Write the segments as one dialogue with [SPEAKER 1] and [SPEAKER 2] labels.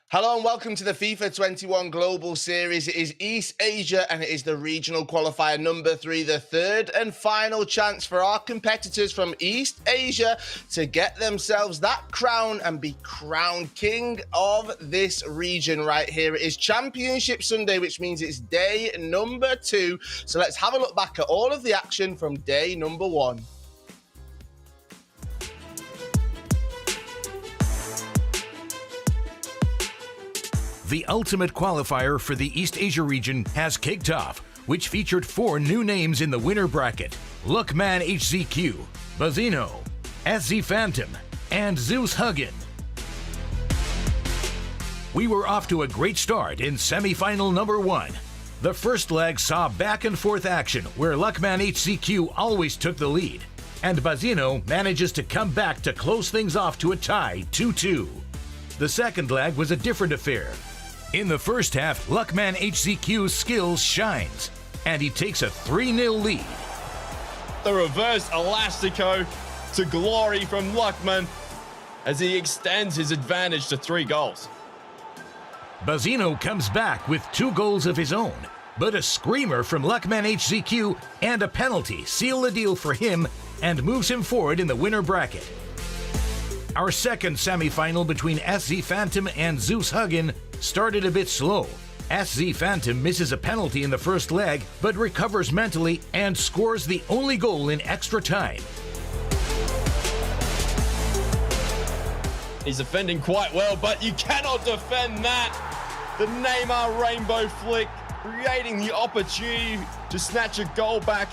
[SPEAKER 1] Hello and welcome to the FIFA 21 Global Series. It is East Asia and it is the regional qualifier number 3, the third and final chance for our competitors from East Asia to get themselves that crown and be crowned king of this region right here. It is Championship Sunday, which means it's day number 2. So let's have a look back at all of the action from day number 1.
[SPEAKER 2] The ultimate qualifier for the East Asia region has kicked off, which featured 4 new names in the winner bracket: Luckman HZQ, Bazino, SZ Phantom, and Zeus Huggin. We were off to a great start in semi-final number 1. The first leg saw back and forth action where Luckman HZQ always took the lead, and Bazino manages to come back to close things off to a tie 2-2. The second leg was a different affair. In the first half, Luckman HZQ's skills shines, and he takes a 3-0 lead.
[SPEAKER 3] The reverse elastico to glory from Luckman as he extends his advantage to 3 goals.
[SPEAKER 2] Bazino comes back with 2 goals of his own, but a screamer from Luckman HZQ and a penalty seal the deal for him and moves him forward in the winner bracket. Our second semi-final between SZ Phantom and Zeus Huggin started a bit slow. SZ Phantom misses a penalty in the first leg, but recovers mentally and scores the only goal in extra time.
[SPEAKER 3] He's defending quite well, but you cannot defend that. The Neymar rainbow flick, creating the opportunity to snatch a goal back.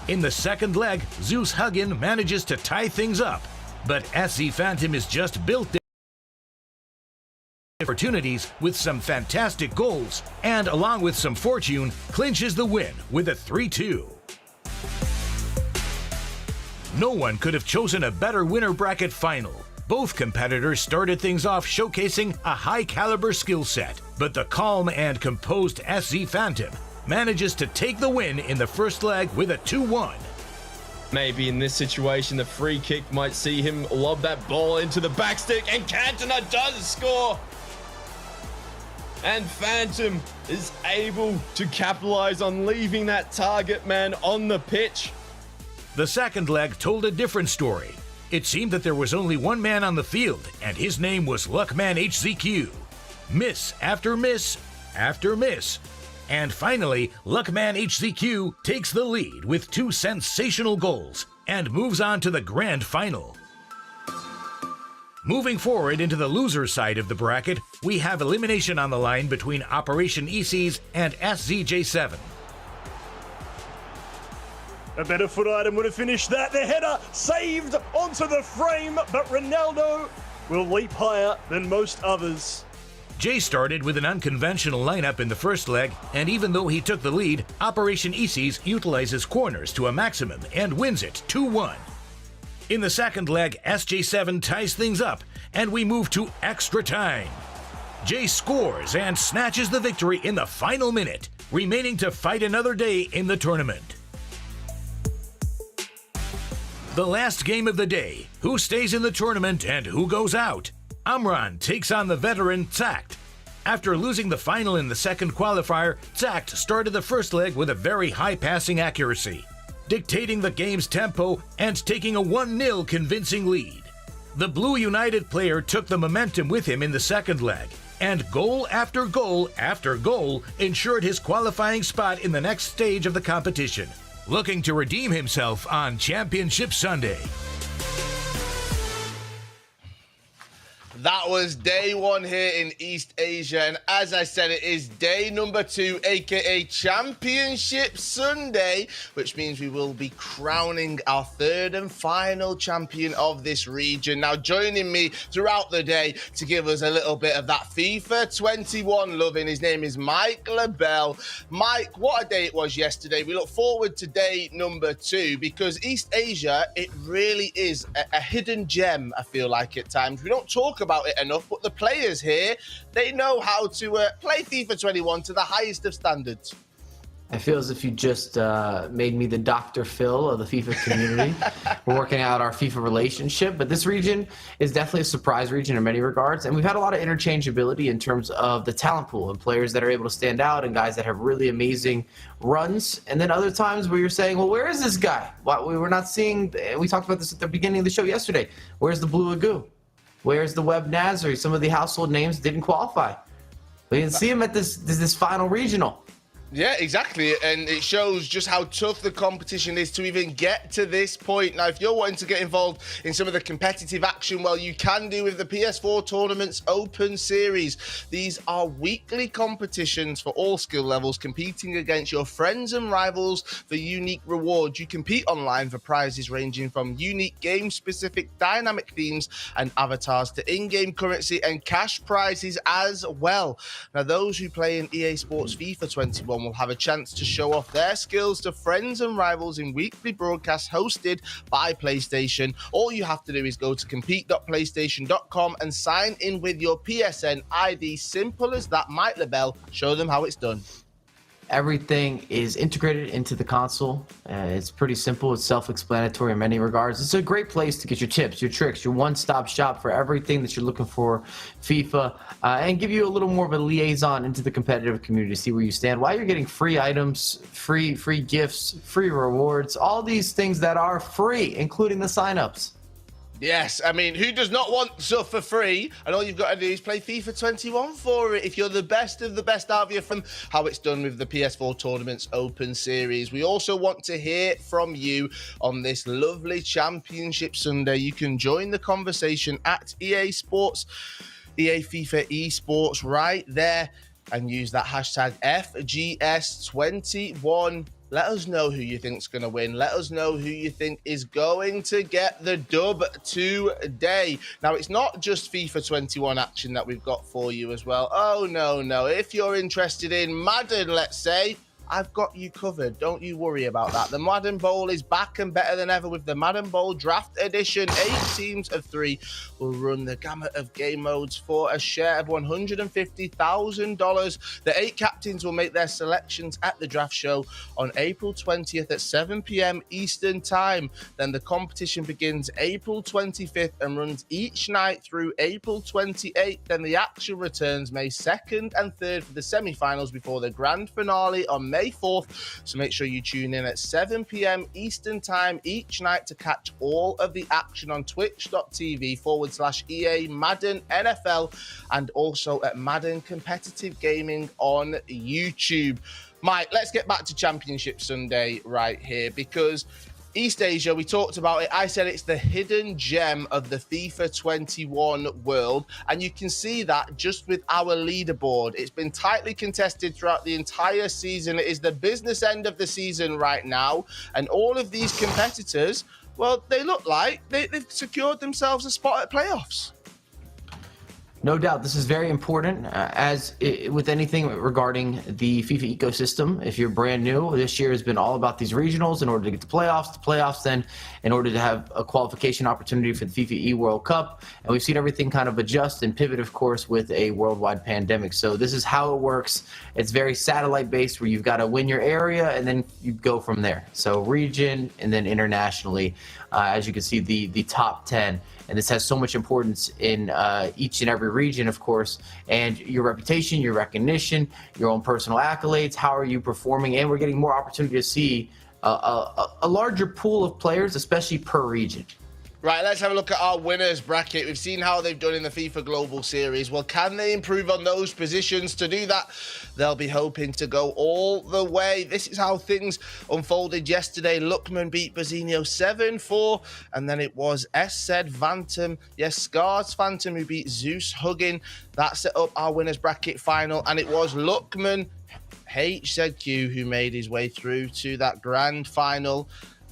[SPEAKER 2] In the second leg, Zeus Huggin manages to tie things up, but SZ Phantom is just built opportunities with some fantastic goals, and along with some fortune, clinches the win with a 3-2. No one could have chosen a better winner bracket final. Both competitors started things off showcasing a high-caliber skill set, but the calm and composed SZ Phantom manages to take the win in the first leg with a 2-1.
[SPEAKER 3] Maybe in this situation, the free kick might see him lob that ball into the backstick, and Cantona does score. And Phantom is able to capitalize on leaving that target man on the pitch.
[SPEAKER 2] The second leg told a different story. It seemed that there was only one man on the field, and his name was Luckman HZQ. Miss after miss after miss. And finally, Luckman HZQ takes the lead with 2 sensational goals and moves on to the grand final. Moving forward into the loser side of the bracket, we have elimination on the line between Operation ECs and SZJ7.
[SPEAKER 4] A better foot item would have finished that. The header saved onto the frame, but Ronaldo will leap higher than most others.
[SPEAKER 2] Jay started with an unconventional lineup in the first leg, and even though he took the lead, Operation ECs utilizes corners to a maximum and wins it 2-1. In the second leg, SJ7 ties things up, and we move to extra time. Jay scores and snatches the victory in the final minute, remaining to fight another day in the tournament. The last game of the day, who stays in the tournament and who goes out? Amran takes on the veteran Zakt. After losing the final in the second qualifier, Zakt started the first leg with a very high passing accuracy, dictating the game's tempo and taking a 1-0 convincing lead. The Blue United player took the momentum with him in the second leg, and goal after goal after goal ensured his qualifying spot in the next stage of the competition, looking to redeem himself on Championship Sunday.
[SPEAKER 1] That was day 1 here in East Asia, and as I said, it is day number 2, aka Championship Sunday, which means we will be crowning our third and final champion of this region. Now, joining me throughout the day to give us a little bit of that FIFA 21 loving, his name is Mike LaBelle. Mike, what a day it was yesterday. We look forward to day number 2 because East Asia, it really is a hidden gem, I feel like at times. We don't talk about it enough, but the players here, they know how to play FIFA 21 to the highest of standards.
[SPEAKER 5] I feel as if you just made me the Dr. Phil of the FIFA community. We're working out our FIFA relationship, but this region is definitely a surprise region in many regards, and we've had a lot of interchangeability in terms of the talent pool and players that are able to stand out and guys that have really amazing runs, and then other times where you're saying, well, where is this guy? Well, we were not seeing, we talked about this at the beginning of the show yesterday. Where's the Blue Agoo? Where's the Web Nazari? Some of the household names didn't qualify. We didn't see him at this final regional.
[SPEAKER 1] Yeah, exactly. And it shows just how tough the competition is to even get to this point. Now, if you're wanting to get involved in some of the competitive action, well, you can do with the PS4 Tournaments Open Series. These are weekly competitions for all skill levels, competing against your friends and rivals for unique rewards. You compete online for prizes ranging from unique game-specific dynamic themes and avatars to in-game currency and cash prizes as well. Now, those who play in EA Sports FIFA 21 will have a chance to show off their skills to friends and rivals in weekly broadcasts hosted by PlayStation. All you have to do is go to compete.playstation.com and sign in with your PSN ID. Simple as that. Mike LaBelle, show them how it's done.
[SPEAKER 5] Everything is integrated into the console. It's pretty simple. It's self-explanatory in many regards. It's a great place to get your tips, your tricks, your one-stop shop for everything that you're looking for FIFA, and give you a little more of a liaison into the competitive community to see where you stand. While you're getting free items, free gifts, free rewards, all these things that are free, including the sign-ups.
[SPEAKER 1] Yes, I mean, who does not want stuff for free? And all you've got to do is play FIFA 21 for it if you're the best of the best out here from how it's done with the PS4 Tournaments Open Series. We also want to hear from you on this lovely Championship Sunday. You can join the conversation at EA Sports, EA FIFA Esports right there, and use that hashtag FGS21. Let us know who you think's going to win. Let us know who you think is going to get the dub today. Now, it's not just FIFA 21 action that we've got for you as well. Oh, no. If you're interested in Madden, let's say, I've got you covered. Don't you worry about that. The Madden Bowl is back and better than ever with the Madden Bowl Draft Edition. 8 teams of 3 will run the gamut of game modes for a share of $150,000. The 8 captains will make their selections at the draft show on April 20th at 7 p.m. Eastern Time. Then the competition begins April 25th and runs each night through April 28th. Then the action returns May 2nd and 3rd for the semi-finals before the grand finale on May 4th, so make sure you tune in at 7 p.m. Eastern Time each night to catch all of the action on twitch.tv/EA Madden NFL and also at Madden Competitive Gaming on YouTube. Mike, let's get back to Championship Sunday right here because East Asia, we talked about it. I said it's the hidden gem of the FIFA 21 world, and you can see that just with our leaderboard. It's been tightly contested throughout the entire season. It is the business end of the season right now, and all of these competitors, well, they look like they've secured themselves a spot at playoffs.
[SPEAKER 5] No doubt, this is very important, with anything regarding the FIFA ecosystem. If you're brand new, this year has been all about these regionals in order to get to playoffs then in order to have a qualification opportunity for the FIFA E World Cup. And we've seen everything kind of adjust and pivot, of course, with a worldwide pandemic. So this is how it works. It's very satellite-based where you've got to win your area and then you go from there. So region and then internationally, as you can see, the top 10. And this has so much importance in each and every region, of course, and your reputation, your recognition, your own personal accolades, how are you performing, and we're getting more opportunity to see a larger pool of players, especially per region.
[SPEAKER 1] Right, let's have a look at our winners bracket. We've seen how they've done in the FIFA Global Series. Well, can they improve on those positions? To do that, they'll be hoping to go all the way. This is how things unfolded yesterday. Lookman beat Bazinho 7-4, and then it was SZ Phantom, Scars Phantom, who beat Zeus Huggin. That set up our winners bracket final, and it was Lookman HZQ who made his way through to that grand final.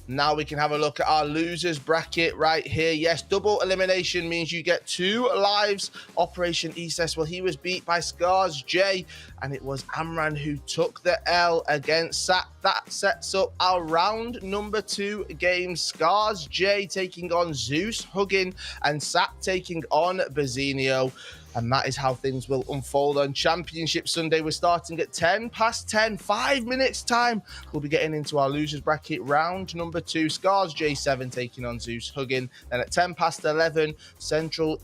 [SPEAKER 1] Now we can have a look at our losers bracket right here. Yes, double elimination means you get 2 lives. Operation ESS, well, he was beat by Scars J, and it was Amran who took the L against Sak. That sets up our round number 2 game. Scars J taking on Zeus Huggin and Sak taking on Bazinho. And that is how things will unfold on Championship Sunday. We're starting at 10 past 10, 5 minutes time. We'll be getting into our losers bracket round number 2. Scars J7 taking on Zeus Huggin. Then at 10 past 11, Central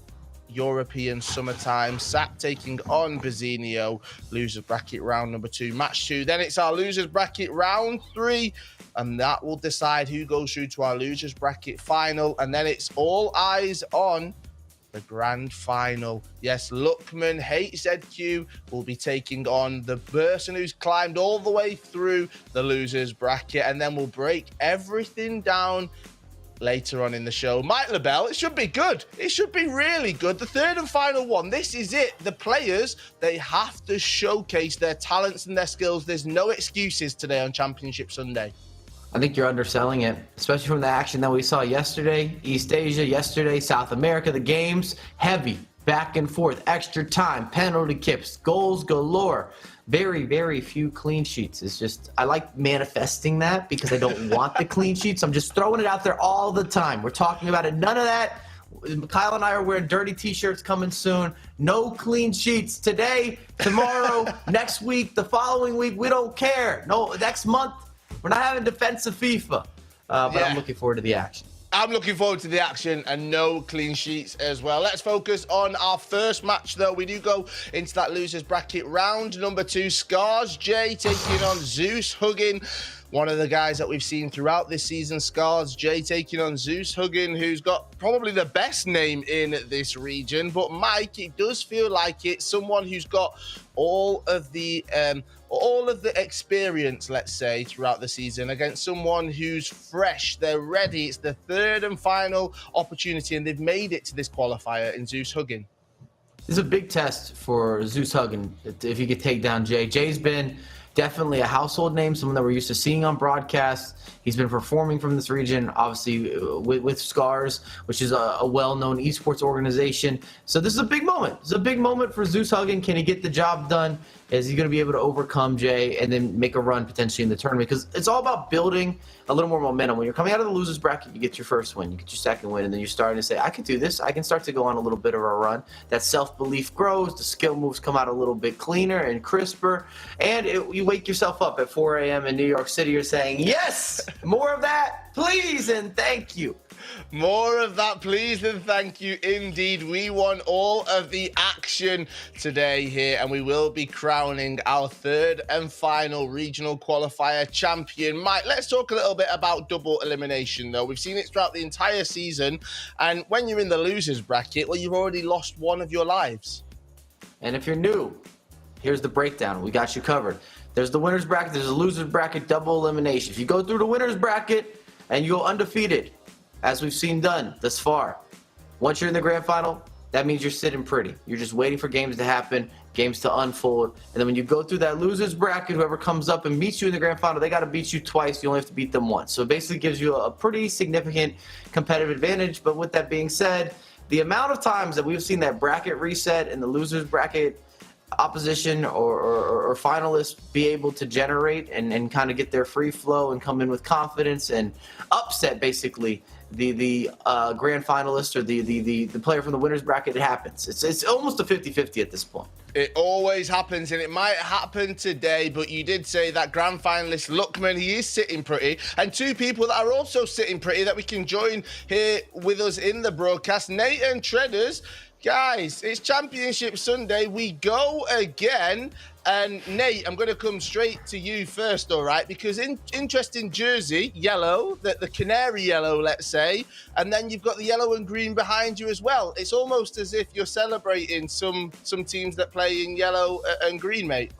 [SPEAKER 1] European Summertime, SAP taking on Bazinio. Losers bracket round number 2, match 2. Then it's our losers bracket round 3. And that will decide who goes through to our losers bracket final. And then it's all eyes on the grand final. Yes, Luckman HZQ will be taking on the person who's climbed all the way through the losers bracket, and then we'll break everything down later on in the show. Mike LaBelle, it should be good. It should be really good. The third and final one. This is it. The players, they have to showcase their talents and their skills. There's no excuses today on Championship Sunday.
[SPEAKER 5] I think you're underselling it, especially from the action that we saw yesterday. East Asia, yesterday, South America, the games, heavy, back and forth, extra time, penalty kicks, goals galore. Very, very few clean sheets. It's just, I like manifesting that because I don't want the clean sheets. I'm just throwing it out there all the time. We're talking about it. None of that. Kyle and I are wearing dirty t-shirts coming soon. No clean sheets today, tomorrow, next week, the following week. We don't care. No, next month. We're not having defensive FIFA, but I'm looking forward to the action.
[SPEAKER 1] I'm looking forward to the action and no clean sheets as well. Let's focus on our first match, though. We do go into that losers bracket round number 2. Scars J taking on Zeus Huggin. One of the guys that we've seen throughout this season, Scars J taking on Zeus Huggin, who's got probably the best name in this region. But Mike, it does feel like it's someone who's got all of the experience, let's say, throughout the season against someone who's fresh. They're ready. It's the third and final opportunity, and they've made it to this qualifier in Zeus Huggin.
[SPEAKER 5] This is a big test for Zeus Huggin if he could take down Jay. Jay's been definitely a household name, someone that we're used to seeing on broadcasts. He's been performing from this region, obviously with Scars, which is a well-known esports organization. So this is a big moment. It's a big moment for Zeus Huggin. Can he get the job done? Is he going to be able to overcome Jay and then make a run potentially in the tournament? Because it's all about building a little more momentum. When you're coming out of the losers bracket, you get your first win, you get your second win, and then you're starting to say, I can do this. I can start to go on a little bit of a run. That self-belief grows. The skill moves come out a little bit cleaner and crisper. And you wake yourself up at 4 a.m. in New York City. You're saying, yes, more of that, please, and thank you.
[SPEAKER 1] More of that, please, and thank you indeed. We want all of the action today here, and we will be crowning our third and final regional qualifier champion. Mike, let's talk a little bit about double elimination, though. We've seen it throughout the entire season, and when you're in the losers bracket, well, you've already lost one of your lives.
[SPEAKER 5] And if you're new, here's the breakdown. We got you covered. There's the winners bracket, there's a losers bracket, double elimination. If you go through the winners bracket and you go undefeated, as we've seen done thus far, once you're in the grand final, that means you're sitting pretty. You're just waiting for games to happen, games to unfold. And then when you go through that losers bracket, whoever comes up and meets you in the grand final, they got to beat you twice. You only have to beat them once. So it basically gives you a pretty significant competitive advantage. But with that being said, the amount of times that we've seen that bracket reset and the losers bracket opposition or finalists be able to generate and kind of get their free flow and come in with confidence and upset basically the grand finalist or the player from the winners bracket, it happens. It's almost a 50-50 at this point.
[SPEAKER 1] It always happens, and it might happen today, but you did say that grand finalist Luckman, he is sitting pretty, and two people that are also sitting pretty that we can join here with us in the broadcast, Nate and Treaders. Guys, it's Championship Sunday. We go again. And Nate, I'm going to come straight to you first, all right? Because interesting jersey, yellow, the canary yellow, let's say. And then you've got the yellow and green behind you as well. It's almost as if you're celebrating some teams that play in yellow and green, mate.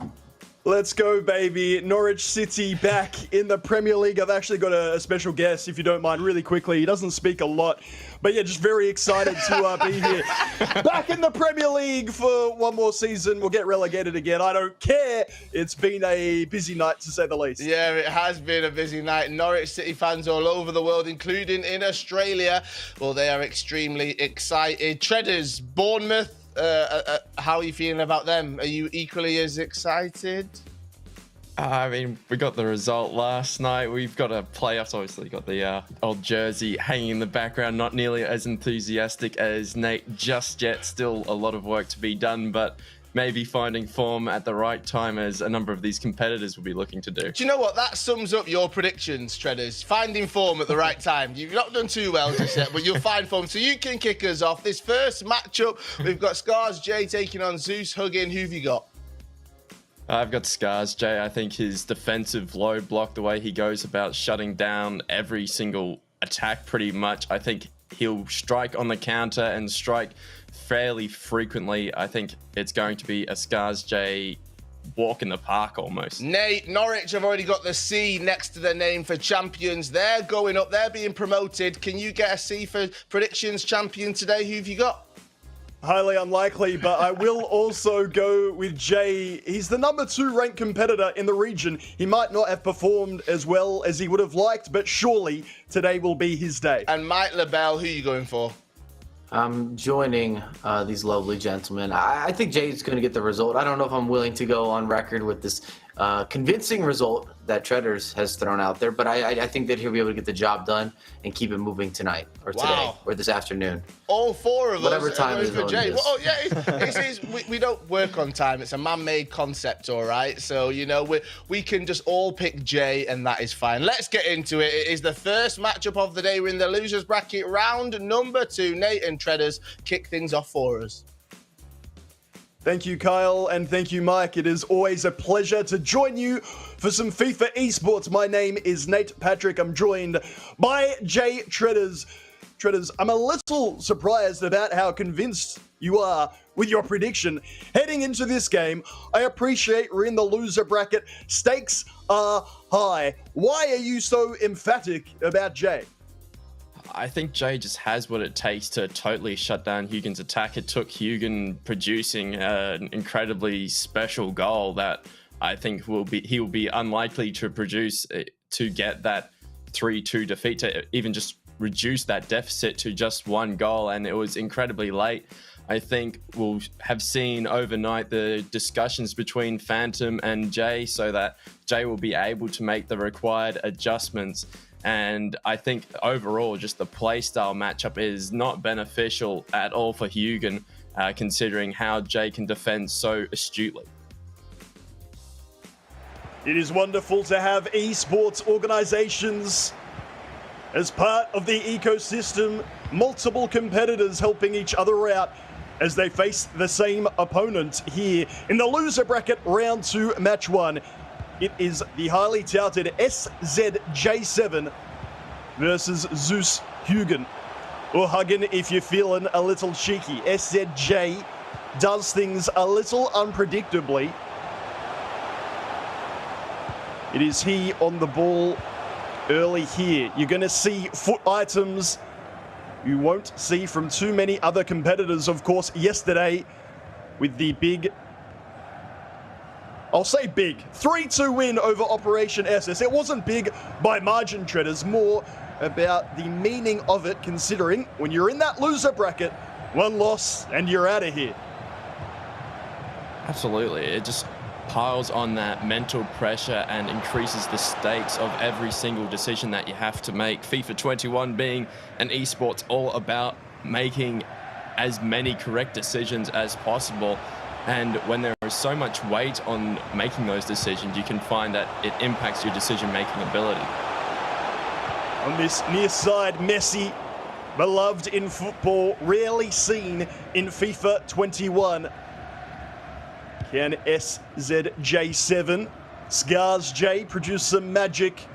[SPEAKER 4] Let's go, baby. Norwich City back in the Premier League. I've actually got a special guest, if you don't mind, really quickly. He doesn't speak a lot, but yeah, just very excited to be here. Back in the Premier League for one more season. We'll get relegated again. I don't care. It's been a busy night, to say the least.
[SPEAKER 1] Yeah, it has been a busy night. Norwich City fans all over the world, including in Australia. Well, they are extremely excited. Treaders, Bournemouth. How are you feeling about them? Are you equally as excited?
[SPEAKER 3] I mean, we got the result last night. We've got a playoffs, obviously. Got the old jersey hanging in the background. Not nearly as enthusiastic as Nate just yet. Still a lot of work to be done, but maybe finding form at the right time, as a number of these competitors will be looking to do.
[SPEAKER 1] Do you know what? That sums up your predictions, Treaders. Finding form at the right time. You've not done too well just yet, but you'll find form. So you can kick us off. This first matchup, we've got Scars J taking on Zeus Huggin. Who've you got?
[SPEAKER 3] I've got Scars J. I think his defensive low block, the way he goes about shutting down every single attack pretty much, I think he'll strike on the counter and strike fairly frequently. I think it's going to be a Scars J walk in the park almost.
[SPEAKER 1] Nate, Norwich have already got the C next to their name for champions. They're going up. They're being promoted. Can you get a C for predictions champion today? Who've you got?
[SPEAKER 4] Highly unlikely, but I will also go with Jay. He's the number 2 ranked competitor in the region. He might not have performed as well as he would have liked, but surely today will be his day.
[SPEAKER 1] And Mike LaBelle, who are you going for?
[SPEAKER 5] I'm joining these lovely gentlemen. I think Jay's going to get the result. I don't know if I'm willing to go on record with this convincing result that Treaders has thrown out there, but I think that he'll be able to get the job done and keep it moving tonight or today or this afternoon.
[SPEAKER 1] All 4 of
[SPEAKER 5] Whatever
[SPEAKER 1] us
[SPEAKER 5] time
[SPEAKER 1] are
[SPEAKER 5] it
[SPEAKER 1] going for Jay.
[SPEAKER 5] is.
[SPEAKER 1] Well, yeah, we don't work on time. It's a man-made concept, all right? So, you know, we can just all pick Jay, and that is fine. Let's get into it. It is the first matchup of the day. We're in the losers bracket, round number 2. Nate and Treaders kick things off for us.
[SPEAKER 4] Thank you, Kyle, and thank you, Mike. It is always a pleasure to join you for some FIFA esports. My name is Nate Patrick. I'm joined by Jay Treaders. Treaders, I'm a little surprised about how convinced you are with your prediction heading into this game. I appreciate we're in the loser bracket. Stakes are high. Why are you so emphatic about Jay?
[SPEAKER 3] I think Jay just has what it takes to totally shut down Hugin's attack. It took Hugin producing an incredibly special goal that I think he will be unlikely to produce to get that 3-2 defeat, to even just reduce that deficit to just 1 goal, and it was incredibly late. I think we'll have seen overnight the discussions between Phantom and Jay, so that Jay will be able to make the required adjustments. And I think overall, just the playstyle matchup is not beneficial at all for Hugin, considering how Jay can defend so astutely.
[SPEAKER 4] It is wonderful to have esports organizations as part of the ecosystem, multiple competitors helping each other out as they face the same opponent here in the loser bracket, round 2, match 1. It is the highly touted SZJ7 versus Zeus Hugin. Or Huggin if you're feeling a little cheeky. SZJ does things a little unpredictably. It is he on the ball early here. You're going to see foot items you won't see from too many other competitors, of course, yesterday with the big, I'll say big, 3-2 win over Operation SS. It wasn't big by margin, Treaders, more about the meaning of it, considering when you're in that loser bracket, 1 loss and you're out of here.
[SPEAKER 3] Absolutely. It just piles on that mental pressure and increases the stakes of every single decision that you have to make. FIFA 21 being an esports all about making as many correct decisions as possible. And when there is so much weight on making those decisions, you can find that it impacts your decision-making ability.
[SPEAKER 4] On this near side, Messi, beloved in football, rarely seen in FIFA 21. Can SZJ7, Scars J, produce some magic?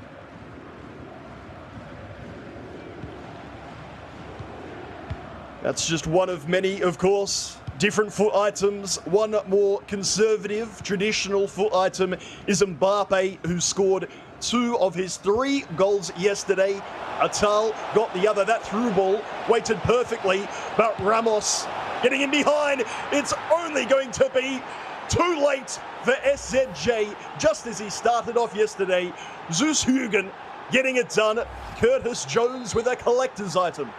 [SPEAKER 4] That's just one of many, of course. Different foot items. One more conservative, traditional foot item is Mbappe, who scored 2 of his 3 goals yesterday. Atal got the other. That through ball waited perfectly, but Ramos getting in behind. It's only going to be too late for SZJ, just as he started off yesterday. Zeus Hugin getting it done. Curtis Jones with a collector's item.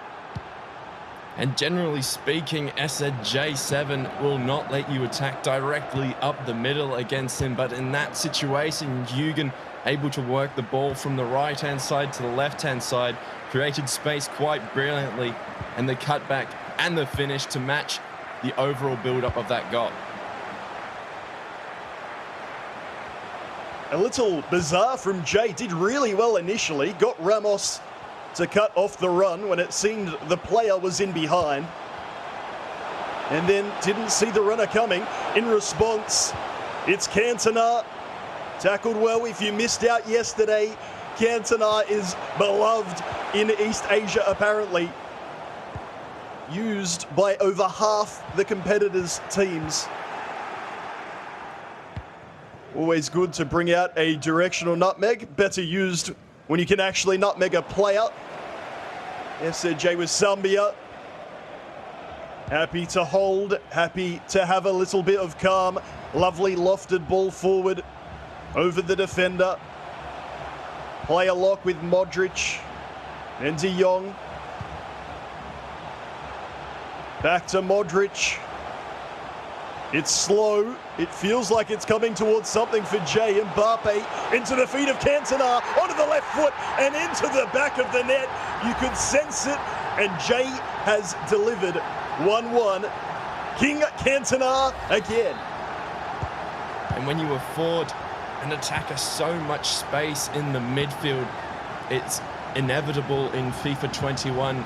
[SPEAKER 3] And generally speaking, SJ7 will not let you attack directly up the middle against him. But in that situation, Hugin able to work the ball from the right-hand side to the left-hand side, created space quite brilliantly, and the cutback and the finish to match the overall build-up of that goal.
[SPEAKER 4] A little bizarre from Jay. Did really well initially. Got Ramos to cut off the run when it seemed the player was in behind. And then didn't see the runner coming. In response, it's Cantona. Tackled well. If you missed out yesterday, Cantona is beloved in East Asia, apparently. Used by over half the competitors' teams. Always good to bring out a directional nutmeg. Better used when you can actually nutmeg a player. SJ with Zambia. Happy to hold, happy to have a little bit of calm. Lovely lofted ball forward over the defender. Player lock with Modric and De Jong. Back to Modric. It's slow. It feels like it's coming towards something for Jay. Mbappe into the feet of Cantona, onto the left foot and into the back of the net. You could sense it, and Jay has delivered 1-1. King Cantona again.
[SPEAKER 3] And when you afford an attacker so much space in the midfield, it's inevitable in FIFA 21,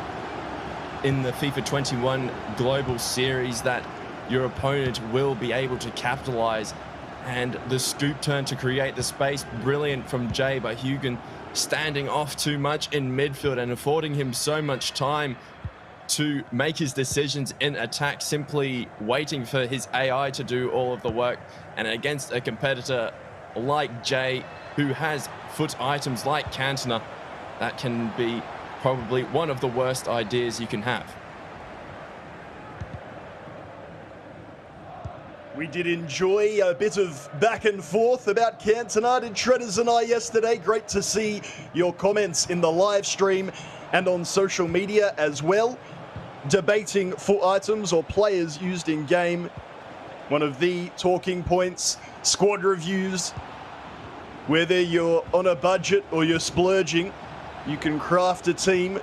[SPEAKER 3] in the FIFA 21 Global Series, that your opponent will be able to capitalize. And the scoop turn to create the space, brilliant from Jay, but Hugin standing off too much in midfield and affording him so much time to make his decisions in attack, simply waiting for his AI to do all of the work. And against a competitor like Jay, who has foot items like Cantona, that can be probably one of the worst ideas you can have.
[SPEAKER 4] We did enjoy a bit of back and forth about Cantona, did Treaders and I yesterday. Great to see your comments in the live stream and on social media as well. Debating foot items or players used in game. One of the talking points, squad reviews. Whether you're on a budget or you're splurging, you can craft a team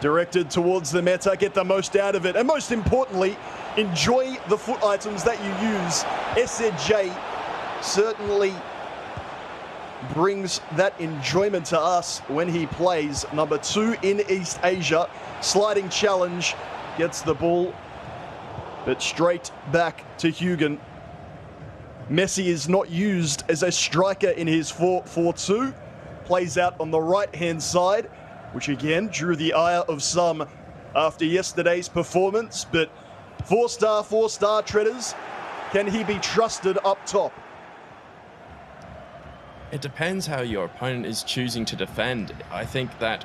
[SPEAKER 4] directed towards the meta, get the most out of it, and most importantly, enjoy the foot items that you use. SJ certainly brings that enjoyment to us when he plays. Number 2 in East Asia. Sliding challenge, gets the ball, but straight back to Hugin. Messi is not used as a striker in his 4-4-2. Plays out on the right-hand side, which again drew the ire of some after yesterday's performance. But four-star Treaders, can he be trusted up top?
[SPEAKER 3] It depends how your opponent is choosing to defend. I think that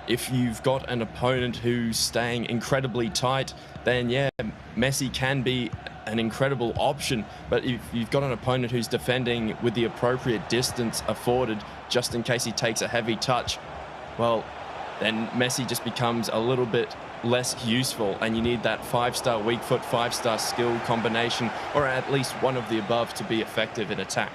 [SPEAKER 3] if you've got an opponent who's staying incredibly tight, then yeah, Messi can be an incredible option. But if you've got an opponent who's defending with the appropriate distance afforded, just in case he takes a heavy touch, well, then Messi just becomes a little bit less useful, and you need that 5-star weak foot, 5-star skill combination, or at least one of the above to be effective in attack.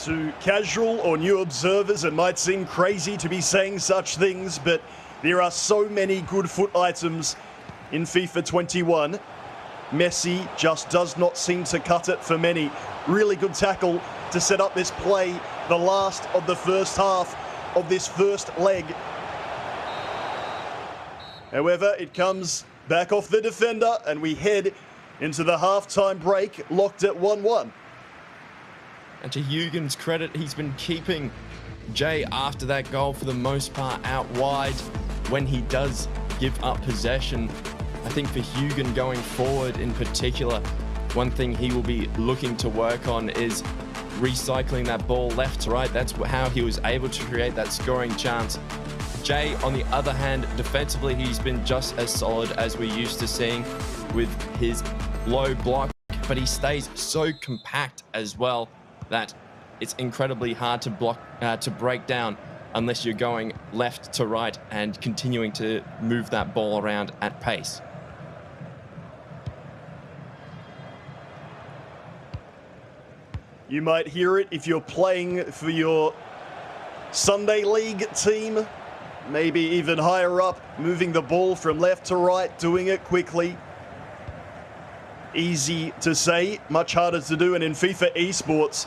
[SPEAKER 4] To casual or new observers, it might seem crazy to be saying such things, but there are so many good foot items in FIFA 21. Messi just does not seem to cut it for many. Really good tackle to set up this play, the last of the first half of this first leg. However, it comes back off the defender, and we head into the halftime break, locked at 1-1.
[SPEAKER 3] And to Hugin's credit, he's been keeping Jay after that goal for the most part out wide when he does give up possession. I think for Hugin going forward in particular, one thing he will be looking to work on is recycling that ball left to right. That's how he was able to create that scoring chance. Jay, on the other hand, defensively, he's been just as solid as we're used to seeing with his low block, but he stays so compact as well that it's incredibly hard to block, to break down. unless you're going left to right and continuing to move that ball around at pace.
[SPEAKER 4] You might hear it if you're playing for your Sunday League team, maybe even higher up, moving the ball from left to right, doing it quickly. Easy to say, much harder to do, and in FIFA esports,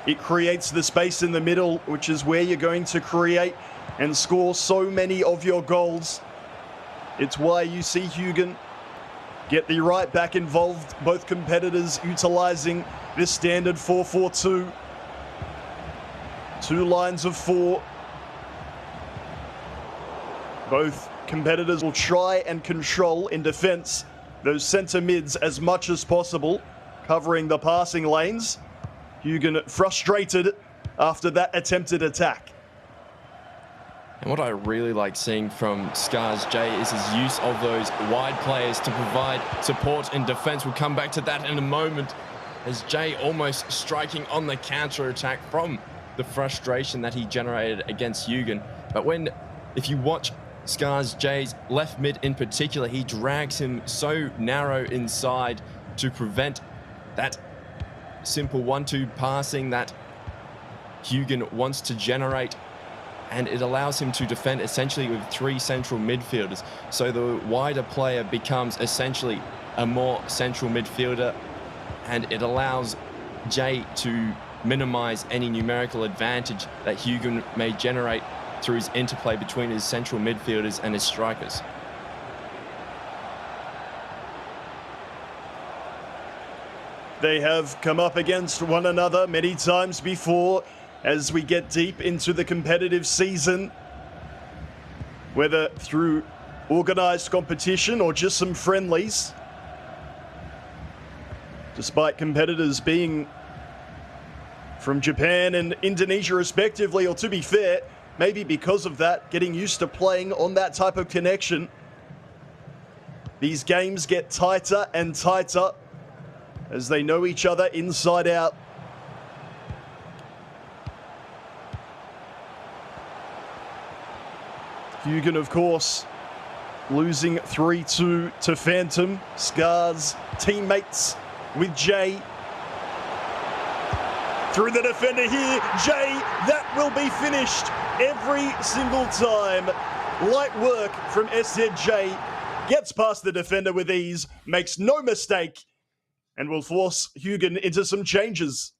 [SPEAKER 4] it creates the space in the middle, which is where you're going to create and score so many of your goals. It's why you see Hugen get the right back involved, both competitors utilizing this standard 4-4-2. 2 lines of 4. Both competitors will try and control in defense those center mids as much as possible, covering the passing lanes. Hugen frustrated after that attempted attack.
[SPEAKER 3] And what I really like seeing from Scars J is his use of those wide players to provide support in defense. We'll come back to that in a moment, as Jay almost striking on the counter attack from the frustration that he generated against Hugen. But if you watch Scars J's left mid in particular, he drags him so narrow inside to prevent that simple 1-2 passing that Hugen wants to generate, and it allows him to defend essentially with 3 central midfielders. So the wider player becomes essentially a more central midfielder, and it allows Jay to minimize any numerical advantage that Hugen may generate through his interplay between his central midfielders and his strikers.
[SPEAKER 4] They have come up against one another many times before as we get deep into the competitive season, whether through organized competition or just some friendlies. Despite competitors being from Japan and Indonesia respectively, or to be fair, maybe because of that, getting used to playing on that type of connection, these games get tighter and tighter as they know each other inside out. Hugen, of course, losing 3-2 to Phantom. Scars teammates with Jay. Through the defender here, Jay, that will be finished every single time. Light work from SZJ, gets past the defender with ease, makes no mistake, and will force Hugen into some changes.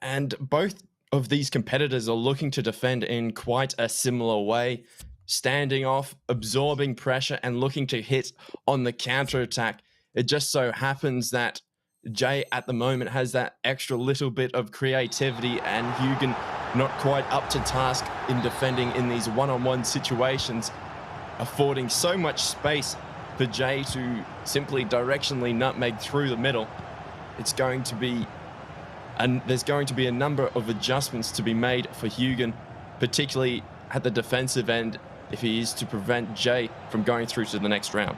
[SPEAKER 3] And both of these competitors are looking to defend in quite a similar way, standing off, absorbing pressure, and looking to hit on the counter-attack. It just so happens that Jay at the moment has that extra little bit of creativity, and Hugen not quite up to task in defending in these one-on-one situations, affording so much space for Jay to simply directionally nutmeg through the middle. It's going to be, and there's going to be a number of adjustments to be made for Hugen, particularly at the defensive end, if he is to prevent Jay from going through to the next round.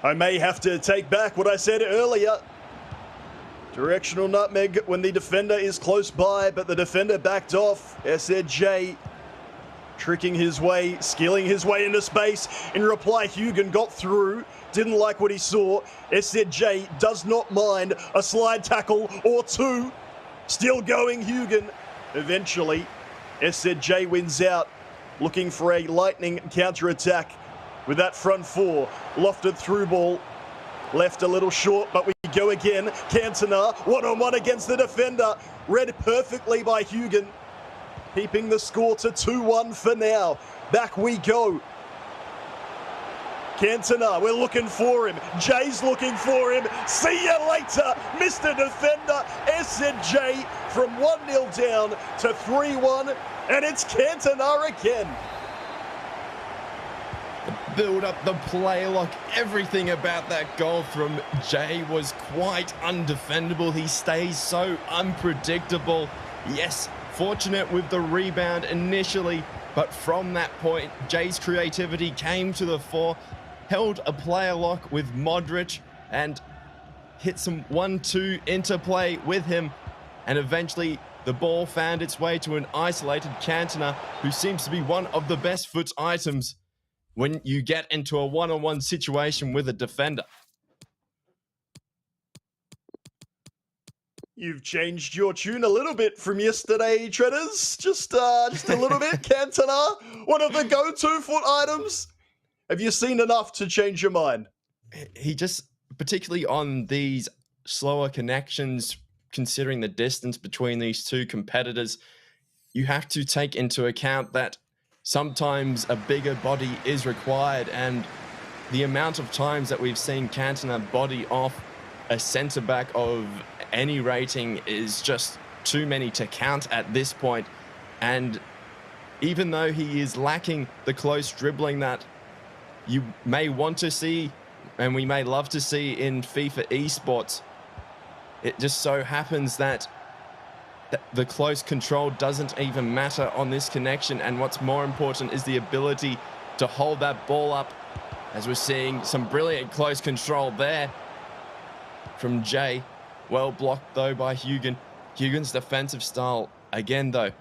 [SPEAKER 4] I may have to take back what I said earlier. Directional nutmeg when the defender is close by, but the defender backed off. SZJ tricking his way, skilling his way into space. In reply, Hugen got through, didn't like what he saw. SZJ does not mind a slide tackle or 2. Still going, Hugen. Eventually, SZJ wins out, looking for a lightning counter-attack with that front 4. Lofted through ball, left a little short, but we go again. Cantona, one-on-one against the defender. Read perfectly by Hugen, keeping the score to 2-1 for now. Back we go. Cantona, we're looking for him. Jay's looking for him. See you later, Mr. Defender. SZJ from 1-0 down to 3-1, and it's Cantona again.
[SPEAKER 3] Build up the play lock, everything about that goal from Jay was quite undefendable. He stays so unpredictable. Yes, fortunate with the rebound initially, but from that point, Jay's creativity came to the fore, held a player lock with Modric, and hit some 1-2 interplay with him, and eventually the ball found its way to an isolated Cantona, who seems to be one of the best foot items when you get into a one-on-one situation with a defender.
[SPEAKER 4] You've changed your tune a little bit from yesterday, Treaders. Just a little bit. Cantona, one of the go-to foot items. Have you seen enough to change your mind?
[SPEAKER 3] He just, particularly on these slower connections, considering the distance between these two competitors, you have to take into account that sometimes a bigger body is required, and the amount of times that we've seen Cantona body off a centre back of any rating is just too many to count at this point. And even though he is lacking the close dribbling that you may want to see and we may love to see in FIFA esports, it just so happens that the close control doesn't even matter on this connection, and what's more important is the ability to hold that ball up, as we're seeing some brilliant close control there from Jay. Well blocked though by Hugen. Hugen's defensive style again though,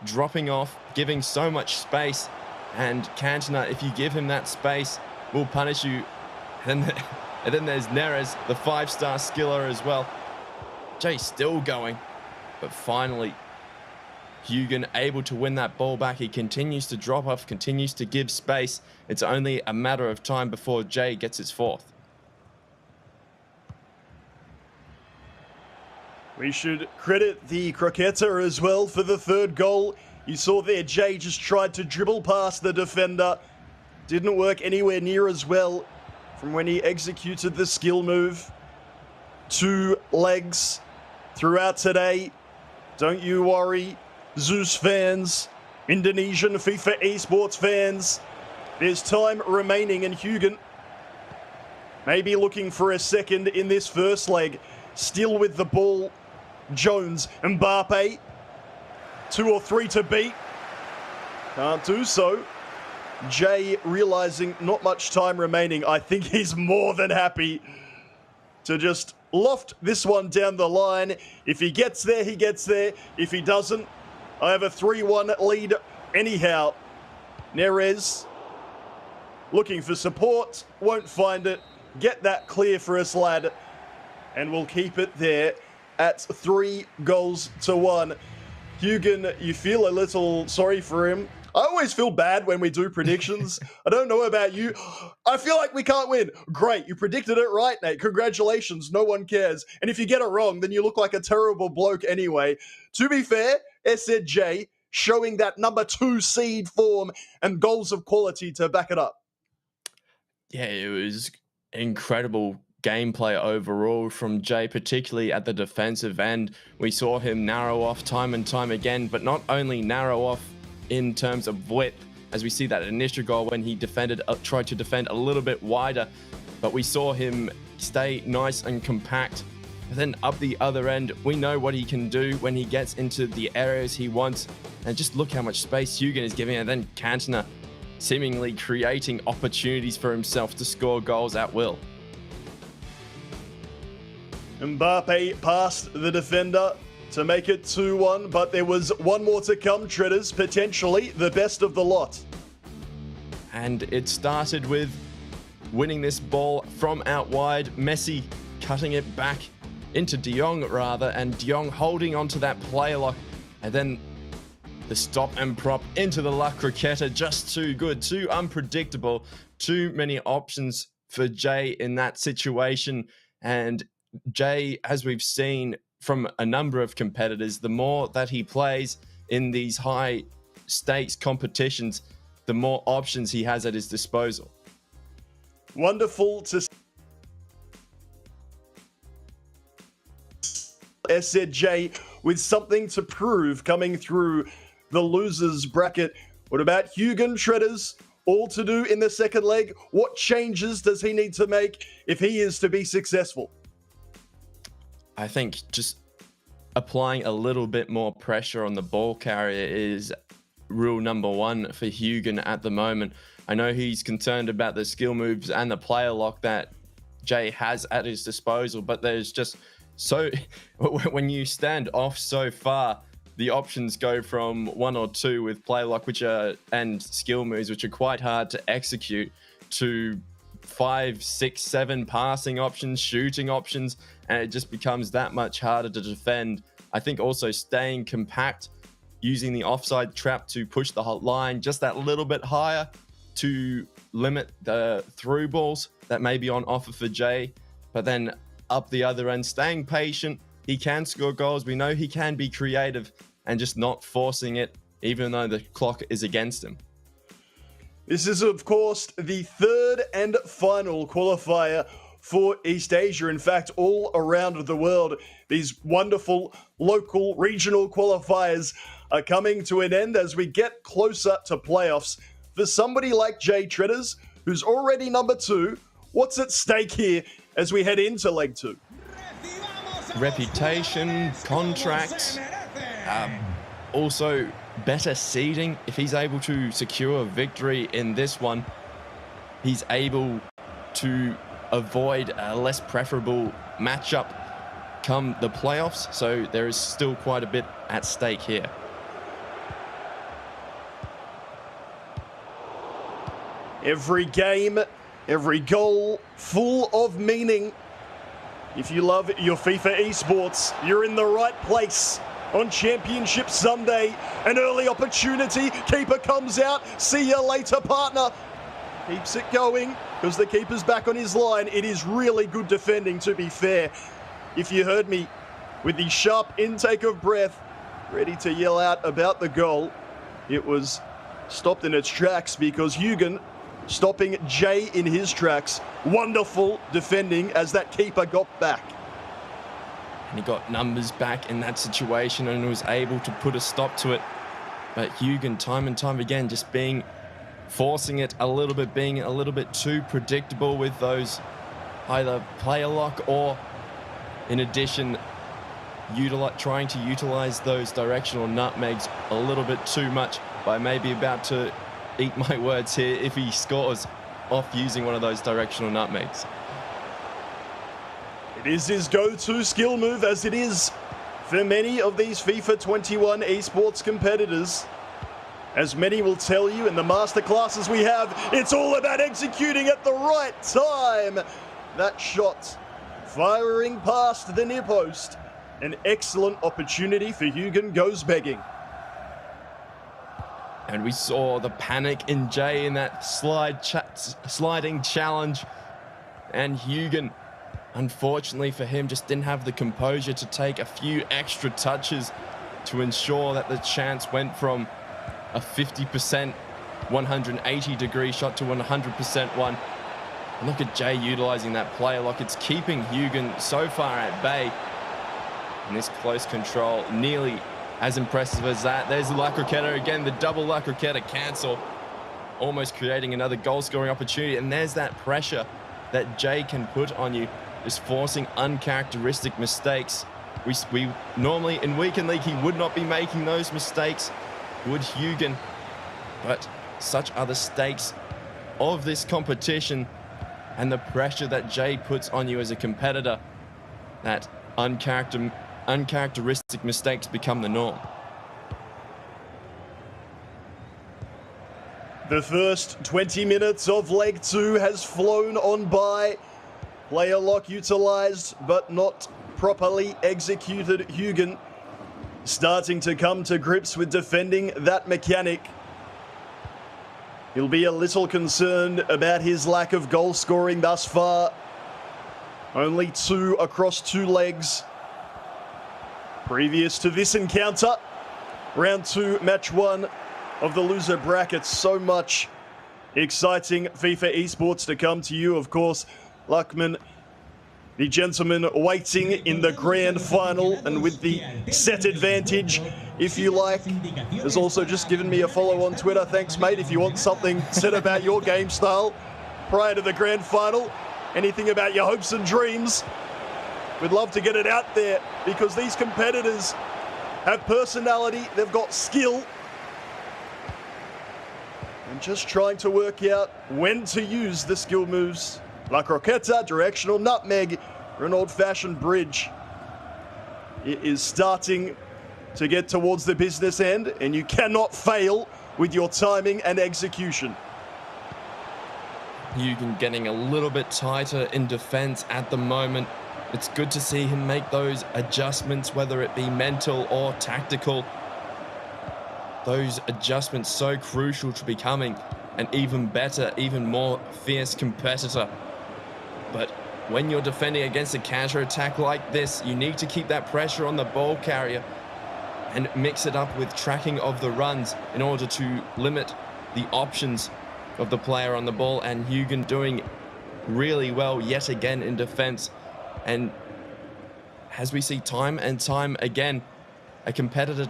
[SPEAKER 3] dropping off, giving so much space, and Cantona, if you give him that space, will punish you. And then there's Neres, the 5-star skiller as well. Jay still going, but finally Hugen able to win that ball back. He continues to drop off, continues to give space. It's only a matter of time before Jay gets his fourth.
[SPEAKER 4] We should credit the cricketer as well for the third goal. You saw there, Jay just tried to dribble past the defender. Didn't work anywhere near as well from when he executed the skill move. 2 legs throughout today. Don't you worry, Zeus fans, Indonesian FIFA esports fans. There's time remaining, and Hugen maybe looking for a second in this first leg. Still with the ball. Jones, Mbappe, 2 or 3 to beat. Can't do so. Jay realizing not much time remaining. I think he's more than happy to just loft this one down the line. If he gets there, he gets there. If he doesn't, I have a 3-1 lead anyhow. Neres looking for support, won't find it. Get that clear for us, lad. And we'll keep it there at 3-1. Hugen, you feel a little sorry for him. I always feel bad when we do predictions. I don't know about you. I feel like we can't win. Great, you predicted it right, Nate. Congratulations, no one cares. And if you get it wrong, then you look like a terrible bloke anyway. To be fair, SZJ showing that number 2 seed form and goals of quality to back it up.
[SPEAKER 3] Yeah, it was incredible gameplay overall from Jay, particularly at the defensive end. We saw him narrow off time and time again, but not only narrow off in terms of width, as we see that initial goal when he tried to defend a little bit wider, but we saw him stay nice and compact. And then up the other end, we know what he can do when he gets into the areas he wants, and just look how much space Hugen is giving, and then Cantona seemingly creating opportunities for himself to score goals at will.
[SPEAKER 4] Mbappe passed the defender to make it 2-1, but there was one more to come, Treaders, potentially the best of the lot.
[SPEAKER 3] And it started with winning this ball from out wide, Messi cutting it back into De Jong rather, and De Jong holding onto that play lock, and then the stop and prop into the La Croqueta. Just too good, too unpredictable, too many options for Jay in that situation. And Jay, as we've seen from a number of competitors, the more that he plays in these high stakes competitions, the more options he has at his disposal.
[SPEAKER 4] Wonderful to SZJ with something to prove coming through the losers bracket. What about Hugen, Treaders? All to do in the second leg? What changes does he need to make if he is to be successful?
[SPEAKER 3] I think just applying a little bit more pressure on the ball carrier is rule number 1 for Hugen at the moment. I know he's concerned about the skill moves and the player lock that Jay has at his disposal, but there's just so when you stand off so far, the options go from 1 or 2 with play lock, and skill moves, which are quite hard to execute, to 5, 6, 7 passing options, shooting options, and it just becomes that much harder to defend. I think also staying compact, using the offside trap to push the line just that little bit higher to limit the through balls that may be on offer for Jay, but then up the other end, staying patient. He can score goals. We know he can be creative and just not forcing it, even though the clock is against him.
[SPEAKER 4] This is, of course, the third and final qualifier for East Asia. In fact, all around the world, these wonderful local regional qualifiers are coming to an end as we get closer to playoffs. For somebody like Jay Treaders, who's already number 2, what's at stake here as we head into leg 2?
[SPEAKER 3] Reputation, contracts, also better seeding. If he's able to secure a victory in this one, he's able to avoid a less preferable matchup come the playoffs. So there is still quite a bit at stake here.
[SPEAKER 4] Every game, every goal, full of meaning. If you love your FIFA esports, you're in the right place. On Championship Sunday, an early opportunity. Keeper comes out. See you later, partner. Keeps it going because the keeper's back on his line. It is really good defending, to be fair. If you heard me with the sharp intake of breath, ready to yell out about the goal, it was stopped in its tracks because Hugen stopping Jay in his tracks. Wonderful defending as that keeper got back.
[SPEAKER 3] And he got numbers back in that situation and was able to put a stop to it. But Hugen, time and time again, just forcing it a little bit, being a little bit too predictable with those either player lock or, in addition, trying to utilize those directional nutmegs a little bit too much. By maybe about to eat my words here if he scores off using one of those directional nutmegs.
[SPEAKER 4] It is his go-to skill move, as it is for many of these FIFA 21 esports competitors. As many will tell you in the masterclasses we have, it's all about executing at the right time. That shot firing past the near post. An excellent opportunity for Hugen goes begging.
[SPEAKER 3] And we saw the panic in Jay in that sliding challenge. And Hugen, unfortunately for him, just didn't have the composure to take a few extra touches to ensure that the chance went from a 50% 180-degree shot to 100% one. And look at Jay utilizing that player lock. It's keeping Hugen so far at bay. And this close control, nearly as impressive as that. There's the La Croqueta again, the double La Croqueta cancel, almost creating another goal-scoring opportunity. And there's that pressure that Jay can put on you, just forcing uncharacteristic mistakes. We normally in Weekend League, he would not be making those mistakes, would Hugen? But such are the stakes of this competition and the pressure that Jay puts on you as a competitor, that uncharacteristic mistakes become the norm.
[SPEAKER 4] The first 20 minutes of leg 2 has flown on by. Player lock utilized, but not properly executed. Hugen starting to come to grips with defending that mechanic. He'll be a little concerned about his lack of goal scoring thus far. Only 2 across 2 legs. Previous to this encounter, round 2, match 1 of the loser bracket. So much exciting FIFA esports to come to you, of course. Luckman, the gentleman waiting in the grand final and with the set advantage, if you like, has also just given me a follow on Twitter. Thanks, mate. If you want something said about your game style prior to the grand final, anything about your hopes and dreams, we'd love to get it out there, because these competitors have personality, they've got skill, and just trying to work out when to use the skill moves La Croqueta, directional nutmeg, or an old-fashioned bridge. It is starting to get towards the business end, and you cannot fail with your timing and execution.
[SPEAKER 3] Hugen getting a little bit tighter in defense at the moment. It's good to see him make those adjustments, whether it be mental or tactical. Those adjustments so crucial to becoming an even better, even more fierce competitor. But when you're defending against a counter-attack like this, you need to keep that pressure on the ball carrier and mix it up with tracking of the runs in order to limit the options of the player on the ball. And Hugen doing really well yet again in defense. And as we see time and time again, a competitor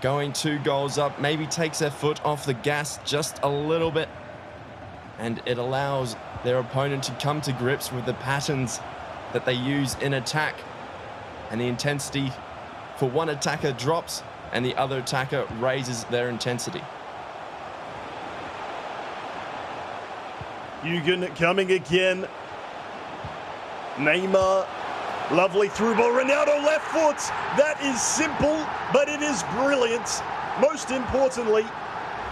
[SPEAKER 3] going 2 goals up maybe takes their foot off the gas just a little bit, and it allows their opponent to come to grips with the patterns that they use in attack, and the intensity for one attacker drops and the other attacker raises their intensity.
[SPEAKER 4] Hugen coming again. Neymar, lovely through ball. Ronaldo left foot. That is simple, but it is brilliant. Most importantly,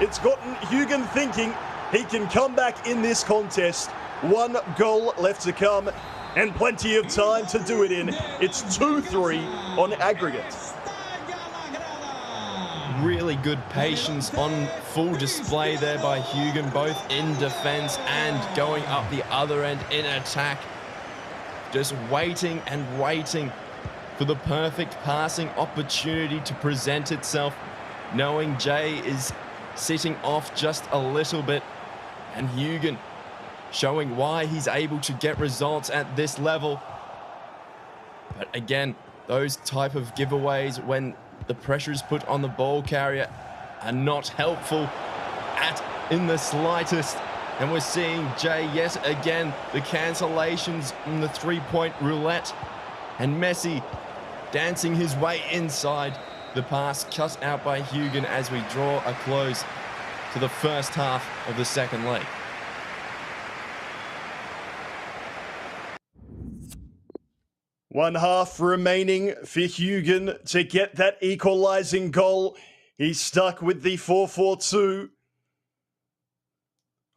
[SPEAKER 4] it's gotten Hugen thinking he can come back in this contest. 1 goal left to come and plenty of time to do it in. It's 2-3 on aggregate.
[SPEAKER 3] Really good patience on full display there by Hugen, both in defense and going up the other end in attack. Just waiting and waiting for the perfect passing opportunity to present itself, knowing Jay is sitting off just a little bit, and Hugen showing why he's able to get results at this level. But again, those type of giveaways when the pressure is put on the ball carrier are not helpful in the slightest. And we're seeing Jay yet again, the cancellations in the 3-point roulette, and Messi dancing his way inside. The pass cut out by Hugen as we draw a close to the first half of the second leg.
[SPEAKER 4] One half remaining for Hugen to get that equalising goal. He's stuck with the 4-4-2.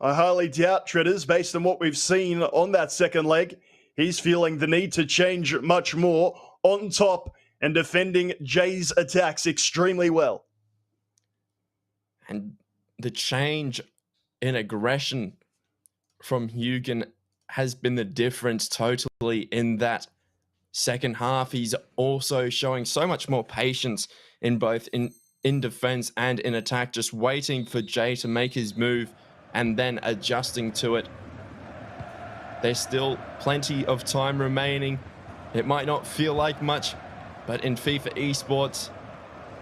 [SPEAKER 4] I highly doubt, Treaders, based on what we've seen on that second leg, he's feeling the need to change much more on top and defending Jay's attacks extremely well.
[SPEAKER 3] And the change in aggression from Hugen has been the difference totally in that second half. He's also showing so much more patience in both in defense and in attack, just waiting for Jay to make his move and then adjusting to it. There's still plenty of time remaining. It might not feel like much, but in FIFA esports,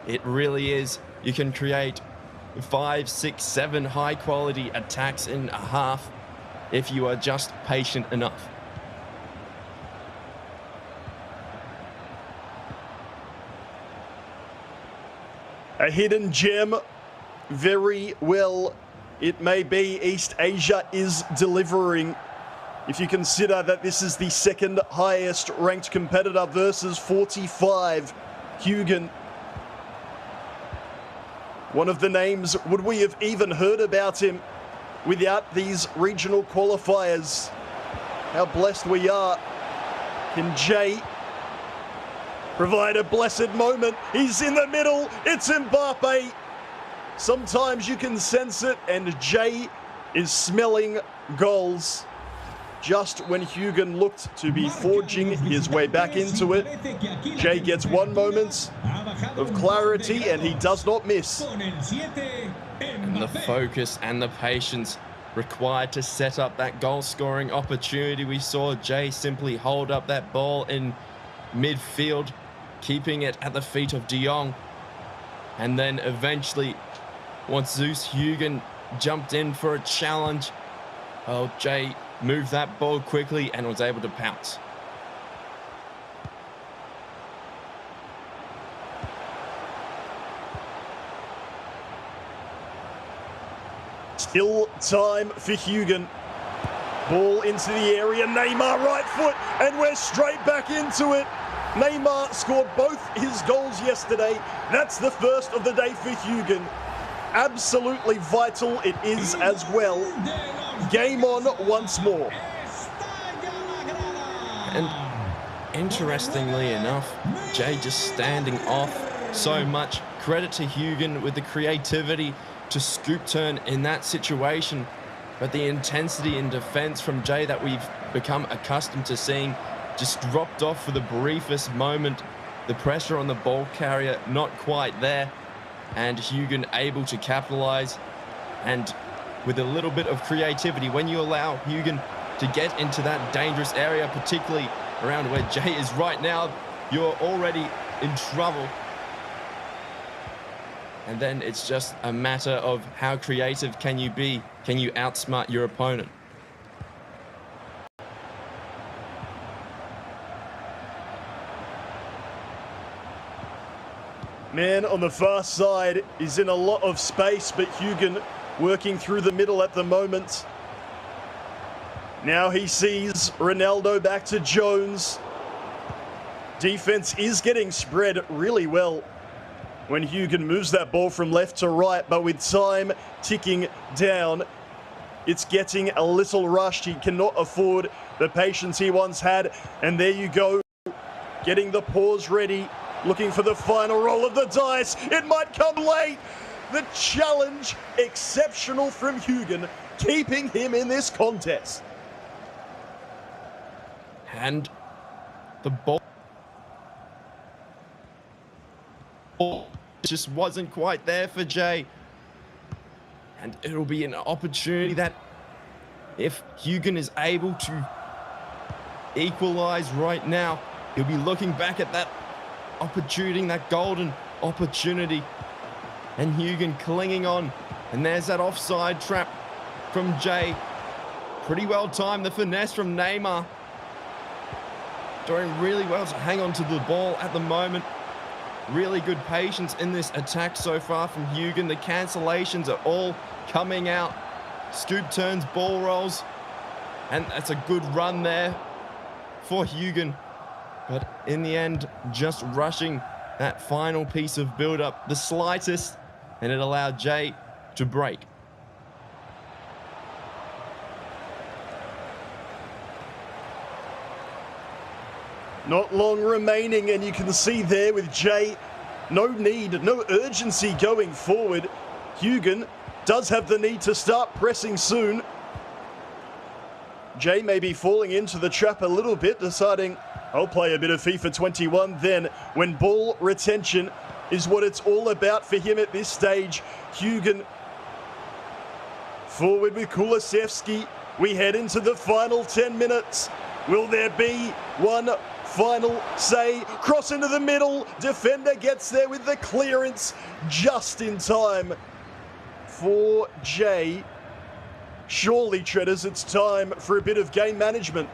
[SPEAKER 3] it really is. You can create 5, 6, 7 high quality attacks in a half if you are just patient enough.
[SPEAKER 4] A hidden gem, very well. It may be East Asia is delivering. If you consider that this is the second highest ranked competitor versus 45, Hugen. One of the names, would we have even heard about him without these regional qualifiers? How blessed we are. Can Jay provide a blessed moment? He's in the middle. It's Mbappe. Sometimes you can sense it, and Jay is smelling goals. Just when Hugen looked to be forging his way back into it, Jay gets one moment of clarity, and he does not miss.
[SPEAKER 3] And the focus and the patience required to set up that goal-scoring opportunity. We saw Jay simply hold up that ball in midfield, keeping it at the feet of De Jong. And then eventually, once Zeus Hugen jumped in for a challenge, well, Jay moved that ball quickly and was able to pounce.
[SPEAKER 4] Still time for Hugen. Ball into the area, Neymar right foot, and we're straight back into it. Neymar scored both his goals yesterday. That's the first of the day for Huygen. Absolutely vital it is as well. Game on once more.
[SPEAKER 3] And interestingly enough, Jay just standing off so much. Credit to Huygen with the creativity to scoop turn in that situation. But the intensity in defense from Jay that we've become accustomed to seeing just dropped off for the briefest moment. The pressure on the ball carrier not quite there. And Huygen able to capitalize. And with a little bit of creativity, when you allow Huygen to get into that dangerous area, particularly around where Jay is right now, you're already in trouble. And then it's just a matter of how creative can you be? Can you outsmart your opponent?
[SPEAKER 4] Man on the far side is in a lot of space, but Huygen working through the middle at the moment. Now he sees Ronaldo back to Jones. Defense is getting spread really well when Huygen moves that ball from left to right, but with time ticking down, it's getting a little rushed. He cannot afford the patience he once had. And there you go, getting the pause ready, looking for the final roll of the dice. It might come late. The challenge, exceptional from Huygen, keeping him in this contest.
[SPEAKER 3] And the ball just wasn't quite there for Jay. And it'll be an opportunity that if Huygen is able to equalize right now, he'll be looking back at that opportunity, that golden opportunity. And Huygen clinging on. And there's that offside trap from Jay. Pretty well timed, the finesse from Neymar. Doing really well to hang on to the ball at the moment. Really good patience in this attack so far from Huygen. The cancellations are all coming out. Scoop turns, ball rolls. And that's a good run there for Huygen. But in the end, just rushing that final piece of build-up, the slightest, and it allowed Jay to break.
[SPEAKER 4] Not long remaining, and you can see there with Jay, no need, no urgency going forward. Huygen does have the need to start pressing soon. Jay may be falling into the trap a little bit, deciding, I'll play a bit of FIFA 21 then, when ball retention is what it's all about for him at this stage. Huygen forward with Kulusevski. We head into the final 10 minutes. Will there be one final say? Cross into the middle. Defender gets there with the clearance just in time for Jay. Surely, Treaders, it's time for a bit of game management.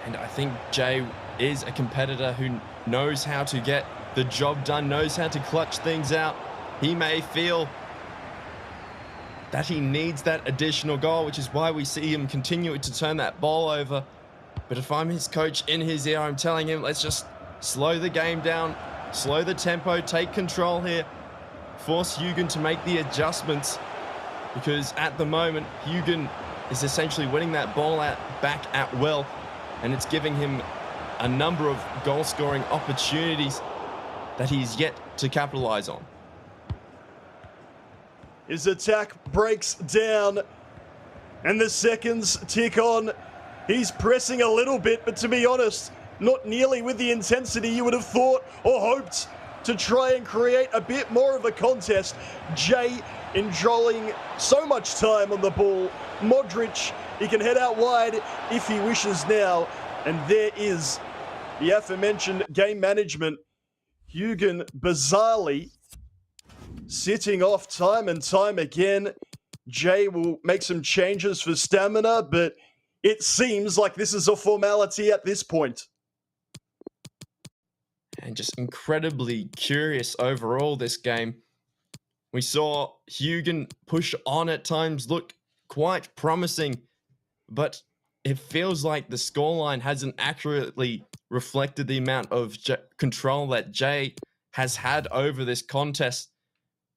[SPEAKER 3] And I think Jay is a competitor who knows how to get the job done, knows how to clutch things out. He may feel that he needs that additional goal, which is why we see him continue to turn that ball over. But if I'm his coach in his ear, I'm telling him, let's just slow the game down, slow the tempo, take control here, force Huygen to make the adjustments, because at the moment, Huygen is essentially winning that ball back at will, and it's giving him a number of goal-scoring opportunities that he's yet to capitalize on.
[SPEAKER 4] His attack breaks down, and the seconds tick on. He's pressing a little bit, but to be honest, not nearly with the intensity you would have thought or hoped to try and create a bit more of a contest. Jay enjoying so much time on the ball. Modric, he can head out wide if he wishes now. And there is the aforementioned game management. Huygen bizarrely sitting off time and time again. Jay will make some changes for stamina, but it seems like this is a formality at this point.
[SPEAKER 3] And just incredibly curious overall this game. We saw Huygen push on at times, look quite promising, but it feels like the scoreline hasn't accurately reflected the amount of control that Jay has had over this contest.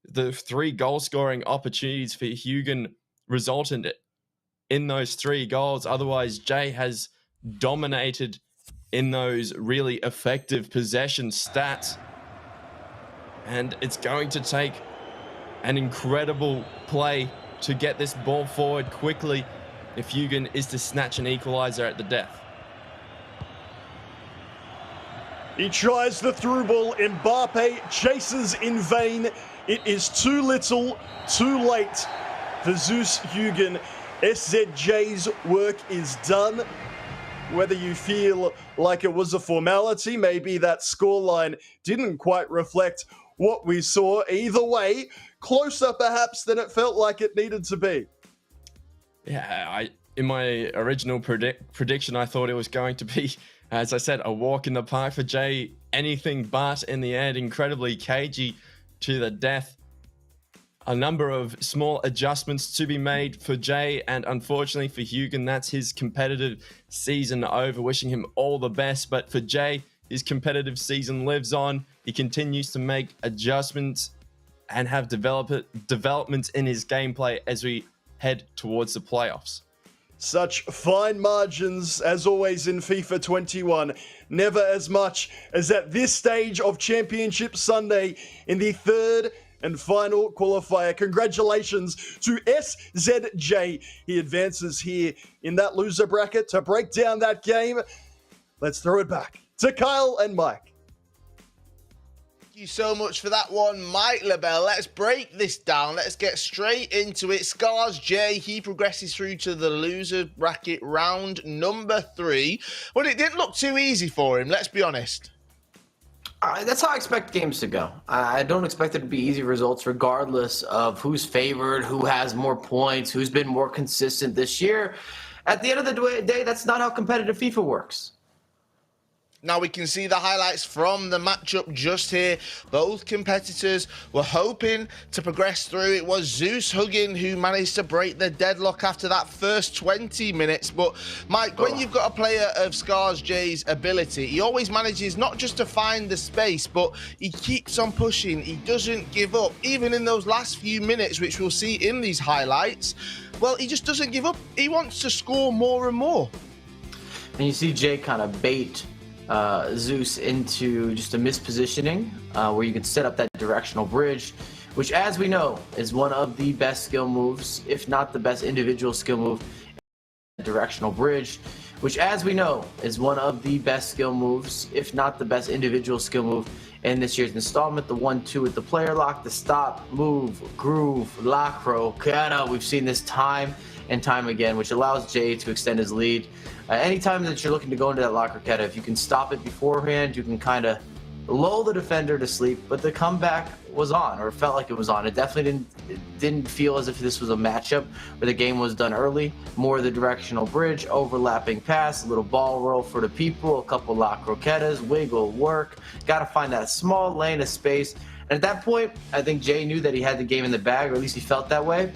[SPEAKER 3] The 3 goal scoring opportunities for Hugan resulted in those 3 goals. Otherwise, Jay has dominated in those really effective possession stats. And it's going to take an incredible play to get this ball forward quickly if Hugan is to snatch an equalizer at the death.
[SPEAKER 4] He tries the through ball. Mbappe chases in vain. It is too little, too late for Zeus Hugan. SZJ's work is done. Whether you feel like it was a formality, maybe that scoreline didn't quite reflect what we saw. Either way, closer perhaps than it felt like it needed to be.
[SPEAKER 3] Yeah, in my original prediction, I thought it was going to be, as I said, a walk in the park for Jay. Anything but. In the end, incredibly cagey to the death. A number of small adjustments to be made for Jay, and unfortunately for Hugan, that's his competitive season over. Wishing him all the best, but for Jay, his competitive season lives on. He continues to make adjustments and have developments in his gameplay as we head towards the playoffs.
[SPEAKER 4] Such fine margins, as always in FIFA 21. Never as much as at this stage of Championship Sunday in the third and final qualifier. Congratulations to SZJ. He advances here in that loser bracket. To break down that game, let's throw it back to Kyle and Mike.
[SPEAKER 1] Thank you so much for that one, Mike LaBelle. Let's break this down. Let's get straight into it. Scars J, he progresses through to the loser bracket round number 3. Well, it didn't look too easy for him, let's be honest.
[SPEAKER 5] That's how I expect games to go. I don't expect it to be easy results regardless of who's favored, who has more points, who's been more consistent this year. At the end of the day, that's not how competitive FIFA works.
[SPEAKER 1] Now we can see the highlights from the matchup just here. Both competitors were hoping to progress through. It was Zeus Huggin who managed to break the deadlock after that first 20 minutes. But Mike, when you've got a player of Scars J's ability, he always manages not just to find the space, but he keeps on pushing. He doesn't give up. Even in those last few minutes, which we'll see in these highlights, well, he just doesn't give up. He wants to score more and more.
[SPEAKER 5] And you see Jay kind of bait Zeus into just a mispositioning where you can set up that directional bridge, which, as we know, is one of the best skill moves, if not the best individual skill move. Directional bridge, which, as we know, is one of the best skill moves, if not the best individual skill move in this year's installment. The 1-2 with the player lock, the stop, move, groove, lacro, kata. We've seen this time and time again, which allows Jay to extend his lead. Anytime that you're looking to go into that locker kata, if you can stop it beforehand, you can kind of lull the defender to sleep. But the comeback was on, or it felt like it was on. It definitely didn't feel as if this was a matchup where the game was done early. More of the directional bridge, overlapping pass, a little ball roll for the people, a couple lock croquetas, wiggle, work. Got to find that small lane of space. And at that point, I think Jay knew that he had the game in the bag, or at least he felt that way.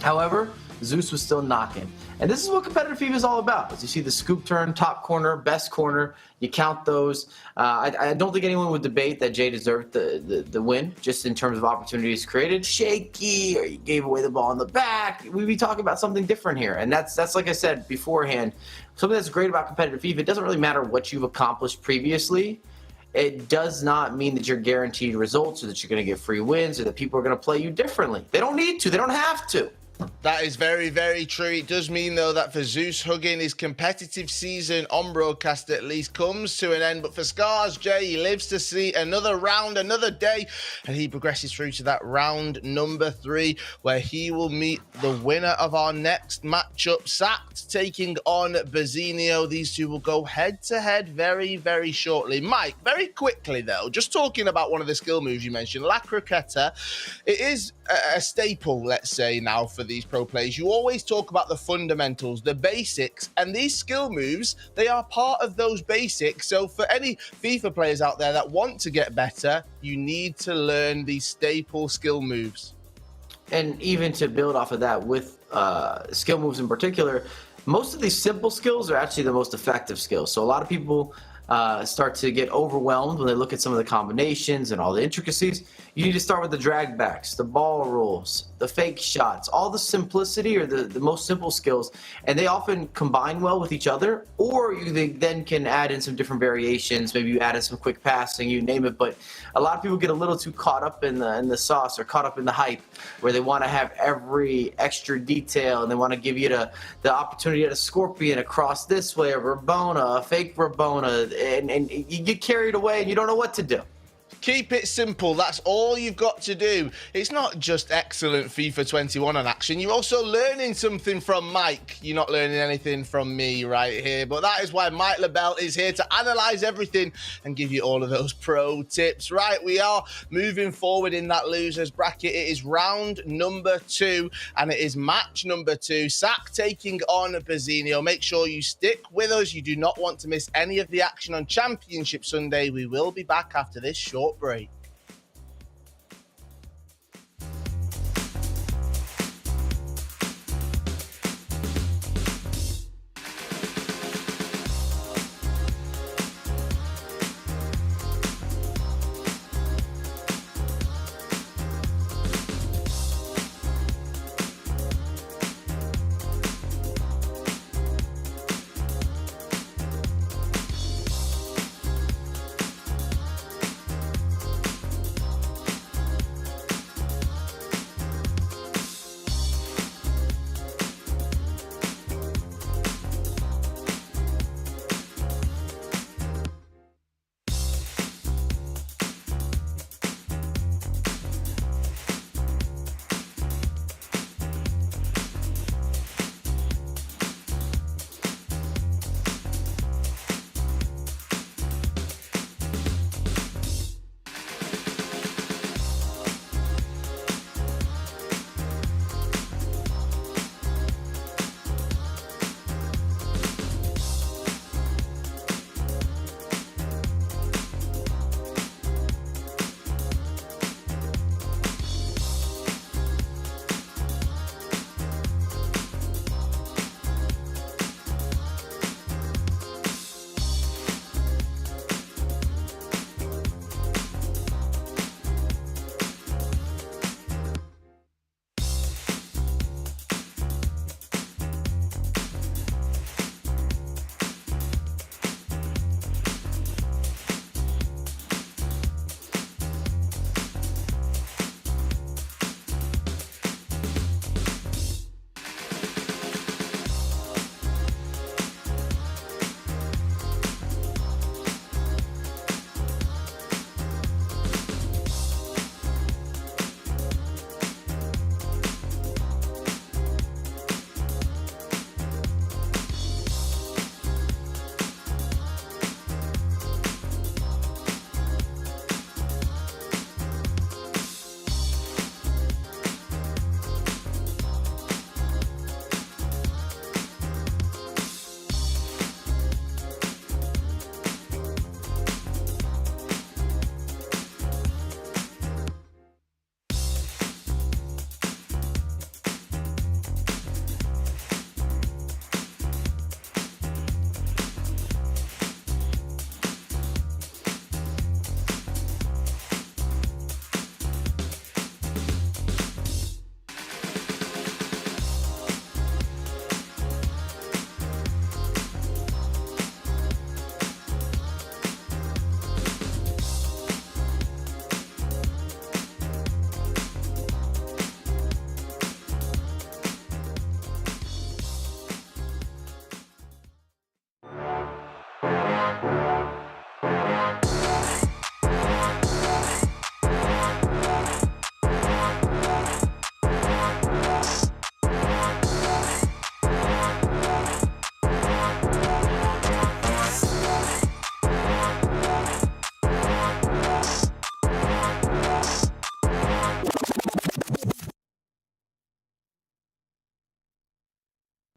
[SPEAKER 5] However, Zeus was still knocking. And this is what competitive FIFA is all about. As you see the scoop turn, top corner, best corner, you count those. I don't think anyone would debate that Jay deserved the win, just in terms of opportunities created. Shaky, or you gave away the ball in the back. We'd be talking about something different here. And that's like I said beforehand, something that's great about competitive FIFA. It doesn't really matter what you've accomplished previously. It does not mean that you're guaranteed results, or that you're going to get free wins, or that people are going to play you differently. They don't need to. They don't have to.
[SPEAKER 1] That is very, very true. It does mean, though, that for Zeus Huggin, his competitive season on broadcast at least comes to an end. But for Scars J, he lives to see another round, another day, and he progresses through to that round number 3, where he will meet the winner of our next matchup, Sacked, taking on Bazinio. These two will go head-to-head very, very shortly. Mike, very quickly, though, just talking about one of the skill moves you mentioned, La Croqueta. It is a staple, let's say, now for these pro players. You always talk about the fundamentals, the basics, and these skill moves, they are part of those basics. So for any FIFA players out there that want to get better, you need to learn these staple skill moves.
[SPEAKER 5] And even to build off of that with skill moves in particular, most of these simple skills are actually the most effective skills. So a lot of people start to get overwhelmed when they look at some of the combinations and all the intricacies. You need to start with the drag backs, the ball rolls, the fake shots, all the simplicity or the most simple skills, and they often combine well with each other, or you then can add in some different variations. Maybe you add in some quick passing, you name it, but a lot of people get a little too caught up in the sauce or caught up in the hype where they want to have every extra detail and they want to give you the opportunity at a scorpion across this way, a Rabona, a fake Rabona, and you get carried away and you don't know what to do.
[SPEAKER 1] Keep it simple. That's all you've got to do. It's not just excellent FIFA 21 on action. You're also learning something from Mike. You're not learning anything from me right here. But that is why Mike LaBelle is here to analyze everything and give you all of those pro tips. Right, we are moving forward in that losers bracket. It is round number 2 and it is match number 2. Sack taking on Bazinio. Make sure you stick with us. You do not want to miss any of the action on Championship Sunday. We will be back after this short break.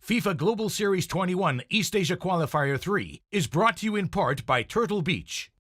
[SPEAKER 2] FIFA Global Series 21 East Asia Qualifier 3 is brought to you in part by Turtle Beach.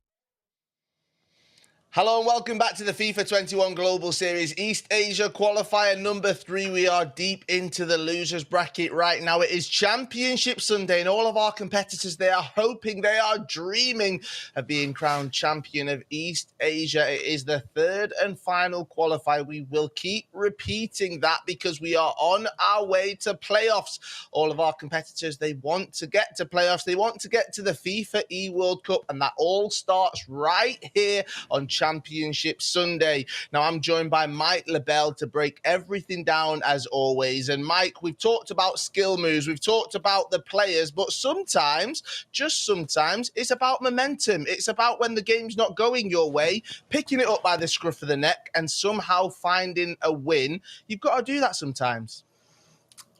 [SPEAKER 1] Hello and welcome back to the FIFA 21 Global Series East Asia Qualifier number 3. We are deep into the losers bracket right now. It is Championship Sunday and all of our competitors, they are hoping, they are dreaming of being crowned champion of East Asia. It is the third and final qualifier. We will keep repeating that because we are on our way to playoffs. All of our competitors, they want to get to playoffs. They want to get to the FIFA E-World Cup, and that all starts right here on Championship Sunday. Now, I'm joined by Mike LaBelle to break everything down as always. And Mike, we've talked about skill moves, we've talked about the players, but sometimes, just sometimes, it's about momentum. It's about when the game's not going your way, picking it up by the scruff of the neck and somehow finding a win. You've got to do that sometimes.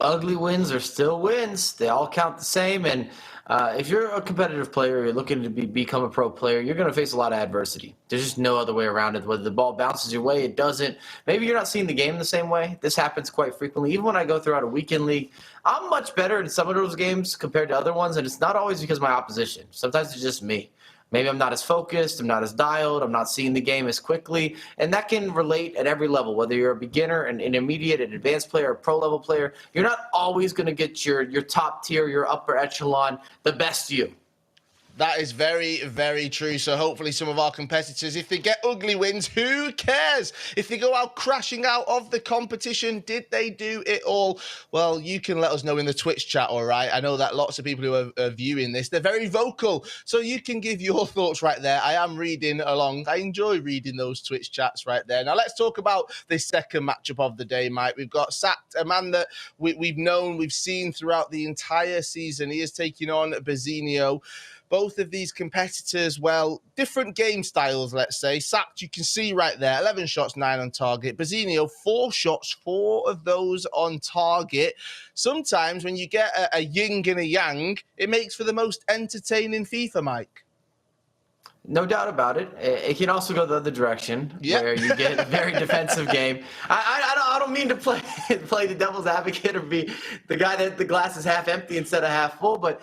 [SPEAKER 5] Ugly wins are still wins. They all count the same. And if you're a competitive player, you're looking to become a pro player, you're going to face a lot of adversity. There's just no other way around it. Whether the ball bounces your way, it doesn't. Maybe you're not seeing the game the same way. This happens quite frequently. Even when I go throughout a weekend league, I'm much better in some of those games compared to other ones. And it's not always because of my opposition. Sometimes it's just me. Maybe I'm not as focused, I'm not as dialed, I'm not seeing the game as quickly, and that can relate at every level, whether you're a beginner, an intermediate, an advanced player, a pro-level player. You're not always going to get your top tier, your upper echelon, the best you.
[SPEAKER 1] That is very, very true. So hopefully some of our competitors, if they get ugly wins, who cares? If they go out crashing out of the competition, did they do it all? Well, you can let us know in the Twitch chat, all right? I know that lots of people who are viewing this, they're very vocal. So you can give your thoughts right there. I am reading along. I enjoy reading those Twitch chats right there. Now, let's talk about this second matchup of the day, Mike. We've got Sacked, a man that we've known, we've seen throughout the entire season. He is taking on Bazinho. Both of these competitors, well, different game styles, let's say. Sacked, you can see right there, 11 shots, 9 on target. Bazinho, 4 shots, 4 of those on target. Sometimes when you get a yin and a yang, it makes for the most entertaining FIFA, Mike.
[SPEAKER 5] No doubt about it. It can also go the other direction, where you get a very defensive game. I don't mean to play the devil's advocate or be the guy that the glass is half empty instead of half full, but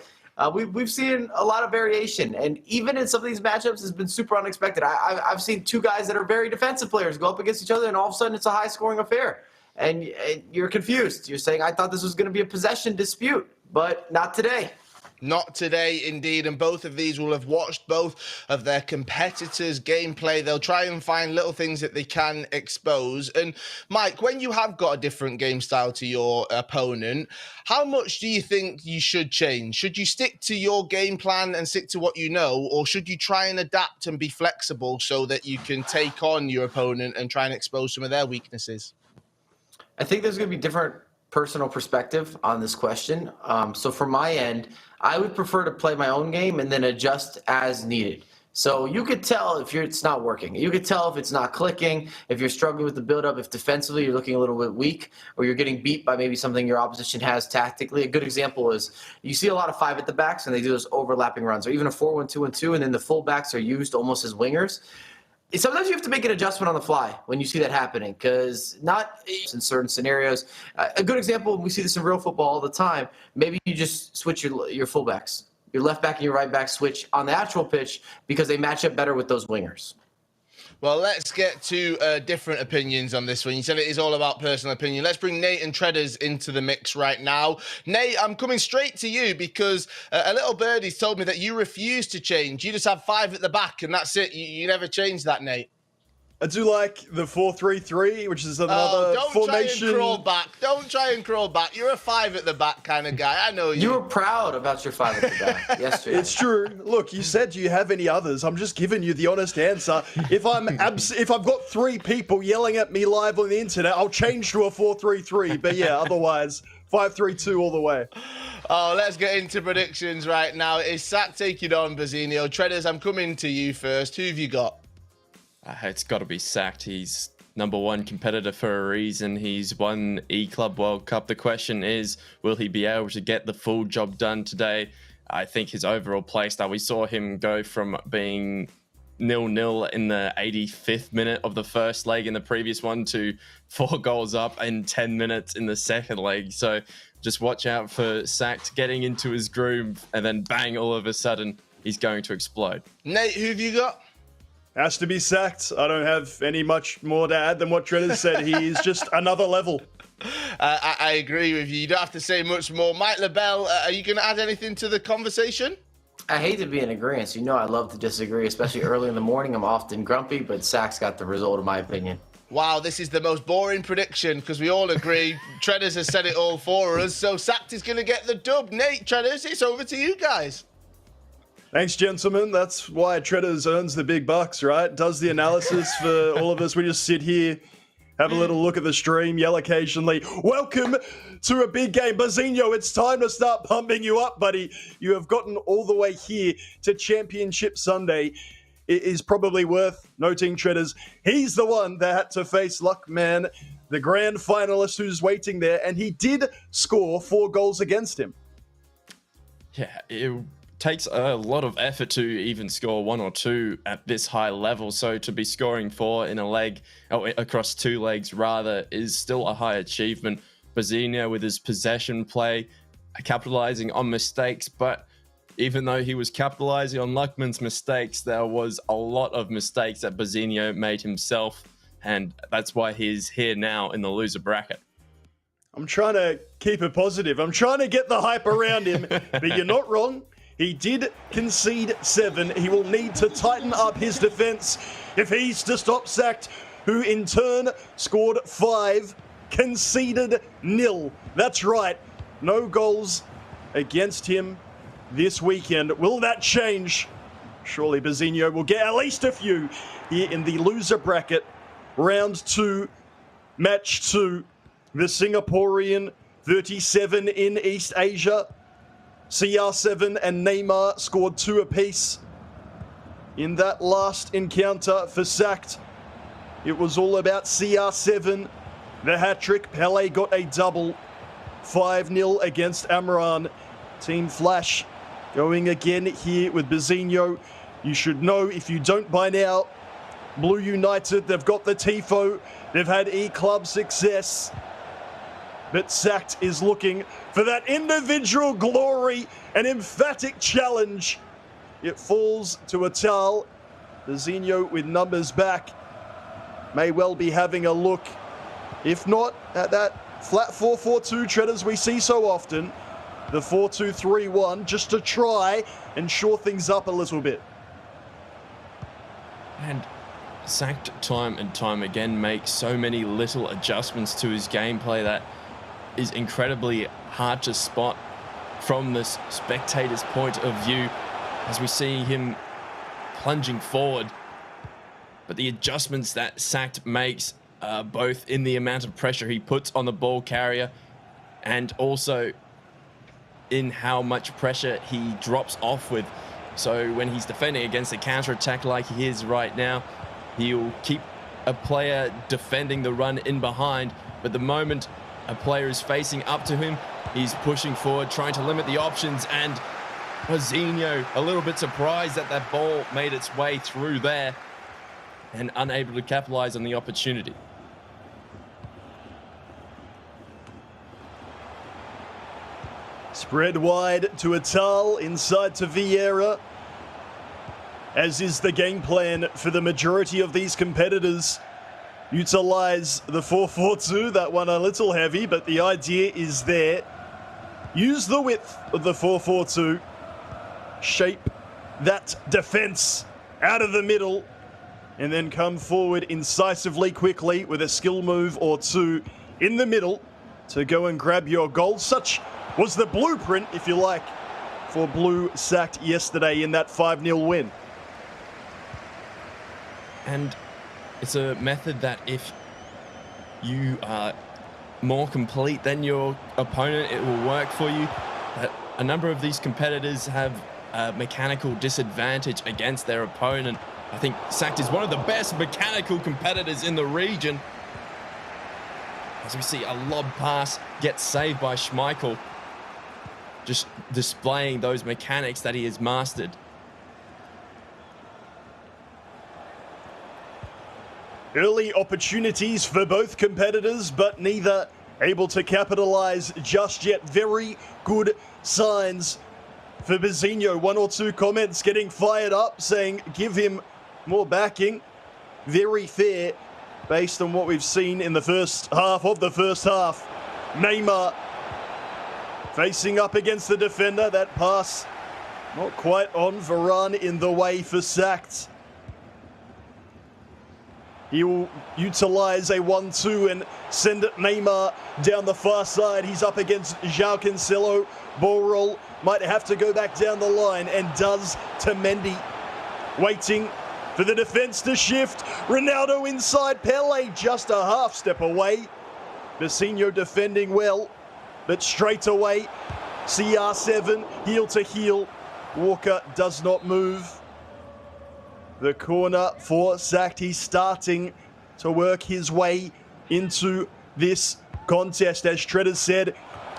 [SPEAKER 5] we've seen a lot of variation, and even in some of these matchups, it's been super unexpected. I've seen two guys that are very defensive players go up against each other, and all of a sudden it's a high-scoring affair, and you're confused. You're saying, I thought this was going to be a possession dispute, but not today.
[SPEAKER 1] Not today, indeed, and both of these will have watched both of their competitors' gameplay. They'll try and find little things that they can expose. And Mike, when you have got a different game style to your opponent, how much do you think you should change? Should you stick to your game plan and stick to what you know, or should you try and adapt and be flexible so that you can take on your opponent and try and expose some of their weaknesses?
[SPEAKER 5] I think there's going to be different personal perspective on this question. So from my end, I would prefer to play my own game and then adjust as needed. So you could tell if it's not working. You could tell if it's not clicking, if you're struggling with the build-up, if defensively you're looking a little bit weak, or you're getting beat by maybe something your opposition has tactically. A good example is you see a lot of 5 at the backs, and they do those overlapping runs, or even a 4-1-2-1-2, and then the fullbacks are used almost as wingers. Sometimes you have to make an adjustment on the fly when you see that happening, because not in certain scenarios. A good example, we see this in real football all the time, maybe you just switch your fullbacks. Your left back and your right back switch on the actual pitch because they match up better with those wingers.
[SPEAKER 1] Well, let's get to different opinions on this one. You said it is all about personal opinion. Let's bring Nate and Treaders into the mix right now. Nate, I'm coming straight to you because a little birdie's told me that you refuse to change. You just have 5 at the back and that's it. You never change that, Nate.
[SPEAKER 4] I do like the 4-3-3, which is another formation.
[SPEAKER 1] Don't try and crawl back. Don't try and crawl back. You're a 5 at the back kind of guy. I know you.
[SPEAKER 5] You were proud about your 5 at the back yesterday.
[SPEAKER 4] It's true. Look, you said, do you have any others? I'm just giving you the honest answer. If I've got 3 people yelling at me live on the internet, I'll change to a 4-3-3. But yeah, otherwise, 5-3-2 all the way.
[SPEAKER 1] Oh, let's get into predictions right now. Is Sack taking on Bazinho? Treaders, I'm coming to you first. Who have you got?
[SPEAKER 3] It's got to be Sacked. He's #1 competitor for a reason. He's won E-Club World Cup. The question is, will he be able to get the full job done today? I think his overall play style, we saw him go from being 0-0 in the 85th minute of the first leg in the previous one to 4 goals up in 10 minutes in the second leg. So just watch out for Sacked getting into his groove and then bang, all of a sudden, he's going to explode.
[SPEAKER 1] Nate, who have you got?
[SPEAKER 4] Has to be sacked. I don't have any much more to add than what Treader said. He is just another level.
[SPEAKER 1] I agree with you. You don't have to say much more. Mike LaBelle, are you going to add anything to the conversation?
[SPEAKER 5] I hate to be in agreement. You know I love to disagree, especially early in the morning. I'm often grumpy, but Sack's got the result, in my opinion.
[SPEAKER 1] Wow, this is the most boring prediction because we all agree. Treaders has said it all for us, so Sacked is going to get the dub. Nate, Treaders, it's over to you guys.
[SPEAKER 4] Thanks, gentlemen. That's why Treaders earns the big bucks, right? Does the analysis for all of us. We just sit here, have a little look at the stream, yell occasionally. Welcome to a big game. Bazinho, it's time to start pumping you up, buddy. You have gotten all the way here to Championship Sunday. It is probably worth noting, Treaders, he's the one that had to face Luckman, the grand finalist who's waiting there, and he did score 4 goals against him.
[SPEAKER 3] Yeah, it takes a lot of effort to even score 1 or 2 at this high level. So to be scoring 4 in a leg, or across 2 legs rather, is still a high achievement. Bazinho with his possession play, capitalizing on mistakes, but even though he was capitalizing on Luckman's mistakes, there was a lot of mistakes that Bazinho made himself, and that's why he's here now in the loser bracket.
[SPEAKER 4] I'm trying to keep it positive. I'm trying to get the hype around him, but you're not wrong. He did concede 7. He will need to tighten up his defense if he's to stop Sacked, who in turn scored 5, conceded 0. That's right. No goals against him this weekend. Will that change? Surely Bazinho will get at least a few here in the loser bracket. Round 2, match 2. The Singaporean 37 in East Asia. CR7 and Neymar scored 2 apiece. In that last encounter for Sacked, it was all about CR7. The hat-trick, Pele got a double. 5-0 against Amran. Team Flash going again here with Bazinho. You should know, if you don't by now, Blue United, they've got the Tifo. They've had E-Club success. But Sacked is looking for that individual glory, an emphatic challenge. It falls to Atal. Bazinho with numbers back. May well be having a look, if not at that flat 4-4-2 Treaders we see so often. The 4-2-3-1, just to try and shore things up a little bit.
[SPEAKER 3] And Sacked time and time again makes so many little adjustments to his gameplay that is incredibly hard to spot from the spectator's point of view as we see him plunging forward. But the adjustments that Sacked makes, both in the amount of pressure he puts on the ball carrier and also in how much pressure he drops off with. So when he's defending against a counter-attack like he is right now, he'll keep a player defending the run in behind, but the moment a player is facing up to him, he's pushing forward, trying to limit the options, and Bazinho a little bit surprised that that ball made its way through there and unable to capitalize on the opportunity.
[SPEAKER 4] Spread wide to Atal, inside to Vieira. As is the game plan for the majority of these competitors. Utilize the 4-4-2, that one a little heavy, but the idea is there. Use the width of the 4-4-2. Shape that defense out of the middle, and then come forward incisively, quickly, with a skill move or 2 in the middle to go and grab your goal. Such was the blueprint, if you like, for Blue Sacked yesterday in that 5-0 win.
[SPEAKER 3] And it's a method that if you are more complete than your opponent, it will work for you. But a number of these competitors have a mechanical disadvantage against their opponent. I think Sacked is one of the best mechanical competitors in the region. As we see a lob pass get saved by Schmeichel, just displaying those mechanics that he has mastered.
[SPEAKER 4] Early opportunities for both competitors, but neither able to capitalize just yet. Very good signs for Bazinho. 1 or 2 comments getting fired up, saying give him more backing. Very fair based on what we've seen in the first half of the first half. Neymar facing up against the defender. That pass not quite on. Varane in the way for sacked. He will utilize a 1-2 and send Neymar down the far side. He's up against João Cancelo. Ball roll might have to go back down the line and does to Mendy. Waiting for the defense to shift. Ronaldo inside. Pele just a half step away. Vecino defending well, but straight away CR7 heel to heel. Walker does not move. The corner for sacked. He's starting to work his way into this contest. As Treaders said,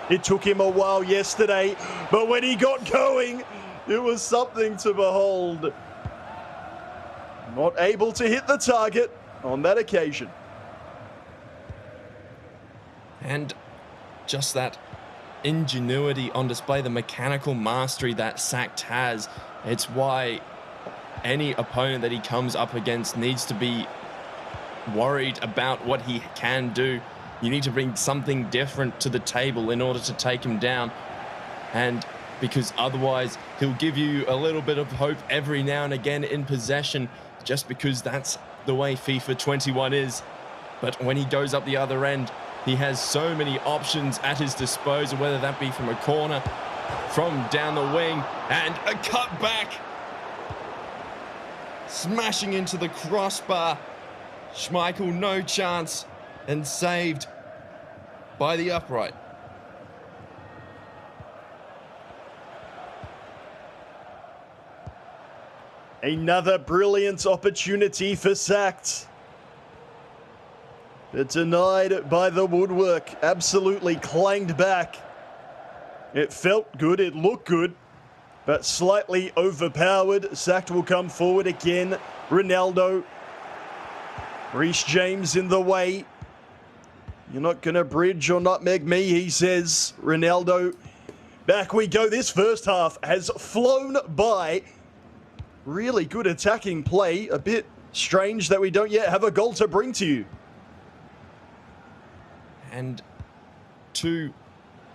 [SPEAKER 4] it took him a while yesterday, but when he got going, it was something to behold. Not able to hit the target on that occasion.
[SPEAKER 3] And just that ingenuity on display, the mechanical mastery that sacked has. It's why any opponent that he comes up against needs to be worried about what he can do. You need to bring something different to the table in order to take him down. And because otherwise he'll give you a little bit of hope every now and again in possession, just because that's the way FIFA 21 is. But when he goes up the other end, he has so many options at his disposal, whether that be from a corner, from down the wing, and a cut back. Smashing into the crossbar. Schmeichel no chance, and saved by the upright.
[SPEAKER 4] Another brilliant opportunity for sacked. But denied by the woodwork. Absolutely clanged back. It felt good, it looked good, but slightly overpowered. Sacked will come forward again. Ronaldo. Reece James in the way. You're not going to bridge or nutmeg me, he says. Ronaldo. Back we go. This first half has flown by. Really good attacking play. A bit strange that we don't yet have a goal to bring to you.
[SPEAKER 3] And to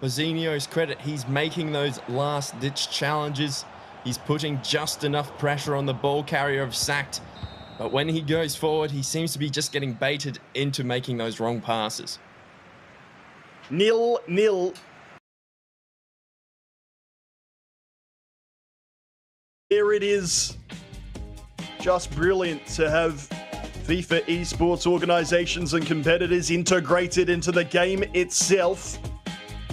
[SPEAKER 3] Vecino's credit, he's making those last-ditch challenges. He's putting just enough pressure on the ball carrier of sacked. But when he goes forward, he seems to be just getting baited into making those wrong passes.
[SPEAKER 4] 0-0. There it is. Just brilliant to have FIFA esports organizations and competitors integrated into the game itself.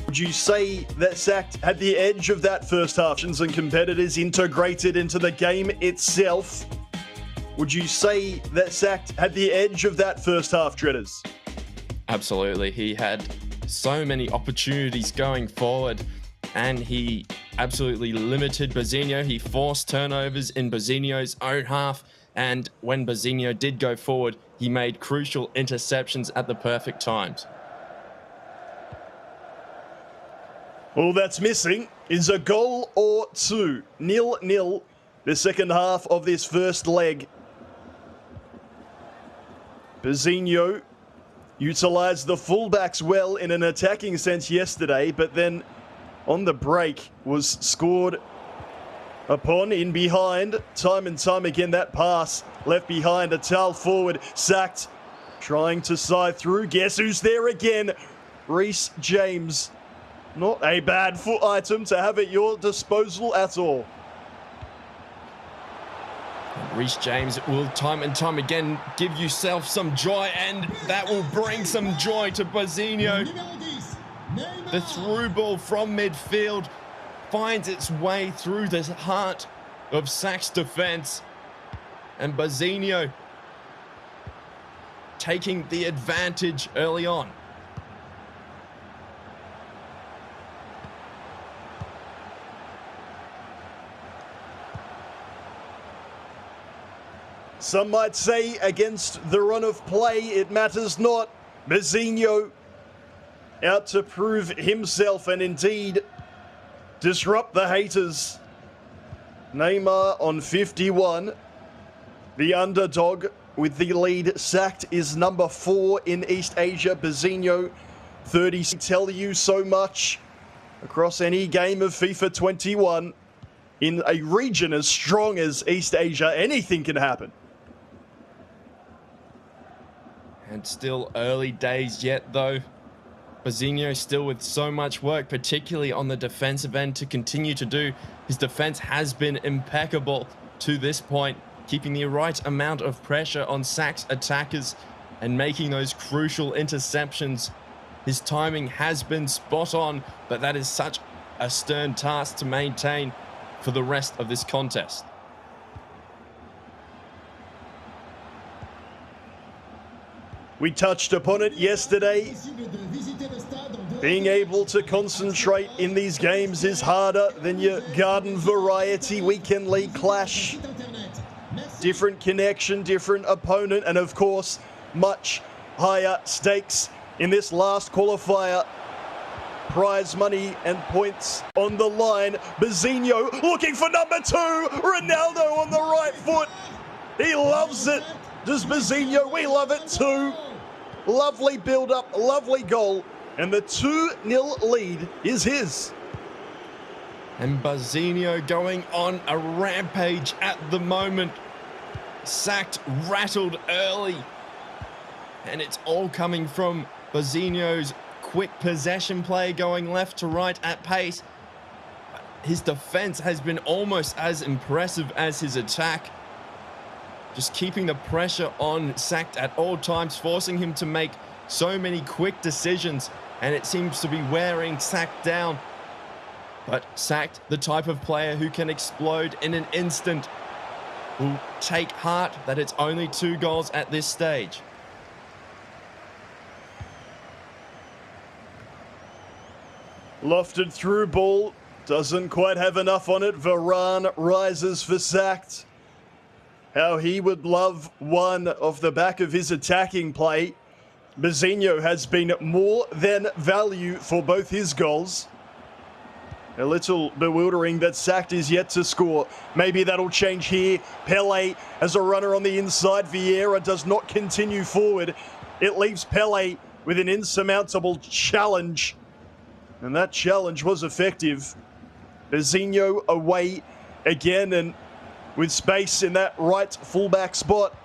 [SPEAKER 4] Would you say that sacked had the edge of that first half and competitors integrated into the game itself? Would you say that sacked had the edge of that first half, Treaders?
[SPEAKER 3] Absolutely. He had so many opportunities going forward, and he absolutely limited Vecino. He forced turnovers in Vecino's own half, and when Vecino did go forward, he made crucial interceptions at the perfect times.
[SPEAKER 4] All that's missing is a goal or two. 0-0, the second half of this first leg. Vecino utilised the fullbacks well in an attacking sense yesterday, but then on the break was scored upon in behind. Time and time again, that pass left behind. A towel forward, sacked, trying to side through. Guess who's there again? Reece James. Not a bad foot item to have at your disposal at all.
[SPEAKER 3] Reece James will time and time again give yourself some joy, and that will bring some joy to Vecino. The through ball from midfield finds its way through the heart of Sack's defense, and Vecino taking the advantage early on.
[SPEAKER 4] Some might say against the run of play, it matters not. Vecino out to prove himself and indeed disrupt the haters. Neymar on 51. The underdog with the lead sacked is number 4 in East Asia, Bazinho. 30 tell you so much across any game of FIFA 21. In a region as strong as East Asia, anything can happen.
[SPEAKER 3] And still early days yet, though. Bazinho still with so much work, particularly on the defensive end, to continue to do. His defense has been impeccable to this point, keeping the right amount of pressure on Sack's attackers and making those crucial interceptions. His timing has been spot on, but that is such a stern task to maintain for the rest of this contest.
[SPEAKER 4] We touched upon it yesterday. Being able to concentrate in these games is harder than your garden variety weekend league clash. Different connection, different opponent, and of course, much higher stakes in this last qualifier. Prize money and points on the line. Bazinho looking for number 2. Ronaldo on the right foot. He loves it. Does Bazinho? We love it too. Lovely build-up, lovely goal. And the 2-0 lead is his.
[SPEAKER 3] And Bazinho going on a rampage at the moment. Sacked, rattled early. And it's all coming from Bazinho's quick possession play, going left to right at pace. His defense has been almost as impressive as his attack. Just keeping the pressure on Sacked at all times, forcing him to make so many quick decisions, and it seems to be wearing Sacked down. But Sacked, the type of player who can explode in an instant, will take heart that it's only 2 goals at this stage.
[SPEAKER 4] Lofted through ball, doesn't quite have enough on it. Varane rises for Sacked. How he would love one off the back of his attacking play. Bazinho has been more than value for both his goals. A little bewildering that Sacked is yet to score. Maybe that'll change here. Pele as a runner on the inside. Vieira does not continue forward. It leaves Pele with an insurmountable challenge. And that challenge was effective. Bazinho away again, and with space in that right fullback spot,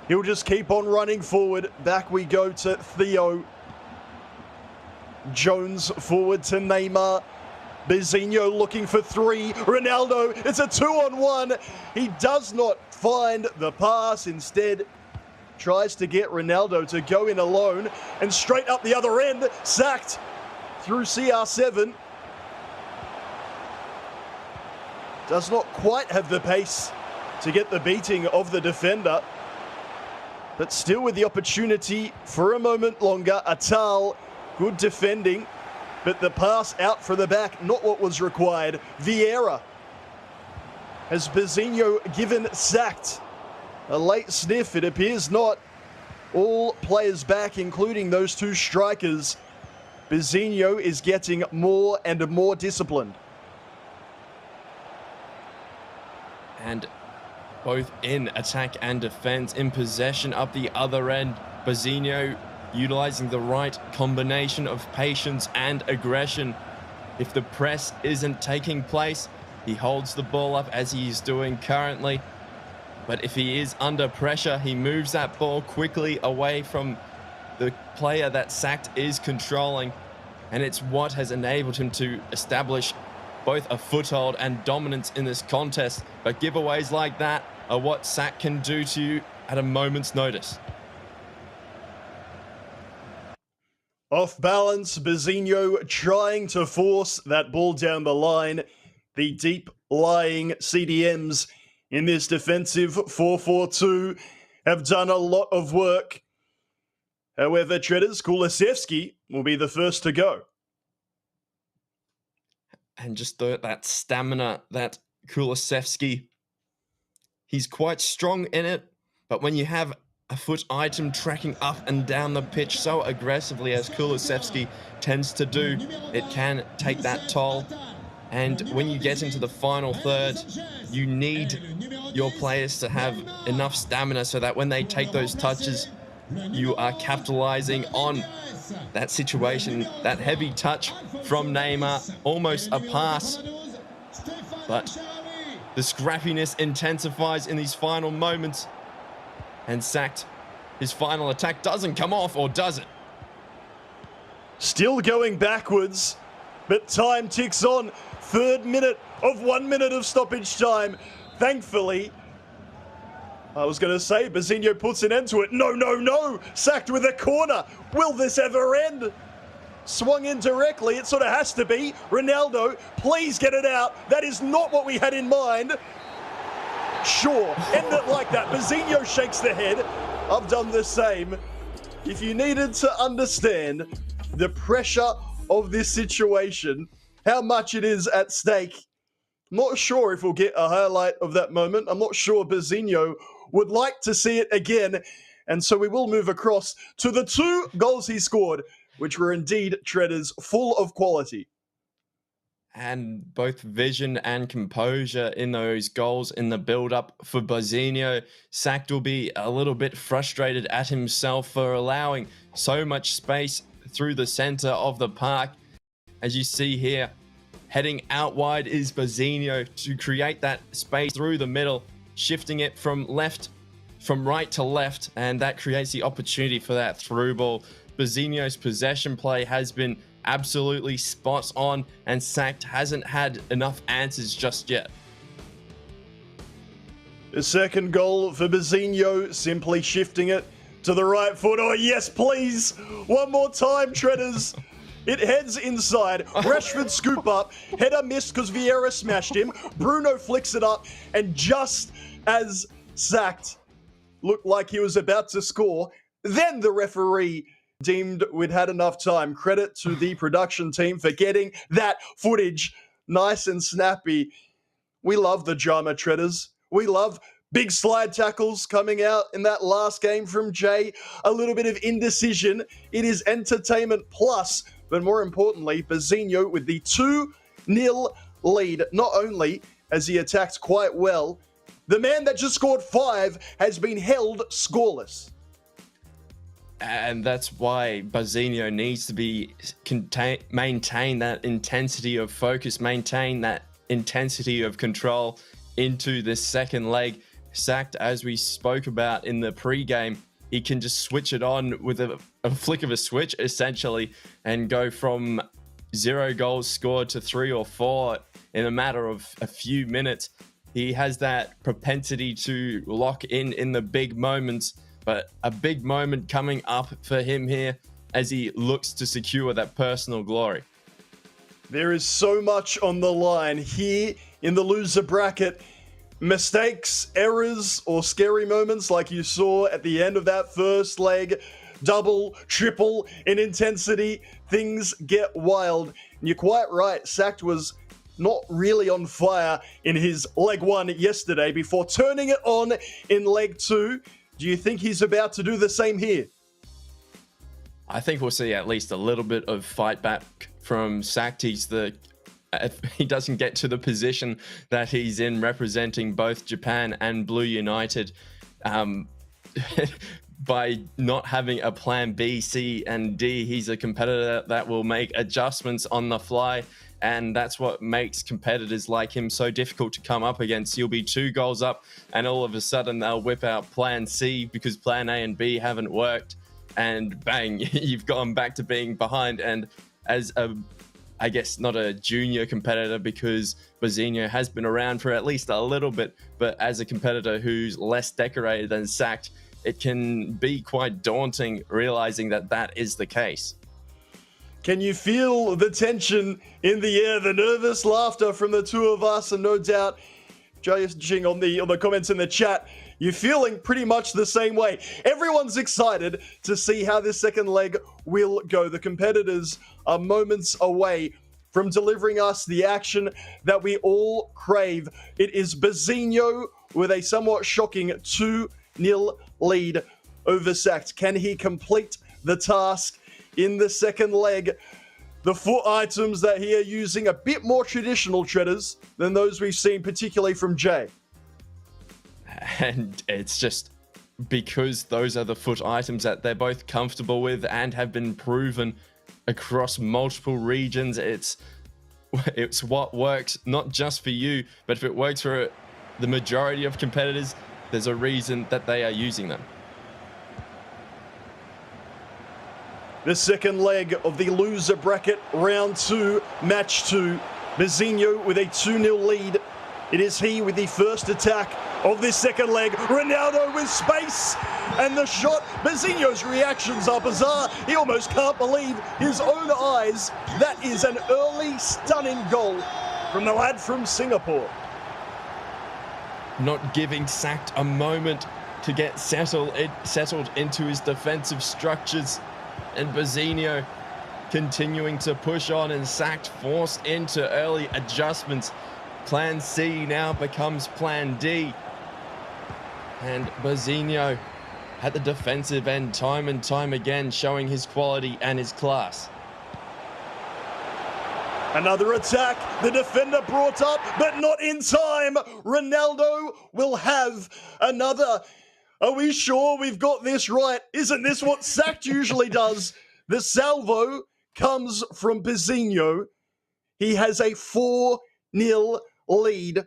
[SPEAKER 4] he'll just keep on running forward. Back we go to Theo. Jones forward to Neymar. Bazinho looking for 3. Ronaldo, it's a 2-on-1. He does not find the pass. Instead, tries to get Ronaldo to go in alone. And straight up the other end, Sacked through CR7. Does not quite have the pace to get the beating of the defender. But still with the opportunity for a moment longer. Atal, good defending. But the pass out for the back, not what was required. Vieira. Has Bazinho given Sacked a late sniff? It appears not. All players back, including those 2 strikers. Bazinho is getting more and more disciplined.
[SPEAKER 3] And both in attack and defense, in possession up the other end. Bazinho utilizing the right combination of patience and aggression. If the press isn't taking place, he holds the ball up as he is doing currently. But if he is under pressure, he moves that ball quickly away from the player that Sacked is controlling. And it's what has enabled him to establish both a foothold and dominance in this contest. But giveaways like that are what Sack can do to you at a moment's notice.
[SPEAKER 4] Off balance, Bazinho trying to force that ball down the line. The deep lying CDMs in this defensive 4-4-2 have done a lot of work. However, Treaders, Kulusevski will be the first to go.
[SPEAKER 3] And just that stamina, that Kulusevski, he's quite strong in it, but when you have a foot item tracking up and down the pitch so aggressively as Kulusevski tends to do, it can take that toll. And when you get into the final third, you need your players to have enough stamina so that when they take those touches, you are capitalizing on that situation. That heavy touch from Neymar, almost a pass. But the scrappiness intensifies in these final moments. And Sacked, his final attack doesn't come off, or does it?
[SPEAKER 4] Still going backwards, but time ticks on. Third minute of 1 minute of stoppage time. Thankfully, I was going to say Bazinho puts an end to it. No. Sacked with a corner. Will this ever end? Swung in directly. It sort of has to be. Ronaldo, please get it out. That is not what we had in mind. Sure, end it like that. Bazinho shakes the head. I've done the same. If you needed to understand the pressure of this situation, how much it is at stake, I'm not sure if we'll get a highlight of that moment. I'm not sure Bazinho would like to see it again. And so we will move across to the 2 goals he scored, which were indeed, Treaders, full of quality.
[SPEAKER 3] And both vision and composure in those goals in the build-up for Bazinho. Sacked will be a little bit frustrated at himself for allowing so much space through the center of the park. As you see here, heading out wide is Bazinho to create that space through the middle, shifting it from right to left, and that creates the opportunity for that through ball. Bazinho's possession play has been absolutely spot on, and Sacked hasn't had enough answers just yet.
[SPEAKER 4] The second goal for Bazinho, simply shifting it to the right foot. Oh, yes, please. One more time, Treaders. It heads inside. Rashford scoop up. Header missed because Vieira smashed him. Bruno flicks it up. And just as Sacked looked like he was about to score, then the referee deemed we'd had enough time. Credit to the production team for getting that footage nice and snappy. We love the drama, Treaders. We love big slide tackles coming out in that last game from Jay. A little bit of indecision. It is entertainment plus. But more importantly, Bazinho with the 2-0 lead. Not only has he attacked quite well, the man that just scored 5 has been held scoreless.
[SPEAKER 3] And that's why Bazinho needs to be maintain that intensity of focus, maintain that intensity of control into this second leg. Sacked, as we spoke about in the pre-game, he can just switch it on with a flick of a switch, essentially, and go from 0 goals scored to 3 or 4 in a matter of a few minutes. He has that propensity to lock in the big moments, but a big moment coming up for him here as he looks to secure that personal glory.
[SPEAKER 4] There is so much on the line here in the loser bracket. Mistakes, errors, or scary moments like you saw at the end of that first leg. Double, triple in intensity. Things get wild. And you're quite right. Sacked was not really on fire in his leg 1 yesterday before turning it on in leg 2. Do you think he's about to do the same here?
[SPEAKER 3] I think we'll see at least a little bit of fight back from Sacked. If he doesn't get to the position that he's in representing both Japan and Blue United, by not having a plan B, C, and D, he's a competitor that will make adjustments on the fly. And that's what makes competitors like him so difficult to come up against. You'll be 2 goals up and all of a sudden they'll whip out plan C because plan A and B haven't worked. And bang, you've gone back to being behind. And as I guess not a junior competitor, because Bazinho has been around for at least a little bit, but as a competitor who's less decorated than Sacked, it can be quite daunting realizing that that is the case.
[SPEAKER 4] Can you feel the tension in the air, the nervous laughter from the two of us, and no doubt, judging on the comments in the chat, you're feeling pretty much the same way. Everyone's excited to see how this second leg will go. The competitors are moments away from delivering us the action that we all crave. It is Bazinho with a somewhat shocking 2-0 lead over Sacked. Can he complete the task in the second leg? the foot items that he are using, a bit more traditional treaders than those we've seen, particularly from Jay.
[SPEAKER 3] And it's just because those are the foot items that they're both comfortable with and have been proven across multiple regions. It's what works, not just for you, but if it works for the majority of competitors, there's a reason that they are using them.
[SPEAKER 4] The second leg of the loser bracket, round 2, match 2. Bazzinho with a 2-0 lead. It is he with the first attack of this second leg. Ronaldo with space and the shot. Bazzinho's reactions are bizarre. He almost can't believe his own eyes. That is an early stunning goal from the lad from Singapore.
[SPEAKER 3] Not giving Sacked a moment to get settled into his defensive structures. And Bazzinho continuing to push on, and Sacked forced into early adjustments. Plan C now becomes Plan D. And Bazzinho at the defensive end time and time again, showing his quality and his class.
[SPEAKER 4] Another attack, the defender brought up, but not in time. Ronaldo will have another. Are we sure we've got this right? Isn't this what Sacked usually does? The salvo comes from Bazzinho. He has a 4-0 lead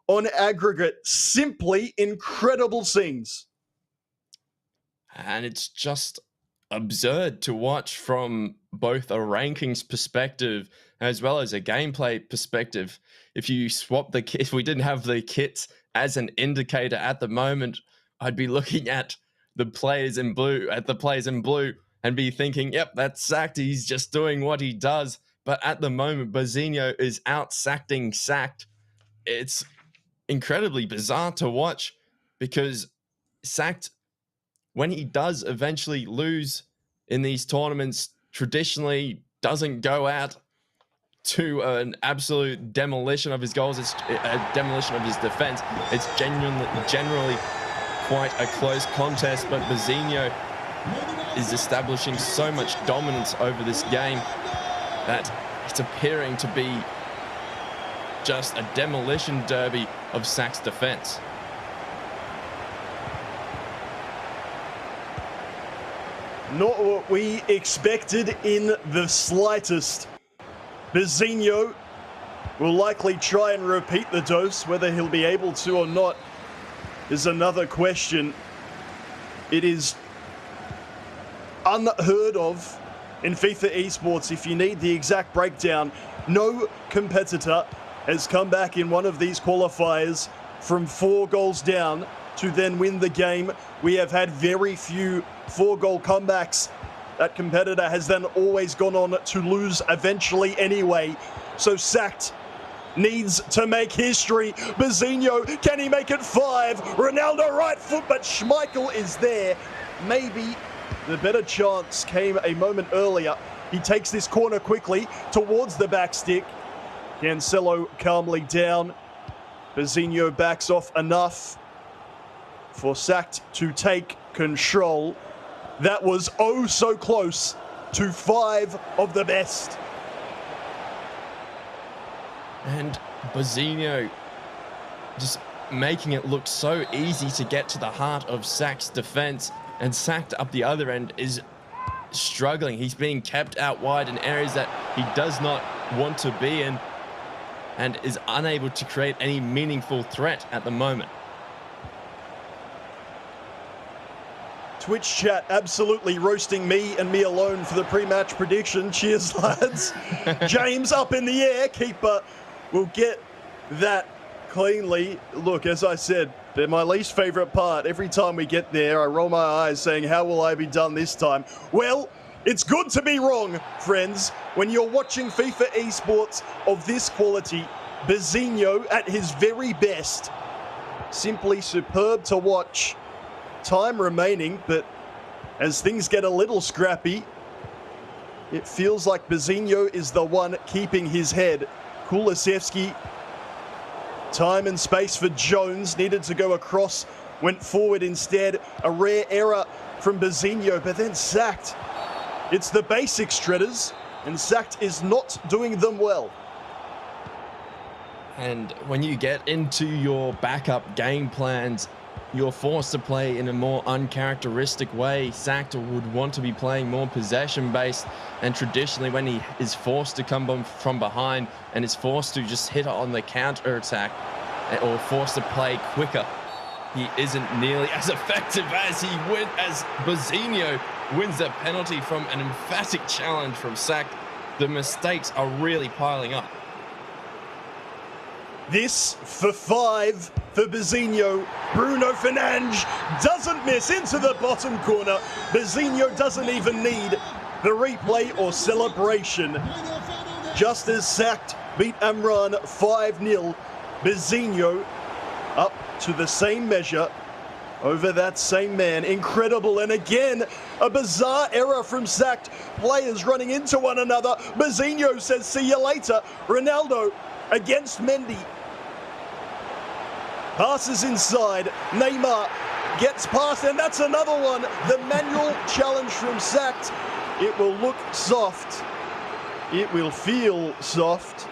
[SPEAKER 4] on aggregate. Simply incredible scenes.
[SPEAKER 3] And it's just absurd to watch from both a rankings perspective as well as a gameplay perspective. If you swap if we didn't have the kits as an indicator at the moment, I'd be looking at the players in blue, and be thinking, yep, that's Sacked. He's just doing what he does. But at the moment, Bazzinho is out-Sacked. It's incredibly bizarre to watch because Sacked, when he does eventually lose in these tournaments, traditionally doesn't go out to an absolute demolition of his goals. It's a demolition of his defense. It's generally quite a close contest, but Bazzinho is establishing so much dominance over this game that it's appearing to be just a demolition derby of Sack's defense.
[SPEAKER 4] Not what we expected in the slightest. Bazzinho will likely try and repeat the dose. Whether he'll be able to or not is another question. It is unheard of in FIFA esports. If you need the exact breakdown, no competitor has come back in one of these qualifiers from 4 goals down to then win the game. We have had very few 4-goal comebacks. That competitor has then always gone on to lose eventually anyway. So Sacked needs to make history. Bazzinho, can he make it 5? Ronaldo right foot, but Schmeichel is there. Maybe the better chance came a moment earlier. He takes this corner quickly towards the back stick. Cancelo calmly down. Bazzinho backs off enough for Sacked to take control. That was oh so close to 5 of the best.
[SPEAKER 3] And Bazzinho just making it look so easy to get to the heart of Sack's defense, and Sacked up the other end is struggling. He's being kept out wide in areas that he does not want to be in and is unable to create any meaningful threat at the moment.
[SPEAKER 4] Twitch chat absolutely roasting me and me alone for the pre-match prediction. Cheers, lads. James up in the air. Keeper will get that cleanly. Look, as I said, they're my least favorite part. Every time we get there, I roll my eyes saying, how will I be done this time? Well, it's good to be wrong, friends. When you're watching FIFA esports of this quality, Bazzinho at his very best. Simply superb to watch. Time remaining, but as things get a little scrappy, it feels like Bazzinho is the one keeping his head. Kulusevski, time and space for Jones, needed to go across, went forward instead. A rare error from Bazzinho, but then Sacked. It's the basic shredders. and Sacked is not doing them well.
[SPEAKER 3] And when you get into your backup game plans, you're forced to play in a more uncharacteristic way. Sacked would want to be playing more possession-based, and traditionally when he is forced to come from behind and is forced to just hit on the counter-attack or forced to play quicker, he isn't nearly as effective as Bazinho wins that penalty from an emphatic challenge from Sacked. The mistakes are really piling up.
[SPEAKER 4] This for 5 for Bazinho. Bruno Fernandes doesn't miss into the bottom corner. Bazinho doesn't even need the replay or celebration. Just as Sacked beat Amran 5-0, Bazinho up to the same measure over that same man. Incredible. And again, a bizarre error from Sacked. Players running into one another. Bazinho says, see you later. Ronaldo against Mendy. Passes inside. Neymar gets past, and that's another one. The manual challenge from Sacked. It will look soft. It will feel soft.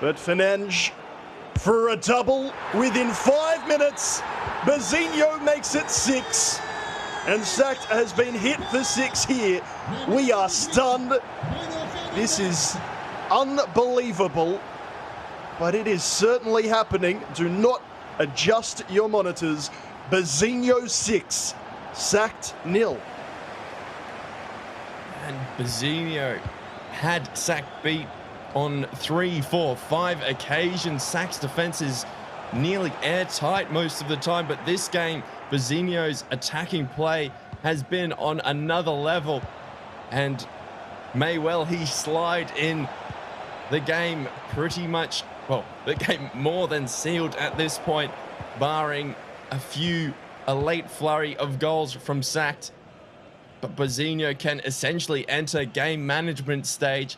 [SPEAKER 4] But Fernandes for a double within 5 minutes. Bazinho makes it 6. And Sacked has been hit for 6 here. We are stunned. This is unbelievable. But it is certainly happening. Do not adjust your monitors. Bazinho 6, Sacked 0.
[SPEAKER 3] And Bazinho had Sacked beat on 3, 4, 5 occasions. Sack's defense is nearly airtight most of the time, but this game, Bazinho's attacking play has been on another level, and may well he slide in. The game pretty much, well, the game more than sealed at this point, barring a late flurry of goals from Sacked. But Bazinho can essentially enter game management stage,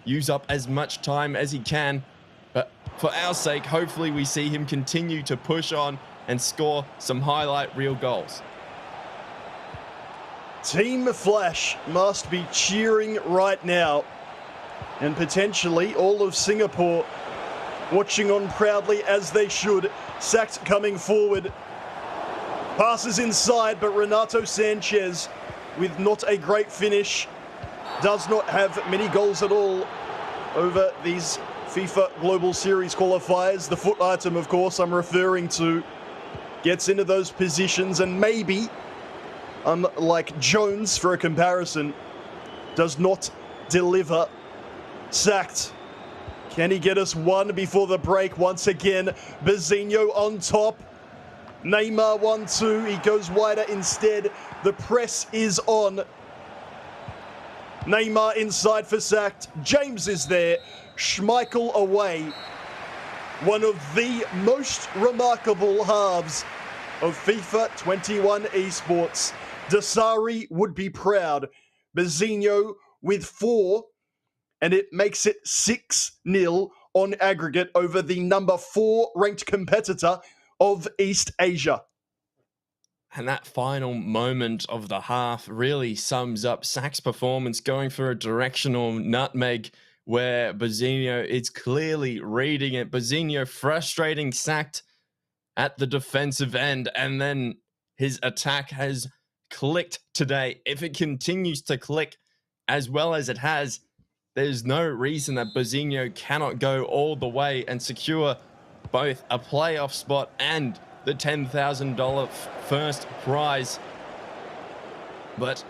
[SPEAKER 3] use up as much time as he can. But for our sake, hopefully we see him continue to push on and score some highlight reel goals.
[SPEAKER 4] Team Flash must be cheering right now. And potentially all of Singapore watching on proudly as they should. Sacked coming forward. Passes inside, but Renato Sanchez with not a great finish. Does not have many goals at all over these FIFA Global Series qualifiers. The foot item, of course, I'm referring to, gets into those positions and maybe, unlike Jones for a comparison, does not deliver. Sacked. Can he get us one before the break? Once again, Bazinho on top. Neymar 1-2. He goes wider instead. The press is on. Neymar inside for Sacked. James is there. Schmeichel away. One of the most remarkable halves of FIFA 21 esports. Dasari would be proud. Bazinho with 4. And it makes it 6-0 on aggregate over the number 4 ranked competitor of East Asia.
[SPEAKER 3] And that final moment of the half really sums up Sack's performance, going for a directional nutmeg where Bazinho is clearly reading it. Bazinho frustrating Sacked at the defensive end, and then his attack has clicked today. If it continues to click as well as it has, there's no reason that Bazinho cannot go all the way and secure both a playoff spot and the $10,000 first prize. But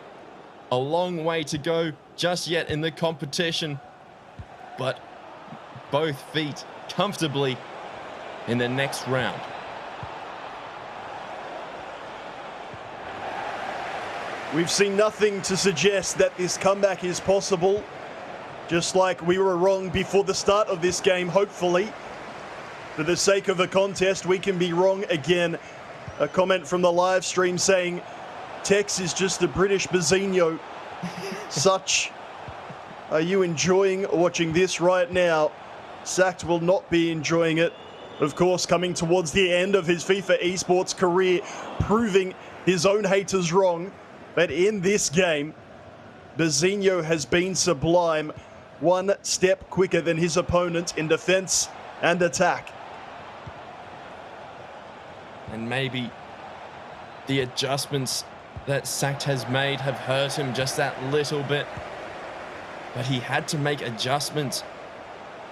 [SPEAKER 3] a long way to go just yet in the competition. But both feet comfortably in the next round.
[SPEAKER 4] We've seen nothing to suggest that this comeback is possible. Just like we were wrong before the start of this game, hopefully. For the sake of a contest, we can be wrong again. A comment from the live stream saying, Tex is just a British Bazinho. Such. Are you enjoying watching this right now? Sacked will not be enjoying it. Of course, coming towards the end of his FIFA esports career, proving his own haters wrong. But in this game, Bazzinho has been sublime, one step quicker than his opponent in defense and attack.
[SPEAKER 3] And maybe the adjustments that Sakt has made have hurt him just that little bit. But he had to make adjustments.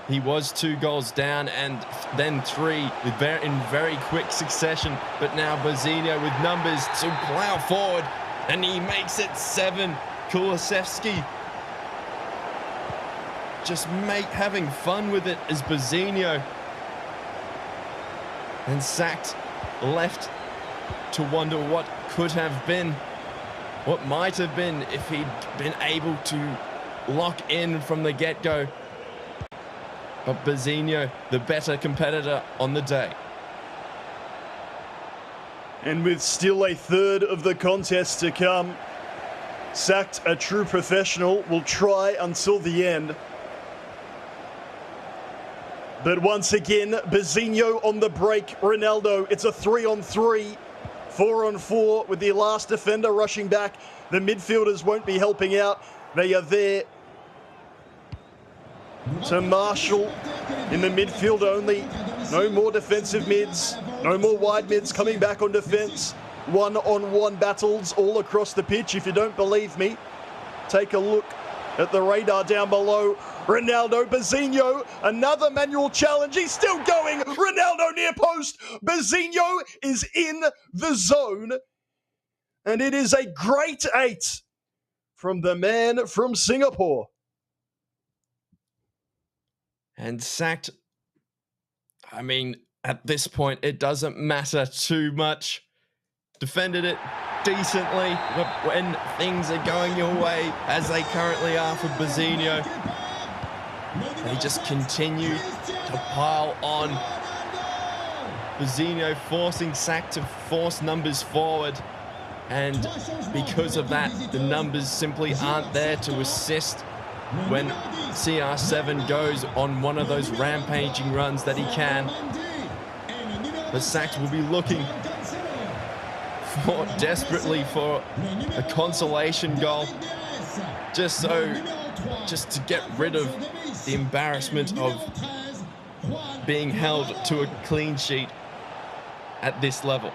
[SPEAKER 3] He was 2 goals down and then 3 in very quick succession. But now Bazzinho with numbers to plow forward, and he makes it 7. Kulusevski just having fun with it as Bazzinho. And Sakt left to wonder what could have been, what might have been if he'd been able to lock in from the get-go. But Bazzinho, the better competitor on the day.
[SPEAKER 4] And with still a third of the contest to come, Sakt, a true professional, will try until the end. But once again, Bazzinho on the break. Ronaldo, it's a 3-on-3, 4-on-4 with the last defender rushing back. The midfielders won't be helping out. They are there to Marshall in the midfield only. No more defensive mids, no more wide mids coming back on defense. One-on-one battles all across the pitch. If you don't believe me, take a look at the radar down below. Ronaldo, Bazzinho, another manual challenge. He's still going. Ronaldo near post. Bazzinho is in the zone. And it is a great 8 from the man from Singapore.
[SPEAKER 3] And Sakt, I mean, at this point, it doesn't matter too much. Defended it decently, but when things are going your way, as they currently are for Bazzinho, they just continue to pile on. Bazzinho forcing Sakt to force numbers forward, and because of that, the numbers simply aren't there to assist when CR7 goes on one of those rampaging runs that he can. But Sakt will be looking desperately for a consolation goal, just to get rid of the embarrassment of being held to a clean sheet at this level.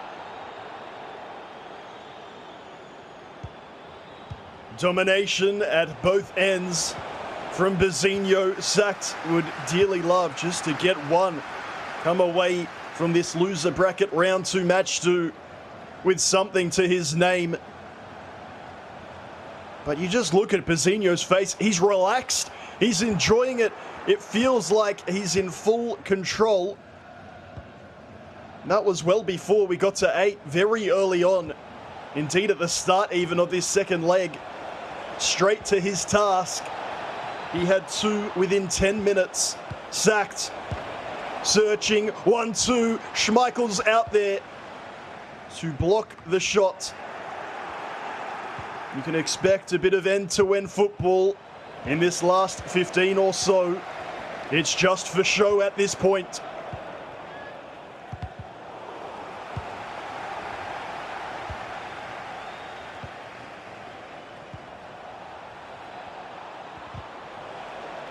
[SPEAKER 4] Domination at both ends from Bazzinho. Sakt would dearly love just to get one, come away from this loser bracket round 2 match 2 with something to his name. But you just look at Bazzinho's face. He's relaxed. He's enjoying it. It feels like he's in full control. That was well before we got to 8, very early on. Indeed, at the start even of this second leg. Straight to his task. He had 2 within 10 minutes. Sakt. Searching. 1-2. Schmeichel's out there to block the shot. You can expect a bit of end-to-end football in this last 15 or so. It's just for show at this point.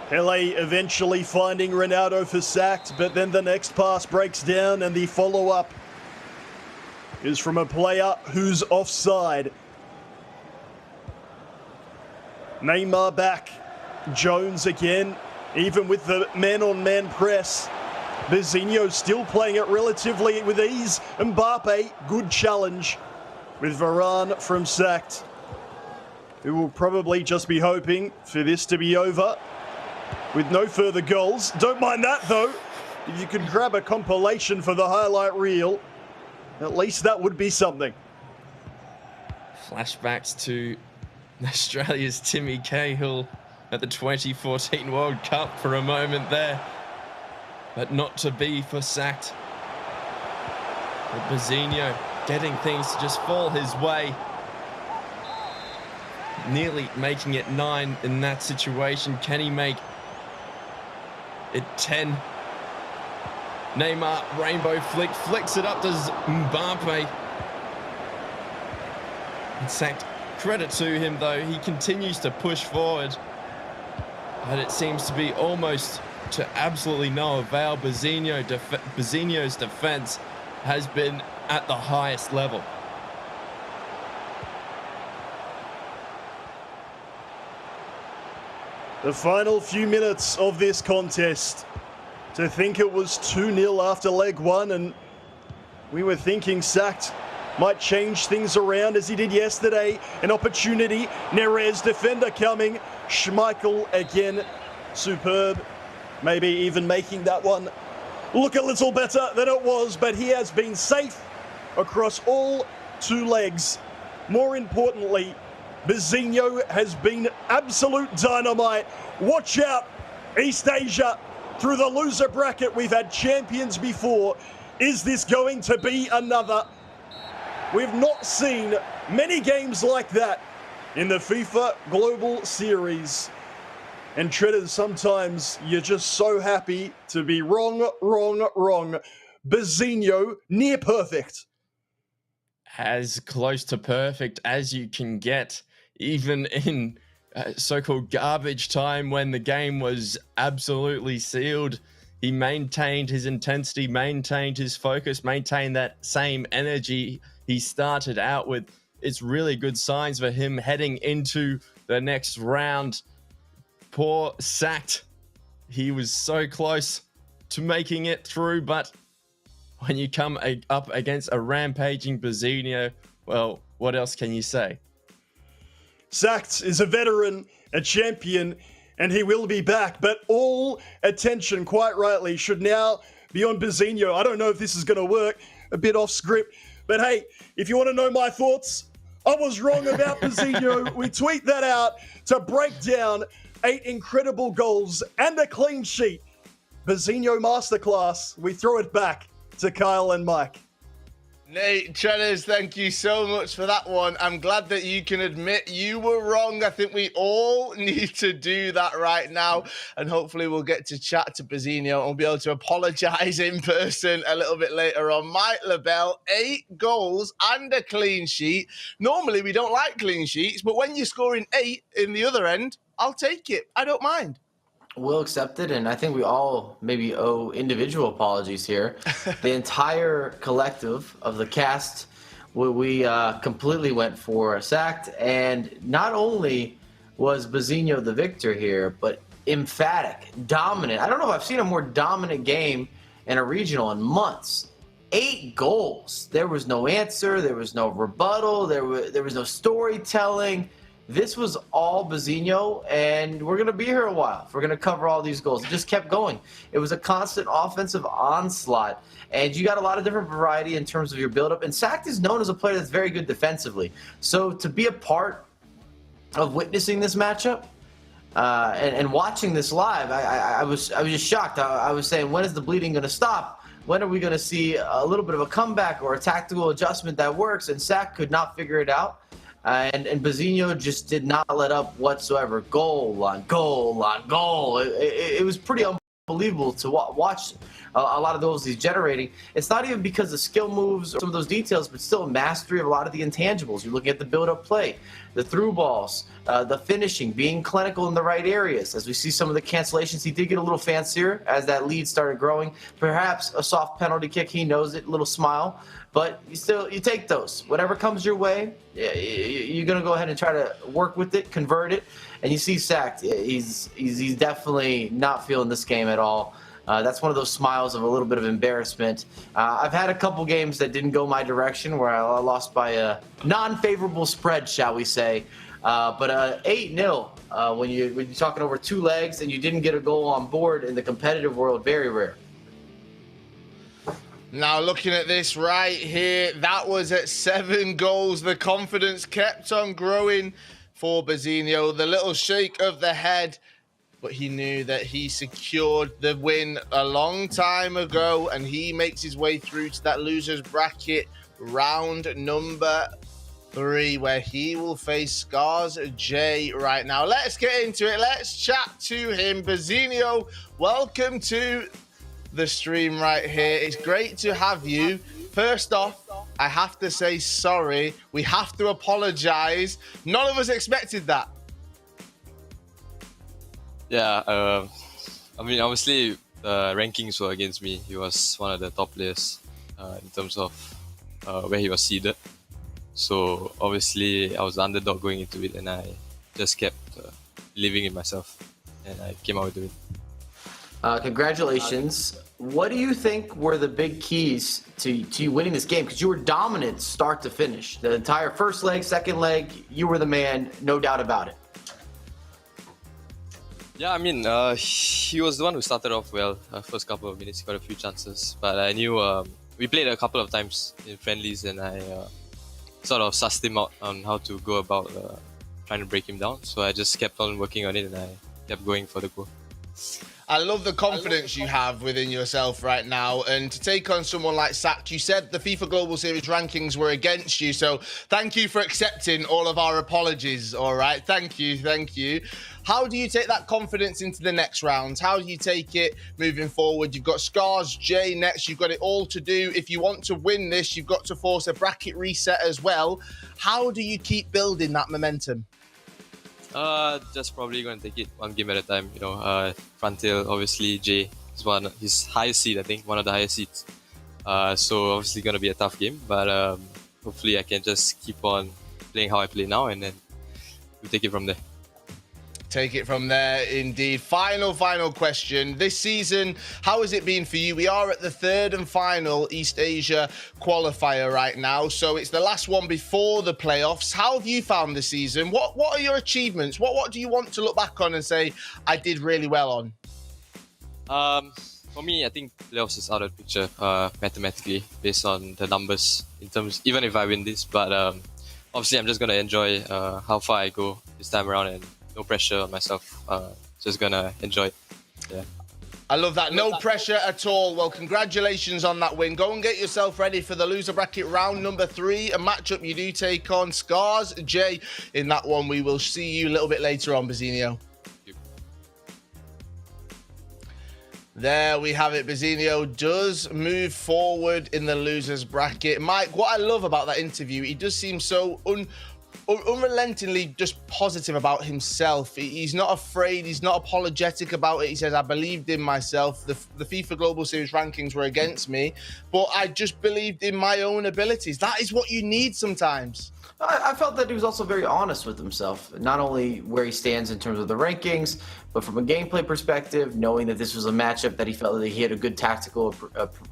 [SPEAKER 4] Pele eventually finding Ronaldo for Sakt, but then the next pass breaks down and the follow-up is from a player who's offside. Neymar back. Jones again, even with the man-on-man press. Bazzinho still playing it relatively with ease. Mbappe, good challenge with Varane from Sakt, who will probably just be hoping for this to be over with no further goals. Don't mind that, though. If you could grab a compilation for the highlight reel, at least that would be something.
[SPEAKER 3] Flashbacks to Australia's Timmy Cahill at the 2014 World Cup for a moment there, but not to be for Sakt. But Bazzinho getting things to just fall his way, nearly making it 9 in that situation. Can he make it 10? Neymar, rainbow flick, flicks it up to Mbappe. And Sakt Credit to him, though. He continues to push forward. But it seems to be almost to absolutely no avail. Bazinho's defense has been at the highest level.
[SPEAKER 4] The final few minutes of this contest. To think it was 2-0 after leg one, and we were thinking Sacked might change things around as he did yesterday. An opportunity. Neres, defender coming. Schmeichel again. Superb. Maybe even making that one look a little better than it was, but he has been safe across all two legs. More importantly, Bazinho has been absolute dynamite. Watch out, East Asia. Through the loser bracket, we've had champions before. Is this going to be another? We've not seen many games like that in the FIFA Global Series. And Treaders, sometimes you're just so happy to be wrong. Bazinho, near perfect.
[SPEAKER 3] As close to perfect as you can get, even in so-called garbage time when the game was absolutely sealed. He maintained his intensity, maintained his focus, maintained that same energy he started out with. It's really good signs for him heading into the next round. Poor Sacked. He was so close to making it through, but when you come up against a rampaging Bazinho, well, what else can you say?
[SPEAKER 4] Sacked is a veteran, a champion, and he will be back. But all attention, quite rightly, should now be on Bazinho. I don't know if this is going to work, a bit off script. But hey, if you want to know my thoughts, I was wrong about Bazinho. We tweet that out to break down 8 incredible goals and a clean sheet. Bazinho masterclass. We throw it back to Kyle and Mike.
[SPEAKER 1] Nate, Treaders, thank you so much for that one. I'm glad that you can admit you were wrong. I think we all need to do that right now. And hopefully we'll get to chat to Bazinho and we'll be able to apologise in person a little bit later on. Mike LaBelle, 8 goals and a clean sheet. Normally we don't like clean sheets, but when you're scoring 8 in the other end, I'll take it. I don't mind.
[SPEAKER 5] We'll accept it, and I think we all maybe owe individual apologies here. The entire collective of the cast, we completely went for Sacked, and not only was Bazinho the victor here, but emphatic, dominant. I don't know if I've seen a more dominant game in a regional in months. 8 goals. There was no answer. There was no rebuttal. There was no storytelling. This was all Bazinho, and we're going to be here a while. We're going to cover all these goals. It just kept going. It was a constant offensive onslaught, and you got a lot of different variety in terms of your buildup. And Sacked is known as a player that's very good defensively. So to be a part of witnessing this matchup and watching this live, I was just shocked. I was saying, when is the bleeding going to stop? When are we going to see a little bit of a comeback or a tactical adjustment that works? And Sacked could not figure it out. And Bazinho just did not let up whatsoever. Goal on goal on goal. It was pretty unbelievable to watch a lot of those he's generating. It's not even because of skill moves or some of those details, but still a mastery of a lot of the intangibles. You're looking at the build-up play, the through balls, the finishing, being clinical in the right areas. As we see some of the cancellations, he did get a little fancier as that lead started growing. Perhaps a soft penalty kick, he knows it, a little smile. But you take those. Whatever comes your way, you're going to go ahead and try to work with it, convert it. And you see Sacked, he's definitely not feeling this game at all. That's one of those smiles of a little bit of embarrassment. I've had a couple games that didn't go my direction where I lost by a non-favorable spread, shall we say. But 8-0 when you're talking over 2 legs and you didn't get a goal on board in the competitive world, very rare.
[SPEAKER 1] Now, looking at this right here, that was at 7 goals. The confidence kept on growing for Bazinho. The little shake of the head, but he knew that he secured the win a long time ago, and he makes his way through to that loser's bracket, round number 3, where he will face Scars J right now. Let's get into it. Let's chat to him. Bazinho, welcome to the stream right here. It's great to have you. First off, I have to say sorry. We have to apologize. None of us expected that.
[SPEAKER 6] Yeah, I mean, obviously, the rankings were against me. He was one of the top players in terms of where he was seeded. So, obviously, I was the underdog going into it, and I just kept believing in myself, and I came out with the win.
[SPEAKER 5] Congratulations. What do you think were the big keys to you winning this game? Because you were dominant start to finish. The entire first leg, second leg, you were the man, no doubt about it.
[SPEAKER 6] Yeah, I mean, he was the one who started off well. First couple of minutes, he got a few chances. But I knew we played a couple of times in friendlies, and I sort of sussed him out on how to go about trying to break him down. So I just kept on working on it, and I kept going for the goal.
[SPEAKER 1] I love the confidence you have within yourself right now. And to take on someone like Sack, you said the FIFA Global Series rankings were against you. So thank you for accepting all of our apologies. All right. Thank you. Thank you. How do you take that confidence into the next round? How do you take it moving forward? You've got Scars, Jay next. You've got it all to do. If you want to win this, you've got to force a bracket reset as well. How do you keep building that momentum?
[SPEAKER 6] Just probably going to take it one game at a time. You know, Frontier, obviously, Jay is his highest seed, I think, one of the highest seeds. So obviously going to be a tough game, but hopefully I can just keep on playing how I play now, and then we'll take it from there.
[SPEAKER 1] Take it from there, indeed. Final question. This season, how has it been for you? We are at the third and final East Asia Qualifier right now, so it's the last one before the playoffs. How have you found the season? What are your achievements? What do you want to look back on and say, I did really well on?
[SPEAKER 6] For me, I think playoffs is out of the picture mathematically, based on the numbers, in terms, even if I win this. But obviously, I'm just going to enjoy how far I go this time around, and no pressure on myself. Just gonna enjoy it. Yeah.
[SPEAKER 1] I love that. No pressure at all. Well, congratulations on that win. Go and get yourself ready for the loser bracket round number 3. A matchup you do take on Scars. Jay, in that one, we will see you a little bit later on, Bazinho. There we have it. Bazinho does move forward in the losers bracket. Mike, what I love about that interview, he does seem so unrelentingly just positive about himself. He's not afraid. He's not apologetic about it. He says, I believed in myself. The FIFA Global Series rankings were against me, but I just believed in my own abilities. That is what you need sometimes.
[SPEAKER 5] I felt that he was also very honest with himself, not only where he stands in terms of the rankings, but from a gameplay perspective, knowing that this was a matchup that he felt that he had a good tactical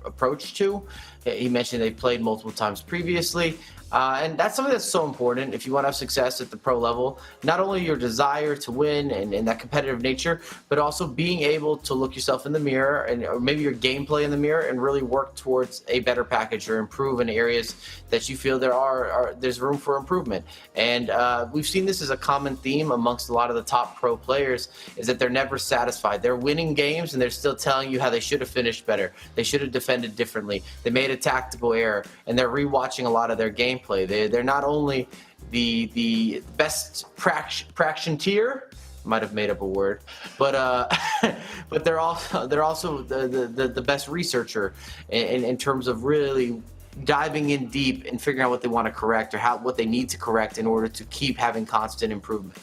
[SPEAKER 5] approach to. He mentioned they played multiple times previously. And that's something that's so important if you want to have success at the pro level. Not only your desire to win and that competitive nature, but also being able to look yourself in the mirror or maybe your gameplay in the mirror and really work towards a better package or improve in areas that you feel there's room for improvement. And we've seen this as a common theme amongst a lot of the top pro players, is that they're never satisfied. They're winning games and they're still telling you how they should have finished better. They should have defended differently. They made a tactical error, and they're rewatching a lot of their gameplay. They're not only the best practitioner, might have made up a word, but but they're also the best researcher in terms of really diving in deep and figuring out what they want to correct or what they need to correct in order to keep having constant improvement.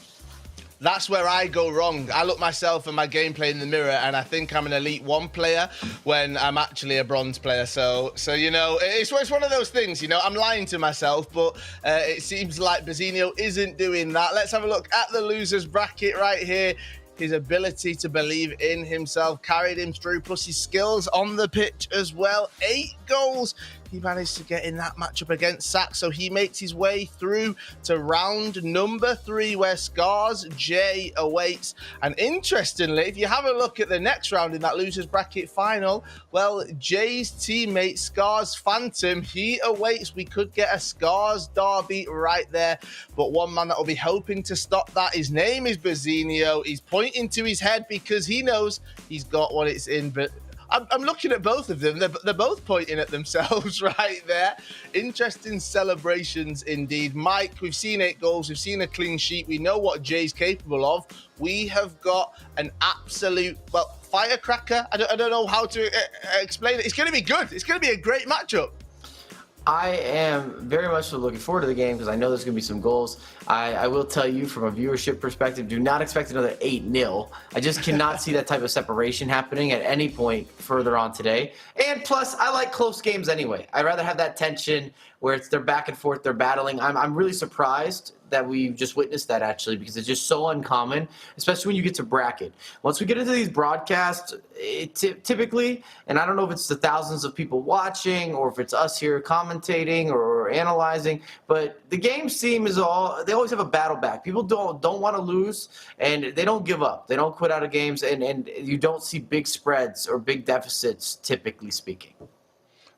[SPEAKER 1] That's where I go wrong. I look myself and my gameplay in the mirror, and I think I'm an Elite 1 player when I'm actually a bronze player. So you know, it's one of those things, you know, I'm lying to myself, but it seems like Bazinho isn't doing that. Let's have a look at the losers bracket right here. His ability to believe in himself carried him through, plus his skills on the pitch as well. 8 goals he managed to get in that matchup against Sack, so he makes his way through to round number 3, where Scars J awaits. And interestingly, if you have a look at the next round in that losers bracket final, well, Jay's teammate Scars Phantom, he awaits. We could get a Scars derby right there, but one man that will be hoping to stop that, his name is Bazinho. He's pointing to his head because he knows he's got what it's in, but I'm looking at both of them. They're both pointing at themselves right there. Interesting celebrations indeed. Mike, we've seen 8 goals. We've seen a clean sheet. We know what Jay's capable of. We have got an absolute, well, firecracker. I don't know how to explain it. It's going to be good. It's going to be a great matchup.
[SPEAKER 5] I am very much so looking forward to the game because I know there's going to be some goals. I will tell you from a viewership perspective, do not expect another 8-0. I just cannot see that type of separation happening at any point further on today. And plus, I like close games anyway. I'd rather have that tension where they're back and forth, they're battling. I'm really surprised that we just witnessed that actually because it's just so uncommon, especially when you get to bracket. Once we get into these broadcasts, typically, and I don't know if it's the thousands of people watching or if it's us here commentating or analyzing, but the game seem is they always have a battle back. People don't want to lose, and they don't give up. They don't quit out of games, and you don't see big spreads or big deficits, typically speaking.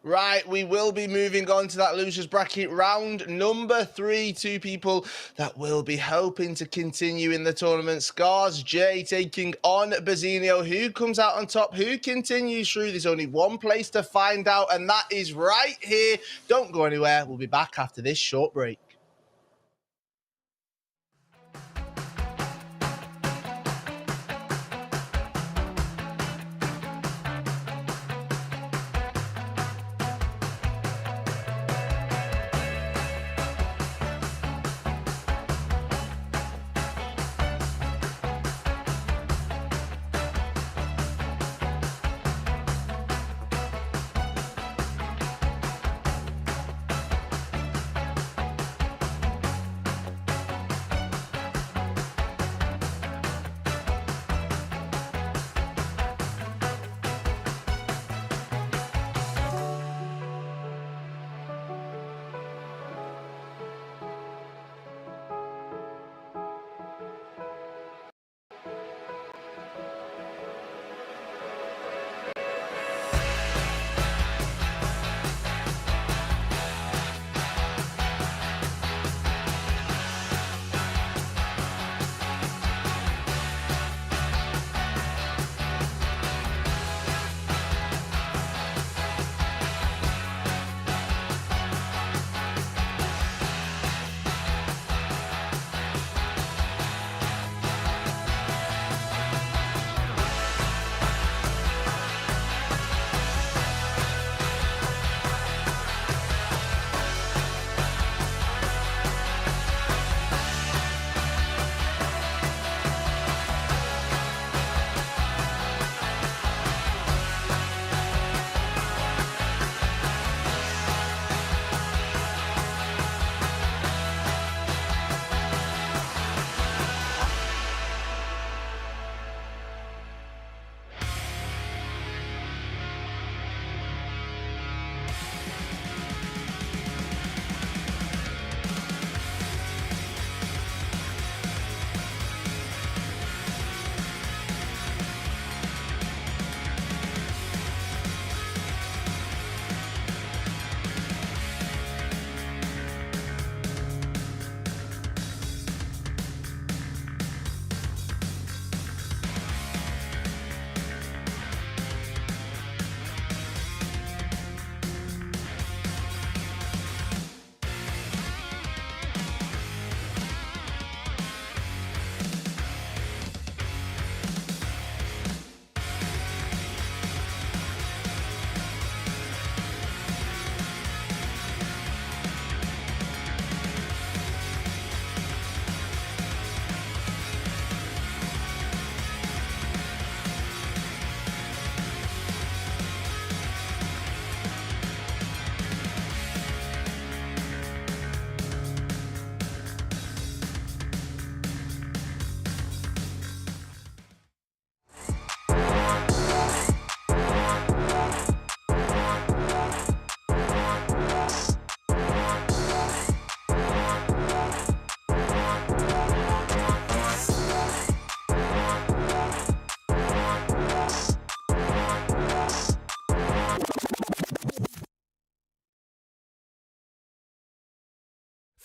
[SPEAKER 1] Right, we will be moving on to that losers bracket round number 3. 2 people that will be hoping to continue in the tournament. Scars J taking on Bazinio. Who comes out on top? Who continues through? There's only one place to find out, and that is right here. Don't go anywhere. We'll be back after this short break.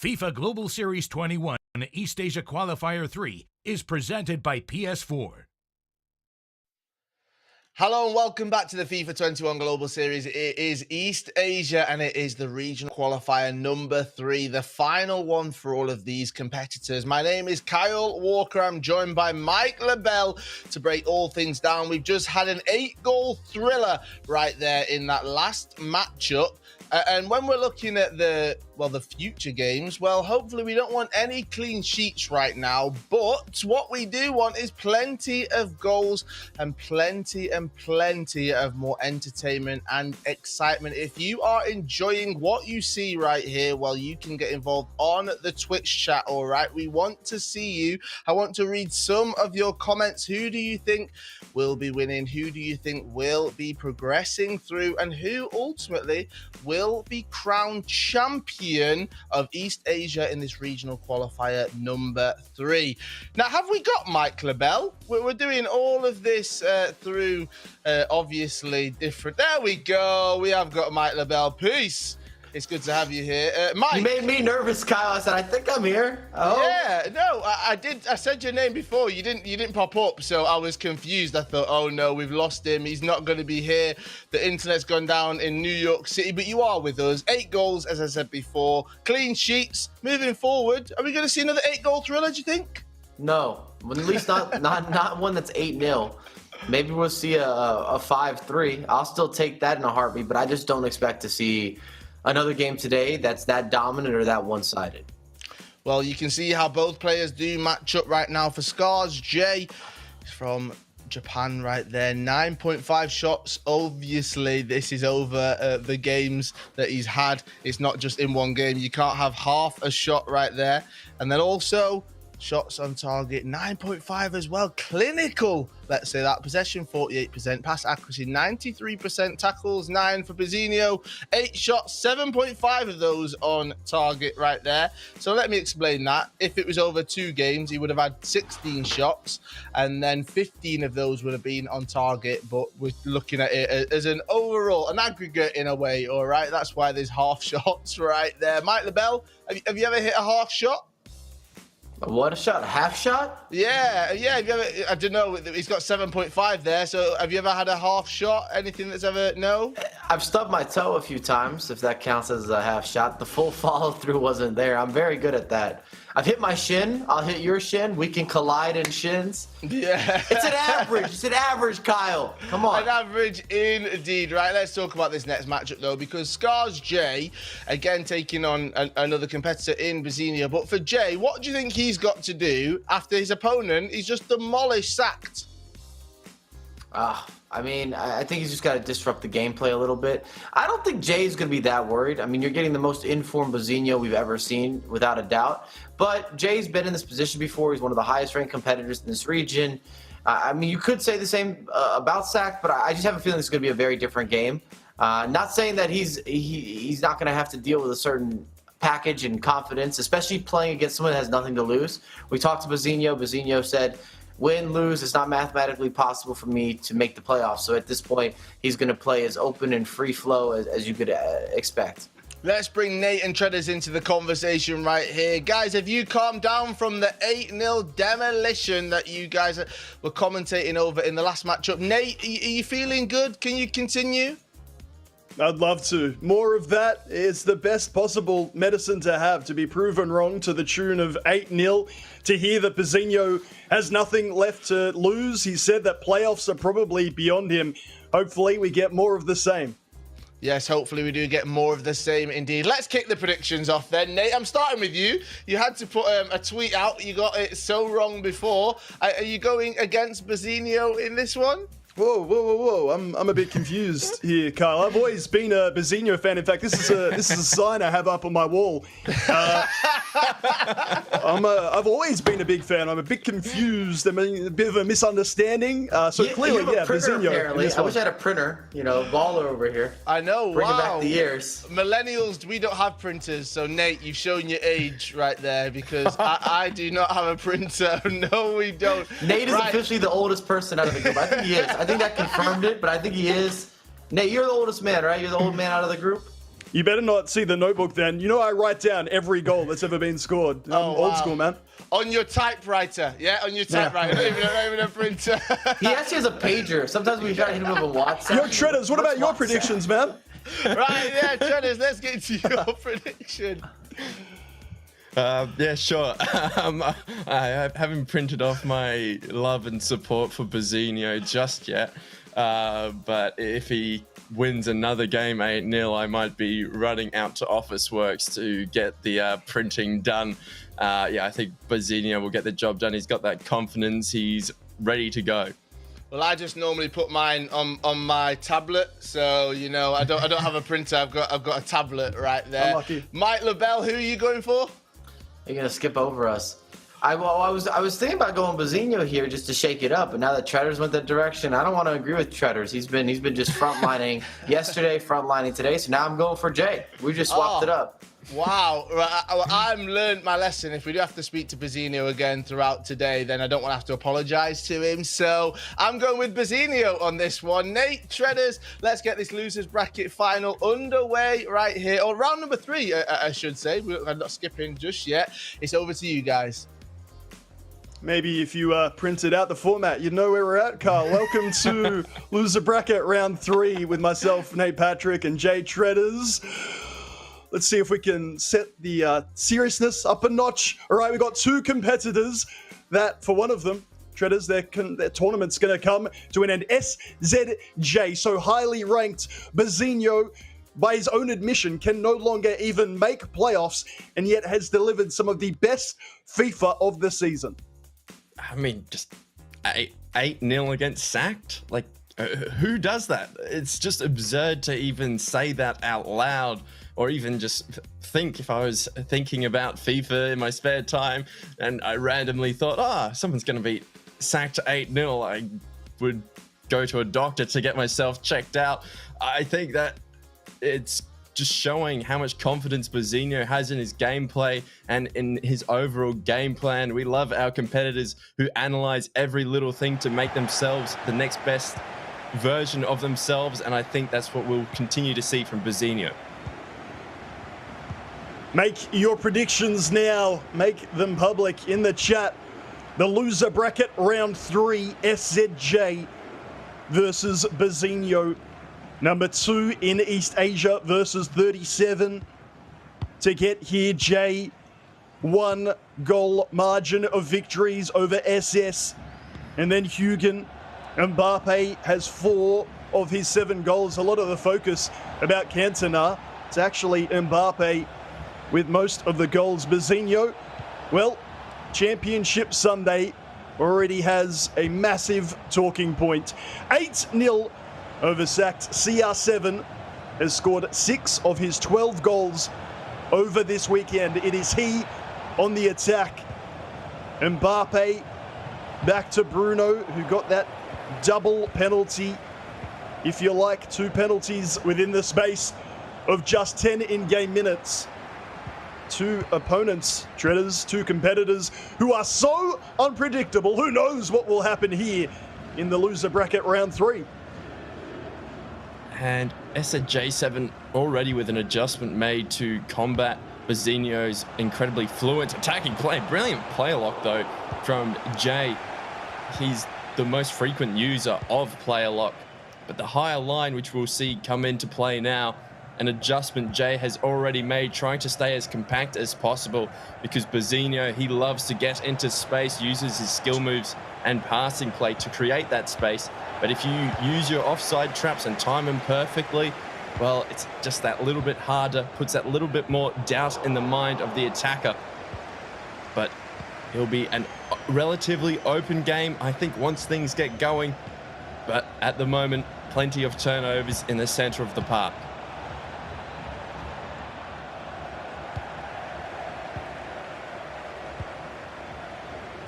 [SPEAKER 2] FIFA Global Series 21 East Asia Qualifier 3 is presented by PS4.
[SPEAKER 1] Hello and welcome back to the FIFA 21 Global Series. It is East Asia and it is the regional qualifier number 3, the final one for all of these competitors. My name is Kyle Walker. I'm joined by Mike LaBelle to break all things down. We've just had an 8-goal thriller right there in that last matchup And when we're looking at the future games, well, hopefully we don't want any clean sheets right now, but what we do want is plenty of goals and plenty of more entertainment and excitement. If you are enjoying what you see right here, well, you can get involved on the Twitch chat, all right? We want to see you. I want to read some of your comments. Who do you think will be winning? Who do you think will be progressing through? And who ultimately will be crowned champion of East Asia in this regional qualifier number 3? Now, have we got Mike LaBelle? We're doing all of this through obviously different. There we go. We have got Mike LaBelle. Peace. It's good to have you here. Mike.
[SPEAKER 5] You made me nervous, Kyle. I said, I think I'm here. Oh.
[SPEAKER 1] Yeah, no, I did. I said your name before. You didn't pop up, so I was confused. I thought, oh no, we've lost him. He's not going to be here. The internet's gone down in New York City, but you are with us. 8 goals, as I said before. Clean sheets. Moving forward, are we going to see another 8-goal thriller, do you think?
[SPEAKER 5] No, at least not one that's 8-0. Maybe we'll see a 5-3. I'll still take that in a heartbeat, but I just don't expect to see another game today that's that dominant or that one-sided.
[SPEAKER 1] Well, you can see how both players do match up right now. For Scars, Jay from Japan right there, 9.5 shots. Obviously, this is over the games that he's had. It's not just in one game. You can't have half a shot right there. And then also shots on target, 9.5 as well. Clinical, let's say that. Possession, 48%. Pass accuracy, 93%. Tackles, 9 for Bizzinho. 8 shots, 7.5 of those on target right there. So let me explain that. If it was over 2 games, he would have had 16 shots, and then 15 of those would have been on target. But we're looking at it as an overall, an aggregate in a way, all right? That's why there's half shots right there. Mike LaBelle, have you ever hit a half shot?
[SPEAKER 5] What, a shot? A half shot?
[SPEAKER 1] Yeah. Have you ever, I don't know. He's got 7.5 there. So have you ever had a half shot? Anything that's ever, no?
[SPEAKER 5] I've stubbed my toe a few times, if that counts as a half shot. The full follow through wasn't there. I'm very good at that. I've hit my shin. I'll hit your shin. We can collide in shins.
[SPEAKER 1] Yeah.
[SPEAKER 5] It's an average. It's an average, Kyle. Come on.
[SPEAKER 1] An average indeed. Right, let's talk about this next matchup, though, because Scars Jay, again, taking on another competitor in Bizzinho. But for Jay, what do you think he's got to do after his opponent? He's just demolished, sacked.
[SPEAKER 5] I mean, I think he's just got to disrupt the gameplay a little bit. I don't think Jay's going to be that worried. I mean, you're getting the most informed Bizzinho we've ever seen, without a doubt. But Jay's been in this position before. He's one of the highest-ranked competitors in this region. I mean, you could say the same about Sack, but I just have a feeling it's going to be a very different game. Not saying that he's not going to have to deal with a certain package and confidence, especially playing against someone that has nothing to lose. We talked to Bizzinho. Bizzinho said, win, lose, it's not mathematically possible for me to make the playoffs. So at this point, he's going to play as open and free flow as you could expect.
[SPEAKER 1] Let's bring Nate and Treaders into the conversation right here. Guys, have you calmed down from the 8-0 demolition that you guys were commentating over in the last matchup? Nate, are you feeling good? Can you continue?
[SPEAKER 4] I'd love to. More of that. It's the best possible medicine to have, to be proven wrong to the tune of 8-0. To hear that Bizzinho has nothing left to lose. He said that playoffs are probably beyond him. Hopefully we get more of the same.
[SPEAKER 1] Yes, hopefully we do get more of the same indeed. Let's kick the predictions off then. Nate, I'm starting with you. You had to put a tweet out. You got it so wrong before. Are you going against Bizzinho in this one?
[SPEAKER 4] Whoa. I'm a bit confused here, Kyle. I've always been a Bizzinho fan. In fact, this is a sign I have up on my wall. I've always been a big fan. I'm a bit confused. I mean, a bit of a misunderstanding. Clearly, yeah, Bizzinho.
[SPEAKER 5] Apparently. I wish I had a printer. Baller over here.
[SPEAKER 1] I know,
[SPEAKER 5] Bringing back the years.
[SPEAKER 1] Millennials, we don't have printers. So, Nate, you've shown your age right there because I do not have a printer. No, we don't.
[SPEAKER 5] Nate is officially the oldest person out of the group. I think he is. I think that confirmed it, but I think he is. Nate, you're the oldest man, right? You're the old man out of the group?
[SPEAKER 4] You better not see the notebook then. You know I write down every goal that's ever been scored. I'm old school, man.
[SPEAKER 1] On your typewriter, yeah? On your typewriter, not even a printer.
[SPEAKER 5] He actually has a pager. Sometimes we try to hit him with a WhatsApp.
[SPEAKER 4] Yo, Treaders, what about your predictions, man?
[SPEAKER 1] Right, yeah, Treaders, let's get into your prediction.
[SPEAKER 3] Yeah, sure. I haven't printed off my love and support for Bizzinho just yet. But if he wins another game 8-0, I might be running out to Office Works to get the printing done. Yeah, I think Bazinho will get the job done. He's got that confidence. He's ready to go.
[SPEAKER 1] Well, I just normally put mine on my tablet, so you know I don't have a printer. I've got a tablet right there.
[SPEAKER 4] Unlucky.
[SPEAKER 1] Mike LaBelle, who are you going for?
[SPEAKER 5] You're gonna skip over us. I was thinking about going Bazinho here just to shake it up, but now that Treaders went that direction, I don't want to agree with Treaders. He's been just frontlining yesterday, frontlining today, so now I'm going for Jay. We just swapped it up.
[SPEAKER 1] Wow, right, I've learned my lesson. If we do have to speak to Bazinho again throughout today, then I don't want to have to apologise to him. So I'm going with Bazinho on this one. Nate, Treaders, let's get this losers bracket final underway right here, or round number 3, I should say. I'm not skipping just yet. It's over to you guys.
[SPEAKER 4] Maybe if you printed out the format, you'd know where we're at, Carl. Welcome to Loser Bracket Round 3 with myself, Nate Patrick, and Jay Treaders. Let's see if we can set the seriousness up a notch. All right, we've got 2 competitors that, for one of them, Treaders, their tournament's going to come to an end. SZJ, so highly ranked Bazinho, by his own admission, can no longer even make playoffs, and yet has delivered some of the best FIFA of the season.
[SPEAKER 3] I mean, just 8-0 against Sacked? Like, who does that? It's just absurd to even say that out loud, or even just think. If I was thinking about FIFA in my spare time and I randomly thought, someone's going to beat Sacked 8-0, I would go to a doctor to get myself checked out. I think that it's just showing how much confidence Bazinho has in his gameplay and in his overall game plan. We love our competitors who analyze every little thing to make themselves the next best version of themselves, and I think that's what we'll continue to see from Bazinho.
[SPEAKER 4] Make your predictions now. Make them public in the chat. The loser bracket round 3, SZJ versus Bazinho. Number 2 in East Asia versus 37. To get here, Jay, 1 goal margin of victories over SS. And then Hugen Mbappe has 4 of his 7 goals. A lot of the focus about Cantona. It's actually Mbappe with most of the goals. Bazinho, well, Championship Sunday already has a massive talking point. 8-0 over Sacked. CR7 has scored 6 of his 12 goals over this weekend. It is he on the attack. Mbappe back to Bruno, who got that double penalty. If you like, 2 penalties within the space of just 10 in-game minutes. 2 opponents, Treaders, 2 competitors who are so unpredictable. Who knows what will happen here in the loser bracket round 3?
[SPEAKER 3] And SJ7 already with an adjustment made to combat Bazinho's incredibly fluent attacking play. Brilliant player lock, though, from Jay. He's the most frequent user of player lock. But the higher line, which we'll see come into play now, an adjustment Jay has already made, trying to stay as compact as possible, because Bazinho, he loves to get into space, uses his skill moves and passing play to create that space. But if you use your offside traps and time them perfectly, well, it's just that little bit harder, puts that little bit more doubt in the mind of the attacker. But it'll be a relatively open game, I think, once things get going. But at the moment, plenty of turnovers in the center of the park.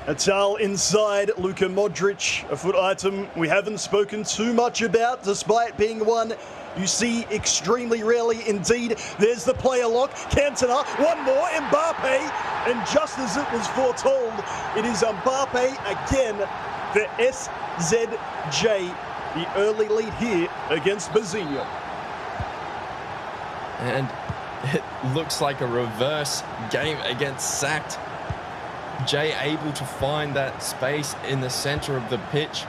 [SPEAKER 4] Atal inside, Luka Modric, a foot item we haven't spoken too much about, despite being one you see extremely rarely indeed. There's the player lock, Cantona, one more, Mbappe, and just as it was foretold, it is Mbappe again for SZJ, the early lead here against Bazinho.
[SPEAKER 3] And it looks like a reverse game against Sacked. Jay able to find that space in the center of the pitch,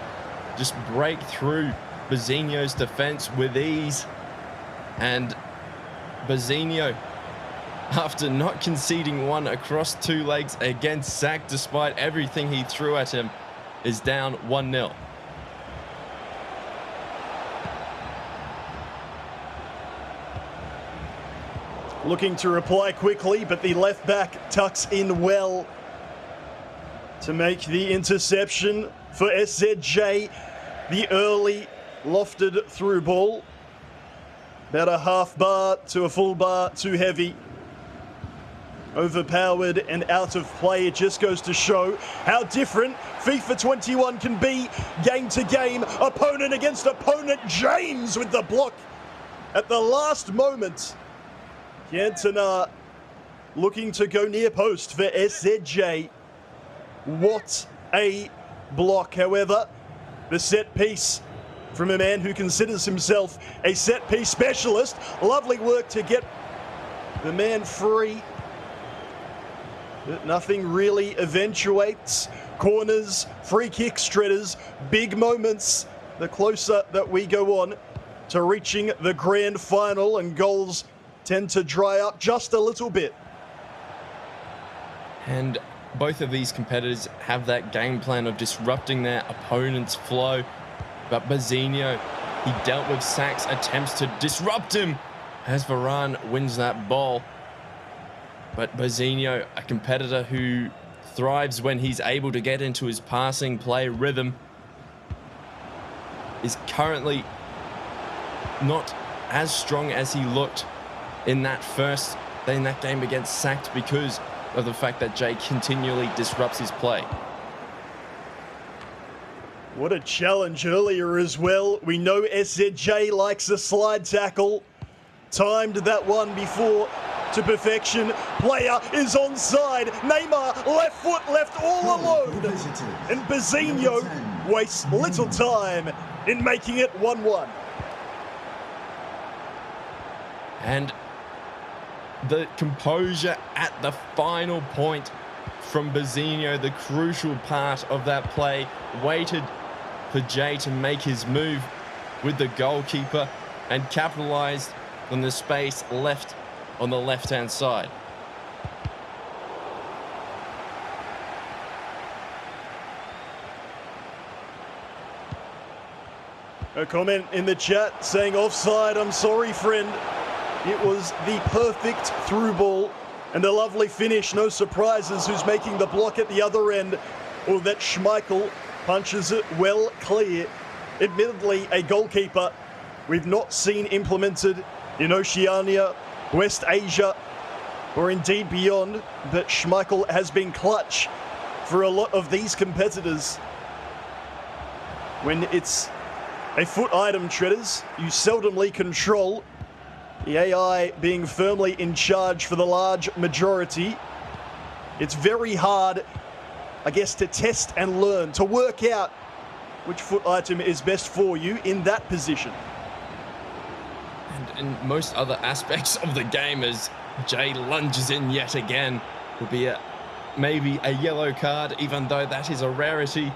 [SPEAKER 3] just break through Bazinho's defense with ease. And Bazinho, after not conceding one across 2 legs against Sacked, despite everything he threw at him, is down 1-0.
[SPEAKER 4] looking to reply quickly, but the left back tucks in well to make the interception for SZJ. The early lofted through ball. About a half bar to a full bar, too heavy. Overpowered and out of play. It just goes to show how different FIFA 21 can be game to game. Opponent against opponent. James with the block at the last moment. Cantona looking to go near post for SZJ. What a block. However, the set piece from a man who considers himself a set piece specialist. Lovely work to get the man free. But nothing really eventuates. Corners, free kicks, Shredders, big moments. The closer that we go on to reaching the grand final, and goals tend to dry up just a little bit.
[SPEAKER 3] And both of these competitors have that game plan of disrupting their opponent's flow. But Bazinho, he dealt with Sachs' attempts to disrupt him as Varane wins that ball. But Bazinho, a competitor who thrives when he's able to get into his passing play rhythm, is currently not as strong as he looked in that game against Sachs, because of the fact that Jay continually disrupts his play.
[SPEAKER 4] What a challenge earlier as well. We know SZJ likes a slide tackle. Timed that one before to perfection. Player is onside. Neymar, left foot left all alone. And Bazinho wastes little time in making it 1-1.
[SPEAKER 3] And the composure at the final point from Bazinho, the crucial part of that play, waited for Jay to make his move with the goalkeeper and capitalized on the space left on the left-hand side.
[SPEAKER 4] A comment in the chat saying offside. I'm sorry, friend. It was the perfect through ball and a lovely finish. No surprises who's making the block at the other end, or that Schmeichel punches it well clear. Admittedly, a goalkeeper we've not seen implemented in Oceania, West Asia, or indeed beyond, but Schmeichel has been clutch for a lot of these competitors. When it's a foot item, Shredders, you seldomly control, the AI being firmly in charge for the large majority. It's very hard, I guess, to test and learn, to work out which foot item is best for you in that position.
[SPEAKER 3] And in most other aspects of the game, as Jay lunges in yet again, will be maybe a yellow card, even though that is a rarity.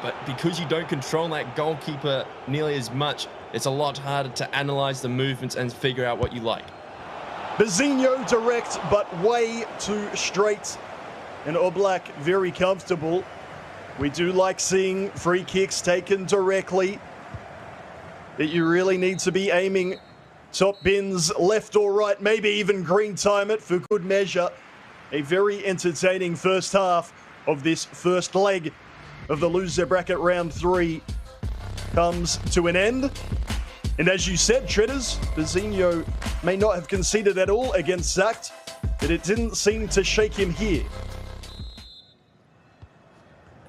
[SPEAKER 3] But because you don't control that goalkeeper nearly as much, it's a lot harder to analyze the movements and figure out what you like.
[SPEAKER 4] Bazinho direct, but way too straight. And Oblak very comfortable. We do like seeing free kicks taken directly. That you really need to be aiming top bins, left or right, maybe even green time it for good measure. A very entertaining first half of this first leg of the loser bracket round 3 comes to an end. And as you said, Shredders, Bazinho may not have conceded at all against Sacht, but it didn't seem to shake him here.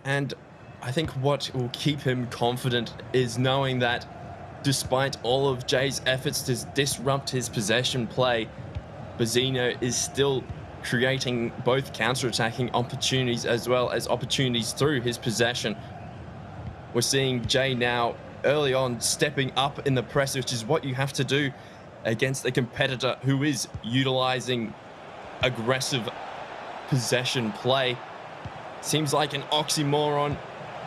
[SPEAKER 3] And I think what will keep him confident is knowing that despite all of Jay's efforts to disrupt his possession play, Bazinho is still creating both counter-attacking opportunities as well as opportunities through his possession. We're seeing Jay now early on stepping up in the press, which is what you have to do against a competitor who is utilizing aggressive possession play. Seems like an oxymoron,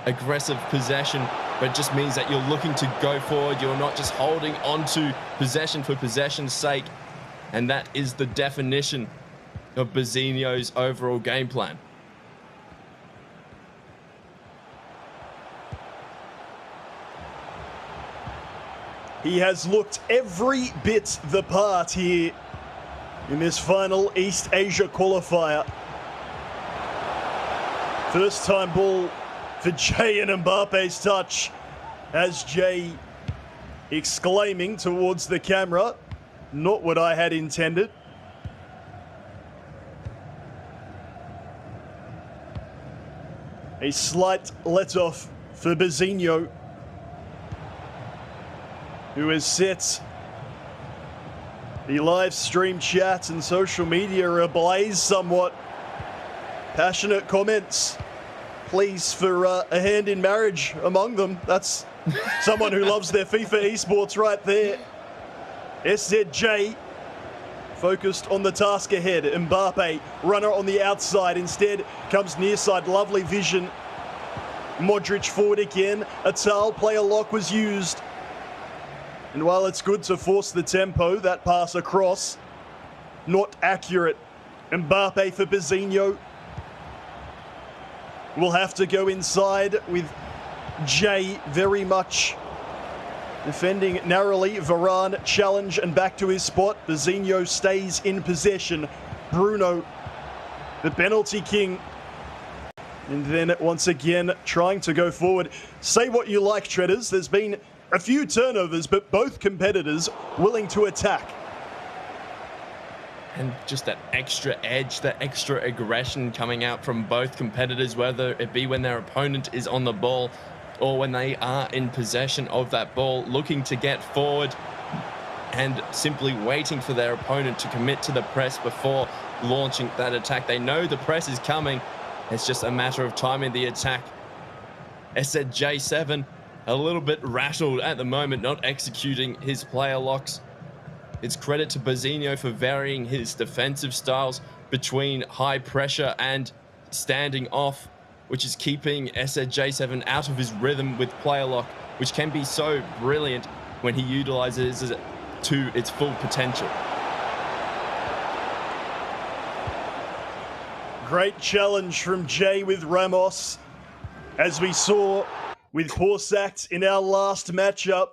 [SPEAKER 3] aggressive possession, but it just means that you're looking to go forward. You're not just holding on to possession for possession's sake. And that is the definition of Bazinho's overall game plan.
[SPEAKER 4] He has looked every bit the part here in this final East Asia qualifier. First time ball for Jay and Mbappe's touch, as Jay exclaiming towards the camera, not what I had intended. A slight let-off for Bazinho, who has set the live stream chat and social media ablaze somewhat. Passionate comments, please, for a hand in marriage among them. That's someone who loves their FIFA esports right there. SZJ focused on the task ahead. Mbappe, runner on the outside, instead comes near side. Lovely vision. Modric forward again. Atal, player lock was used. And while it's good to force the tempo, that pass across, not accurate. Mbappe for Bazinho. Will have to go inside with Jay very much defending narrowly. Varane challenge and back to his spot. Bazinho stays in possession. Bruno, the penalty king. And then once again trying to go forward. Say what you like, Treaders. There's been a few turnovers, but both competitors willing to attack.
[SPEAKER 3] And just that extra edge, that extra aggression coming out from both competitors, whether it be when their opponent is on the ball or when they are in possession of that ball, looking to get forward and simply waiting for their opponent to commit to the press before launching that attack. They know the press is coming. It's just a matter of timing the attack. SZJ7 a little bit rattled at the moment, not executing his player locks. It's credit to Bazinho for varying his defensive styles between high pressure and standing off, which is keeping SZJ7 out of his rhythm with player lock, which can be so brilliant when he utilizes it to its full potential.
[SPEAKER 4] Great challenge from Jay with Ramos, as we saw with Horsact in our last matchup.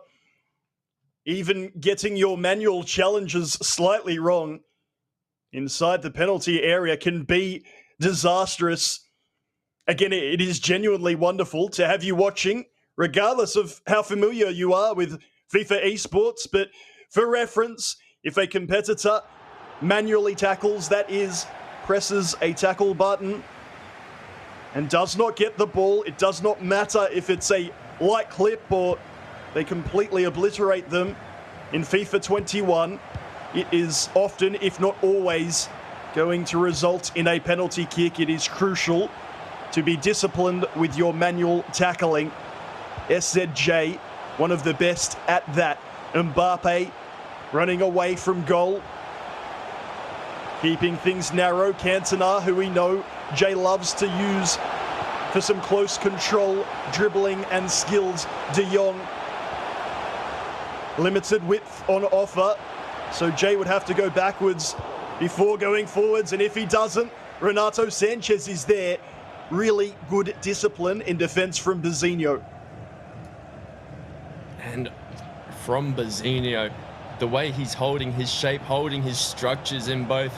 [SPEAKER 4] Even getting your manual challenges slightly wrong inside the penalty area can be disastrous. Again, it is genuinely wonderful to have you watching, regardless of how familiar you are with FIFA esports. But for reference, if a competitor manually tackles, that is, presses a tackle button and does not get the ball, it does not matter if it's a light clip or they completely obliterate them. In FIFA 21, it is often, if not always, going to result in a penalty kick. It is crucial to be disciplined with your manual tackling. SZJ, one of the best at that. Mbappe running away from goal, keeping things narrow. Cantona, who we know Jay loves to use for some close control, dribbling and skills. De Jong, limited width on offer, so Jay would have to go backwards before going forwards, and if he doesn't, Renato Sanchez is there. Really good discipline in defense from Bazinho.
[SPEAKER 3] And from Bazinho, the way he's holding his shape, holding his structures in both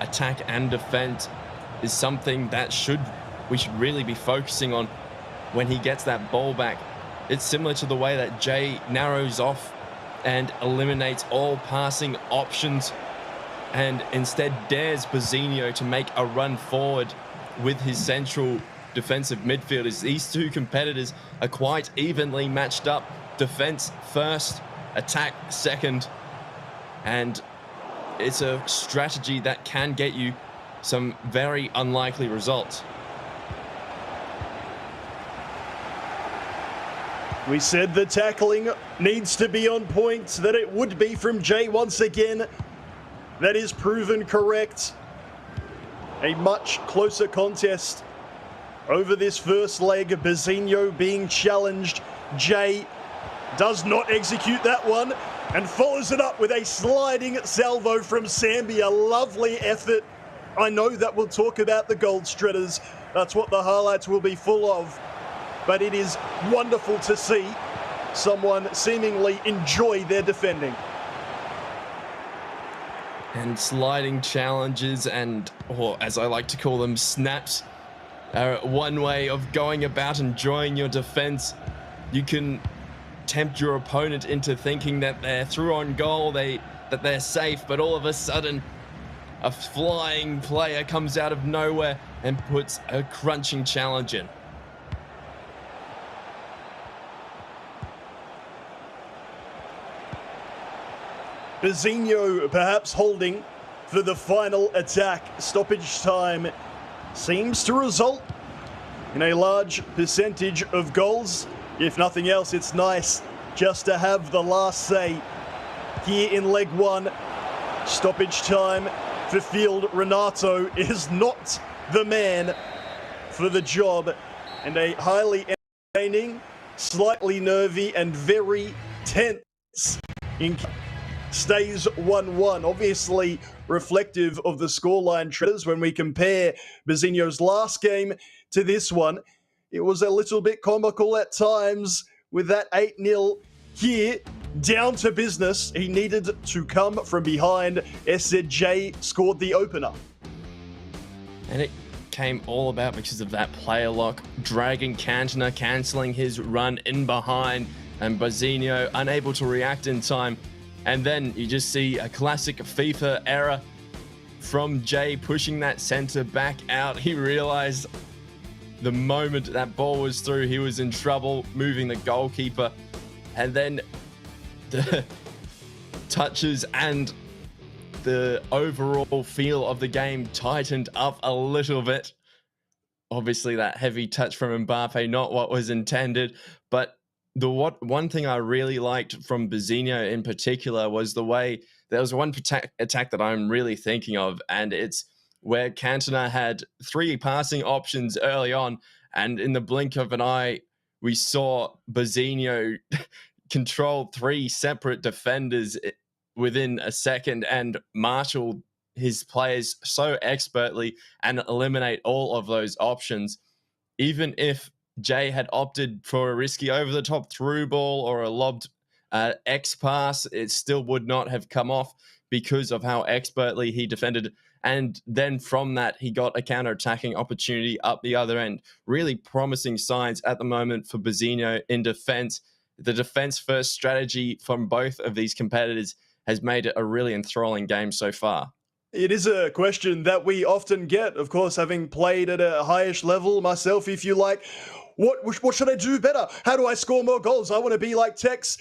[SPEAKER 3] attack and defense is something that we should really be focusing on when he gets that ball back. It's similar to the way that Jay narrows off and eliminates all passing options and instead dares Bazinho to make a run forward with his central defensive midfielders. These two competitors are quite evenly matched up. Defense first, attack second, and it's a strategy that can get you some very unlikely results.
[SPEAKER 4] We said the tackling needs to be on point, that it would be from Jay once again. That is proven correct. A much closer contest over this first leg. Bazinho being challenged. Jay does not execute that one and follows it up with a sliding salvo from Sambia. Lovely effort. I know that we'll talk about the gold Stredders. That's what the highlights will be full of. But it is wonderful to see someone seemingly enjoy their defending.
[SPEAKER 3] And sliding challenges and, or as I like to call them, snaps, are one way of going about enjoying your defense. You can tempt your opponent into thinking that they're through on goal, that they're safe, but all of a sudden a flying player comes out of nowhere and puts a crunching challenge in.
[SPEAKER 4] Bazinho perhaps holding for the final attack. Stoppage time seems to result in a large percentage of goals. If nothing else, it's nice just to have the last say here in leg one. Stoppage time for field. Renato is not the man for the job, and a highly entertaining, slightly nervy and very tense stays 1-1. Obviously reflective of the scoreline treaders. When we compare Bazinho's last game to this one, it was a little bit comical at times with that 8-0 here. Down to business. He needed to come from behind. SZJ scored the opener.
[SPEAKER 3] And it came all about because of that player lock, dragging Cantona, cancelling his run in behind, and Bazinho unable to react in time. And then you just see a classic FIFA error from Jay pushing that centre back out. He realised the moment that ball was through, he was in trouble, moving the goalkeeper. And then the touches and the overall feel of the game tightened up a little bit. Obviously, that heavy touch from Mbappe, not what was intended, but one thing I really liked from Bazinho in particular was the way there was one attack that I'm really thinking of, and it's where Cantona had 3 passing options early on, and in the blink of an eye, we saw Bazinho control 3 separate defenders within a second and marshal his players so expertly and eliminate all of those options. Even if Jay had opted for a risky over-the-top through ball or a lobbed X pass, it still would not have come off because of how expertly he defended. And then from that, he got a counter-attacking opportunity up the other end. Really promising signs at the moment for Bazinho in defense. The defense-first strategy from both of these competitors has made it a really enthralling game so far.
[SPEAKER 4] It is a question that we often get, of course, having played at a highish level myself, if you like. What should I do better? How do I score more goals? I want to be like Tex.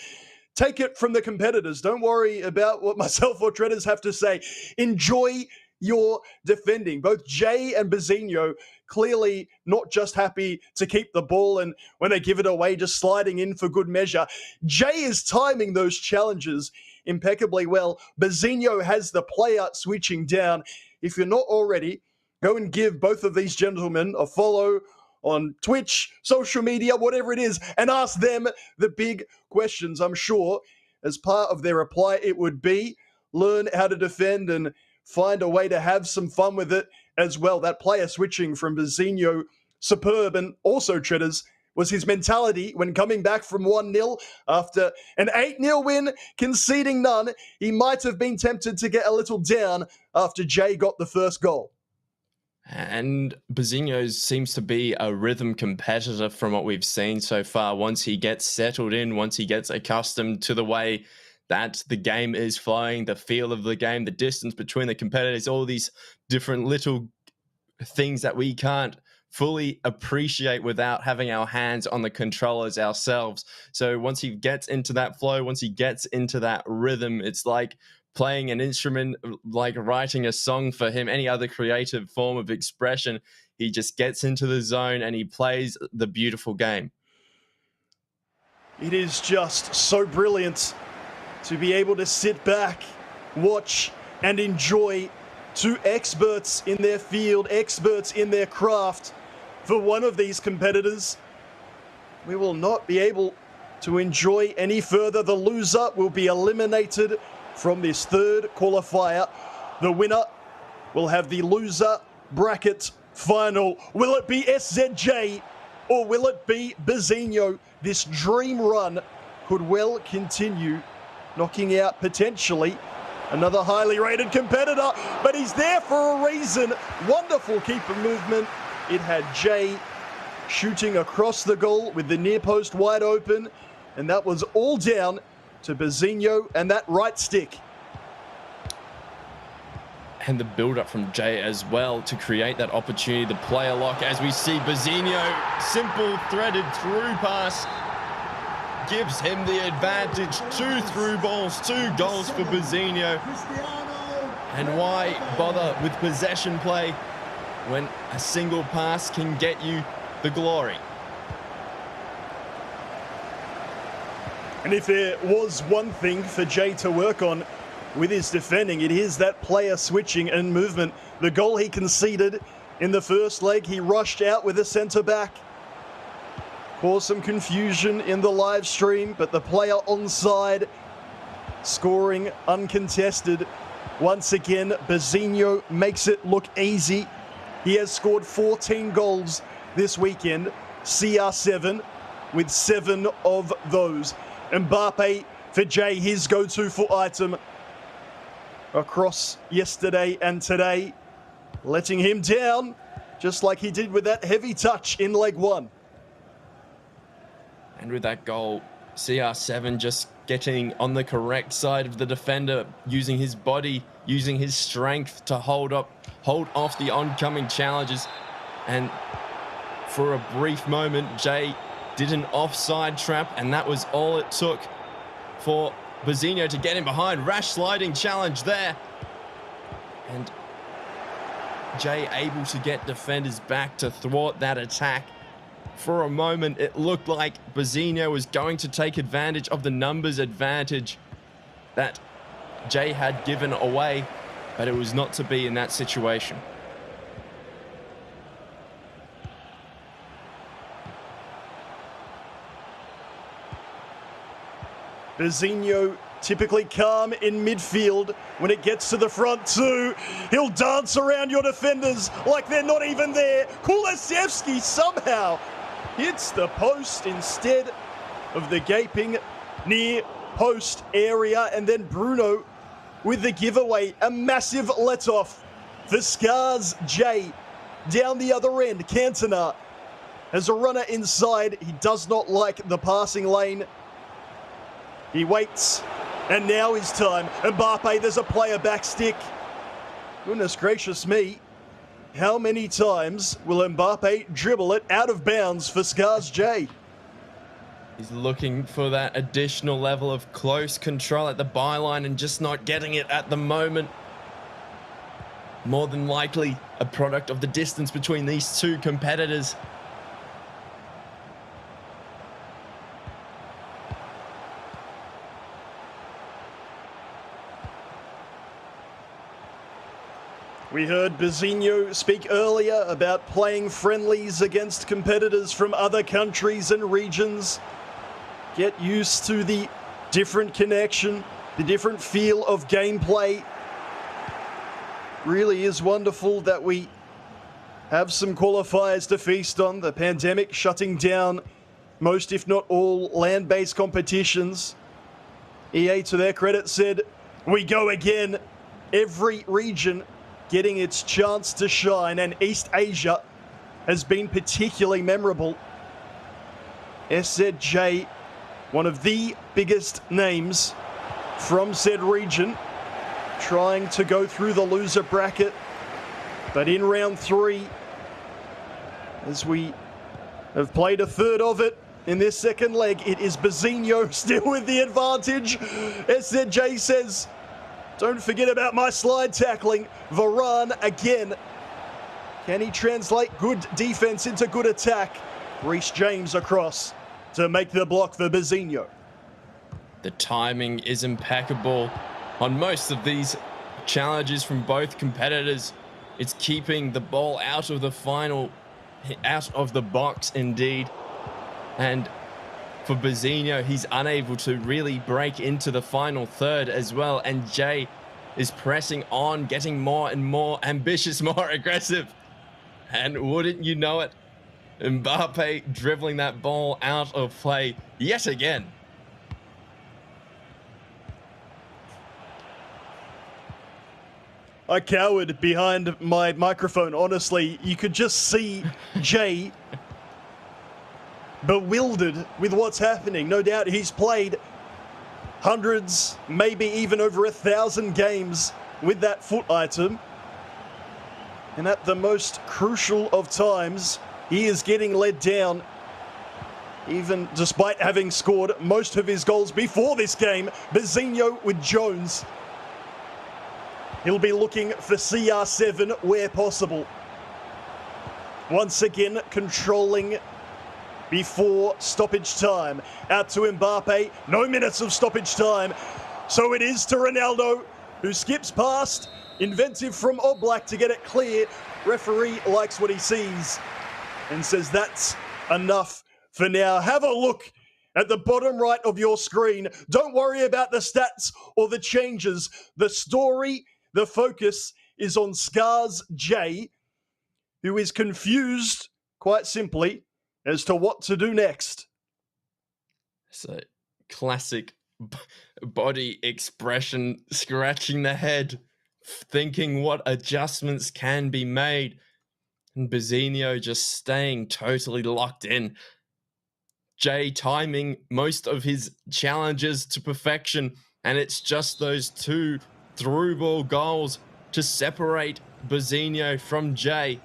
[SPEAKER 4] Take it from the competitors. Don't worry about what myself or Treaders have to say. Enjoy your defending. Both Jay and Bazinho clearly not just happy to keep the ball and when they give it away, just sliding in for good measure. Jay is timing those challenges impeccably well. Bazinho has the player switching down. If you're not already, go and give both of these gentlemen a follow on Twitch, social media, whatever it is, and ask them the big questions. I'm sure as part of their reply, it would be learn how to defend and find a way to have some fun with it as well. That player switching from Bazinho, superb, and also Treaders was his mentality when coming back from 1-0 after an 8-0 win, conceding none. He might have been tempted to get a little down after Jay got the first goal.
[SPEAKER 3] And Bazinho seems to be a rhythm competitor from what we've seen so far. Once he gets settled in, once he gets accustomed to the way that the game is flowing, the feel of the game, the distance between the competitors, all these different little things that we can't fully appreciate without having our hands on the controllers ourselves. So once he gets into that flow, once he gets into that rhythm, it's like playing an instrument, like writing a song for him, any other creative form of expression. He just gets into the zone and he plays the beautiful game.
[SPEAKER 4] It is just so brilliant to be able to sit back, watch, and enjoy 2 experts in their field, experts in their craft. For one of these competitors, we will not be able to enjoy any further. The loser will be eliminated from this 3rd qualifier. The winner will have the loser bracket final. Will it be SZJ or will it be Bazinho? This dream run could well continue, knocking out potentially another highly rated competitor, but he's there for a reason. Wonderful keeper movement. It had Jay shooting across the goal with the near post wide open, and that was all down to Bazinho and that right stick.
[SPEAKER 3] And the build-up from Jay as well to create that opportunity, the player lock, as we see Bazinho, simple threaded through pass, gives him the advantage. 2 through balls, 2 goals for Bazinho. And why bother with possession play when a single pass can get you the glory?
[SPEAKER 4] And if there was one thing for Jay to work on with his defending, it is that player switching and movement. The goal he conceded in the first leg, he rushed out with a centre back. Caused some confusion in the live stream, but the player onside, scoring uncontested. Once again, Bazinho makes it look easy. He has scored 14 goals this weekend, CR7, with 7 of those. Mbappe for Jay, his go-to for item across yesterday and today, letting him down, just like he did with that heavy touch in leg 1.
[SPEAKER 3] And with that goal, CR7 just getting on the correct side of the defender, using his body, using his strength to hold off the oncoming challenges. And for a brief moment, Jay did an offside trap, and that was all it took for Bazinho to get him behind. Rash sliding challenge there. And Jay able to get defenders back to thwart that attack. For a moment, it looked like Bazinho was going to take advantage of the numbers advantage that Jay had given away, but it was not to be in that situation.
[SPEAKER 4] Bazinho typically calm in midfield. When it gets to the front two, he'll dance around your defenders like they're not even there. Kulusevski somehow hits the post instead of the gaping near post area. And then Bruno with the giveaway. A massive let-off for Scars J. Down the other end, Cantona has a runner inside. He does not like the passing lane. He waits, and now is time. Mbappe, there's a player back stick. Goodness gracious me. How many times will Mbappe dribble it out of bounds for Scars J?
[SPEAKER 3] He's looking for that additional level of close control at the byline and just not getting it at the moment. More than likely a product of the distance between these two competitors.
[SPEAKER 4] We heard Bazinho speak earlier about playing friendlies against competitors from other countries and regions. Get used to the different connection, the different feel of gameplay. Really is wonderful that we have some qualifiers to feast on. The pandemic shutting down most, if not all, land-based competitions. EA, to their credit, said, "We go again." Every region getting its chance to shine, and East Asia has been particularly memorable. SZJ, one of the biggest names from said region, trying to go through the loser bracket. But in round 3, as we have played a third of it in this second leg, it is Bazinho still with the advantage. SZJ says, "Don't forget about my slide tackling." Varane again. Can he translate good defense into good attack? Reece James across to make the block for Bazinho.
[SPEAKER 3] The timing is impeccable on most of these challenges from both competitors. It's keeping the ball out of the box indeed. And for Bazinho, he's unable to really break into the final third as well. And Jay is pressing on, getting more and more ambitious, more aggressive. And wouldn't you know it, Mbappe dribbling that ball out of play yet again.
[SPEAKER 4] I cowered behind my microphone, honestly. You could just see Jay bewildered with what's happening. No doubt he's played hundreds, maybe even over 1,000 games with that foot item. And at the most crucial of times, he is getting led down, even despite having scored most of his goals before this game. Bazinho with Jones. He'll be looking for CR7 where possible. Once again, controlling before stoppage time. Out to Mbappe. No minutes of stoppage time. So it is to Ronaldo, who skips past. Inventive from Oblak to get it clear. Referee likes what he sees and says that's enough for now. Have a look at the bottom right of your screen. Don't worry about the stats or the changes. The story, the focus is on Scars J, who is confused, quite simply, as to what to do next.
[SPEAKER 3] So, classic body expression, scratching the head, thinking what adjustments can be made. And Bazinho just staying totally locked in. Jay timing most of his challenges to perfection, and it's just those two through ball goals to separate Bazinho from Jay.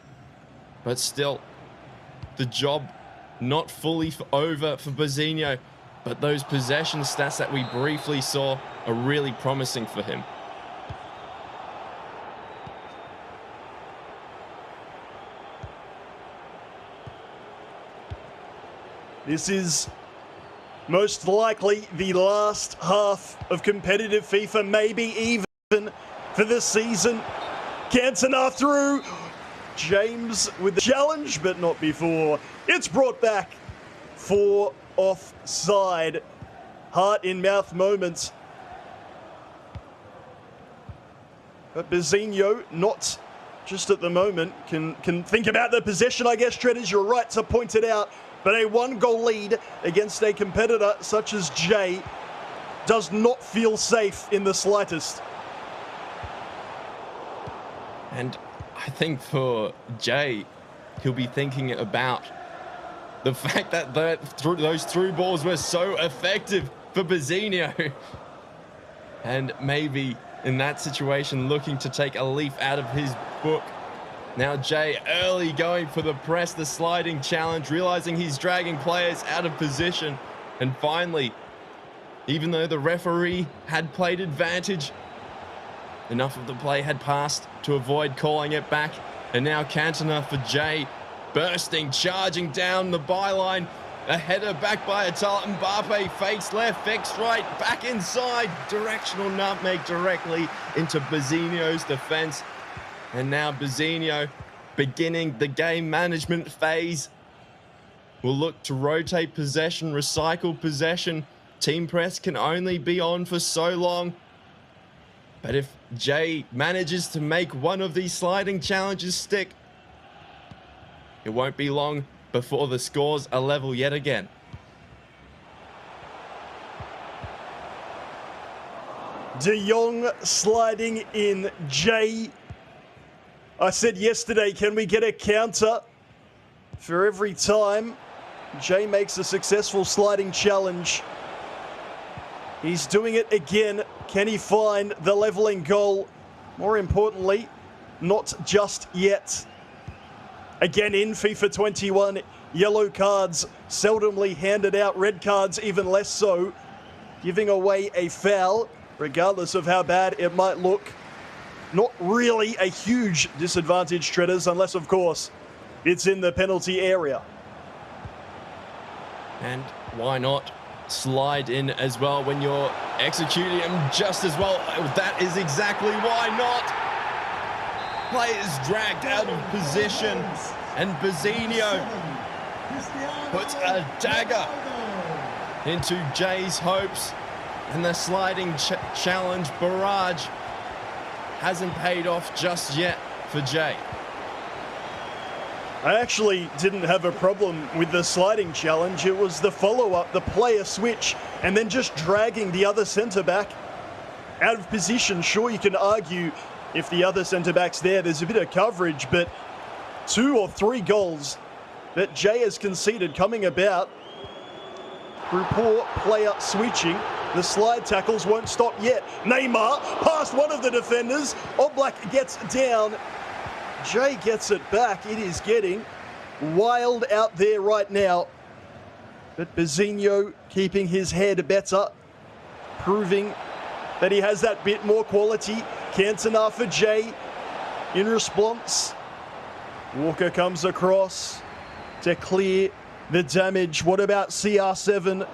[SPEAKER 3] But still, the job not fully over for Bazinho, but those possession stats that we briefly saw are really promising for him.
[SPEAKER 4] This is most likely the last half of competitive FIFA, maybe even for the season. Cantona through. James with the challenge, but not before. It's brought back for offside. Heart in mouth moments. But Bazinho, not just at the moment, can think about the possession, I guess, Treaders. You're right to point it out. But a one-goal lead against a competitor such as Jay does not feel safe in the slightest.
[SPEAKER 3] And I think for Jay, he'll be thinking about the fact that those through balls were so effective for Bazinho. And maybe in that situation, looking to take a leaf out of his book. Now Jay early going for the press, the sliding challenge, realizing he's dragging players out of position. And finally, even though the referee had played advantage, enough of the play had passed to avoid calling it back. And now Cantona for Jay, bursting, charging down the byline. A header back by Atal. Mbappe fakes left, fakes right, back inside. Directional nutmeg directly into Bazinho's defense. And now Bazinho beginning the game management phase. Will look to rotate possession, recycle possession. Team press can only be on for so long. But if Jay manages to make one of these sliding challenges stick, it won't be long before the scores are level yet again.
[SPEAKER 4] De Jong sliding in. Jay, I said yesterday, can we get a counter for every time Jay makes a successful sliding challenge? He's doing it again. Can he find the leveling goal? More importantly, not just yet. Again in FIFA 21, yellow cards seldomly handed out, red cards even less so, giving away a foul, regardless of how bad it might look. Not really a huge disadvantage, Treaders, unless, of course, it's in the penalty area.
[SPEAKER 3] And why not slide in as well when you're executing him just as well? That is exactly why not. Players dragged out of position, and Bazinho puts a dagger into Jay's hopes, and the sliding challenge barrage hasn't paid off just yet for Jay.
[SPEAKER 4] I actually didn't have a problem with the sliding challenge. It was the follow-up, the player switch, and then just dragging the other centre-back out of position. Sure, you can argue if the other centre-back's there's a bit of coverage, but 2 or 3 goals that Jay has conceded coming about through poor player switching. The slide tackles won't stop yet. Neymar past one of the defenders. Oblak gets down. Jay gets it back. It is getting wild out there right now. But Bazinho keeping his head better, proving that he has that bit more quality. Cantona for Jay in response. Walker comes across to clear the damage. What about CR7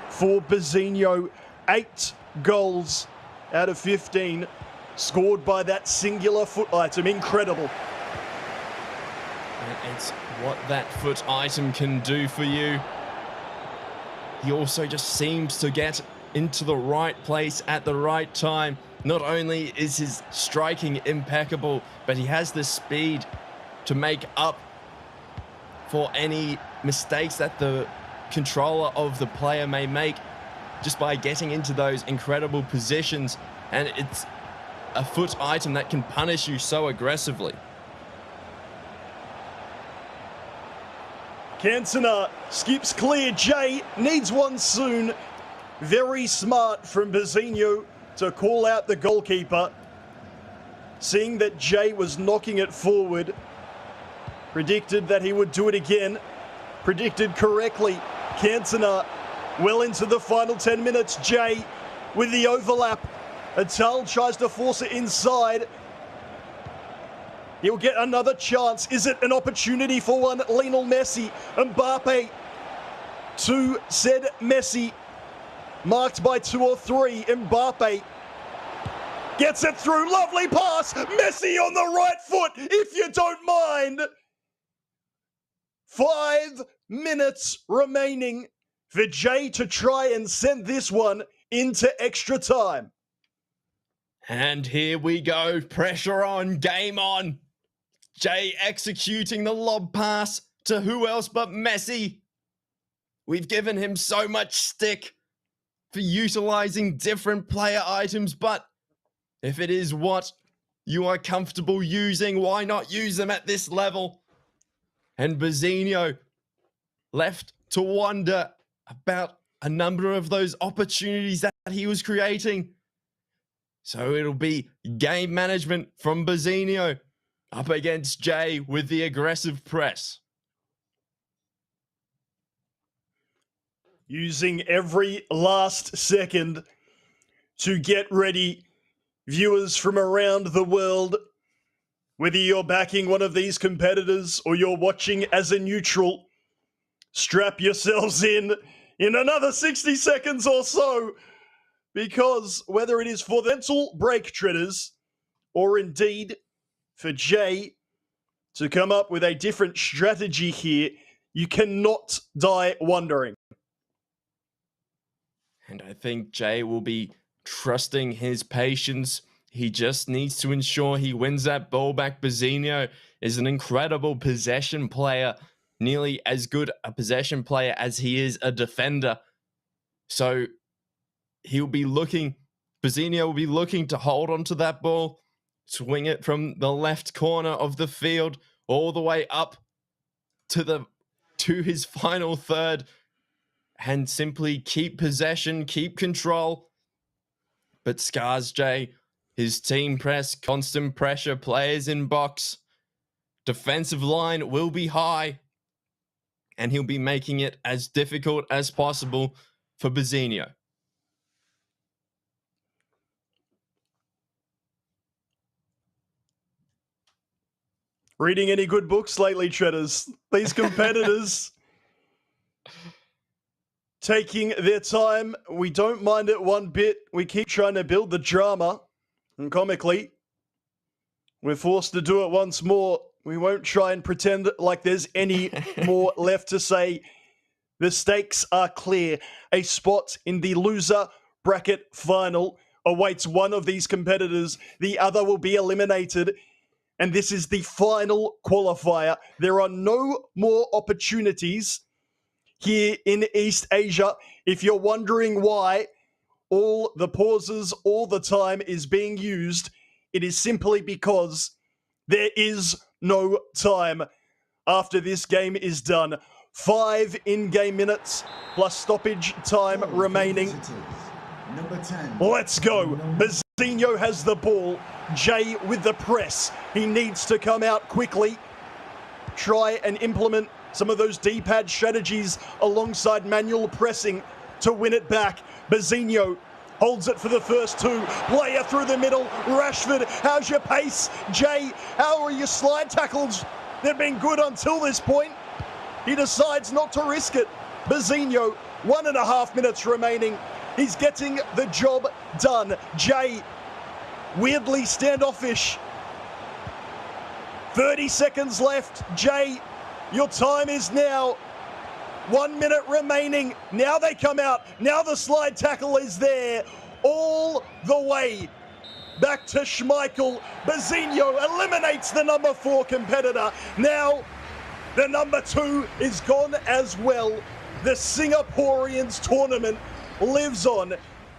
[SPEAKER 4] for Bazinho? 8 goals out of 15 scored by that singular foot item. Incredible.
[SPEAKER 3] It's what that foot item can do for you. He also just seems to get into the right place at the right time. Not only is his striking impeccable, but he has the speed to make up for any mistakes that the controller of the player may make just by getting into those incredible positions. And it's a foot item that can punish you so aggressively.
[SPEAKER 4] Cantona skips clear. Jay needs one soon. Very smart from Bazinho to call out the goalkeeper. Seeing that Jay was knocking it forward, predicted that he would do it again. Predicted correctly. Cantona well into the final 10 minutes. Jay with the overlap. Atal tries to force it inside. He'll get another chance. Is it an opportunity for one? Lionel Messi. Mbappe to said Messi. Marked by 2 or 3. Mbappe gets it through. Lovely pass. Messi on the right foot, if you don't mind. 5 minutes remaining for Jay to try and send this one into extra time.
[SPEAKER 3] And here we go. Pressure on. Game on. Jay executing the lob pass to who else but Messi. We've given him so much stick for utilizing different player items, but if it is what you are comfortable using, why not use them at this level? And Bazinho left to wonder about a number of those opportunities that he was creating. So it'll be game management from Bazinho up against Jay with the aggressive press.
[SPEAKER 4] Using every last second to get ready. Viewers from around the world, whether you're backing one of these competitors or you're watching as a neutral, strap yourselves in another 60 seconds or so, because whether it is for the mental break, treaders, or indeed for Jay to come up with a different strategy here, you cannot die wondering.
[SPEAKER 3] And I think Jay will be trusting his patience. He just needs to ensure he wins that ball back. Bazinho is an incredible possession player, nearly as good a possession player as he is a defender. So Bazinho will be looking to hold onto that ball, swing it from the left corner of the field all the way up to his final third, and simply keep possession, keep control. But scars Jay, his team press, constant pressure, players in box, defensive line will be high, and he'll be making it as difficult as possible for Bazinho.
[SPEAKER 4] Reading any good books lately, Treaders? These competitors taking their time. We don't mind it one bit. We keep trying to build the drama. And comically, we're forced to do it once more. We won't try and pretend like there's any more left to say. The stakes are clear. A spot in the loser bracket final awaits one of these competitors. The other will be eliminated. And this is the final qualifier. There are no more opportunities here in East Asia. If you're wondering why all the pauses all the time is being used, it is simply because there is no time after this game is done. 5 in-game minutes plus stoppage time remaining. Let's go. Bazzinho has the ball. Jay with the press. He needs to come out quickly. Try and implement some of those D-pad strategies alongside manual pressing to win it back. Bazzinho holds it for the first 2. Player through the middle. Rashford, how's your pace? Jay, how are your slide tackles? They've been good until this point. He decides not to risk it. Bazzinho, 1.5 minutes remaining. He's getting the job done. Jay, weirdly standoffish. 30 seconds left. Jay, your time is now. 1 minute remaining. Now they come out. Now the slide tackle is there. All the way back to Schmeichel. Bazzinho eliminates the number 4 competitor. Now the number 2 is gone as well. The Singaporeans tournament lives on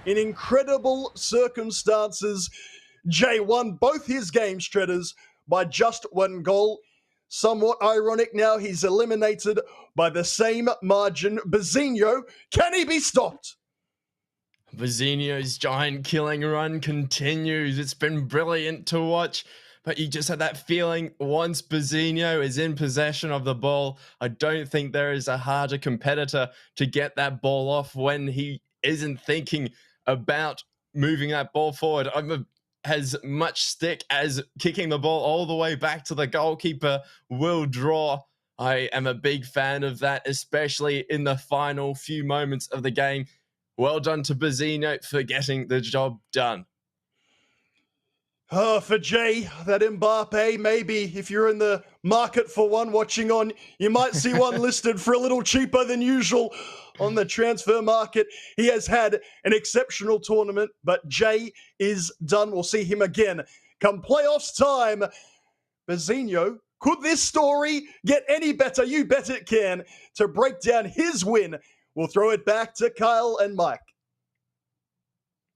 [SPEAKER 4] in incredible circumstances. Jay won both his games, Treaders, by just 1 goal. Somewhat ironic now, he's eliminated by the same margin. Bazzinho, can he be stopped?
[SPEAKER 3] Bazzinho's giant killing run continues. It's been brilliant to watch, but you just had that feeling once Bazzinho is in possession of the ball, I don't think there is a harder competitor to get that ball off when he isn't thinking about moving that ball forward. Has much stick as kicking the ball all the way back to the goalkeeper will draw. I am a big fan of that, especially in the final few moments of the game. Well done to Bazzinho for getting the job done.
[SPEAKER 4] For Jay, that Mbappe, maybe if you're in the market for one watching on, you might see one listed for a little cheaper than usual on the transfer market. He has had an exceptional tournament, but Jay is done. We'll see him again come playoffs time. Bazzinho, could this story get any better? You bet it can. To break down his win, we'll throw it back to Kyle and Mike.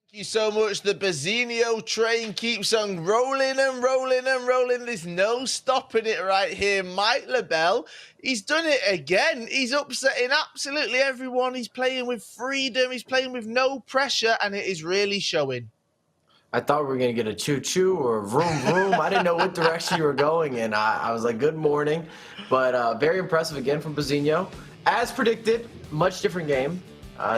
[SPEAKER 1] Thank you so much. The Bazzinho train keeps on rolling and rolling and rolling. There's no stopping it right here. Mike LaBelle, he's done it again. He's upsetting absolutely everyone. He's playing with freedom. He's playing with no pressure, and it is really showing.
[SPEAKER 5] I thought we were going to get a choo-choo or a vroom-vroom. I didn't know what direction you were going in. I was like, good morning. But very impressive again from Bazzinho. As predicted, much different game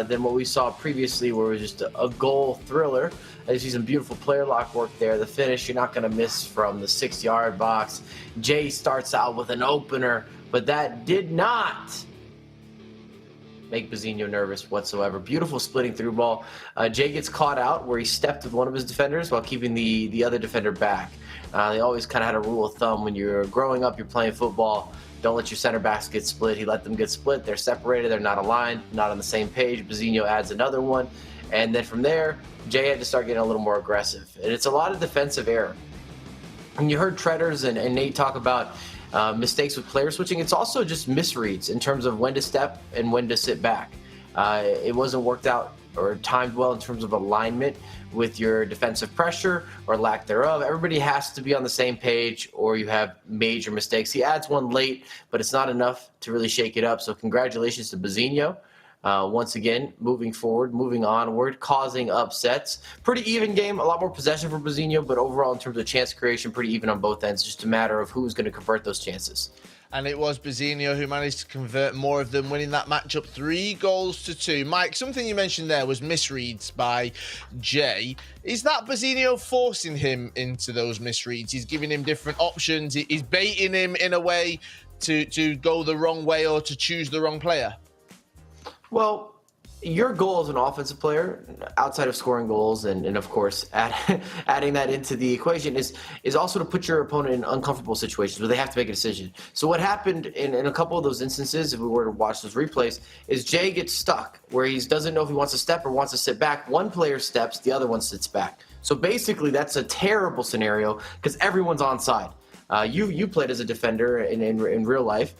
[SPEAKER 5] than what we saw previously, where it was just a goal thriller. I see some beautiful player lock work there. The finish, you're not going to miss from the 6-yard box. Jay starts out with an opener, but that did not make Bazzinho nervous whatsoever. Beautiful splitting through ball. Jay gets caught out where he stepped with one of his defenders while keeping the other defender back. They always kind of had a rule of thumb when you're growing up, you're playing football, don't let your center backs get split. He let them get split. They're separated. They're not aligned, not on the same page. Bazzinho adds another one. And then from there, Jay had to start getting a little more aggressive. And it's a lot of defensive error. And you heard Treaders and Nate talk about mistakes with player switching. It's also just misreads in terms of when to step and when to sit back. It wasn't worked out or timed well in terms of alignment with your defensive pressure or lack thereof. Everybody has to be on the same page or you have major mistakes. He adds one late, but it's not enough to really shake it up. So congratulations to Bazzinho. Once again, moving forward, moving onward, causing upsets. Pretty even game, a lot more possession for Bazzinho, but overall in terms of chance creation, pretty even on both ends. Just a matter of who's going to convert those chances.
[SPEAKER 1] And it was Bazzinho who managed to convert more of them, winning that matchup 3-2. Mike, something you mentioned there was misreads by Jay. Is that Bazzinho forcing him into those misreads? He's giving him different options. He's baiting him in a way to go the wrong way or to choose the wrong player?
[SPEAKER 5] Well, your goal as an offensive player, outside of scoring goals and of course adding that into the equation, is also to put your opponent in uncomfortable situations where they have to make a decision. So what happened in a couple of those instances, if we were to watch those replays, is Jay gets stuck where he doesn't know if he wants to step or wants to sit back. One player steps, the other one sits back. So basically that's a terrible scenario because everyone's onside. You played as a defender in real life.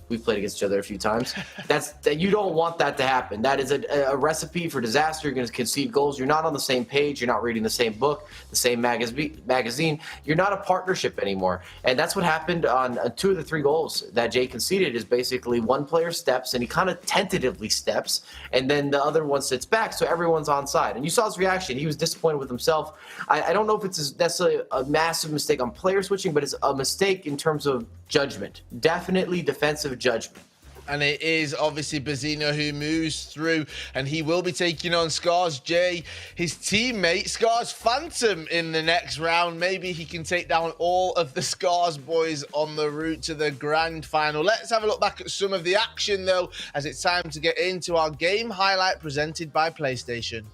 [SPEAKER 5] We've played against each other a few times. That you don't want that to happen. That is a recipe for disaster. You're going to concede goals. You're not on the same page. You're not reading the same book, the same magazine. You're not a partnership anymore. And that's what happened on 2 of the 3 goals that Jay conceded. Is basically one player steps and he kind of tentatively steps, and then the other one sits back, so everyone's onside. And you saw his reaction. He was disappointed with himself. I don't know if it's necessarily a massive mistake on player switching, but it's a mistake in terms of judgment. Definitely defensive judgment.
[SPEAKER 1] And it is obviously Bazino who moves through, and he will be taking on Scars J, his teammate, Scars Phantom, in the next round. Maybe he can take down all of the Scars boys on the route to the grand final. Let's have a look back at some of the action, though, as it's time to get into our game highlight presented by PlayStation.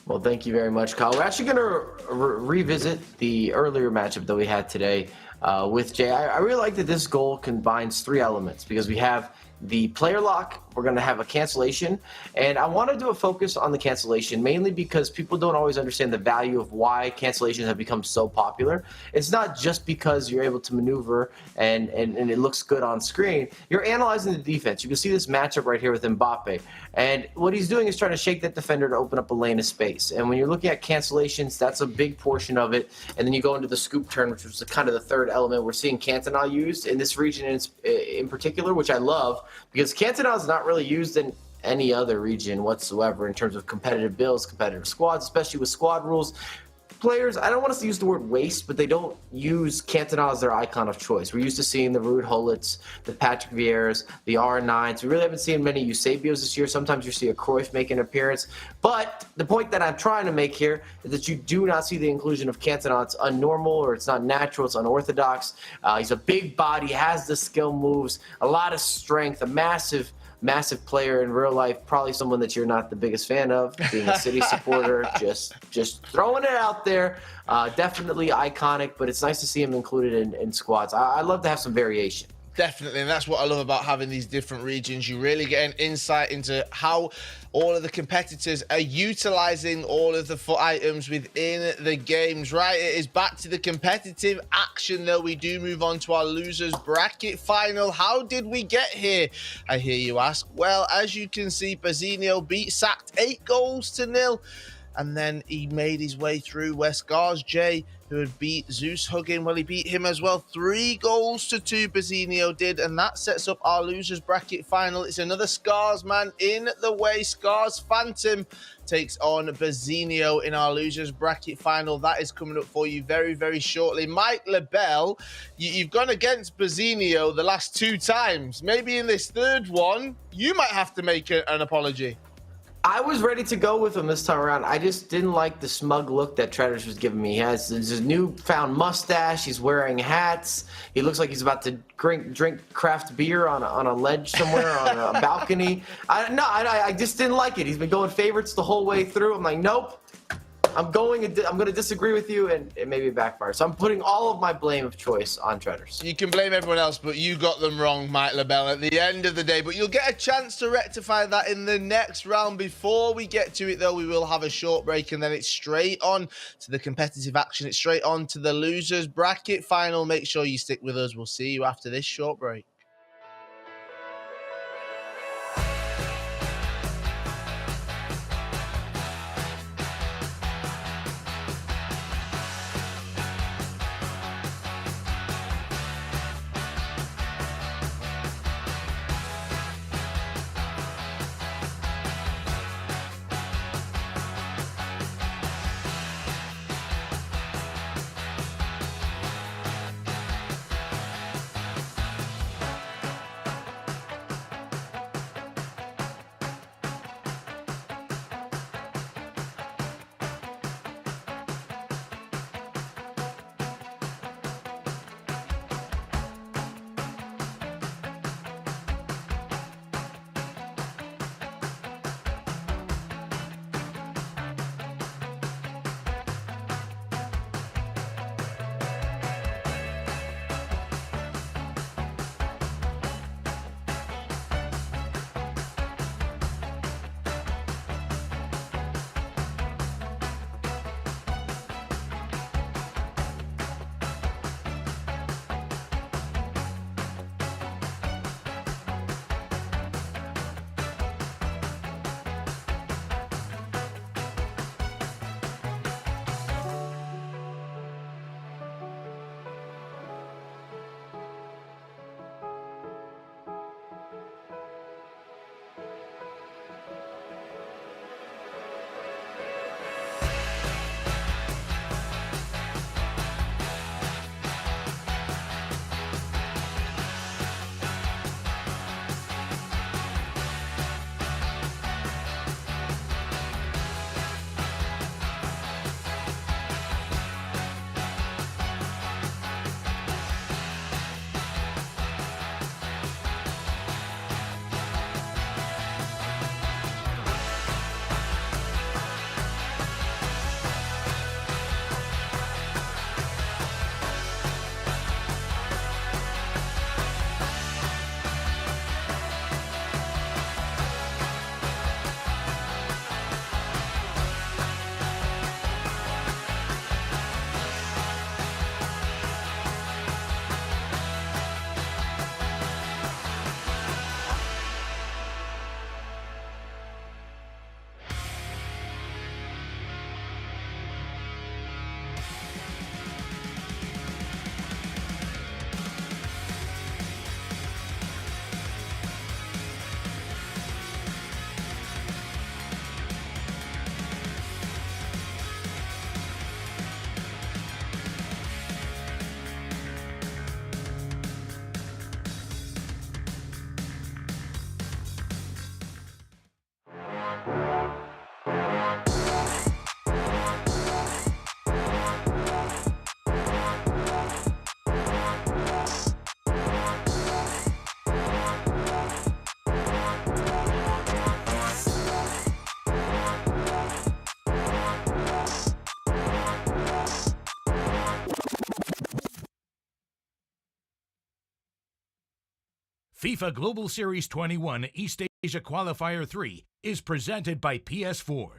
[SPEAKER 5] Well, thank you very much, Kyle. We're actually going to revisit the earlier matchup that we had today with Jay. I really like that this goal combines 3 elements, because we have the player lock, we're going to have a cancellation, and I want to do a focus on the cancellation mainly because people don't always understand the value of why cancellations have become so popular. It's not just because you're able to maneuver and it looks good on screen. You're analyzing the defense. You can see this matchup right here with Mbappe, and what he's doing is trying to shake that defender to open up a lane of space. And when you're looking at cancellations, that's a big portion of it. And then you go into the scoop turn, which was kind of the third element we're seeing Cantona used in this region in particular, which I love, because Cantona is not really used in any other region whatsoever in terms of competitive builds, competitive squads, especially with squad rules. Players, I don't want us to use the word waste, but they don't use Cantona as their icon of choice. We're used to seeing the Ruud Hullets, the Patrick Vieiras, the R9s. We really haven't seen many Eusebios this year. Sometimes you see a Cruyff make an appearance. But the point that I'm trying to make here is that you do not see the inclusion of Cantona. It's unnormal, or it's not natural. It's unorthodox. He's a big body, has the skill moves, a lot of strength, a massive player in real life, probably someone that you're not the biggest fan of, being a City supporter, just throwing it out there. Definitely iconic, but it's nice to see him included in squads. I love to have some variation.
[SPEAKER 1] Definitely, and that's what I love about having these different regions. You really get an insight into how all of the competitors are utilizing all of the foot items within the games. Right, it is back to the competitive action, though. We do move on to our losers bracket final. How did we get here, I hear you ask? Well, as you can see, Bazino sacked 8 goals to 0. And then he made his way through where Scars J, who had beat Zeus Huggin, well, he beat him as well. 3 goals to 2, Bazino did. And that sets up our losers bracket final. It's another Scars man in the way. Scars Phantom takes on Bazino in our losers bracket final. That is coming up for you very, very shortly. Mike LaBelle, you've gone against Bazino the last 2 times. Maybe in this third one, you might have to make an apology.
[SPEAKER 5] I was ready to go with him this time around. I just didn't like the smug look that Treaders was giving me. He has his newfound mustache. He's wearing hats. He looks like he's about to drink craft beer on a ledge somewhere on a balcony. I just didn't like it. He's been going favorites the whole way through. I'm like, nope. I'm going to disagree with you, and it maybe backfire. So I'm putting all of my blame of choice on Treaders.
[SPEAKER 1] You can blame everyone else, but you got them wrong, Mike LaBelle, at the end of the day. But you'll get a chance to rectify that in the next round. Before we get to it, though, we will have a short break, and then it's straight on to the competitive action. It's straight on to the losers bracket final. Make sure you stick with us. We'll see you after this short break.
[SPEAKER 2] FIFA Global Series 21 East Asia Qualifier 3 is presented by PS4.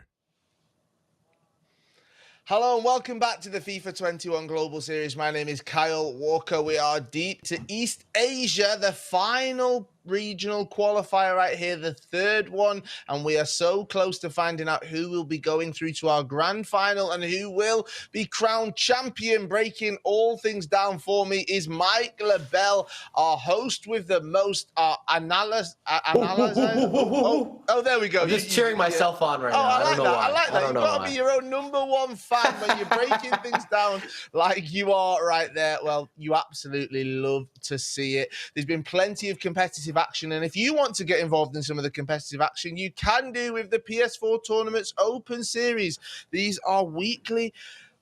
[SPEAKER 1] Hello and welcome back to the FIFA 21 Global Series. My name is Kyle Walker. We are deep to East Asia, the final regional qualifier right here, the third one, and we are so close to finding out who will be going through to our grand final and who will be crowned champion. Breaking all things down for me is Mike LaBelle, our host with the most analysis. Oh, there we go.
[SPEAKER 5] I'm just cheering myself on right now.
[SPEAKER 1] I like that.
[SPEAKER 5] Why.
[SPEAKER 1] I like that. You've got to be your own number one fan when you're breaking things down like you are right there. Well, you absolutely love to see it. There's been plenty of competitive action, and if you want to get involved in some of the competitive action, you can do with the PS4 Tournaments Open Series. These are weekly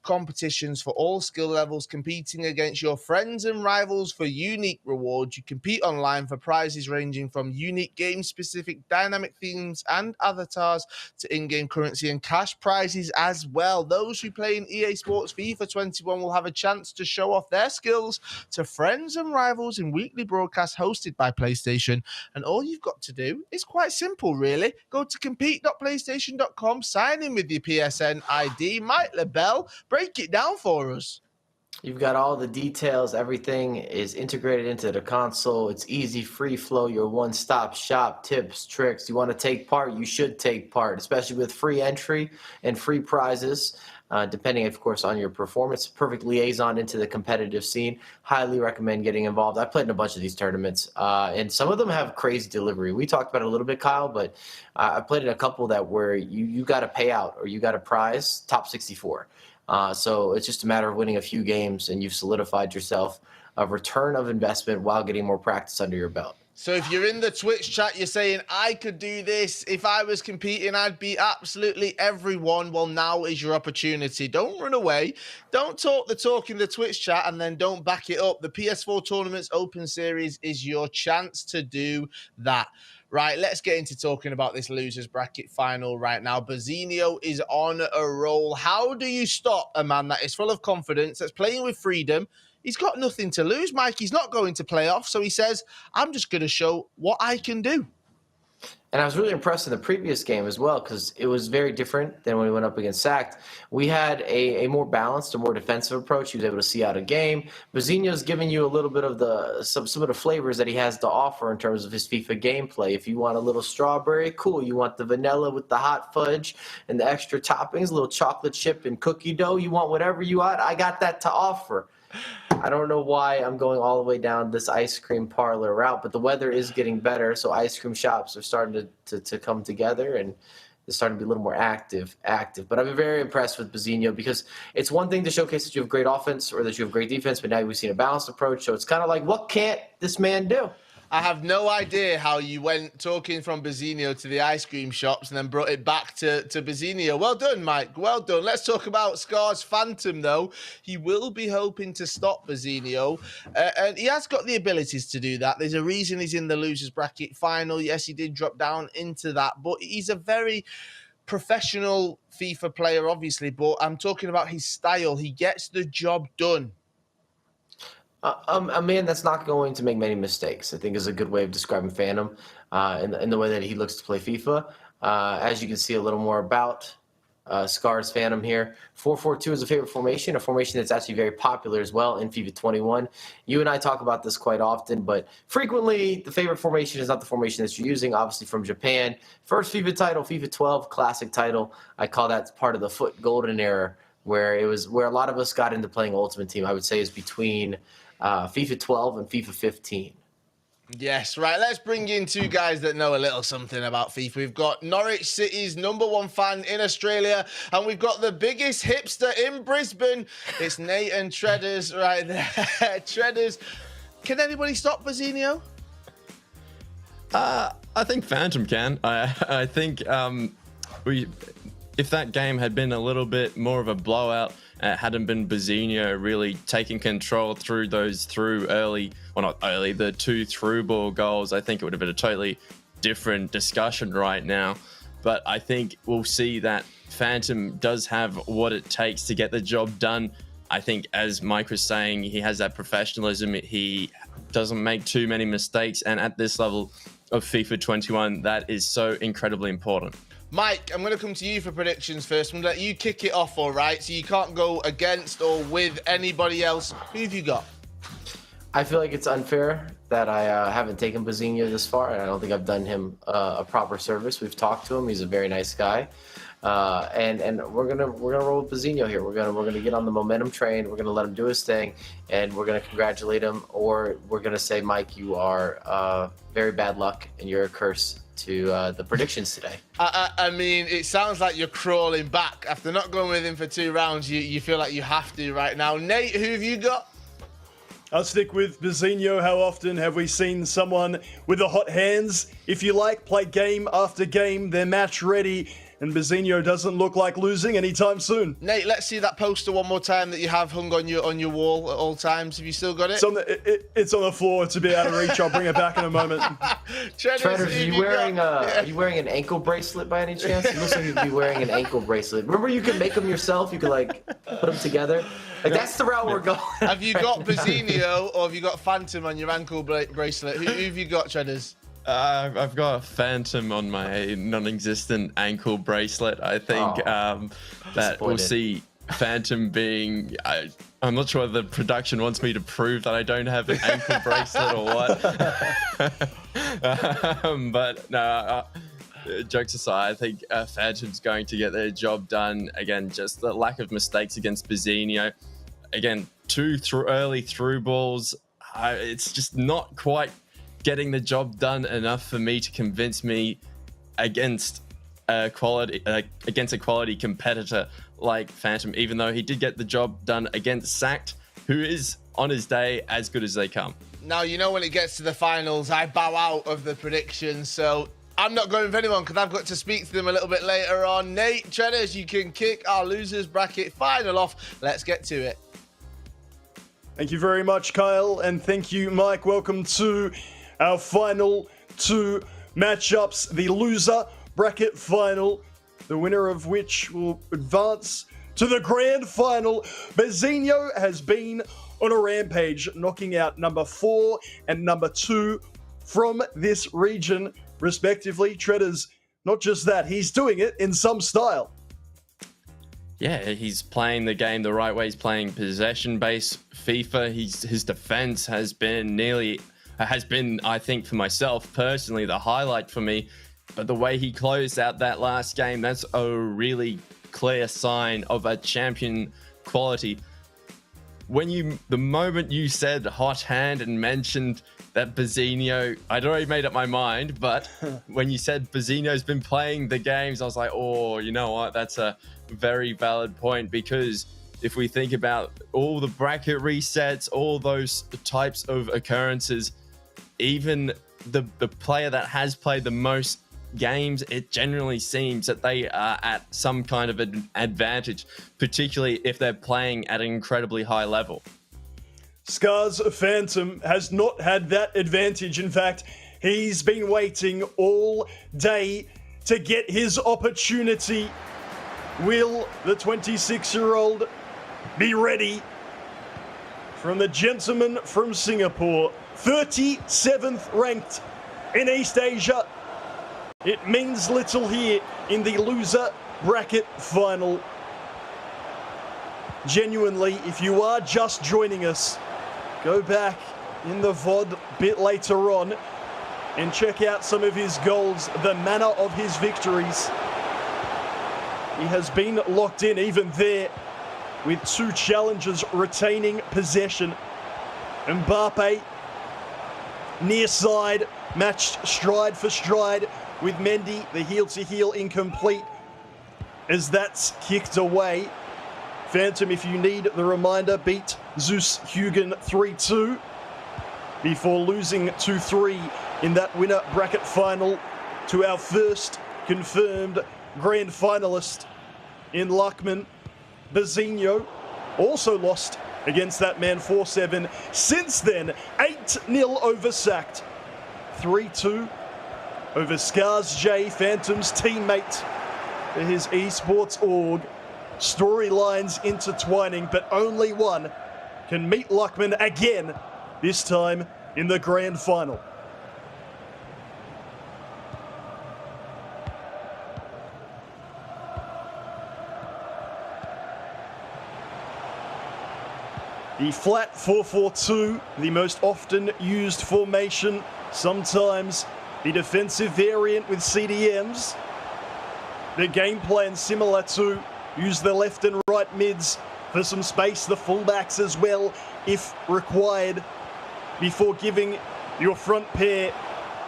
[SPEAKER 1] competitions for all skill levels, competing against your friends and rivals for unique rewards. You compete online for prizes ranging from unique game-specific dynamic themes and avatars to in-game currency and cash prizes as well. Those who play in EA Sports FIFA 21 will have a chance to show off their skills to friends and rivals in weekly broadcasts hosted by PlayStation. And all you've got to do is quite simple, really. Go to compete.playstation.com, sign in with your PSN ID. Mike LaBelle, break it down for us.
[SPEAKER 5] You've got all the details. Everything is integrated into the console. It's easy, free flow, your one-stop shop. Tips, tricks. You want to take part, you should take part, especially with free entry and free prizes, depending, of course, on your performance. Perfect liaison into the competitive scene. Highly recommend getting involved. I played in a bunch of these tournaments, and some of them have crazy delivery. We talked about it a little bit, Kyle, but I played in a couple that where you got a payout or you got a prize, top 64. So it's just a matter of winning a few games, and you've solidified yourself a return of investment while getting more practice under your belt.
[SPEAKER 1] So if you're in the Twitch chat, you're saying, I could do this. If I was competing, I'd beat absolutely everyone. Well, now is your opportunity. Don't run away. Don't talk the talk in the Twitch chat and then don't back it up. The PS4 Tournaments Open Series is your chance to do that. Right, let's get into talking about this losers bracket final right now. Bazinho is on a roll. How do you stop a man that is full of confidence, that's playing with freedom? He's got nothing to lose, Mike. He's not going to play off, so he says, I'm just going to show what I can do.
[SPEAKER 5] And I was really impressed in the previous game as well, because it was very different than when we went up against Sacked. We had a more balanced, a more defensive approach. He was able to see out a game. Bazinho's giving you a little bit of some of the flavors that he has to offer in terms of his FIFA gameplay. If you want a little strawberry, cool. You want the vanilla with the hot fudge and the extra toppings, a little chocolate chip and cookie dough. You want whatever you want. I got that to offer. I don't know why I'm going all the way down this ice cream parlor route, but the weather is getting better, so ice cream shops are starting to come together, and they're starting to be a little more active. But I've been very impressed with Bazinho, because it's one thing to showcase that you have great offense or that you have great defense, but now we've seen a balanced approach, so it's kind of like, what can't this man do?
[SPEAKER 1] I have no idea how you went talking from Bazinho to the ice cream shops and then brought it back to Bazinho. Well done, Mike. Well done. Let's talk about Scar's Phantom, though. He will be hoping to stop Bazinho, and he has got the abilities to do that. There's a reason he's in the losers bracket final. Yes, he did drop down into that, but he's a very professional FIFA player, obviously, but I'm talking about his style. He gets the job done.
[SPEAKER 5] A man that's not going to make many mistakes, I think, is a good way of describing Phantom in the way that he looks to play FIFA. As you can see a little more about Scar's Phantom here. 4-4-2 is a favorite formation, a formation that's actually very popular as well in FIFA 21. You and I talk about this quite often, but frequently the favorite formation is not the formation that you're using, obviously from Japan. First FIFA title, FIFA 12, classic title. I call that part of the FUT golden era, where a lot of us got into playing Ultimate Team, I would say, is between FIFA 12 and FIFA 15.
[SPEAKER 1] Yes, right. Let's bring in two guys that know a little something about FIFA. We've got Norwich City's #1 fan in Australia, and we've got the biggest hipster in Brisbane. It's Nathan Treaders right there. Treaders, can anybody stop Bazinho?
[SPEAKER 3] I think Phantom can. I think if that game had been a little bit more of a blowout, hadn't been Bazinho really taking control through the 2 through ball goals, I think it would have been a totally different discussion right now. But I think we'll see that Phantom does have what it takes to get the job done. I think, as Mike was saying, he has that professionalism. He doesn't make too many mistakes. And at this level of FIFA 21, that is so incredibly important.
[SPEAKER 1] Mike, I'm going to come to you for predictions first. I'm going to let you kick it off, all right? So you can't go against or with anybody else. Who have you got?
[SPEAKER 5] I feel like it's unfair that I haven't taken Bazzinho this far, and I don't think I've done him a proper service. We've talked to him; he's a very nice guy, and we're gonna roll with Bazzinho here. We're gonna get on the momentum train. We're gonna let him do his thing, and we're gonna congratulate him, or we're gonna say, Mike, you are very bad luck, and you're a curse to the predictions today.
[SPEAKER 1] I mean, it sounds like you're crawling back after not going with him for 2 rounds. You feel like you have to right now. Nate, who have you got?
[SPEAKER 4] I'll stick with Bazzinho. How often have we seen someone with the hot hands, if you like, play game after game, they're match ready, and Bazzinho doesn't look like losing anytime soon.
[SPEAKER 1] Nate, let's see that poster one more time that you have hung on your wall at all times. Have you still got it?
[SPEAKER 4] It's on the floor. It's a bit out of reach. I'll bring it back in a moment.
[SPEAKER 5] Treaders, are you wearing an ankle bracelet by any chance? It looks like you'd be wearing an ankle bracelet. Remember, you can make them yourself. You could like put them together. Like that's the route we're going.
[SPEAKER 1] Have you got Bazzinho or have you got Phantom on your ankle bracelet? Who have you got, Treaders?
[SPEAKER 3] I've got a Phantom on my non-existent ankle bracelet. I think that we'll see Phantom being... I'm not sure the production wants me to prove that I don't have an ankle bracelet or what. But no, jokes aside, I think Phantom's going to get their job done. Again, just the lack of mistakes against Bazzinho. Again, 2 early through balls. It's just not quite getting the job done enough for me to convince me against a quality competitor like Phantom, even though he did get the job done against Sacked, who is on his day as good as they come.
[SPEAKER 1] Now, you know, when it gets to the finals, I bow out of the predictions, so I'm not going with anyone because I've got to speak to them a little bit later on. Nate, Treaders, you can kick our losers bracket final off. Let's get to it.
[SPEAKER 4] Thank you very much, Kyle, and thank you, Mike. Welcome to our final 2 matchups, the loser bracket final, the winner of which will advance to the grand final. Bazzinho has been on a rampage, knocking out number 4 and number 2 from this region, respectively. Treaders, not just that, he's doing it in some style.
[SPEAKER 3] Yeah, he's playing the game the right way. He's playing possession-based FIFA. His defense has been, I think, for myself personally, the highlight for me. But the way he closed out that last game, that's a really clear sign of a champion quality. The moment you said hot hand and mentioned that Bazzinho, I'd already made up my mind, but when you said Bazzinho's been playing the games, I was like, oh, you know what? That's a very valid point, because if we think about all the bracket resets, all those types of occurrences, even the player that has played the most games, it generally seems that they are at some kind of an advantage, particularly if they're playing at an incredibly high level.
[SPEAKER 4] Scar's Phantom has not had that advantage. In fact, he's been waiting all day to get his opportunity. Will the 26-year-old be ready? From the gentleman from Singapore, 37th ranked in East Asia. It means little here in the loser bracket final. Genuinely, if you are just joining us, go back in the VOD a bit later on and check out some of his goals, the manner of his victories. He has been locked in even there with 2 challengers retaining possession. Mbappe, near side, matched stride for stride with Mendy, the heel-to-heel incomplete as that's kicked away. Phantom, if you need the reminder, beat Zeus Hugen 3-2 before losing 2-3 in that winner bracket final to our first confirmed grand finalist in Luckman. Bazzinho also lost against that man 4-7. Since then, 8-0 over Sacked, 3-2 over Scars J, Phantom's teammate for his esports org. Storylines intertwining, but only one can meet Luckman again, this time in the grand final. The flat 4-4-2, the most often used formation, sometimes the defensive variant with CDMs. The game plan similar to use the left and right mids for some space, the fullbacks as well, if required, before giving your front pair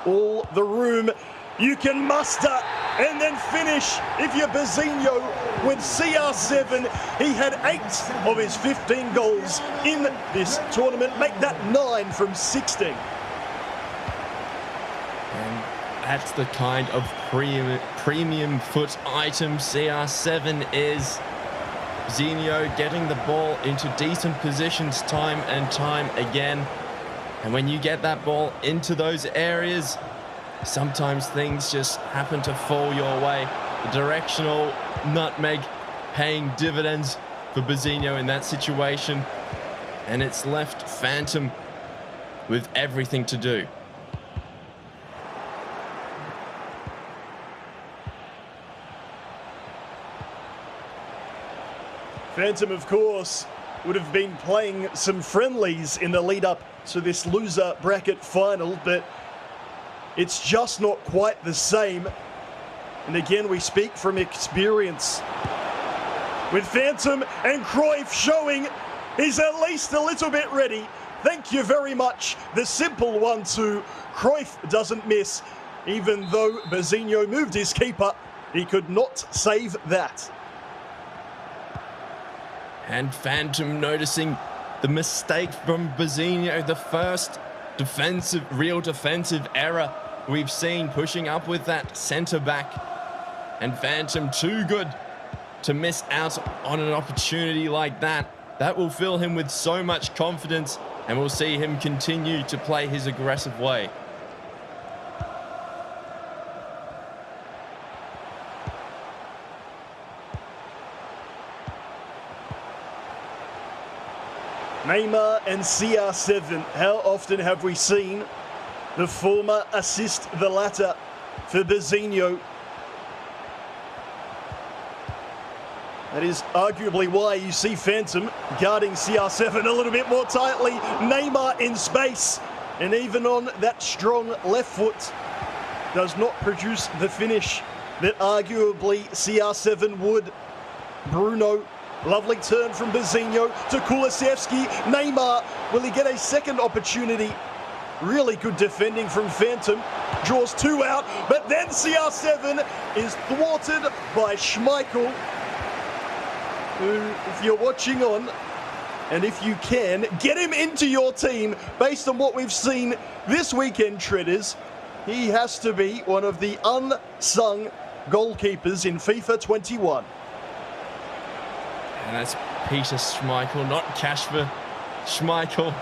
[SPEAKER 4] all the room you can muster, and then finish if you're Bazinho with CR7. He had 8 of his 15 goals in this tournament, make that 9 from 16.
[SPEAKER 3] And that's the kind of premium foot item CR7 is. Bazinho getting the ball into decent positions time and time again. And when you get that ball into those areas, sometimes things just happen to fall your way. The directional nutmeg paying dividends for Bazinho in that situation. And it's left Phantom with everything to do.
[SPEAKER 4] Phantom, of course, would have been playing some friendlies in the lead up to this loser bracket final, but it's just not quite the same. And again, we speak from experience. With Phantom and Cruyff showing he's at least a little bit ready. Thank you very much. The simple 1-2. Cruyff doesn't miss. Even though Bazinho moved his keeper, he could not save that.
[SPEAKER 3] And Phantom noticing the mistake from Bazinho, the first real defensive error we've seen, pushing up with that centre back. And Phantom too good to miss out on an opportunity like that. That will fill him with so much confidence, and we'll see him continue to play his aggressive way.
[SPEAKER 4] Neymar and CR7, how often have we seen the former assist the latter for Bazinho? That is arguably why you see Phantom guarding CR7 a little bit more tightly. Neymar in space, and even on that strong left foot, does not produce the finish that arguably CR7 would. Bruno, lovely turn from Bazinho to Kulusevski. Neymar, will he get a second opportunity? Really good defending from Phantom. Draws 2 out, but then CR7 is thwarted by Schmeichel, who, if you're watching on, and if you can, get him into your team. Based on what we've seen this weekend, Treaders, he has to be one of the unsung goalkeepers in FIFA 21.
[SPEAKER 3] And that's Peter Schmeichel, not Kasper Schmeichel.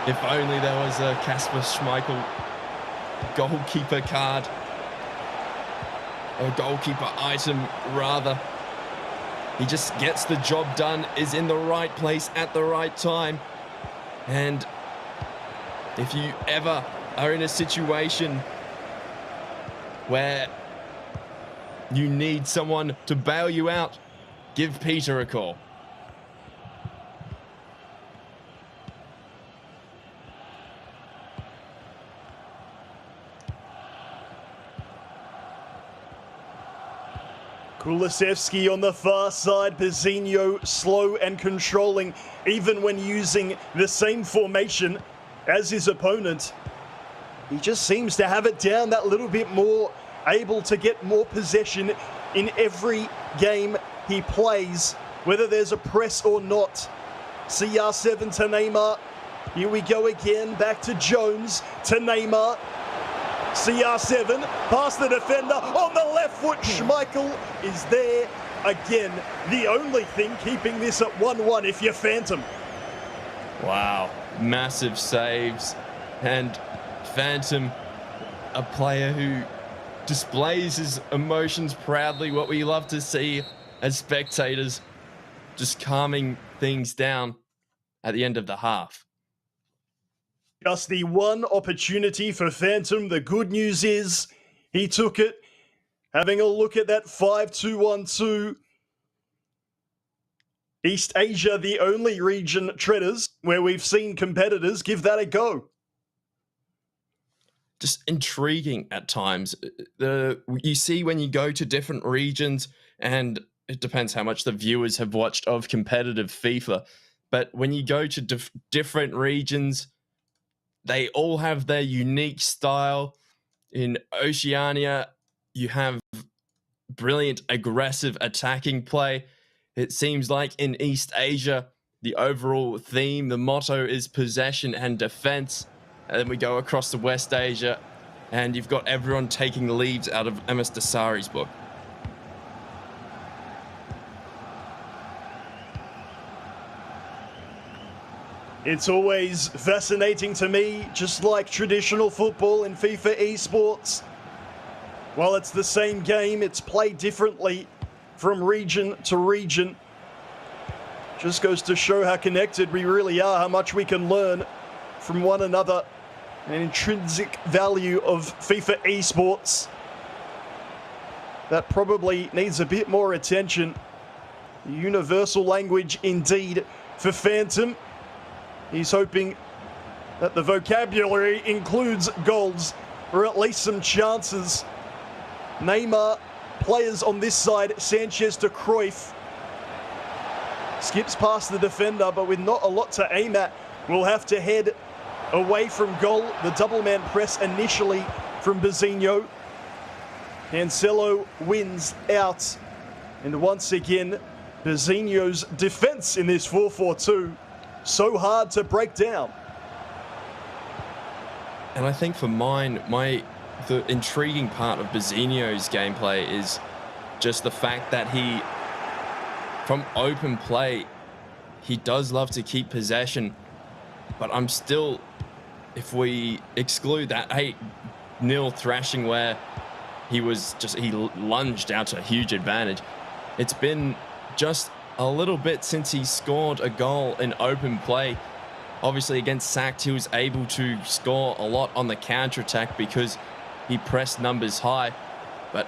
[SPEAKER 3] If only there was a Kasper Schmeichel goalkeeper card. Or goalkeeper item, rather. He just gets the job done, is in the right place at the right time. And if you ever are in a situation where you need someone to bail you out, give Peter a call.
[SPEAKER 4] Kulusevski on the far side, Bazinho slow and controlling, even when using the same formation as his opponent. He just seems to have it down that little bit more, able to get more possession in every game he plays, whether there's a press or not. CR7 to Neymar. Here we go again, back to Jones, to Neymar. CR7 past the defender on the left foot. Schmeichel is there again. The only thing keeping this at 1-1 if you're Phantom.
[SPEAKER 3] Wow, massive saves. And Phantom, a player who displays his emotions proudly, what we love to see as spectators, just calming things down at the end of the half.
[SPEAKER 4] Just the one opportunity for Phantom. The good news is he took it. Having a look at that 5-2-1-2. East Asia, the only region, Treaders, where we've seen competitors give that a go.
[SPEAKER 3] Just intriguing at times. You see when you go to different regions, and it depends how much the viewers have watched of competitive FIFA, but when you go to different regions, they all have their unique style. In Oceania, you have brilliant, aggressive attacking play. It seems like in East Asia, the overall theme, the motto is possession and defense. And then we go across to West Asia, and you've got everyone taking the leads out of MS Dasari's book.
[SPEAKER 4] It's always fascinating to me, just like traditional football in FIFA esports. While it's the same game, it's played differently from region to region. Just goes to show how connected we really are, how much we can learn from one another. An intrinsic value of FIFA esports that probably needs a bit more attention. Universal language indeed for Phantom. He's hoping that the vocabulary includes goals or at least some chances. Neymar, players on this side, Sanchez to Cruyff. Skips past the defender, but with not a lot to aim at, will have to head away from goal. The double man press initially from Bazinho. Cancelo wins out. And once again, Bazinho's defense in this 4-4-2, so hard to break down.
[SPEAKER 3] And I think for mine, the intriguing part of Bazinho's gameplay is just the fact that he, from open play, he does love to keep possession, but I'm still, if we exclude that 8-0 thrashing where he lunged out to a huge advantage, it's been just a little bit since he scored a goal in open play. Obviously against Sacked, he was able to score a lot on the counter-attack because he pressed numbers high, but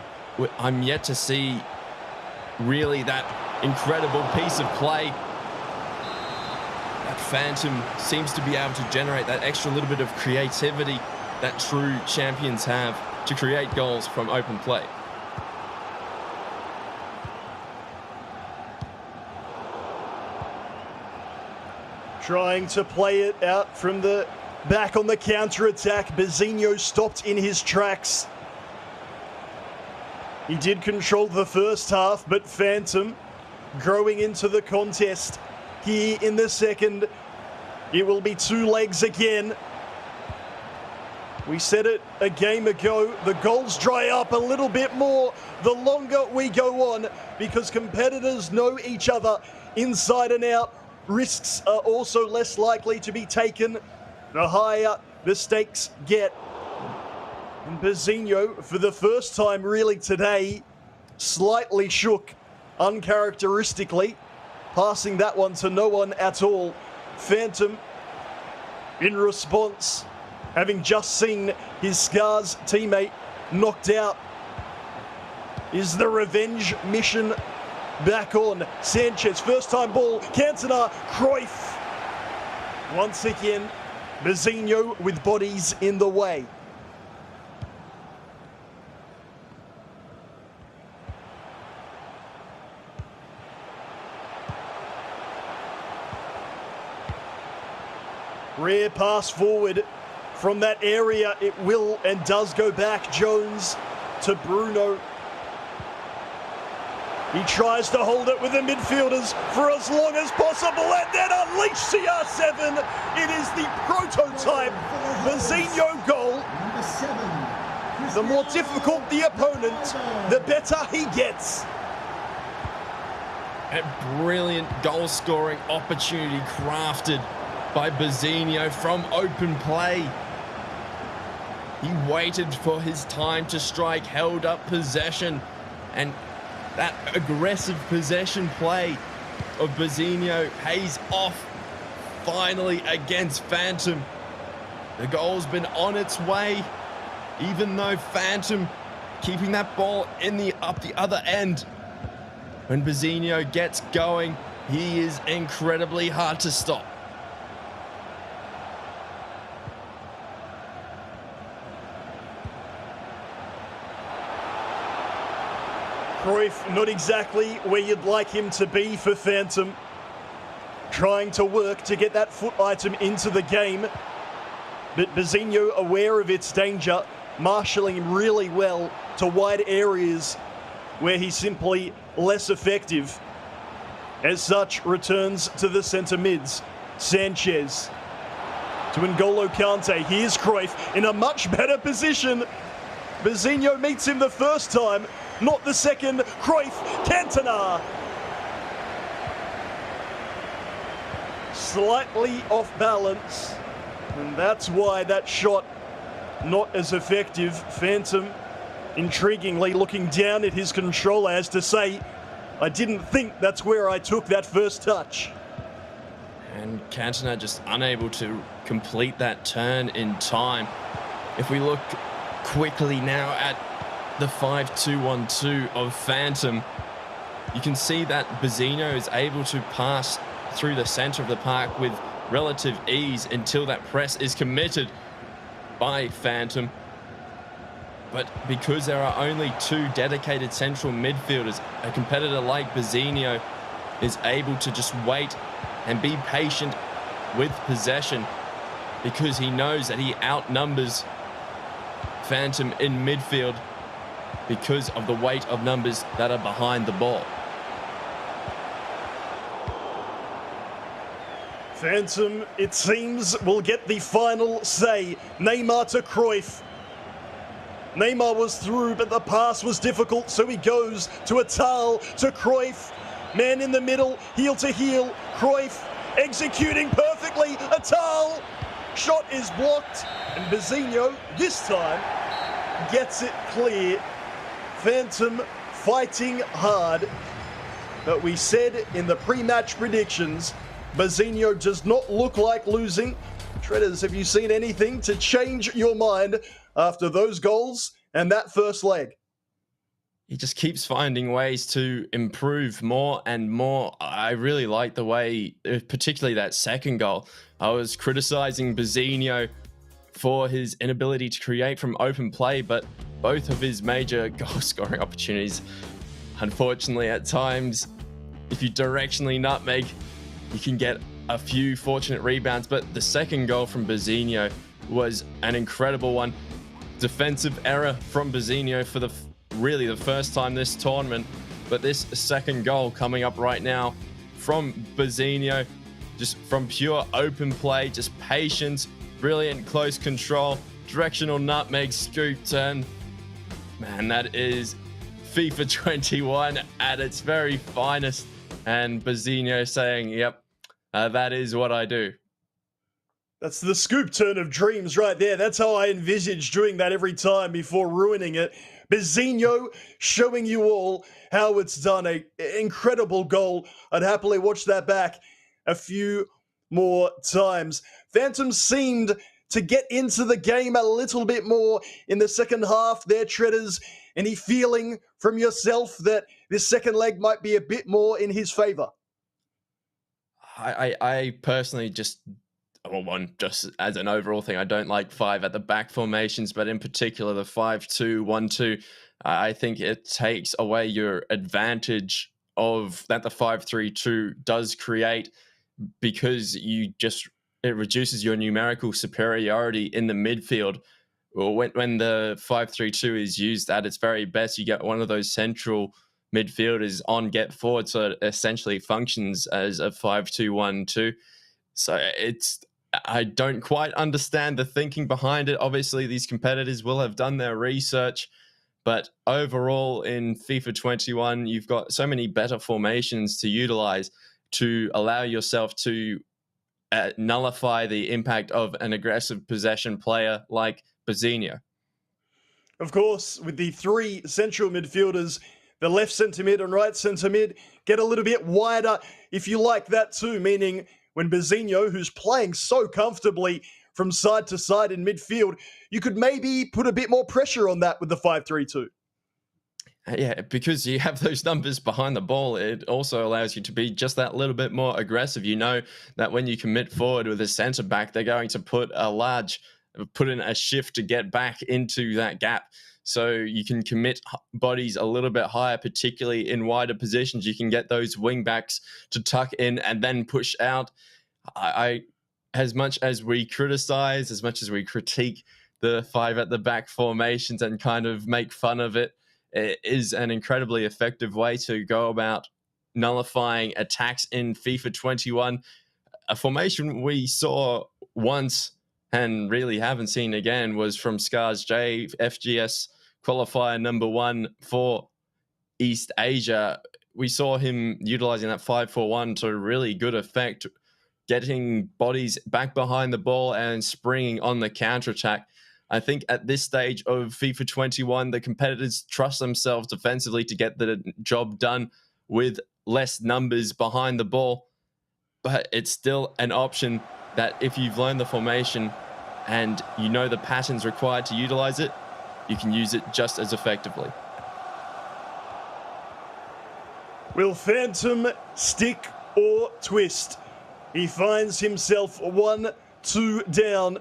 [SPEAKER 3] I'm yet to see really that incredible piece of play. That Phantom seems to be able to generate that extra little bit of creativity that true champions have to create goals from open play.
[SPEAKER 4] Trying to play it out from the back on the counter-attack. Bazinho stopped in his tracks. He did control the first half, but Phantom growing into the contest here in the second. It will be two legs again. We said it a game ago, the goals dry up a little bit more the longer we go on because competitors know each other inside and out. Risks are also less likely to be taken the higher the stakes get. And Bazinho, for the first time really today, slightly shook, uncharacteristically, passing that one to no one at all. Phantom, in response, having just seen his Scars teammate knocked out. Is the revenge mission back on? Sanchez, first time ball, Cantona, Cruyff. Once again, Bazinho with bodies in the way. Rare pass forward from that area. It will and does go back. Jones to Bruno. He tries to hold it with the midfielders for as long as possible and then unleash CR7. It is the prototype Bazinho goal. The more difficult the opponent, the better he gets.
[SPEAKER 3] A brilliant goal-scoring opportunity crafted by Bazinho from open play. He waited for his time to strike, held up possession, and that aggressive possession play of Bazinho pays off finally against Phantom. The goal's been on its way, even though Phantom keeping that ball up the other end. When Bazinho gets going, he is incredibly hard to stop.
[SPEAKER 4] Cruyff, not exactly where you'd like him to be for Phantom. Trying to work to get that foot item into the game. But Bazinho, aware of its danger, marshalling really well to wide areas where he's simply less effective. As such, returns to the centre mids. Sanchez to N'Golo Kante. Here's Cruyff in a much better position. Bazinho meets him the first time, not the second. Cruyff, Cantona. Slightly off balance, and that's why that shot not as effective. Phantom, intriguingly, looking down at his controller as to say, I didn't think that's where I took that first touch.
[SPEAKER 3] And Cantona just unable to complete that turn in time. If we look quickly now at the 5-2-1-2 of Phantom, you can see that Bazinho is able to pass through the center of the park with relative ease until that press is committed by Phantom. But because there are only two dedicated central midfielders, a competitor like Bazinho is able to just wait and be patient with possession because he knows that he outnumbers Phantom in midfield because of the weight of numbers that are behind the ball.
[SPEAKER 4] Phantom, it seems, will get the final say. Neymar to Cruyff. Neymar was through, but the pass was difficult, so he goes to Atal, to Cruyff. Man in the middle, heel to heel. Cruyff executing perfectly. Atal. Shot is blocked, and Bazinho, this time, gets it clear. Phantom fighting hard, but we said in the pre-match predictions, Bazinho does not look like losing. Shredders, have you seen anything to change your mind after those goals and that first leg?
[SPEAKER 3] He just keeps finding ways to improve more and more. I really like the way, particularly that second goal. I was criticizing Bazinho for his inability to create from open play, but both of his major goal scoring opportunities, unfortunately at times, if you directionally nutmeg, you can get a few fortunate rebounds. But the second goal from Bazinho was an incredible one. Defensive error from Bazinho for really the first time this tournament, but this second goal coming up right now from Bazinho, just from pure open play, just patience, brilliant close control, directional nutmeg scoop turn. Man, that is FIFA 21 at its very finest. And Bazinho saying, yep, that is what I do.
[SPEAKER 4] That's the scoop turn of dreams right there. That's how I envisage doing that every time before ruining it. Bazinho showing you all how it's done. An incredible goal. I'd happily watch that back a few more times. Phantom seemed to get into the game a little bit more in the second half there, Treaders. Any feeling from yourself that this second leg might be a bit more in his favour?
[SPEAKER 3] I personally just as an overall thing, I don't like five at the back formations, but in particular the 5-2-1-2. I think it takes away your advantage of that the 5-3-2 does create, because it reduces your numerical superiority in the midfield. Well, when the 5-3-2 is used at its very best, you get one of those central midfielders on get forward, so it essentially functions as a 5-2-1-2. So I don't quite understand the thinking behind it. Obviously, these competitors will have done their research, but overall in FIFA 21, you've got so many better formations to utilize to allow yourself to nullify the impact of an aggressive possession player like Bazinho.
[SPEAKER 4] Of course, with the three central midfielders, the left centre mid and right centre mid get a little bit wider if you like that too, meaning when Bazinho, who's playing so comfortably from side to side in midfield. You could maybe put a bit more pressure on that with the 5-3-2.
[SPEAKER 3] Yeah, because you have those numbers behind the ball, it also allows you to be just that little bit more aggressive. You know that when you commit forward with a centre back, they're going to put in a shift to get back into that gap. So you can commit bodies a little bit higher, particularly in wider positions. You can get those wing backs to tuck in and then push out. As much as we criticize, as much as we critique the 5 at the back formations and kind of make fun of it, it is an incredibly effective way to go about nullifying attacks in FIFA 21. A formation we saw once and really haven't seen again was from Scars J, FGS qualifier number 1 for East Asia. We saw him utilizing that 5-4-1 to really good effect, getting bodies back behind the ball and springing on the counter-attack. I think at this stage of FIFA 21, the competitors trust themselves defensively to get the job done with less numbers behind the ball. But it's still an option that if you've learned the formation and you know the patterns required to utilize it, you can use it just as effectively.
[SPEAKER 4] Will Phantom stick or twist? He finds himself 1-2 down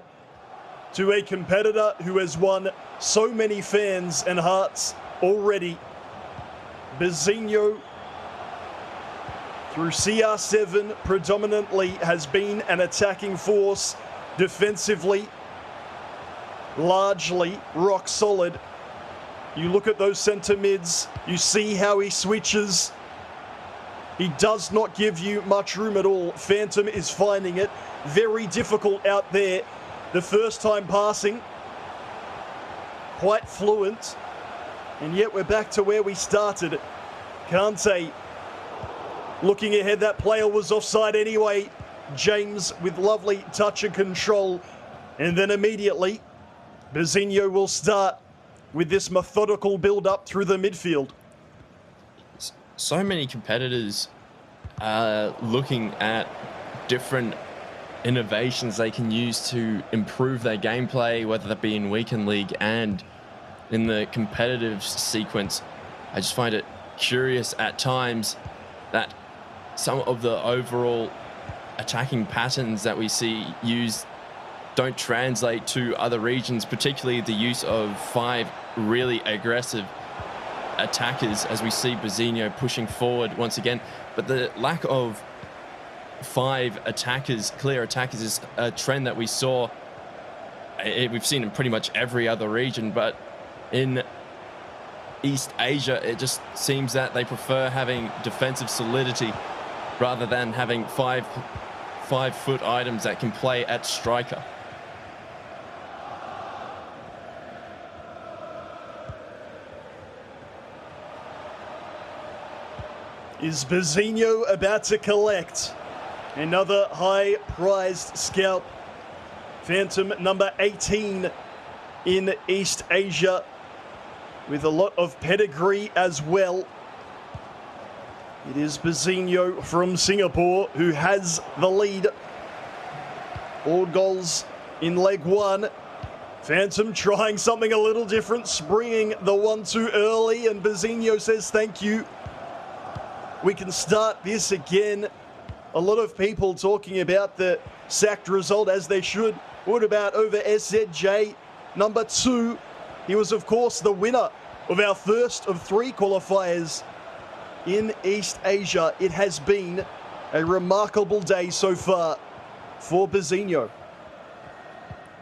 [SPEAKER 4] to a competitor who has won so many fans and hearts already. Bazinho, through CR7, predominantly has been an attacking force. Defensively, largely rock solid. You look at those centre mids, you see how he switches. He does not give you much room at all. Phantom is finding it very difficult out there. The first time passing, quite fluent, and yet we're back to where we started. Kante looking ahead, that player was offside anyway. James with lovely touch and control, and then immediately Bazinho will start with this methodical build-up through the midfield.
[SPEAKER 3] So many competitors are looking at different innovations they can use to improve their gameplay, whether that be in weekend league and in the competitive sequence. I just find it curious at times that some of the overall attacking patterns that we see used don't translate to other regions, particularly the use of 5 really aggressive attackers, as we see Bazinho pushing forward once again. But the lack of 5 attackers, clear attackers, is a trend that we saw. We've seen in pretty much every other region, but in East Asia, it just seems that they prefer having defensive solidity rather than having 5-foot items that can play at striker.
[SPEAKER 4] Is Bazinho about to collect another high-prized scalp? Phantom number 18 in East Asia, with a lot of pedigree as well. It is Bazinho from Singapore who has the lead. All goals in leg 1. Phantom trying something a little different, springing the 1-2 early, and Bazinho says thank you. We can start this again. A lot of people talking about the sacked result, as they should. What about over SZJ number 2? He was, of course, the winner of our first of 3 qualifiers in East Asia. It has been a remarkable day so far for Bazinho.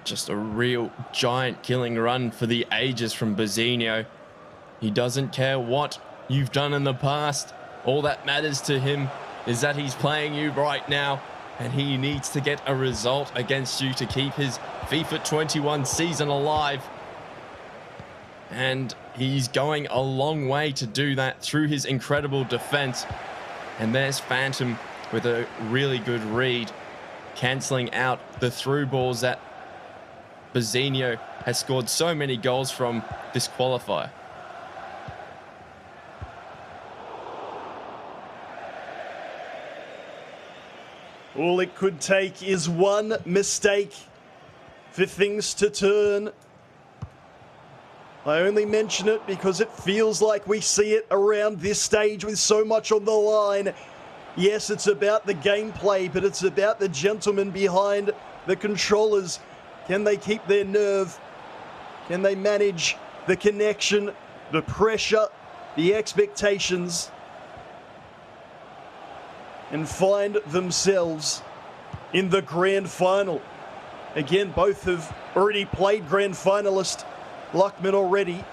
[SPEAKER 3] Just a real giant killing run for the ages from Bazinho. He doesn't care what you've done in the past. All that matters to him is that he's playing you right now, and he needs to get a result against you to keep his FIFA 21 season alive. And he's going a long way to do that through his incredible defense. And there's Phantom with a really good read, cancelling out the through balls that Bazinho has scored so many goals from this qualifier.
[SPEAKER 4] All it could take is one mistake, for things to turn. I only mention it because it feels like we see it around this stage with so much on the line. Yes, it's about the gameplay, but it's about the gentlemen behind the controllers. Can they keep their nerve? Can they manage the connection, the pressure, the expectations, and find themselves in the grand final? Again, both have already played grand finalist Luckman already.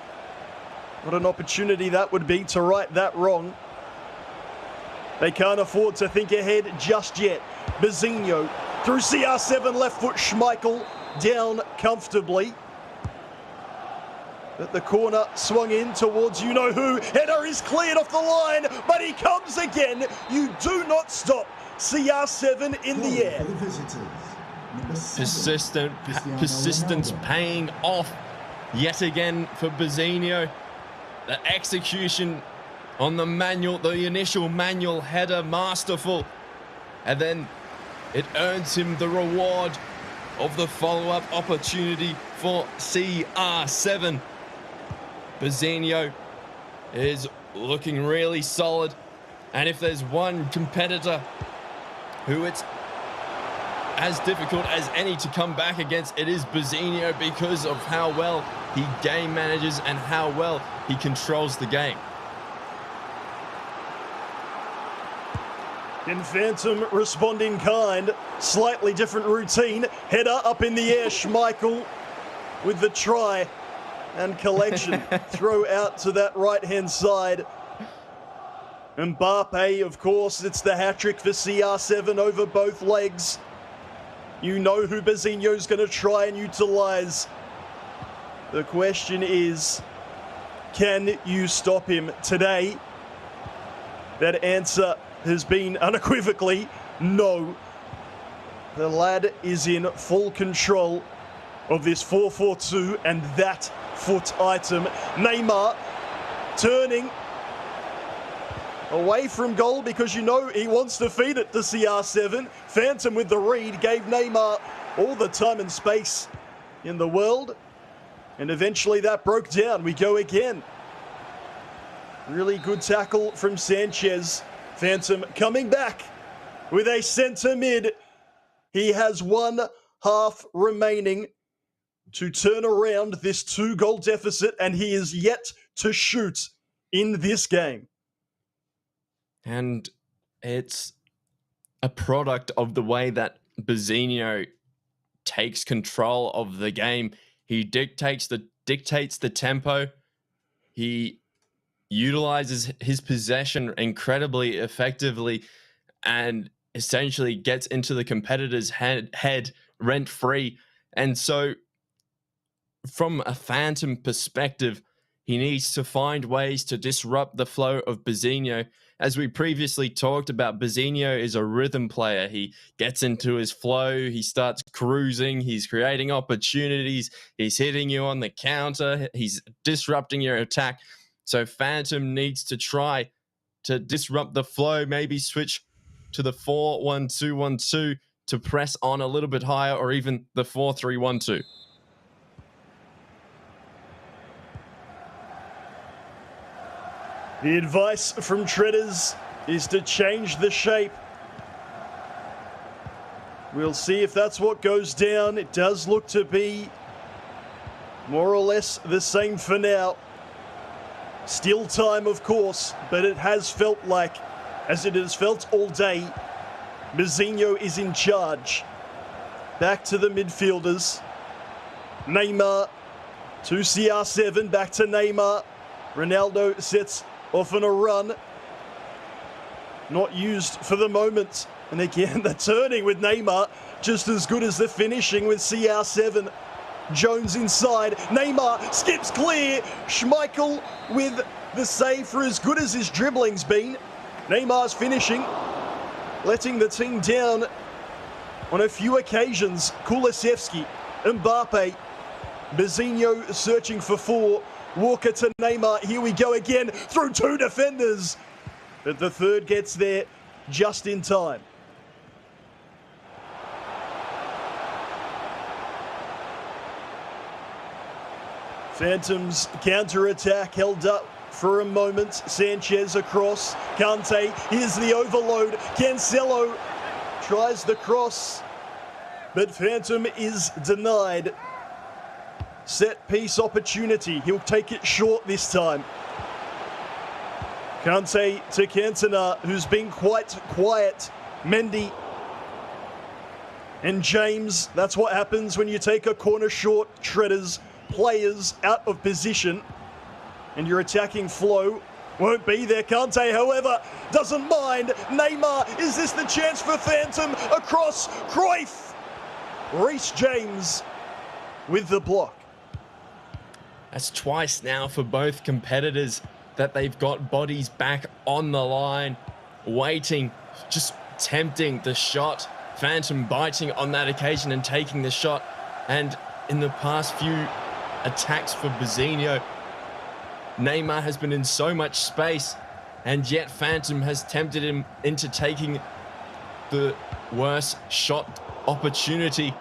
[SPEAKER 4] What an opportunity that would be to right that wrong. They can't afford to think ahead just yet. Bazinho through CR7, left foot Schmeichel down comfortably. But the corner swung in towards you-know-who. Header is cleared off the line, but he comes again. You do not stop. CR7 in the air.
[SPEAKER 3] Persistence paying off yet again for Bazinho. The execution on the initial manual header, masterful. And then it earns him the reward of the follow-up opportunity for CR7. Bazinho is looking really solid. And if there's one competitor who it's as difficult as any to come back against, it is Bazinho, because of how well he game manages and how well he controls the game.
[SPEAKER 4] And Phantom respond in kind. Slightly different routine. Header up in the air. Schmeichel with the try and collection. Throw out to that right-hand side. Mbappe, of course, it's the hat-trick for CR7 over both legs. You know who Bazinho's going to try and utilize. The question is, can you stop him today? That answer has been unequivocally no. The lad is in full control of this 4-4-2 and that foot item. Neymar turning away from goal because you know he wants to feed it to CR7. Phantom with the read gave Neymar all the time and space in the world. And eventually that broke down. We go again. Really good tackle from Sanchez. Phantom coming back with a centre mid. He has 1 half remaining to turn around this 2-goal deficit, and he is yet to shoot in this game.
[SPEAKER 3] And it's a product of the way that Bazinho takes control of the game. He dictates the tempo. He utilizes his possession incredibly effectively and essentially gets into the competitor's head rent-free. And so from a Phantom perspective, he needs to find ways to disrupt the flow of Bazinho. As we previously talked about, Bazinho is a rhythm player. He gets into his flow, he starts cruising, he's creating opportunities, he's hitting you on the counter, he's disrupting your attack. So Phantom needs to try to disrupt the flow, maybe switch to the 4-1-2-1-2 to press on a little bit higher, or even the 4-3-1-2.
[SPEAKER 4] The advice from Treaders is to change the shape. We'll see if that's what goes down. It does look to be more or less the same for now. Still time, of course, but it has felt like, as it has felt all day, Bazinho is in charge. Back to the midfielders. Neymar to CR7, back to Neymar. Ronaldo sets off on a run. Not used for the moment. And again, the turning with Neymar, just as good as the finishing with CR7. Jones inside. Neymar skips clear. Schmeichel with the save for as good as his dribbling's been. Neymar's finishing, letting the team down on a few occasions. Kulusevski, Mbappe, Bazinho searching for 4. Walker to Neymar. Here we go again through 2 defenders. But the third gets there just in time. Phantom's counter-attack held up for a moment. Sanchez across. Kante, here's the overload. Cancelo tries the cross, but Phantom is denied. Set piece opportunity. He'll take it short this time. Kante to Cantona, who's been quite quiet. Mendy and James. That's what happens when you take a corner short. Shredders, players out of position, and your attacking flow won't be there. Kante, however, doesn't mind. Neymar, is this the chance for Phantom? Across, Cruyff. Reece James with the block.
[SPEAKER 3] That's twice now for both competitors that they've got bodies back on the line, waiting, just tempting the shot. Phantom biting on that occasion and taking the shot. And in the past few attacks for Bazinho, Neymar has been in so much space, and yet Phantom has tempted him into taking the worst shot opportunity.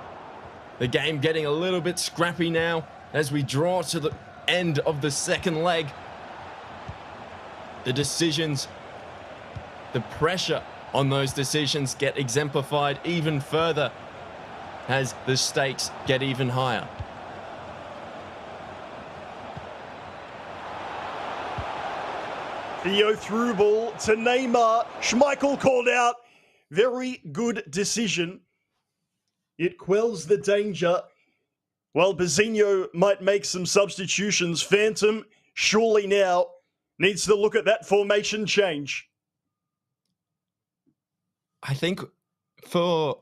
[SPEAKER 3] The game getting a little bit scrappy now as we draw to the end of the second leg. The decisions, the pressure on those decisions get exemplified even further as the stakes get even higher.
[SPEAKER 4] Theo through ball to Neymar. Schmeichel called out. Very good decision. It quells the danger. While Bazinho might make some substitutions, Phantom surely now needs to look at that formation change.
[SPEAKER 3] I think for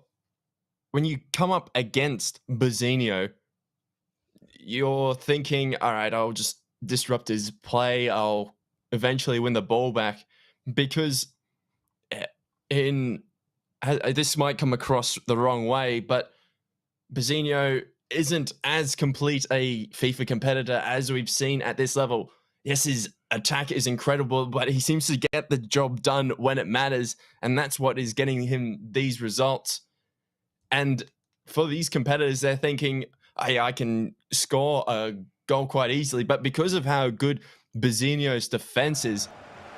[SPEAKER 3] when you come up against Bazinho, you're thinking, all right, I'll just disrupt his play. I'll eventually win the ball back, because this might come across the wrong way, but Bazinho isn't as complete a FIFA competitor as we've seen at this level. Yes, his attack is incredible, but he seems to get the job done when it matters, and that's what is getting him these results. And for these competitors, they're thinking, hey, I can score a goal quite easily, but because of how good Bazinho's defense is,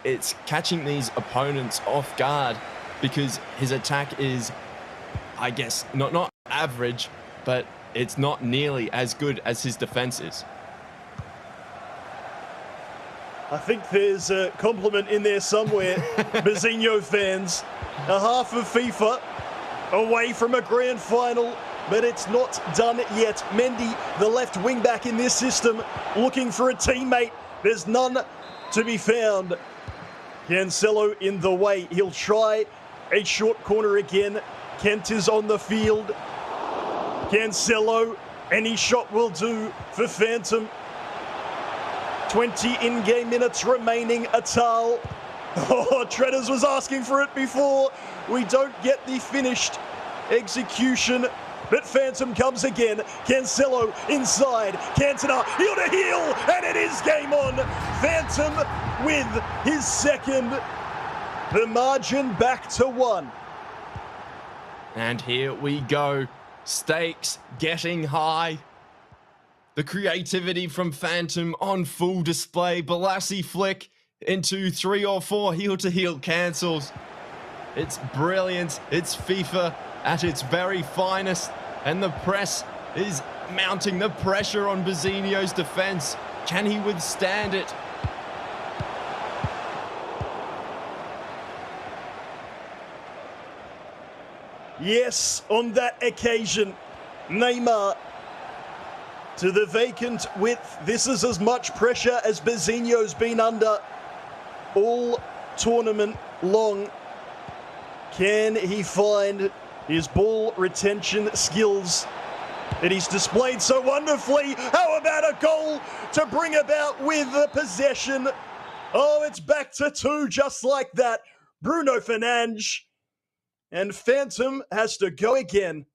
[SPEAKER 3] it's catching these opponents off guard, because his attack is, I guess, not average, but it's not nearly as good as his defense is.
[SPEAKER 4] I think there's a compliment in there somewhere. Bazinho fans, a half of FIFA away from a grand final, but it's not done yet. Mendy, the left wing back in this system, looking for a teammate. There's none to be found. Cancelo in the way. He'll try a short corner again. Kent is on the field. Cancelo, any shot will do for Phantom. 20 in-game minutes remaining. Atal. Oh, Treaders was asking for it before. We don't get the finished execution, but Phantom comes again. Cancelo inside. Cantona, heel to heel, and it is game on. Phantom with his second. The margin back to 1.
[SPEAKER 3] And here we go. Stakes getting high. The creativity from Phantom on full display. Balassi flick into 3 or 4 heel-to-heel cancels. It's brilliant. It's FIFA at its very finest. And the press is mounting the pressure on Bazinho's defense. Can he withstand it?
[SPEAKER 4] Yes, on that occasion, Neymar to the vacant width. This is as much pressure as Bazinho's been under all tournament long. Can he find his ball retention skills that he's displayed so wonderfully? How about a goal to bring about with the possession? Oh, it's back to 2 just like that. Bruno Fernandes. And Phantom has to go again.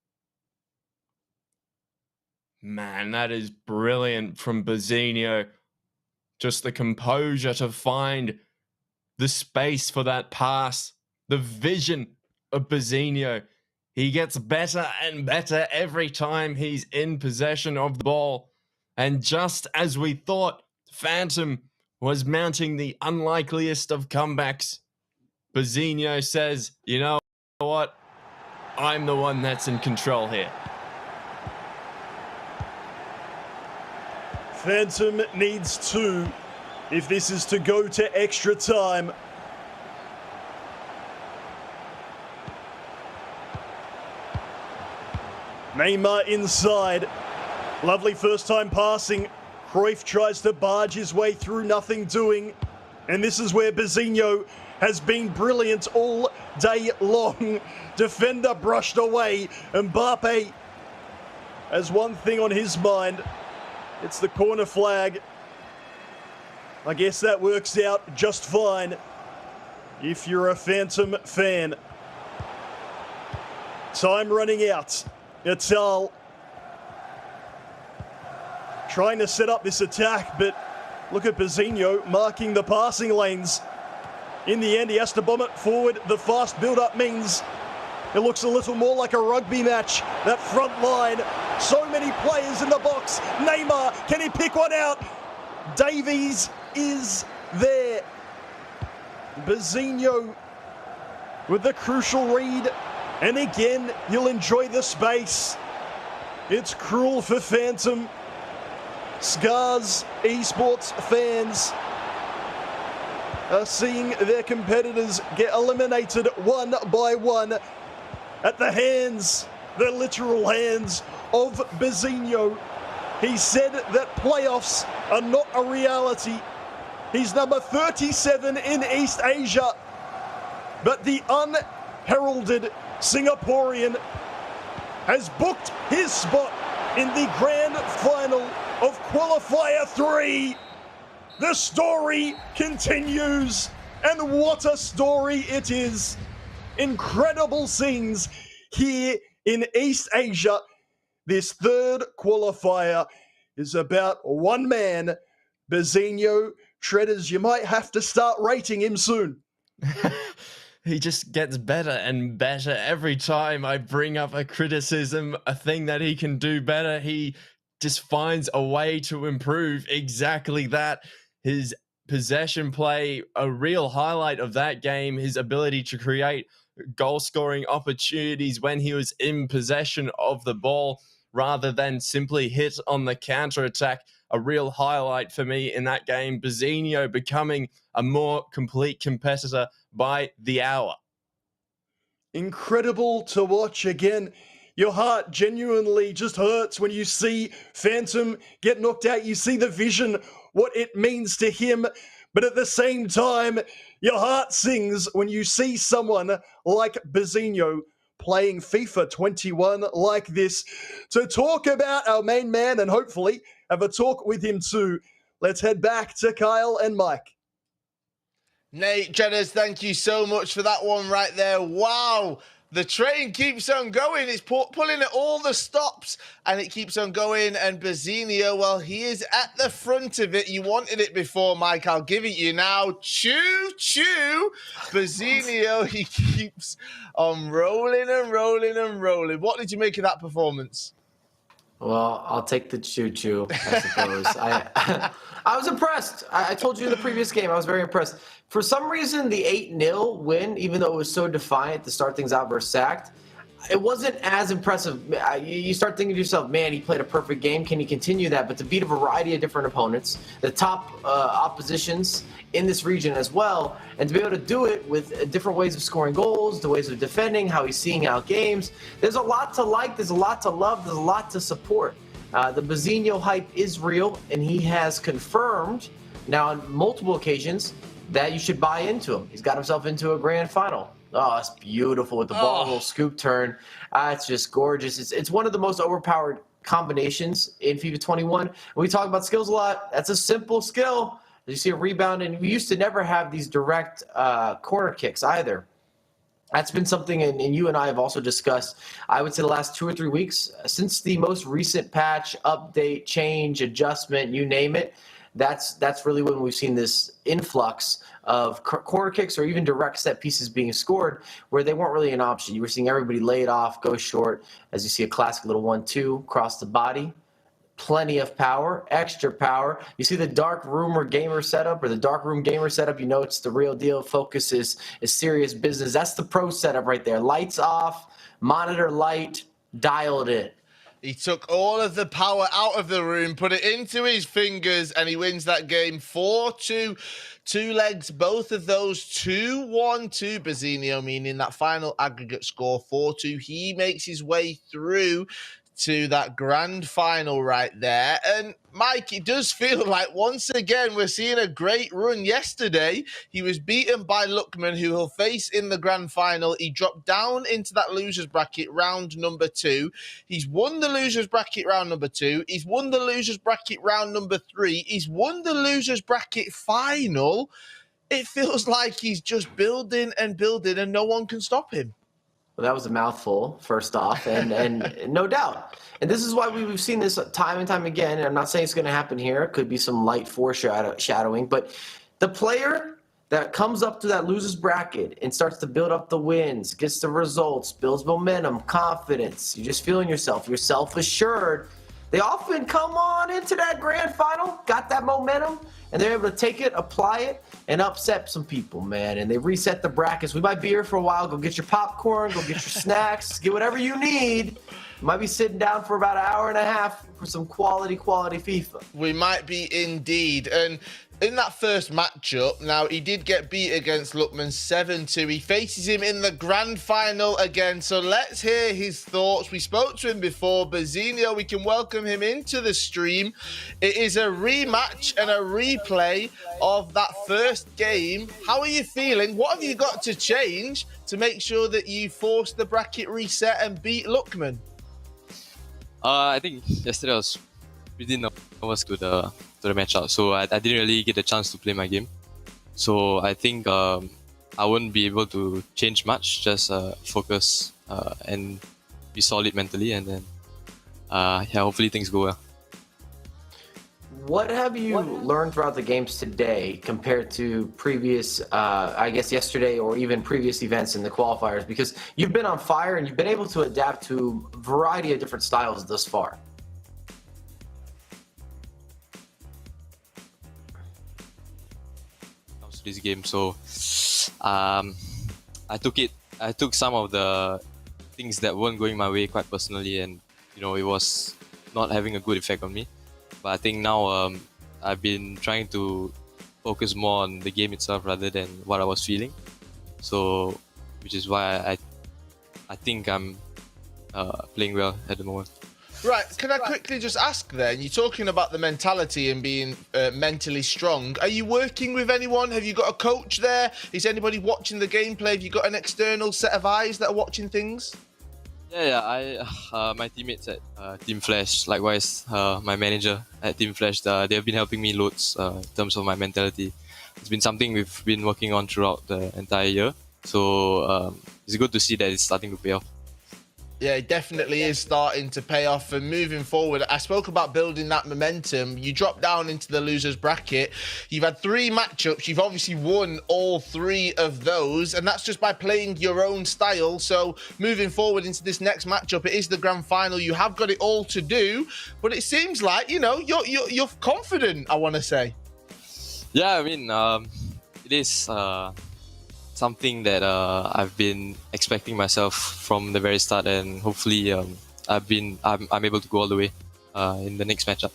[SPEAKER 3] Man, that is brilliant from Bazinho. Just the composure to find the space for that pass. The vision of Bazinho. He gets better and better every time he's in possession of the ball. And just as we thought Phantom was mounting the unlikeliest of comebacks, Bazinho says, you know what? I'm the one that's in control here.
[SPEAKER 4] Phantom needs 2 if this is to go to extra time. Neymar inside. Lovely first time passing. Cruyff tries to barge his way through, nothing doing. And this is where Bazinho has been brilliant all day long. Defender brushed away. Mbappe has one thing on his mind. It's the corner flag. I guess that works out just fine if you're a Phantom fan. Time running out. Natal trying to set up this attack, but look at Bazinho marking the passing lanes. In the end, he has to bomb it forward. The fast build-up means it looks a little more like a rugby match. That front line, so many players in the box. Neymar, can he pick one out? Davies is there. Bazinho with the crucial read. And again, you'll enjoy the space. It's cruel for Phantom. Scars esports fans are seeing their competitors get eliminated one by one at the hands, the literal hands of Bazinho. He said that playoffs are not a reality. He's number 37 in East Asia, but the unheralded Singaporean has booked his spot in the grand final of Qualifier 3. The story continues, and what a story it is. Incredible scenes here in East Asia. This third qualifier is about one man, Bazinho. Treaders, you might have to start rating him soon.
[SPEAKER 3] He just gets better and better every time I bring up a criticism, a thing that he can do better. He just finds a way to improve exactly that. His possession play, a real highlight of that game, his ability to create goal-scoring opportunities when he was in possession of the ball rather than simply hit on the counter-attack. A real highlight for me in that game. Bazinho becoming a more complete competitor by the hour.
[SPEAKER 4] Incredible to watch again. Your heart genuinely just hurts when you see Phantom get knocked out. You see the vision, what it means to him. But at the same time, your heart sings when you see someone like Bazinho playing FIFA 21 like this. To talk about our main man and hopefully have a talk with him too, let's head back to Kyle and Mike.
[SPEAKER 1] Nate Jenners, thank you so much for that one right there. Wow, the train keeps on going. It's pulling at all the stops, and it keeps on going. And Bazinho, well, he is at the front of it. You wanted it before, Mike. I'll give it you now. Choo-choo. Bazinho, he keeps on rolling and rolling and rolling. What did you make of that performance?
[SPEAKER 5] Well, I'll take the choo-choo, I suppose. I was impressed. I told you in the previous game, I was very impressed. For some reason, the 8-0 win, even though it was so defiant to start things out versus Sacked, it wasn't as impressive. You start thinking to yourself, man, he played a perfect game. Can he continue that? But to beat a variety of different opponents, the top oppositions in this region as well, and to be able to do it with different ways of scoring goals, the ways of defending, how he's seeing out games. There's a lot to like. There's a lot to love. There's a lot to support. The Bazinho hype is real, and he has confirmed now on multiple occasions that you should buy into him. He's got himself into a grand final. Oh, it's beautiful with the ball, little scoop turn. It's just gorgeous. It's one of the most overpowered combinations in FIFA 21. We talk about skills a lot. That's a simple skill. You see a rebound, and we used to never have these direct corner kicks either. That's been something, and you and I have also discussed, I would say the last 2 or 3 weeks, since the most recent patch, update, change, adjustment, you name it. That's really when we've seen this influx of corner kicks or even direct set pieces being scored where they weren't really an option. You were seeing everybody lay it off, go short, as you see a classic little 1-2 across the body. plenty of power, extra power. You see the dark room or gamer setup or the dark room gamer setup, you know it's the real deal. Focus is serious business. That's the pro setup right there. Lights off, monitor light, dialed in.
[SPEAKER 1] He took all of the power out of the room, put it into his fingers, and he wins that game 4-2. 2 legs, both of those 2-1 to Bazinho, meaning that final aggregate score 4-2. He makes his way through to that grand final right there. And Mike, it does feel like once again we're seeing a great run. Yesterday he was beaten by Lookman, who he'll face in the grand final. He dropped down into that losers bracket round number 2. He's won the losers bracket round number 2. He's won the losers bracket round number 3. He's won the losers bracket final. It feels like he's just building and building and no one can stop him.
[SPEAKER 5] Well, that was a mouthful, first off, and no doubt. And this is why we've seen this time and time again. And I'm not saying it's going to happen here. It could be some light foreshadowing. But the player that comes up to that losers bracket and starts to build up the wins, gets the results, builds momentum, confidence, you're just feeling yourself, you're self-assured, they often come on into that grand final, got that momentum, and they're able to take it, apply it, and upset some people, man. And they reset the brackets. We might be here for a while. Go get your popcorn, go get your snacks, get whatever you need. You might be sitting down for about an hour and a half for some quality FIFA.
[SPEAKER 1] We might be indeed. And in that first matchup, now he did get beat against Lookman 7-2. He faces him in the grand final again. So let's hear his thoughts. We spoke to him before. Bazinho, we can welcome him into the stream. It is a rematch and a replay of that first game. How are you feeling? What have you got to change to make sure that you force the bracket reset and beat Lookman?
[SPEAKER 6] I think yesterday was pretty nervous to the matchup, so I didn't really get a chance to play my game. So I think I wouldn't be able to change much, just focus and be solid mentally, and then hopefully things go well.
[SPEAKER 5] What have you learned throughout the games today compared to previous, I guess yesterday or even previous events in the qualifiers? Because you've been on fire and you've been able to adapt to a variety of different styles thus far.
[SPEAKER 6] This game, so I took some of the things that weren't going my way quite personally, and it was not having a good effect on me. But I think now I've been trying to focus more on the game itself rather than what I was feeling. So, which is why I think I'm playing well at the moment.
[SPEAKER 1] Right, can I quickly just ask then, you're talking about the mentality and being mentally strong. Are you working with anyone? Have you got a coach there? Is anybody watching the gameplay? Have you got an external set of eyes that are watching things?
[SPEAKER 6] Yeah, my teammates at Team Flash, likewise my manager at Team Flash, they have been helping me loads in terms of my mentality. It's been something we've been working on throughout the entire year. So it's good to see that it's starting to pay off.
[SPEAKER 1] Yeah, it definitely is starting to pay off. And moving forward, I spoke about building that momentum. You drop down into the losers bracket. You've had 3 matchups. You've obviously won all 3 of those, and that's just by playing your own style. So moving forward into this next matchup, it is the grand final. You have got it all to do, but it seems like you're confident, I want to say.
[SPEAKER 6] Yeah, I mean, it is something that I've been expecting myself from the very start, and hopefully I'm able to go all the way in the next matchup.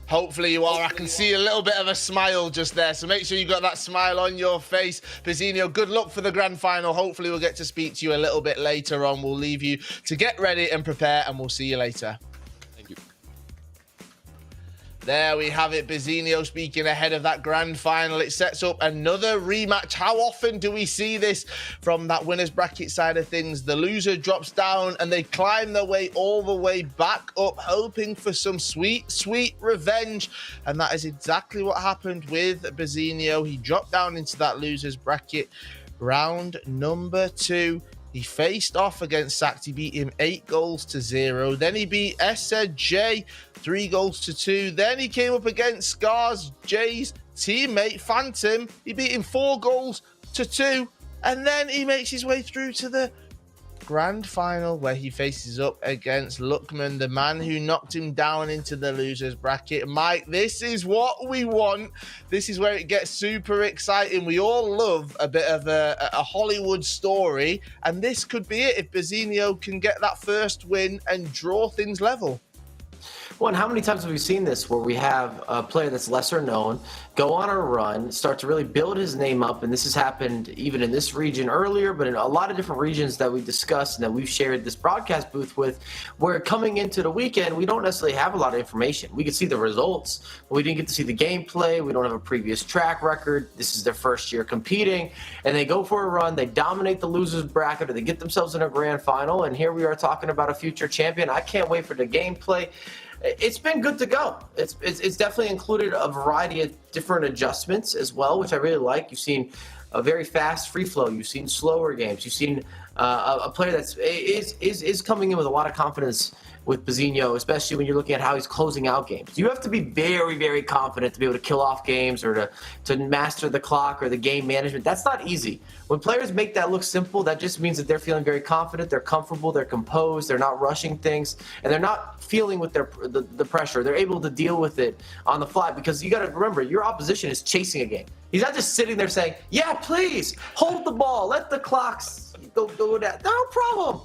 [SPEAKER 1] Hopefully you are. I can see a little bit of a smile just there, so make sure you got that smile on your face. Bazinho, good luck for the grand final. Hopefully we'll get to speak to you a little bit later on. We'll leave you to get ready and prepare, and we'll see you later.
[SPEAKER 6] Thank you.
[SPEAKER 1] There we have it, Bazinho speaking ahead of that grand final. It sets up another rematch. How often do we see this from that winner's bracket side of things? The loser drops down and they climb their way all the way back up, hoping for some sweet, sweet revenge. And that is exactly what happened with Bazinho. He dropped down into that loser's bracket. Round number 2. He faced off against Sact. He beat him 8-0. Then he beat SJ 3-2. Then he came up against Scars, Jay's teammate, Phantom. He beat him 4-2. And then he makes his way through to the grand final where he faces up against Luckman, the man who knocked him down into the losers bracket. Mike, this is what we want. This is where it gets super exciting. We all love a bit of a Hollywood story, and this could be it if Bazinho can get that first win and draw things level.
[SPEAKER 5] Well, and how many times have we seen this where we have a player that's lesser known go on a run, start to really build his name up, and this has happened even in this region earlier, but in a lot of different regions that we discussed and that we've shared this broadcast booth with, where coming into the weekend, we don't necessarily have a lot of information. We could see the results, but we didn't get to see the gameplay. We don't have a previous track record. This is their first year competing, and they go for a run. They dominate the losers bracket, or they get themselves in a grand final, and here we are talking about a future champion. I can't wait for the gameplay. It's been good to go. It's definitely included a variety of different adjustments as well, which I really like. You've seen a very fast free flow. You've seen slower games. You've seen a player that's is coming in with a lot of confidence with Bazinho, especially when you're looking at how he's closing out games. You have to be very, very confident to be able to kill off games or to master the clock or the game management. That's not easy. When players make that look simple, that just means that they're feeling very confident, they're comfortable, they're composed, they're not rushing things, and they're not feeling with the pressure. They're able to deal with it on the fly, because you got to remember, your opposition is chasing a game. He's not just sitting there saying, yeah, please, hold the ball, let the clocks go down. No problem.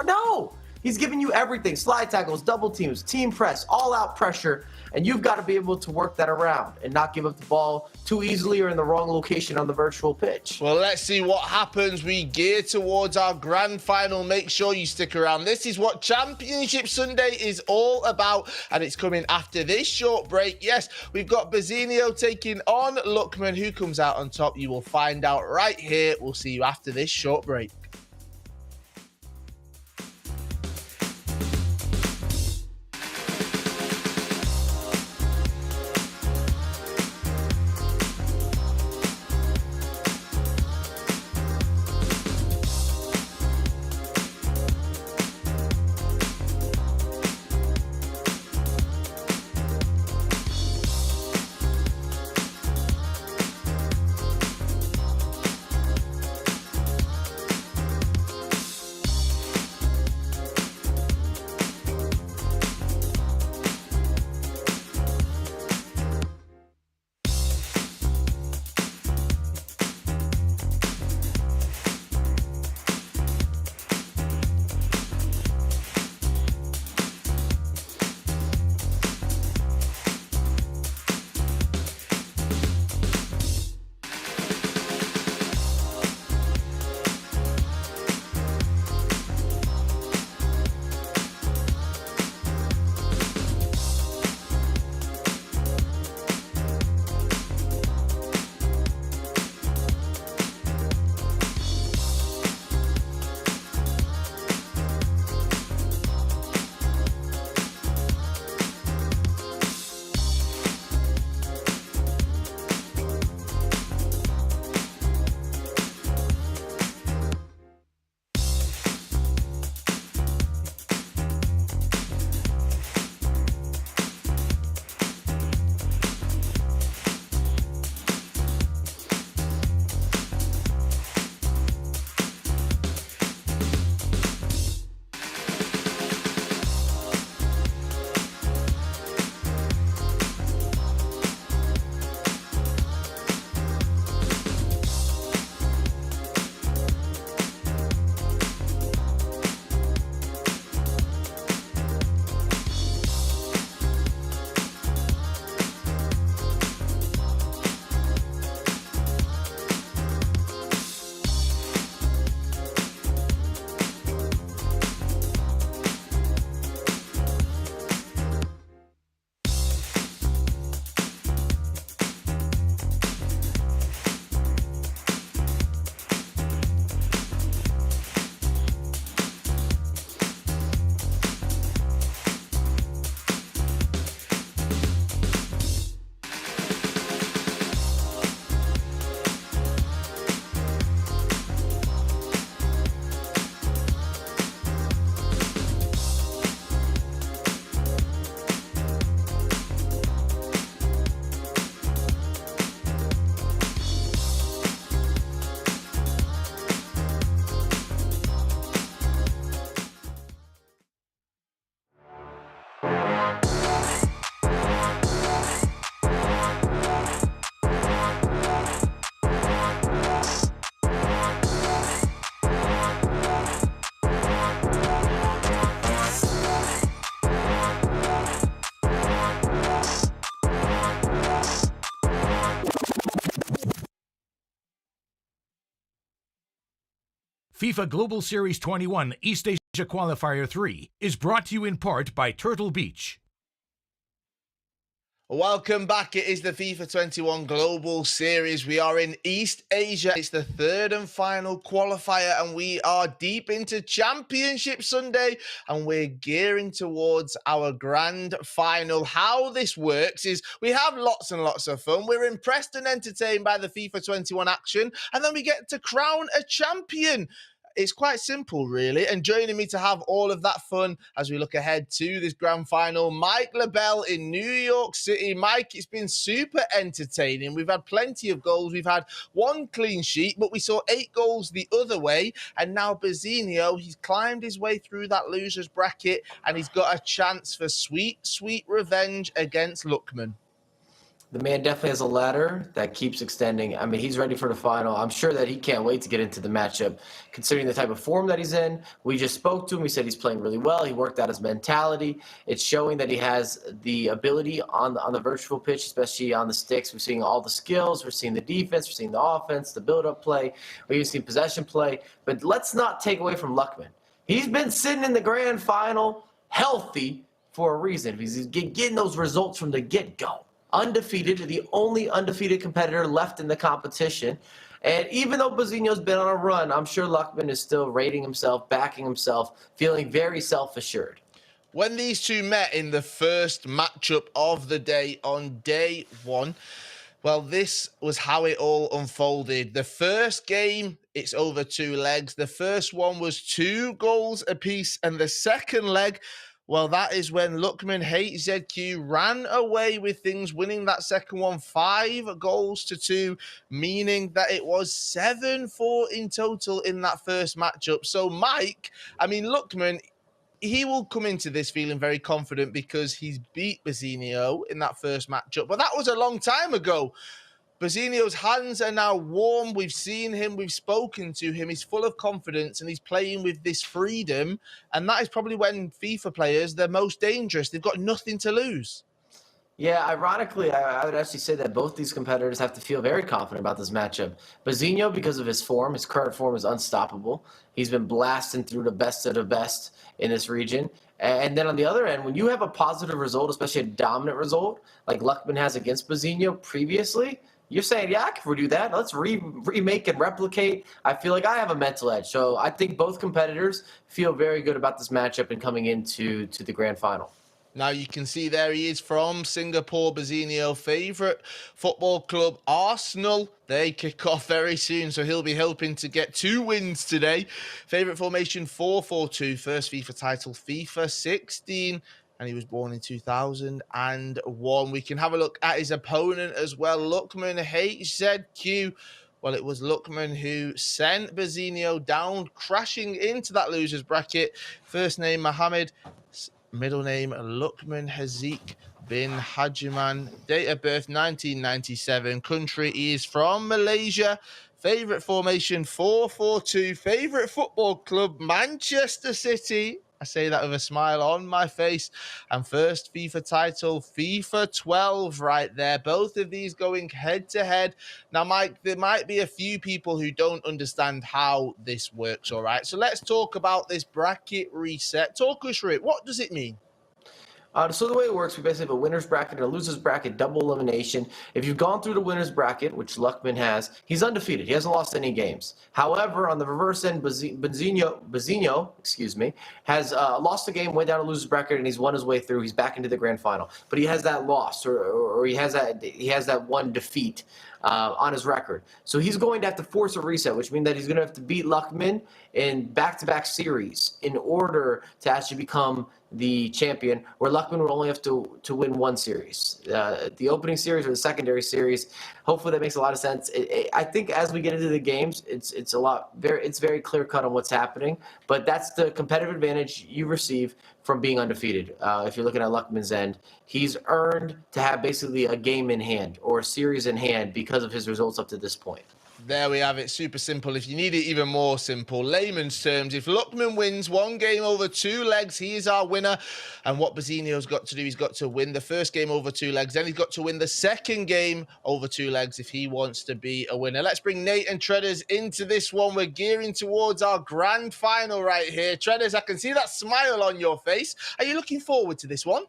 [SPEAKER 5] No. He's giving you everything: slide tackles, double teams, team press, all-out pressure, and you've got to be able to work that around and not give up the ball too easily or in the wrong location on the virtual pitch.
[SPEAKER 1] Well, let's see what happens. We gear towards our grand final. Make sure you stick around. This is what Championship Sunday is all about, and it's coming after this short break. Yes, we've got Bazinho taking on Luckman. Who comes out on top? You will find out right here. We'll see you after this short break.
[SPEAKER 2] FIFA Global Series 21 East Asia Qualifier 3 is brought to you in part by Turtle Beach.
[SPEAKER 1] Welcome back. It is the FIFA 21 Global Series. We are in East Asia. It's the third and final qualifier, and we are deep into Championship Sunday, and we're gearing towards our grand final. How this works is we have lots and lots of fun. We're impressed and entertained by the FIFA 21 action, and then we get to crown a champion. It's quite simple, really. And joining me to have all of that fun as we look ahead to this grand final, Mike LaBelle in New York City. Mike, it's been super entertaining. We've had plenty of goals. We've had one clean sheet, but we saw 8 goals the other way. And now Bazinho, he's climbed his way through that loser's bracket, and he's got a chance for sweet, sweet revenge against Lookman.
[SPEAKER 5] The man definitely has a ladder that keeps extending. I mean, he's ready for the final. I'm sure that he can't wait to get into the matchup, considering the type of form that he's in. We just spoke to him. He said he's playing really well. He worked out his mentality. It's showing that he has the ability on the virtual pitch, especially on the sticks. We're seeing all the skills. We're seeing the defense. We're seeing the offense, the build-up play. We're even seeing possession play. But let's not take away from Luckman. He's been sitting in the grand final healthy for a reason. He's getting those results from the get-go. Undefeated, the only undefeated competitor left in the competition. And even though Bazinho's been on a run, I'm sure Luckman is still rating himself, backing himself, feeling very self-assured.
[SPEAKER 1] When these two met in the first matchup of the day on day 1, well, this was how it all unfolded. The first game, it's over 2 legs. The first one was 2 goals apiece, and the second leg, well, that is when Lookman HZQ ran away with things, winning that second one 5 goals to 2, meaning that it was 7-4 in total in that first matchup. So, Mike, I mean, Lookman, he will come into this feeling very confident because he's beat Bazinho in that first matchup. But that was a long time ago. Bazinho's hands are now warm. We've seen him. We've spoken to him. He's full of confidence and he's playing with this freedom. And that is probably when FIFA players, they're most dangerous. They've got nothing to lose.
[SPEAKER 5] Yeah, ironically, I would actually say that both these competitors have to feel very confident about this matchup. Bazinho, because of his form, his current form is unstoppable. He's been blasting through the best of the best in this region. And then on the other end, when you have a positive result, especially a dominant result, like Luckman has against Bazinho previously, you're saying, yeah, I can redo that. Let's remake and replicate. I feel like I have a mental edge. So I think both competitors feel very good about this matchup and coming into the grand final.
[SPEAKER 1] Now you can see there he is from Singapore, Bazinho. Favourite football club, Arsenal. They kick off very soon, so he'll be hoping to get 2 wins today. Favourite formation, 4-4-2. First FIFA title, FIFA 16. And he was born in 2001. We can have a look at his opponent as well. Lookman HZQ. Well, it was Lookman who sent Bazinho down, crashing into that loser's bracket. First name, Mohammed. Middle name, Lookman Haziq bin Hajiman. Date of birth, 1997. Country, he is from Malaysia. Favorite formation, 4-4-2. Favorite football club, Manchester City. I say that with a smile on my face. And first FIFA title, FIFA 12 right there. Both of these going head-to-head. Now, Mike, there might be a few people who don't understand how this works, all right? So let's talk about this bracket reset. Talk us through it. What does it mean?
[SPEAKER 5] So the way it works, we basically have a winner's bracket and a loser's bracket, double elimination. If you've gone through the winner's bracket, which Luckman has, he's undefeated. He hasn't lost any games. However, on the reverse end, Bazinho, has lost a game, went down to loser's bracket, and he's won his way through. He's back into the grand final. But he has that loss, or he has that one defeat on his record. So he's going to have to force a reset, which means that he's going to have to beat Luckman in back-to-back series in order to actually become the champion, where Luckman would only have to win 1 series. The opening series or the secondary series. Hopefully that makes a lot of sense. I think as we get into the games, it's very clear-cut on what's happening, but that's the competitive advantage you receive from being undefeated. If you're looking at Luckman's end, he's earned to have basically a game in hand or a series in hand because of his results up to this point.
[SPEAKER 1] There we have it. Super simple. If you need it even more simple, layman's terms, if Luckman wins one game over 2 legs, he is our winner. And what Bazinho's got to do, he's got to win the first game over 2 legs. Then he's got to win the second game over 2 legs if he wants to be a winner. Let's bring Nate and Treaders into this one. We're gearing towards our grand final right here. Treaders, I can see that smile on your face. Are you looking forward to this one?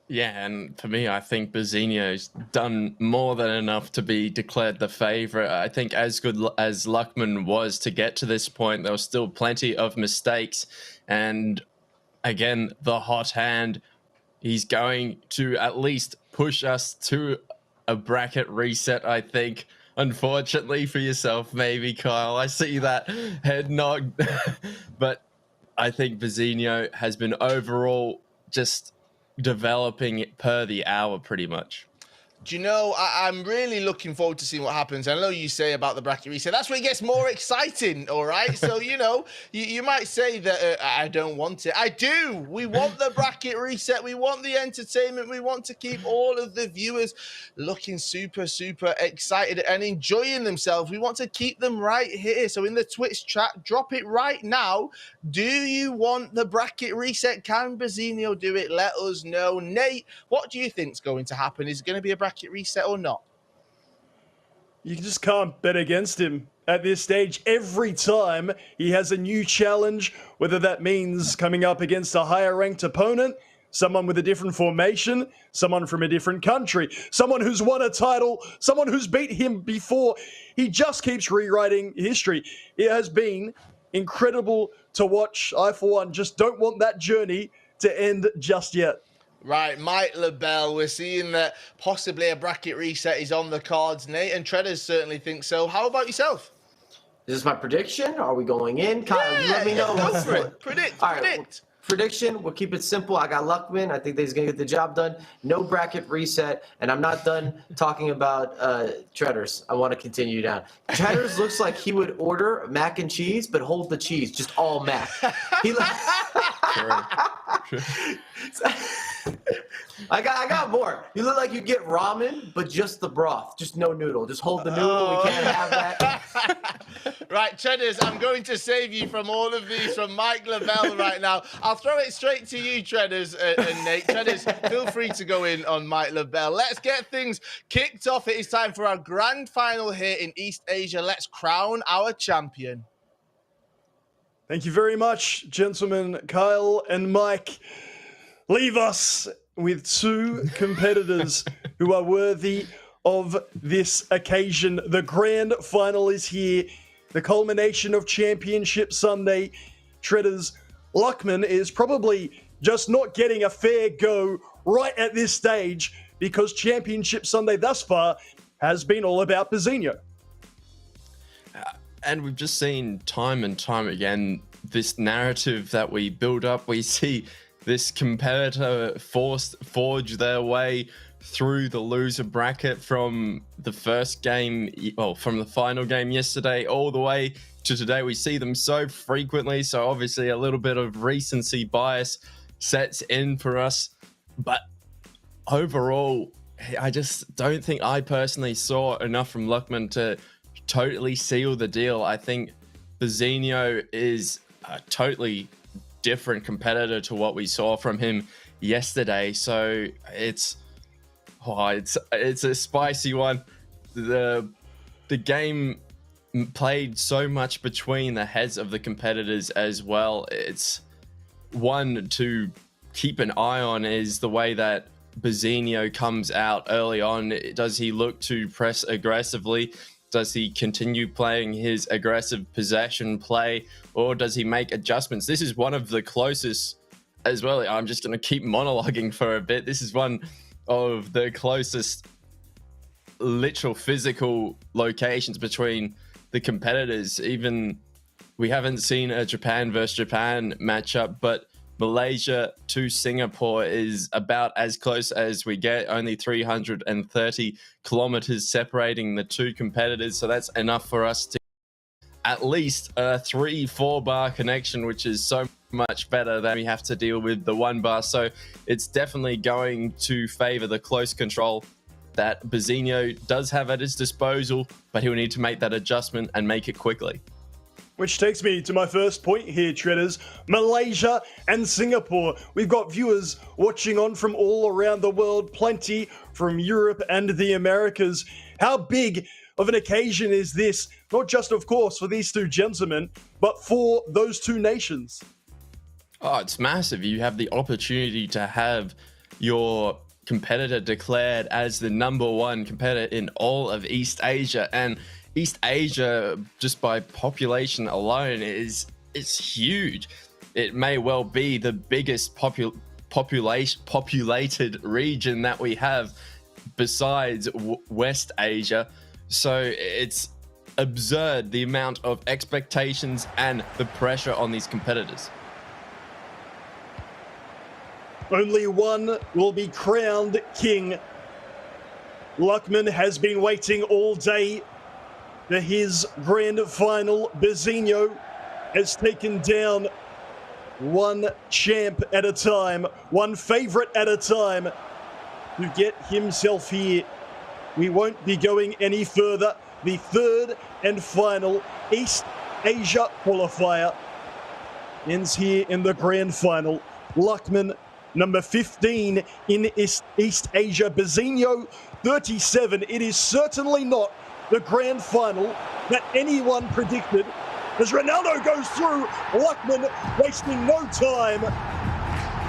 [SPEAKER 3] Yeah, and for me, I think Bazinho's done more than enough to be declared the favorite. I think as good as Luckman was to get to this point, there was still plenty of mistakes. And again, the hot hand, he's going to at least push us to a bracket reset, I think. Unfortunately for yourself, maybe, Kyle. I see that head nod. But I think Bazinho has been overall just developing per the hour pretty much.
[SPEAKER 1] Do you know, I'm really looking forward to seeing what happens. I know you say about the bracket reset. That's where it gets more exciting, all right? So, you know, you might say that I don't want it. I do. We want the bracket reset. We want the entertainment. We want to keep all of the viewers looking super, super excited and enjoying themselves. We want to keep them right here. So in the Twitch chat, drop it right now. Do you want the bracket reset? Can Bazinho do it? Let us know. Nate, what do you think's going to happen? Is it going to be a bracket reset or not?
[SPEAKER 4] You just can't bet against him at this stage. Every time he has a new challenge, whether that means coming up against a higher ranked opponent, someone with a different formation, someone from a different country, someone who's won a title, someone who's beat him before. He just keeps rewriting history. It has been incredible to watch. I, for one, just don't want that journey to end just yet.
[SPEAKER 1] Right, Mike LaBelle, we're seeing that possibly a bracket reset is on the cards. Nate and Treaders certainly think so. How about yourself?
[SPEAKER 5] Is this my prediction? Are we going in? Kyle, you let me know.
[SPEAKER 1] Go for it. Predict.
[SPEAKER 5] All right,
[SPEAKER 1] predict.
[SPEAKER 5] Prediction, we'll keep it simple. I got Luckman. I think that he's going to get the job done. No bracket reset. And I'm not done talking about Treaders. I want to continue down. Treaders looks like he would order mac and cheese, but hold the cheese, just all mac. He I got more. You look like you get ramen, but just the broth, just no noodle. Just hold the noodle. We can't have that.
[SPEAKER 1] Right, Treaders, I'm going to save you from all of these from Mike LaBelle right now. I'll throw it straight to you, Treaders and Nate. Treaders, feel free to go in on Mike LaBelle. Let's get things kicked off. It is time for our grand final here in East Asia. Let's crown our champion.
[SPEAKER 4] Thank you very much, gentlemen, Kyle and Mike. Leave us with 2 competitors who are worthy of this occasion. The grand final is here. The culmination of Championship Sunday. Treaders, Luckman is probably just not getting a fair go right at this stage because Championship Sunday thus far has been all about Bazinho.
[SPEAKER 3] And we've just seen time and time again this narrative that we build up. We see this competitor forge their way through the loser bracket from the first game, well, from the final game yesterday all the way to today. We see them so frequently, so obviously a little bit of recency bias sets in for us. But overall, I just don't think I personally saw enough from Luckman to totally seal the deal. I think Bazinho is a totally different competitor to what we saw from him yesterday. So it's a spicy one. The game played so much between the heads of the competitors as well. It's one to keep an eye on is the way that Bazinho comes out early on. Does he look to press aggressively? Does he continue playing his aggressive possession play, or does he make adjustments? This is one of the closest as well. I'm just going to keep monologuing for a bit. This is one of the closest literal physical locations between the competitors. Even we haven't seen a Japan versus Japan matchup, but Malaysia to Singapore is about as close as we get, only 330 kilometers separating the 2 competitors. So that's enough for us to at least a 3-4 bar connection, which is so much better than we have to deal with the 1 bar. So it's definitely going to favor the close control that Bazinho does have at his disposal, but he'll need to make that adjustment and make it quickly.
[SPEAKER 4] Which takes me to my first point here, Treaders. Malaysia and Singapore. We've got viewers watching on from all around the world, plenty from Europe and the Americas. How big of an occasion is this? Not just, of course, for these two gentlemen, but for those two nations.
[SPEAKER 3] Oh, it's massive. You have the opportunity to have your competitor declared as the #1 competitor in all of East Asia. And East Asia, just by population alone, is huge. It may well be the biggest populated region that we have besides West Asia. So it's absurd the amount of expectations and the pressure on these competitors.
[SPEAKER 4] Only one will be crowned king. Luckman has been waiting all day for his grand final. Bazinho has taken down one champ at a time, one favorite at a time to get himself here. We won't be going any further. The third and final East Asia Qualifier ends here in the grand final. Luckman, number 15 in East Asia. Bazinho, 37. It is certainly not the grand final that anyone predicted. As Ronaldo goes through, Luckman wasting no time.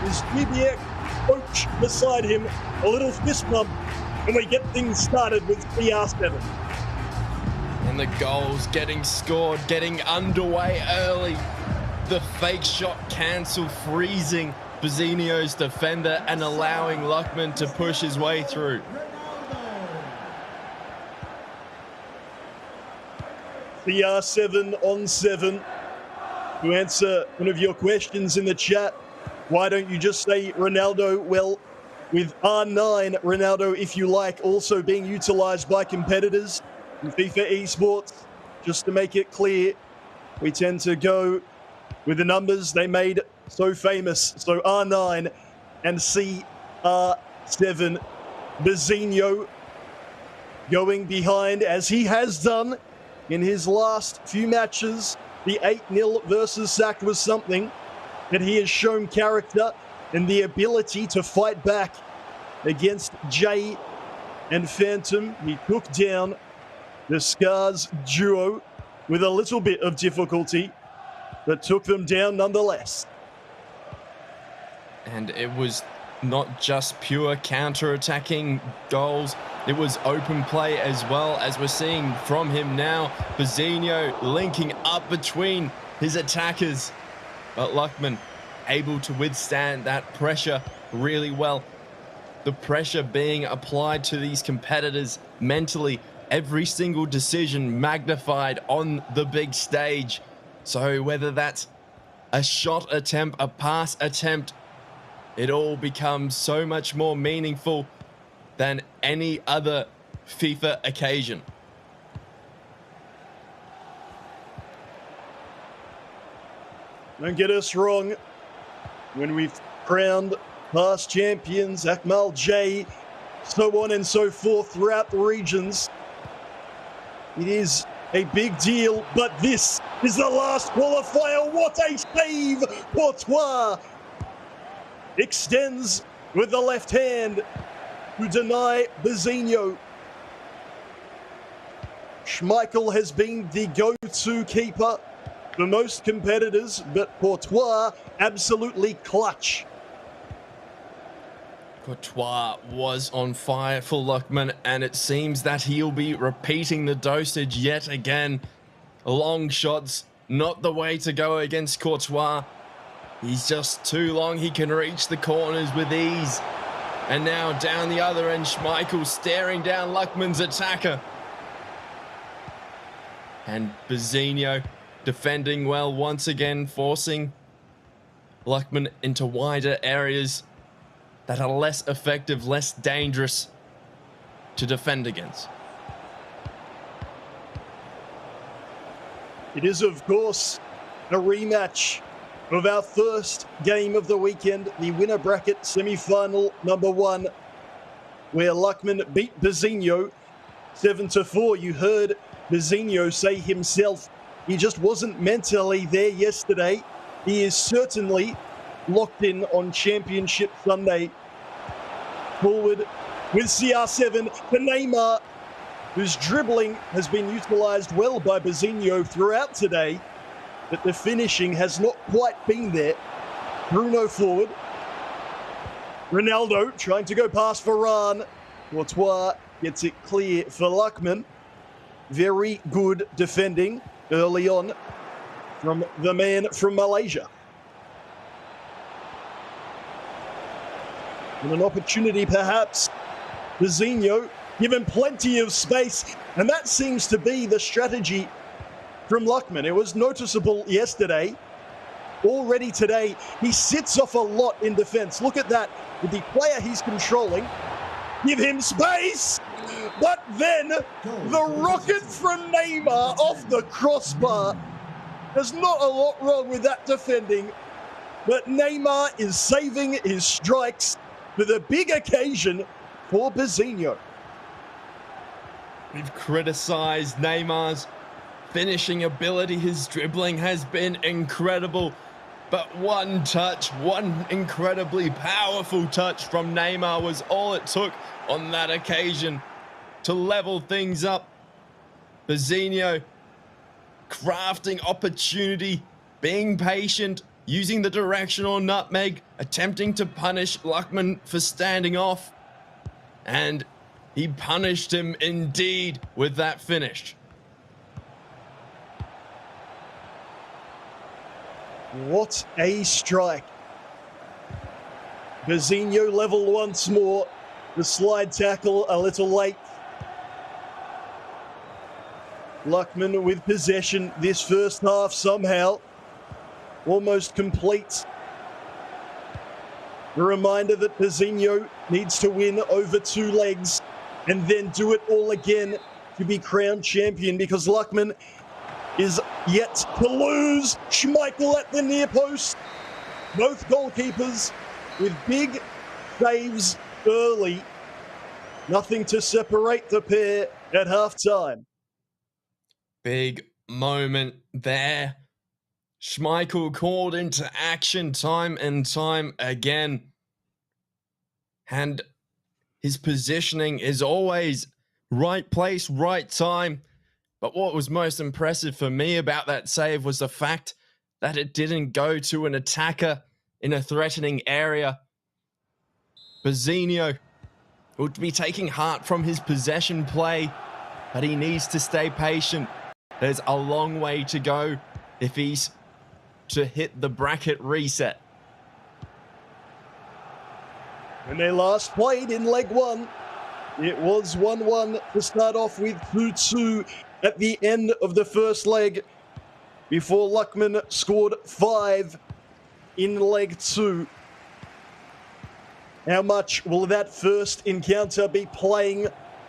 [SPEAKER 4] His GBX coach beside him, a little fist bump, and we get things started with CR7.
[SPEAKER 3] And the goals getting scored, getting underway early. The fake shot cancel, freezing Bazinho's defender and allowing Luckman to push his way through.
[SPEAKER 4] CR7 on 7. To answer one of your questions in the chat, why don't you just say Ronaldo? Well, with R9, Ronaldo, if you like, also being utilized by competitors in FIFA esports, just to make it clear, we tend to go with the numbers they made so famous. So R9 and CR7. Bazinho going behind, as he has done in his last few matches. The 8-0 versus SAC was something, that he has shown character and the ability to fight back against Jay and Phantom. He took down the Scars duo with a little bit of difficulty, but took them down nonetheless.
[SPEAKER 3] And it was not just pure counter-attacking goals, it was open play as well, as we're seeing from him now. Bazinho linking up between his attackers, but Luckman able to withstand that pressure really well. The pressure being applied to these competitors mentally, every single decision magnified on the big stage. So whether that's a shot attempt, a pass attempt, it all becomes so much more meaningful than any other FIFA occasion.
[SPEAKER 4] Don't get us wrong. When we've crowned past champions, Akmal J, so on and so forth throughout the regions, it is a big deal, but this is the last qualifier. What a save! Courtois extends with the left hand to deny Bazinho. Schmeichel has been the go-to keeper for most competitors, but Courtois absolutely clutch.
[SPEAKER 3] Courtois was on fire for Luckman, and it seems that he'll be repeating the dosage yet again. Long shots, not the way to go against Courtois. He's just too long. He can reach the corners with ease. And now down the other end, Schmeichel staring down Luckman's attacker. And Bazinho defending well once again, forcing Luckman into wider areas that are less effective, less dangerous to defend against.
[SPEAKER 4] It is, of course, a rematch of our first game of the weekend, the winner bracket semi-final number 1. where Luckman beat Bazinho 7-4. You heard Bazinho say himself he just wasn't mentally there yesterday. He is certainly locked in on Championship Sunday. Forward with CR7 to Neymar, whose dribbling has been utilised well by Bazinho throughout today, but the finishing has not quite been there. Bruno forward. Ronaldo trying to go past Varane. Courtois gets it clear for Luckman. Very good defending early on from the man from Malaysia. And an opportunity perhaps. Bazinho given plenty of space, and that seems to be the strategy from Luckman. It was noticeable yesterday. Already today, he sits off a lot in defense. Look at that. With the player he's controlling, give him space, but then the rocket from Neymar off the crossbar. There's not a lot wrong with that defending, but Neymar is saving his strikes for the big occasion for Bazinho.
[SPEAKER 3] We've criticised Neymar's finishing ability. His dribbling has been incredible. But one touch, one incredibly powerful touch from Neymar was all it took on that occasion to level things up. Bazinho crafting opportunity, being patient, using the directional nutmeg, attempting to punish Luckman for standing off. And he punished him indeed with that finish.
[SPEAKER 4] What a strike. Bazinho level once more. The slide tackle a little late. Luckman with possession this first half somehow. Almost complete. A reminder that Bazinho needs to win over 2 legs and then do it all again to be crowned champion, because Luckman is yet to lose. Schmeichel at the near post. Both goalkeepers with big saves early. Nothing to separate the pair at half-time.
[SPEAKER 3] Big moment there. Schmeichel called into action time and time again. And his positioning is always right place, right time. But what was most impressive for me about that save was the fact that it didn't go to an attacker in a threatening area. Bazinho would be taking heart from his possession play, but he needs to stay patient. There's a long way to go if he's to hit the bracket reset.
[SPEAKER 4] When they last played in leg 1, it was 1-1 to start off with, 2-2 at the end of the first leg, before Luckman scored 5 in leg 2. How much will that first encounter be playing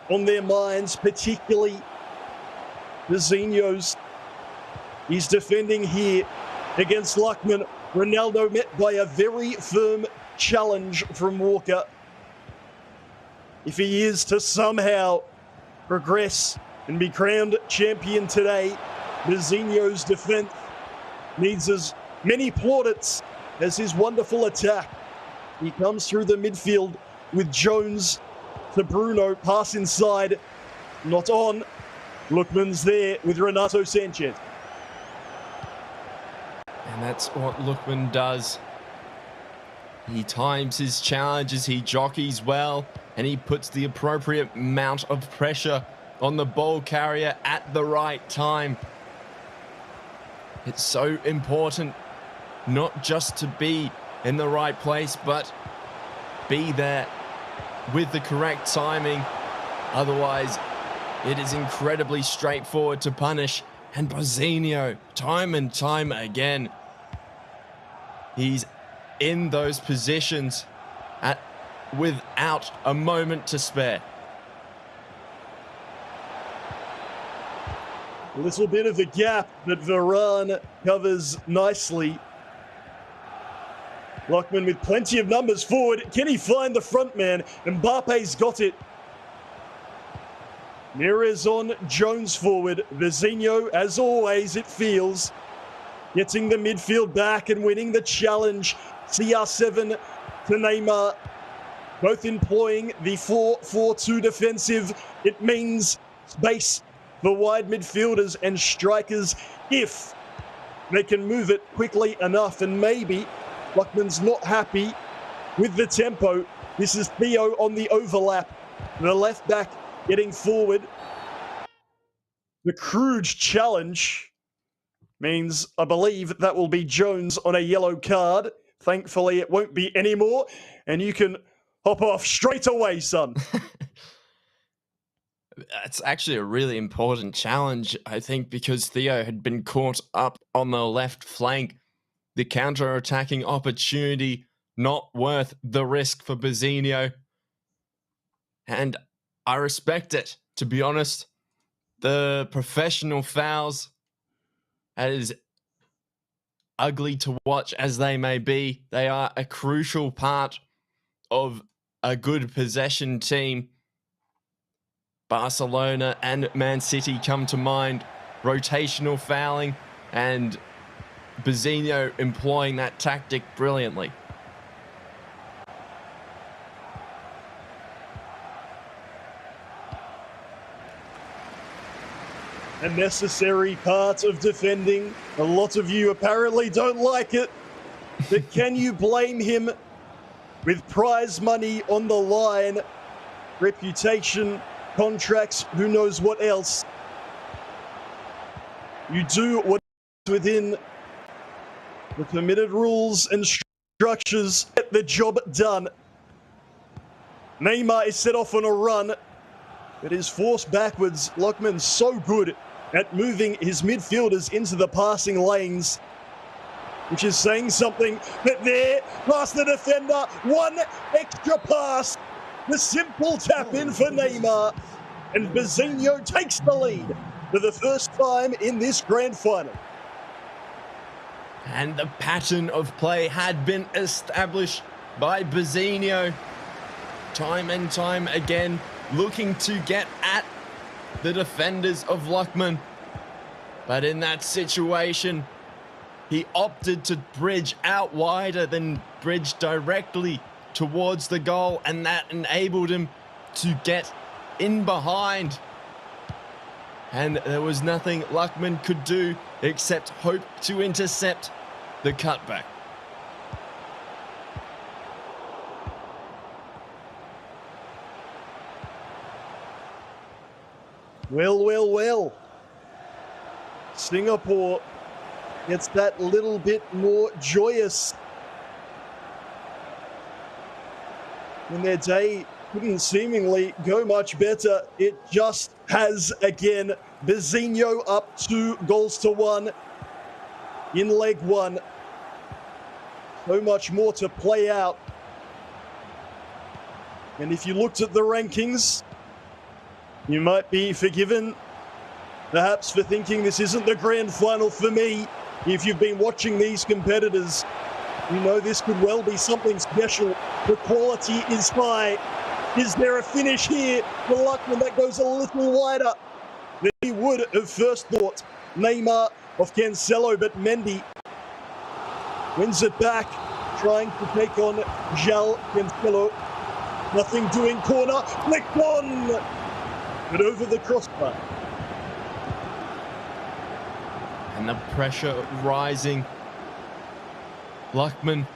[SPEAKER 4] on their minds, particularly Bazinho's? He's defending here against Luckman. Ronaldo met by a very firm challenge from Walker. If he is to somehow progress and be crowned champion today, Bazinho's defense needs as many plaudits as his wonderful attack. He comes through the midfield with Jones to Bruno, pass inside, not on. Luckman's there with Renato Sanchez.
[SPEAKER 3] And that's what Luckman does. He times his challenges, he jockeys well, and he puts the appropriate amount of pressure on the ball carrier at the right time. It's so important not just to be in the right place, but be there with the correct timing. Otherwise, it is incredibly straightforward to punish. And Bazinho, time and time again, he's in those positions without a moment to spare.
[SPEAKER 4] A little bit of a gap that Varane covers nicely. Lockman with plenty of numbers forward. Can he find the front man? Mbappe's got it. Mirrors on Jones forward. Vizinho, as always, it feels, getting the midfield back and winning the challenge. CR7 to Neymar, both employing the 4-4-2 defensive. It means space for wide midfielders and strikers if they can move it quickly enough. And maybe Luckman's not happy with the tempo. This is Theo on the overlap. The left back getting forward. The crude challenge means, I believe, that will be Jones on a yellow card. Thankfully, it won't be anymore. And you can hop off straight away, son.
[SPEAKER 3] That's actually a really important challenge, I think, because Theo had been caught up on the left flank. The counter-attacking opportunity not worth the risk for Vizinho. And I respect it, to be honest. The professional fouls, as ugly to watch as they may be, they are a crucial part of a good possession team. Barcelona and Man City come to mind. Rotational fouling and Vizinho employing that tactic brilliantly.
[SPEAKER 4] A necessary part of defending. A lot of you apparently don't like it. But can you blame him? With prize money on the line, reputation, contracts, who knows what else. You do what's within the permitted rules and structures. Get the job done. Neymar is set off on a run, but is forced backwards. Lockman's so good at moving his midfielders into the passing lanes, which is saying something. But there, past the defender, one extra pass. The simple tap in for Neymar, and Vizinho takes the lead for the first time in this grand final.
[SPEAKER 3] And the pattern of play had been established by Vizinho. Time and time again, looking to get at the defenders of Lockman. But in that situation, he opted to bridge out wider than bridge directly towards the goal, and that enabled him to get in behind. And there was nothing Lockman could do except hope to intercept the cutback.
[SPEAKER 4] Well. Singapore gets that little bit more joyous. When their day couldn't seemingly go much better, it just has again. Vizinho up 2-1 in leg one. So much more to play out. And if you looked at the rankings, you might be forgiven, perhaps, for thinking this isn't the grand final for me. If you've been watching these competitors, you know this could well be something special. The quality is high. Is there a finish here for Lockman that goes a little wider than he would have first thought? Neymar off Cancelo, but Mendy wins it back, trying to take on João Cancelo. Nothing doing, corner, flicked on, but over the crossbar.
[SPEAKER 3] And the pressure rising. Lockman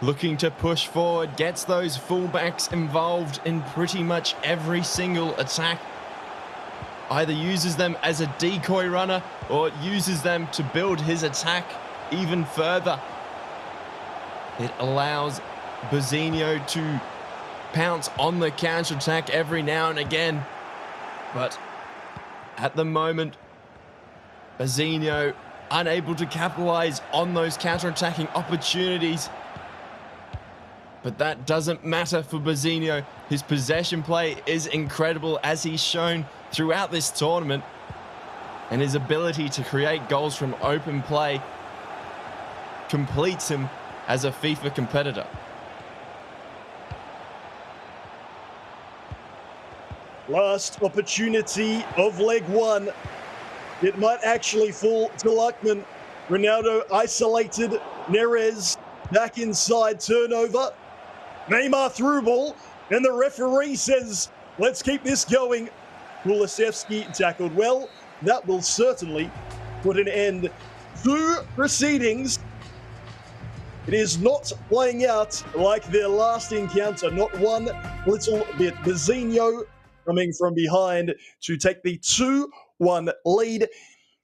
[SPEAKER 3] looking to push forward, gets those fullbacks involved in pretty much every single attack. Either uses them as a decoy runner or uses them to build his attack even further. It allows Vizinho to pounce on the counter-attack every now and again. But at the moment, Vizinho unable to capitalize on those counter-attacking opportunities. But that doesn't matter for Vizinho. His possession play is incredible, as he's shown throughout this tournament. And his ability to create goals from open play completes him as a FIFA competitor.
[SPEAKER 4] Last opportunity of leg one. It might actually fall to Luckman. Ronaldo isolated. Neres back inside. Turnover. Neymar through ball. And the referee says, let's keep this going. Kulusevski tackled well. That will certainly put an end to proceedings. It is not playing out like their last encounter. Not one little bit. Bazinho coming from behind to take the 2-1 lead.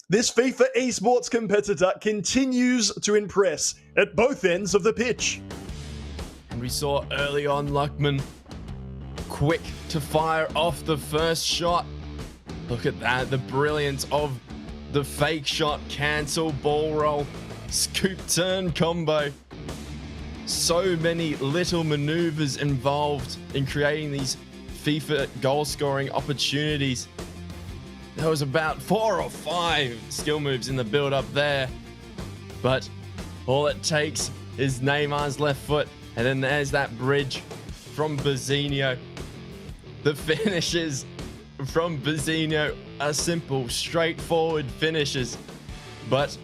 [SPEAKER 4] This FIFA esports competitor continues to impress at both ends of the pitch.
[SPEAKER 3] And we saw early on Luckman quick to fire off the first shot. Look at that, the brilliance of the fake shot, cancel, ball roll, scoop turn combo. So many little maneuvers involved in creating these FIFA goal scoring opportunities. There was about 4 or 5 skill moves in the build up there, but all it takes is Neymar's left foot, and then there's that bridge from Bazinho. The finishes from Bazinho are simple, straightforward finishes, but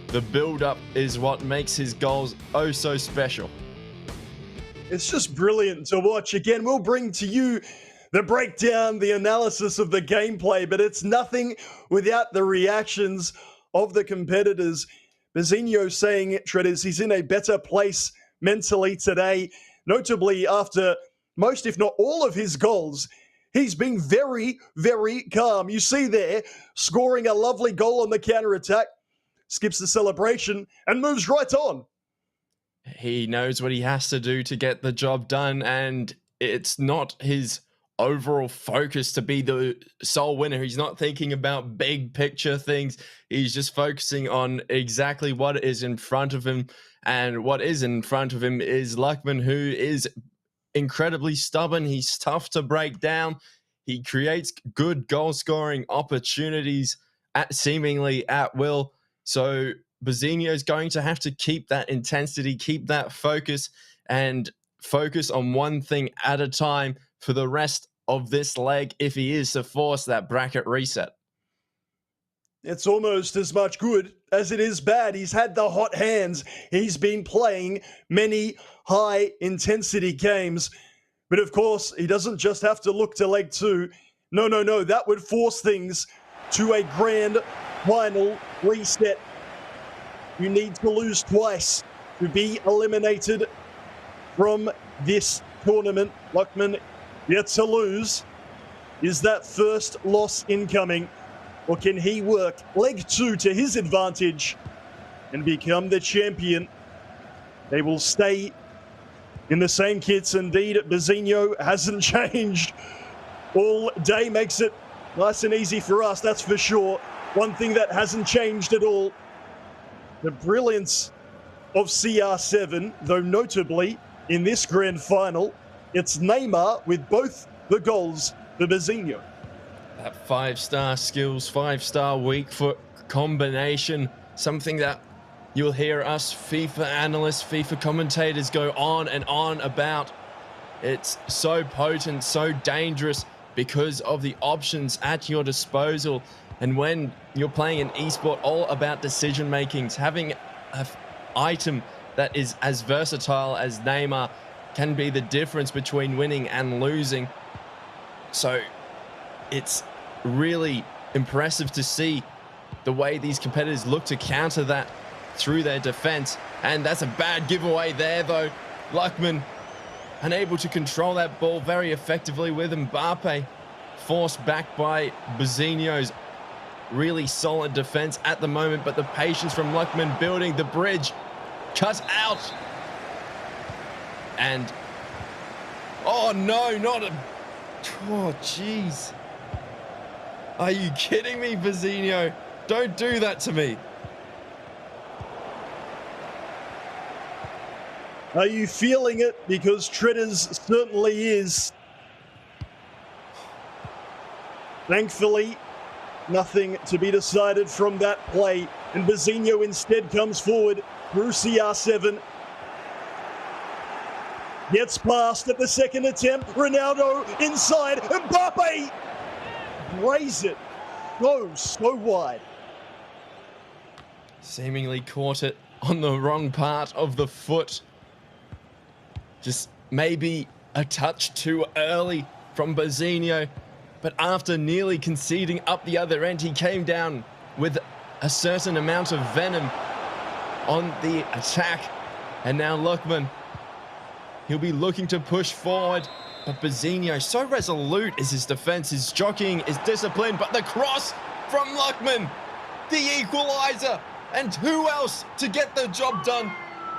[SPEAKER 3] the build up is what makes his goals oh so special.
[SPEAKER 4] It's just brilliant to watch. Again, we'll bring to you the breakdown, the analysis of the gameplay, but it's nothing without the reactions of the competitors. Bazinho saying, Shredders, he's in a better place mentally today, notably after most, if not all, of his goals. He's been very, very calm. You see there, scoring a lovely goal on the counter-attack, skips the celebration, and moves right on.
[SPEAKER 3] He knows what he has to do to get the job done, and it's not his overall focus to be the sole winner. He's not thinking about big picture things. He's just focusing on exactly what is in front of him, and what is in front of him is Luckman, who is incredibly stubborn. He's tough to break down. He creates good goal scoring opportunities seemingly at will. So Bazinho is going to have to keep that intensity, keep that focus, and focus on one thing at a time for the rest of this leg if he is to force that bracket reset.
[SPEAKER 4] It's almost as much good as it is bad. He's had the hot hands. He's been playing many high-intensity games. But of course, he doesn't just have to look to leg two. No. That would force things to a grand final reset. You need to lose twice to be eliminated from this tournament. Luckman yet to lose. Is that first loss incoming? Or can he work leg two to his advantage and become the champion? They will stay in the same kits. Indeed, Bazinho hasn't changed all day. Makes it nice and easy for us, that's for sure. One thing that hasn't changed at all, the brilliance of CR7, though notably in this grand final, it's Neymar with both the goals for Bazinho.
[SPEAKER 3] That 5-star skills, 5-star weak foot combination, something that you'll hear us FIFA analysts, FIFA commentators go on and on about. It's so potent, so dangerous because of the options at your disposal. And when you're playing an esport all about decision makings, having an item that is as versatile as Neymar can be the difference between winning and losing. So it's really impressive to see the way these competitors look to counter that through their defense. And that's a bad giveaway there, though. Luckman unable to control that ball very effectively with Mbappe, forced back by Bazinho's really solid defense at the moment, but the patience from Luckman building the bridge cut out. And oh no, not a, oh jeez. Are you kidding me, Bazinho? Don't do that to me.
[SPEAKER 4] Are you feeling it? Because Tredders certainly is. Thankfully, nothing to be decided from that play. And Bazinho instead comes forward through CR7. Gets past at the second attempt. Ronaldo inside. Mbappe brays it. Goes so wide.
[SPEAKER 3] Seemingly caught it on the wrong part of the foot. Just maybe a touch too early from Bazinho. But after nearly conceding up the other end, he came down with a certain amount of venom on the attack. And now Luckman, he'll be looking to push forward. But Bazinho, so resolute is his defense, his jockeying is disciplined. But the cross from Luckman, the equalizer. And who else to get the job done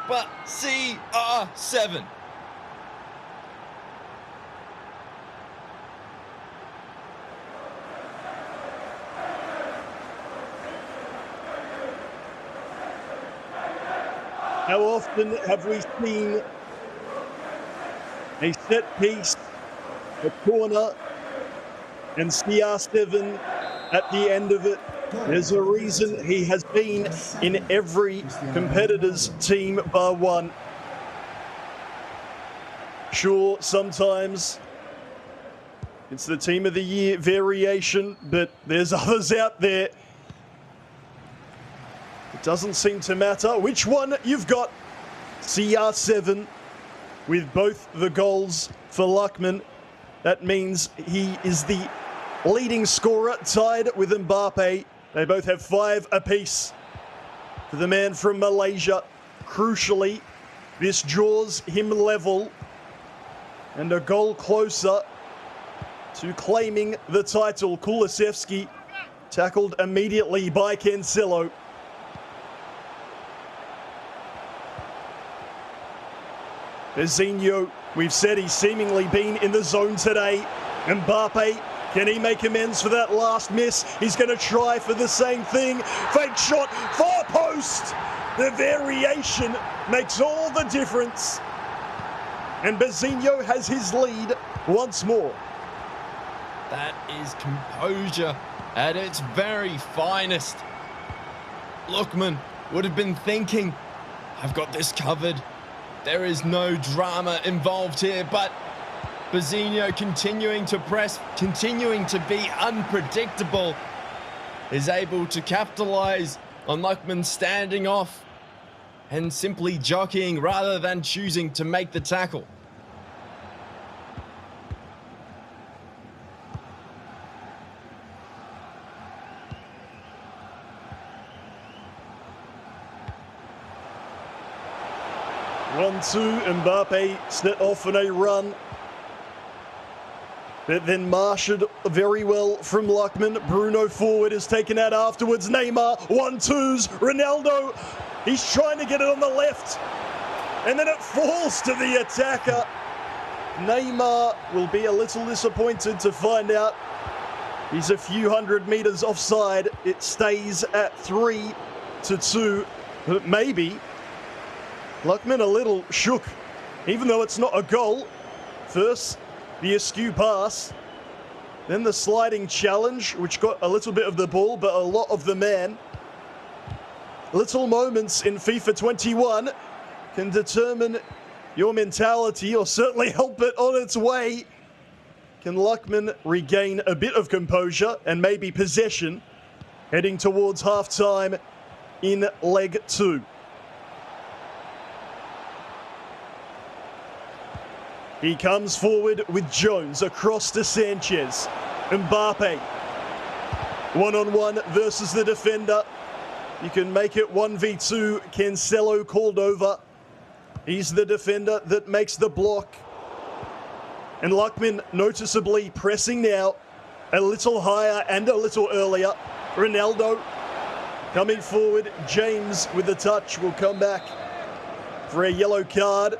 [SPEAKER 3] but CR7?
[SPEAKER 4] How often have we seen a set piece, a corner, and CR7 at the end of it? There's a reason he has been in every competitor's team bar one. Sure, sometimes it's the team of the year variation, but there's others out there. It doesn't seem to matter which one you've got. CR7 with both the goals for Luckman. That means he is the leading scorer, tied with Mbappe. They both have 5 apiece. For the man from Malaysia, crucially, this draws him level and a goal closer to claiming the title. Kulusevski tackled immediately by Cancelo. Bazinho, we've said he's seemingly been in the zone today. Mbappe, can he make amends for that last miss? He's going to try for the same thing. Fake shot, far post. The variation makes all the difference. And Bazinho has his lead once more.
[SPEAKER 3] That is composure at its very finest. Luckman would have been thinking, I've got this covered. There is no drama involved here, but Bazinho continuing to press, continuing to be unpredictable, is able to capitalize on Luckman standing off and simply jockeying rather than choosing to make the tackle.
[SPEAKER 4] One, two, Mbappe set off on a run. But then marshaled very well from Luckman. Bruno forward is taken out afterwards. Neymar, 1-2s. Ronaldo, he's trying to get it on the left. And then it falls to the attacker. Neymar will be a little disappointed to find out he's a few hundred meters offside. It stays at 3-2. But maybe Luckman a little shook, even though it's not a goal. First, the askew pass, then the sliding challenge, which got a little bit of the ball, but a lot of the man. Little moments in FIFA 21 can determine your mentality, or certainly help it on its way. Can Luckman regain a bit of composure and maybe possession heading towards half-time in leg 2? He comes forward with Jones across to Sanchez. Mbappe, one-on-one versus the defender. You can make it 1v2. Cancelo called over. He's the defender that makes the block. And Luckman noticeably pressing now, a little higher and a little earlier. Ronaldo coming forward. James with the touch will come back for a yellow card.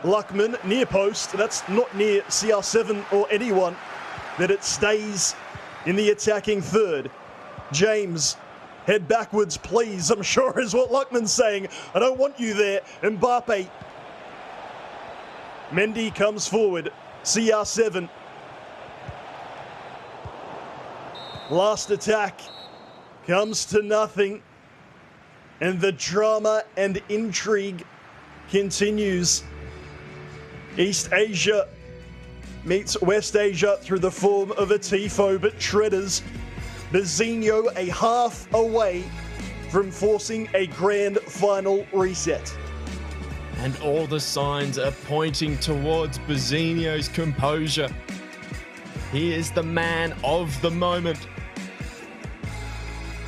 [SPEAKER 4] Luckman near post, that's not near CR7 or anyone, that it stays in the attacking third. James, head backwards please, I'm sure is what Luckman's saying. I don't want you there. Mbappe. Mendy comes forward, CR7. Last attack comes to nothing, and the drama and intrigue continues. East Asia meets West Asia through the form of a tifo, but Treaders, Bazinho a half away from forcing a grand final reset.
[SPEAKER 3] And all the signs are pointing towards Bazinho's composure. He is the man of the moment.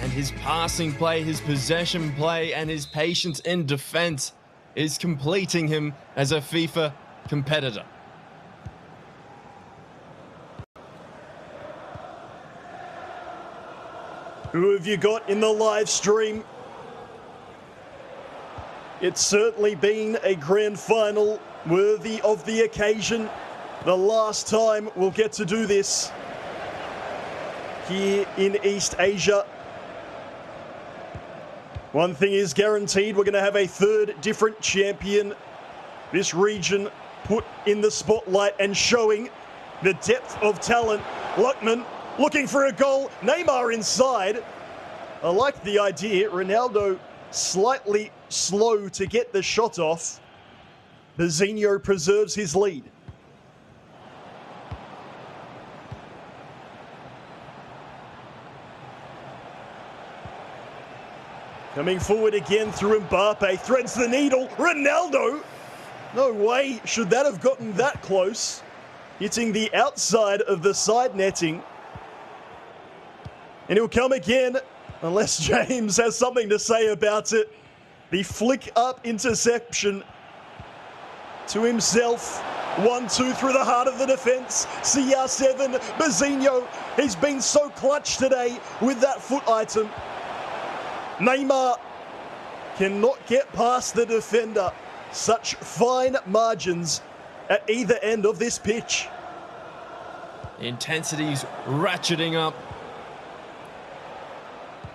[SPEAKER 3] And his passing play, his possession play, and his patience in defense is completing him as a FIFA competitor.
[SPEAKER 4] Who have you got in the live stream? It's certainly been a grand final worthy of the occasion. The last time we'll get to do this here in East Asia. One thing is guaranteed, we're going to have a third different champion. This region put in the spotlight and showing the depth of talent. Luckman looking for a goal. Neymar inside. I like the idea. Ronaldo slightly slow to get the shot off. Bazinho preserves his lead. Coming forward again through Mbappe, threads the needle. Ronaldo! No way should that have gotten that close. Hitting the outside of the side netting. And he'll come again, unless James has something to say about it. The flick up interception to himself. 1-2 through the heart of the defense. CR7, Bazinho. He's been so clutch today with that foot item. Neymar cannot get past the defender. Such fine margins at either end of this pitch.
[SPEAKER 3] Intensity's ratcheting up.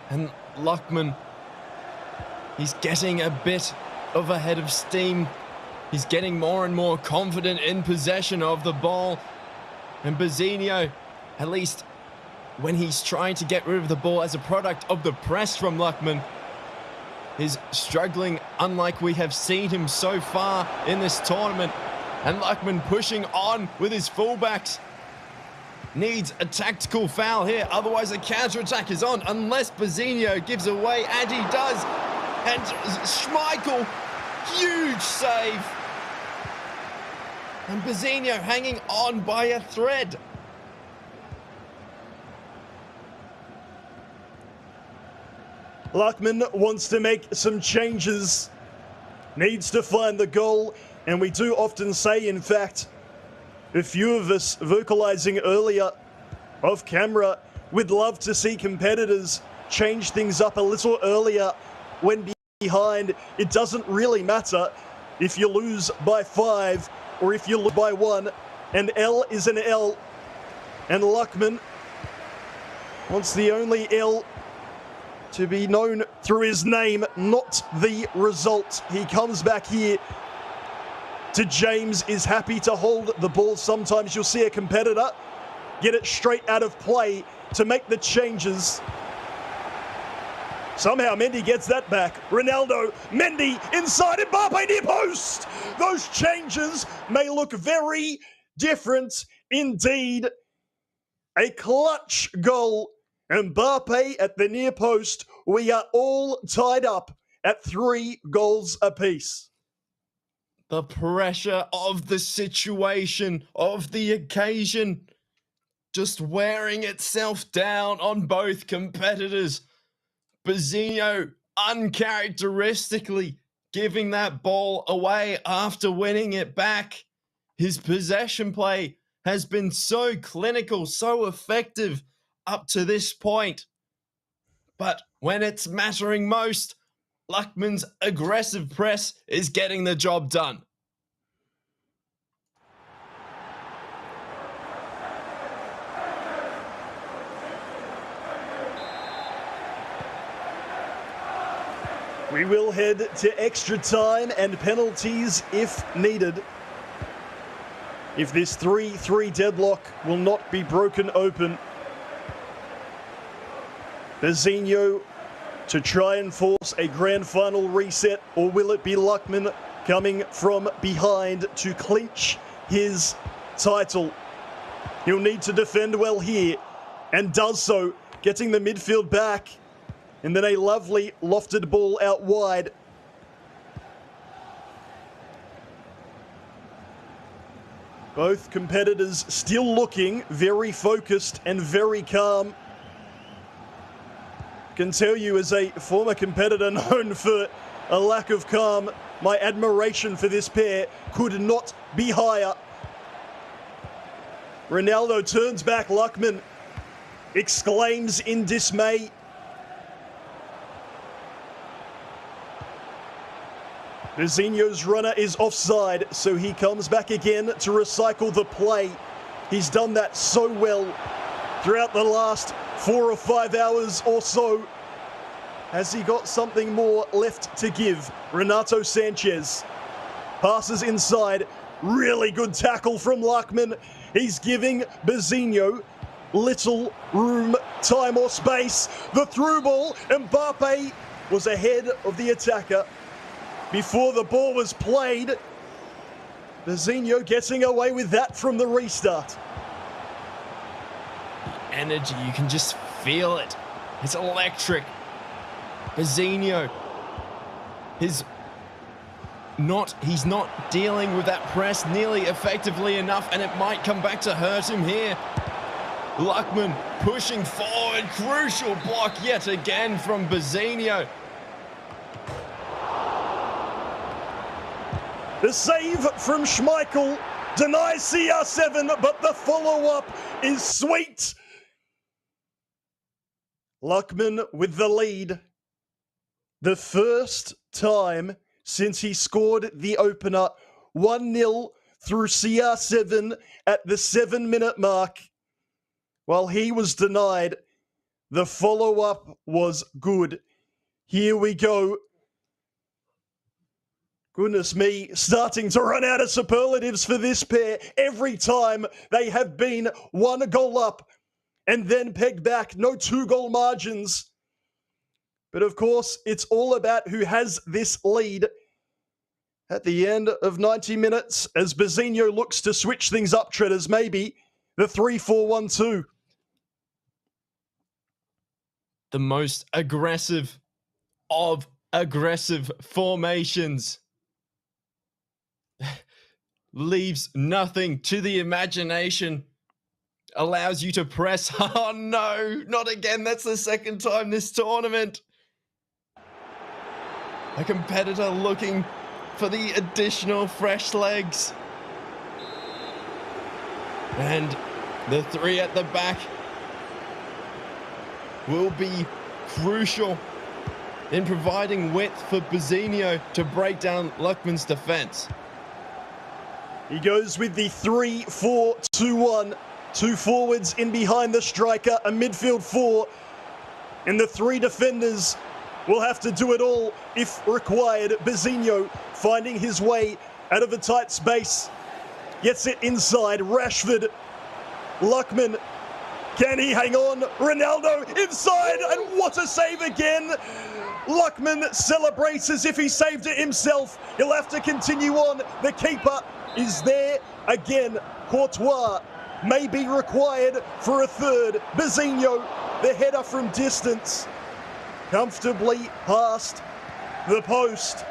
[SPEAKER 3] And Luckman, he's getting a bit of a head of steam. He's getting more and more confident in possession of the ball. And Bazinho, at least when he's trying to get rid of the ball as a product of the press from Luckman, is struggling unlike we have seen him so far in this tournament. And Luckman pushing on with his fullbacks. Needs a tactical foul here, otherwise a counter-attack is on, unless Bazinho gives away, and he does. And Schmeichel, huge save. And Bazinho hanging on by a thread.
[SPEAKER 4] Luckman wants to make some changes, needs to find the goal, and we do often say, in fact, a few of us vocalizing earlier off camera, we'd love to see competitors change things up a little earlier when behind. It doesn't really matter if you lose by 5 or if you lose by 1. An L is an L, and Luckman wants the only L to be known through his name, not the result. He comes back here to James, is happy to hold the ball. Sometimes you'll see a competitor get it straight out of play to make the changes. Somehow Mendy gets that back. Ronaldo, Mendy inside, Mbappe near post. Those changes may look very different indeed. A clutch goal. Mbappe at the near post. We are all tied up at 3 goals apiece.
[SPEAKER 3] The pressure of the situation, of the occasion, just wearing itself down on both competitors. Bazinho uncharacteristically giving that ball away after winning it back. His possession play has been so clinical, so effective up to this point. But when it's mattering most, Luckman's aggressive press is getting the job done.
[SPEAKER 4] We will head to extra time and penalties if needed. If this 3-3 deadlock will not be broken open. Bazinho to try and force a grand final reset, or will it be Luckman coming from behind to clinch his title. He'll need to defend well here, and does so, getting the midfield back, and then a lovely lofted ball out wide. Both competitors still looking very focused and very calm. Can tell you, as a former competitor known for a lack of calm, my admiration for this pair could not be higher. Ronaldo turns back, Luckman exclaims in dismay. Vizinho's runner is offside, so he comes back again to recycle the play. He's done that so well throughout the last 4 or 5 hours or so. Has he got something more left to give? Renato Sanchez passes inside. Really good tackle from Luckman. He's giving Vizinho little room, time or space. The through ball, Mbappe was ahead of the attacker before the ball was played. Vizinho getting away with that from the restart.
[SPEAKER 3] Energy, you can just feel it. It's electric. Vizinho, he's not dealing with that press nearly effectively enough, and it might come back to hurt him here. Luckman pushing forward, crucial block yet again from Vizinho.
[SPEAKER 4] The save from Schmeichel denies CR7, but the follow-up is sweet. Luckman with the lead. The first time since he scored the opener, 1-0 through CR7 at the 7-minute mark. While he was denied, the follow-up was good. Here we go. Goodness me, starting to run out of superlatives for this pair. Every time they have been 1 goal up and then pegged back, no 2-goal margins. But of course, it's all about who has this lead at the end of 90 minutes as Vizinho looks to switch things up, Treaders, maybe the 3-4-1-2.
[SPEAKER 3] The most aggressive of aggressive formations. Leaves nothing to the imagination. Allows you to press. Oh no, not again. That's the second time this tournament. A competitor looking for the additional fresh legs. And the 3 at the back will be crucial in providing width for Vizinho to break down Luckman's defense.
[SPEAKER 4] He goes with the 3-4-2-1. 2 forwards in behind the striker, a midfield 4. And the 3 defenders will have to do it all if required. Vizinho finding his way out of a tight space. Gets it inside. Rashford. Luckman. Can he hang on? Ronaldo inside, and what a save again. Luckman celebrates as if he saved it himself. He'll have to continue on. The keeper is there again. Courtois may be required for a third. Vizinho, the header from distance, comfortably past the post.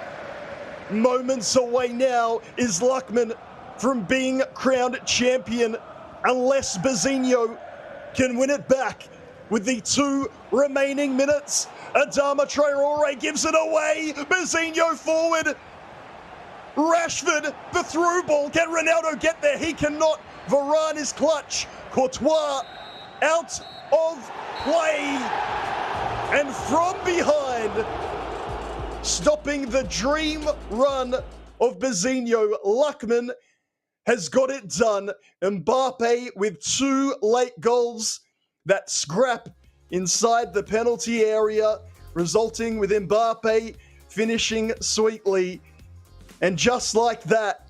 [SPEAKER 4] Moments away now is Luckman from being crowned champion, unless Vizinho can win it back with the 2 remaining minutes. Adama Traore gives it away. Vizinho forward. Rashford, the through ball. Can Ronaldo get there? He cannot. Varane is clutch. Courtois out of play. And from behind, stopping the dream run of Vizinho, Luckman has got it done. Mbappe with 2 late goals. That scrap inside the penalty area, resulting with Mbappe finishing sweetly. And just like that,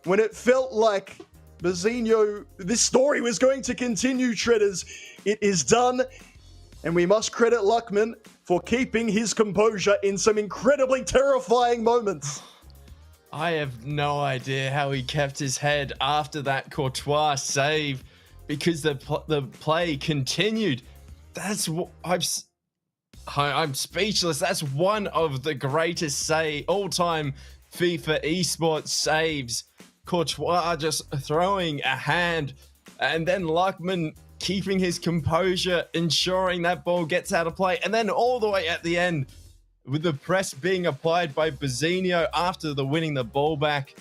[SPEAKER 4] when it felt like Vizinho, this story was going to continue, Treaders, it is done. And we must credit Luckman for keeping his composure in some incredibly terrifying moments.
[SPEAKER 3] I have no idea how he kept his head after that Courtois save, because the play continued. That's what I'm speechless. That's one of the greatest all-time FIFA esports saves. Courtois just throwing a hand, and then Luckman keeping his composure, ensuring that ball gets out of play, and then all the way at the end, with the press being applied by Bazinho after winning the ball back.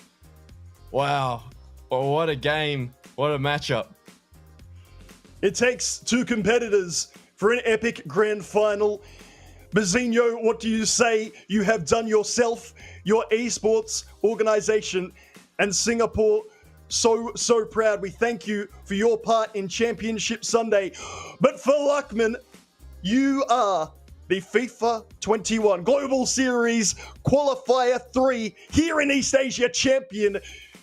[SPEAKER 3] Wow. Oh, what a game. What a matchup.
[SPEAKER 4] It takes two competitors for an epic grand final. Bazinho, what do you say you have done yourself, your esports organization, and Singapore? So proud. We thank you for your part in Championship Sunday. But for Luckman, you are the FIFA 21 Global Series Qualifier 3 here in East Asia champion.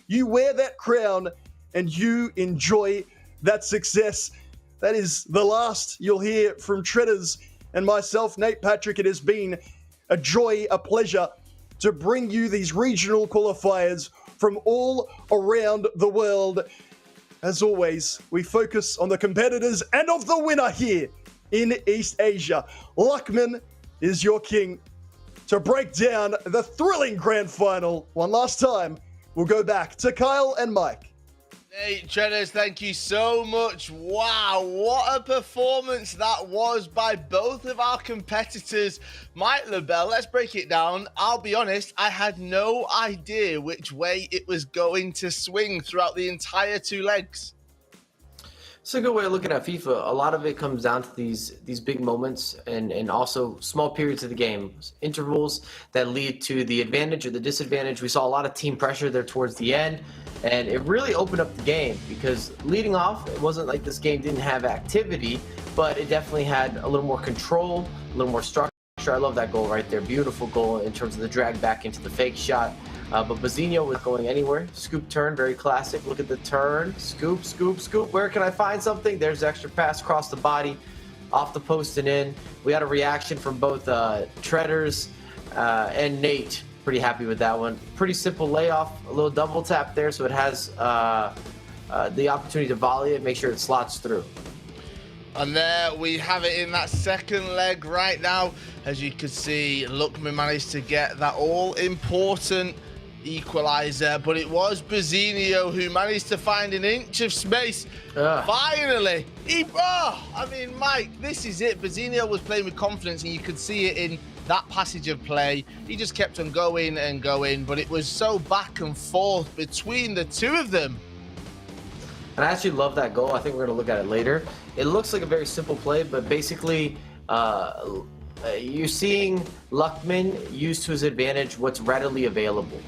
[SPEAKER 4] You wear that crown and you enjoy that success. That is the last you'll hear from Treaders and myself, Nate Patrick. It has been a joy, a pleasure to bring you these regional qualifiers from all around the world. As always, we focus on the competitors and of the winner here in East Asia. Luckman is your king. To break down the thrilling grand final one last time, we'll go back to Kyle and Mike.
[SPEAKER 1] Nate, Treaders, thank you so much. Wow, what a performance that was by both of our competitors. Mike LaBelle, let's break it down. I'll be honest, I had no idea which way it was going to swing throughout the entire two legs.
[SPEAKER 5] It's a good way of looking at FIFA. A lot of it comes down to these big moments and also small periods of the game, intervals that lead to the advantage or the disadvantage. We saw a lot of team pressure there towards the end, and it really opened up the game because leading off, it wasn't like this game didn't have activity, but it definitely had a little more control, a little more structure. I love that goal right there. Beautiful goal in terms of the drag back into the fake shot. But Bazinho was going anywhere. Scoop turn, very classic. Look at the turn. Scoop, scoop, scoop. Where can I find something? There's the extra pass across the body, off the post and in. We had a reaction from both Treaders and Nate. Pretty happy with that one. Pretty simple layoff, a little double tap there, so it has the opportunity to volley it, make sure it slots through.
[SPEAKER 1] And there we have it in that second leg right now. As you can see, Luckman managed to get that all-important equalizer, but it was Bazinho who managed to find an inch of space. Finally, I mean, Mike, this is it. Bazinho was playing with confidence, and you could see it in that passage of play. He just kept on going and going, but it was so back and forth between the two of them.
[SPEAKER 5] And I actually love that goal. I think we're going to look at it later. It looks like a very simple play, but basically you're seeing Luckman use to his advantage what's readily available,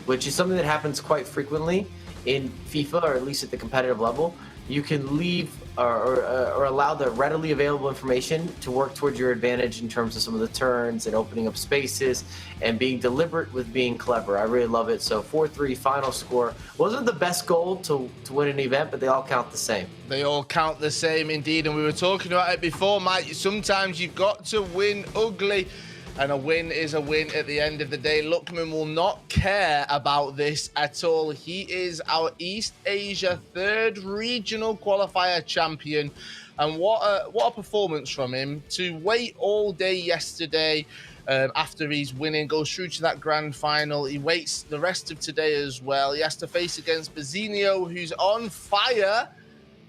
[SPEAKER 5] which is something that happens quite frequently in FIFA, or at least at the competitive level. You can leave or allow the readily available information to work towards your advantage in terms of some of the turns and opening up spaces and being deliberate with being clever. I really love it. So 4-3 final score. Wasn't the best goal to win an event, but they all count the same.
[SPEAKER 1] They all count the same indeed, and we were talking about it before, Mike. Sometimes you've got to win ugly, and a win is a win at the end of the day. Luckman will not care about this at all. He is our East Asia third regional qualifier champion. And what a performance from him to wait all day yesterday after he's winning, goes through to that grand final. He waits the rest of today as well. He has to face against Bazinho, who's on fire.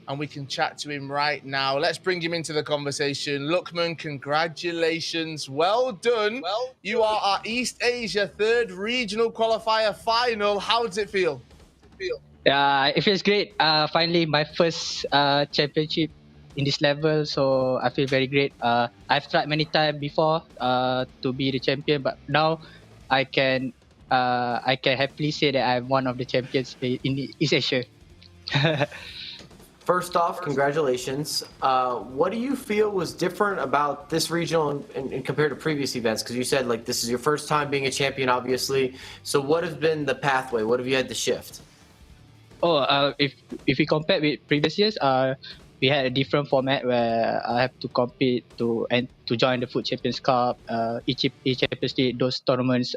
[SPEAKER 1] And we can chat to him right now. Let's bring him into the conversation. Luckman, congratulations. Well done. You are our East Asia third regional qualifier final. How does it feel?
[SPEAKER 7] It feels great. Finally, my first championship in this level, so I feel very great. I've tried many times before to be the champion, but now I can happily say that I'm one of the champions in East Asia.
[SPEAKER 5] First off, congratulations. What do you feel was different about this regional and compared to previous events? Because you said like this is your first time being a champion, obviously. So what has been the pathway? What have you had to shift?
[SPEAKER 7] If we compare with previous years, we had a different format where I have to compete to join the Food Champions Cup, each Champions League, those tournaments.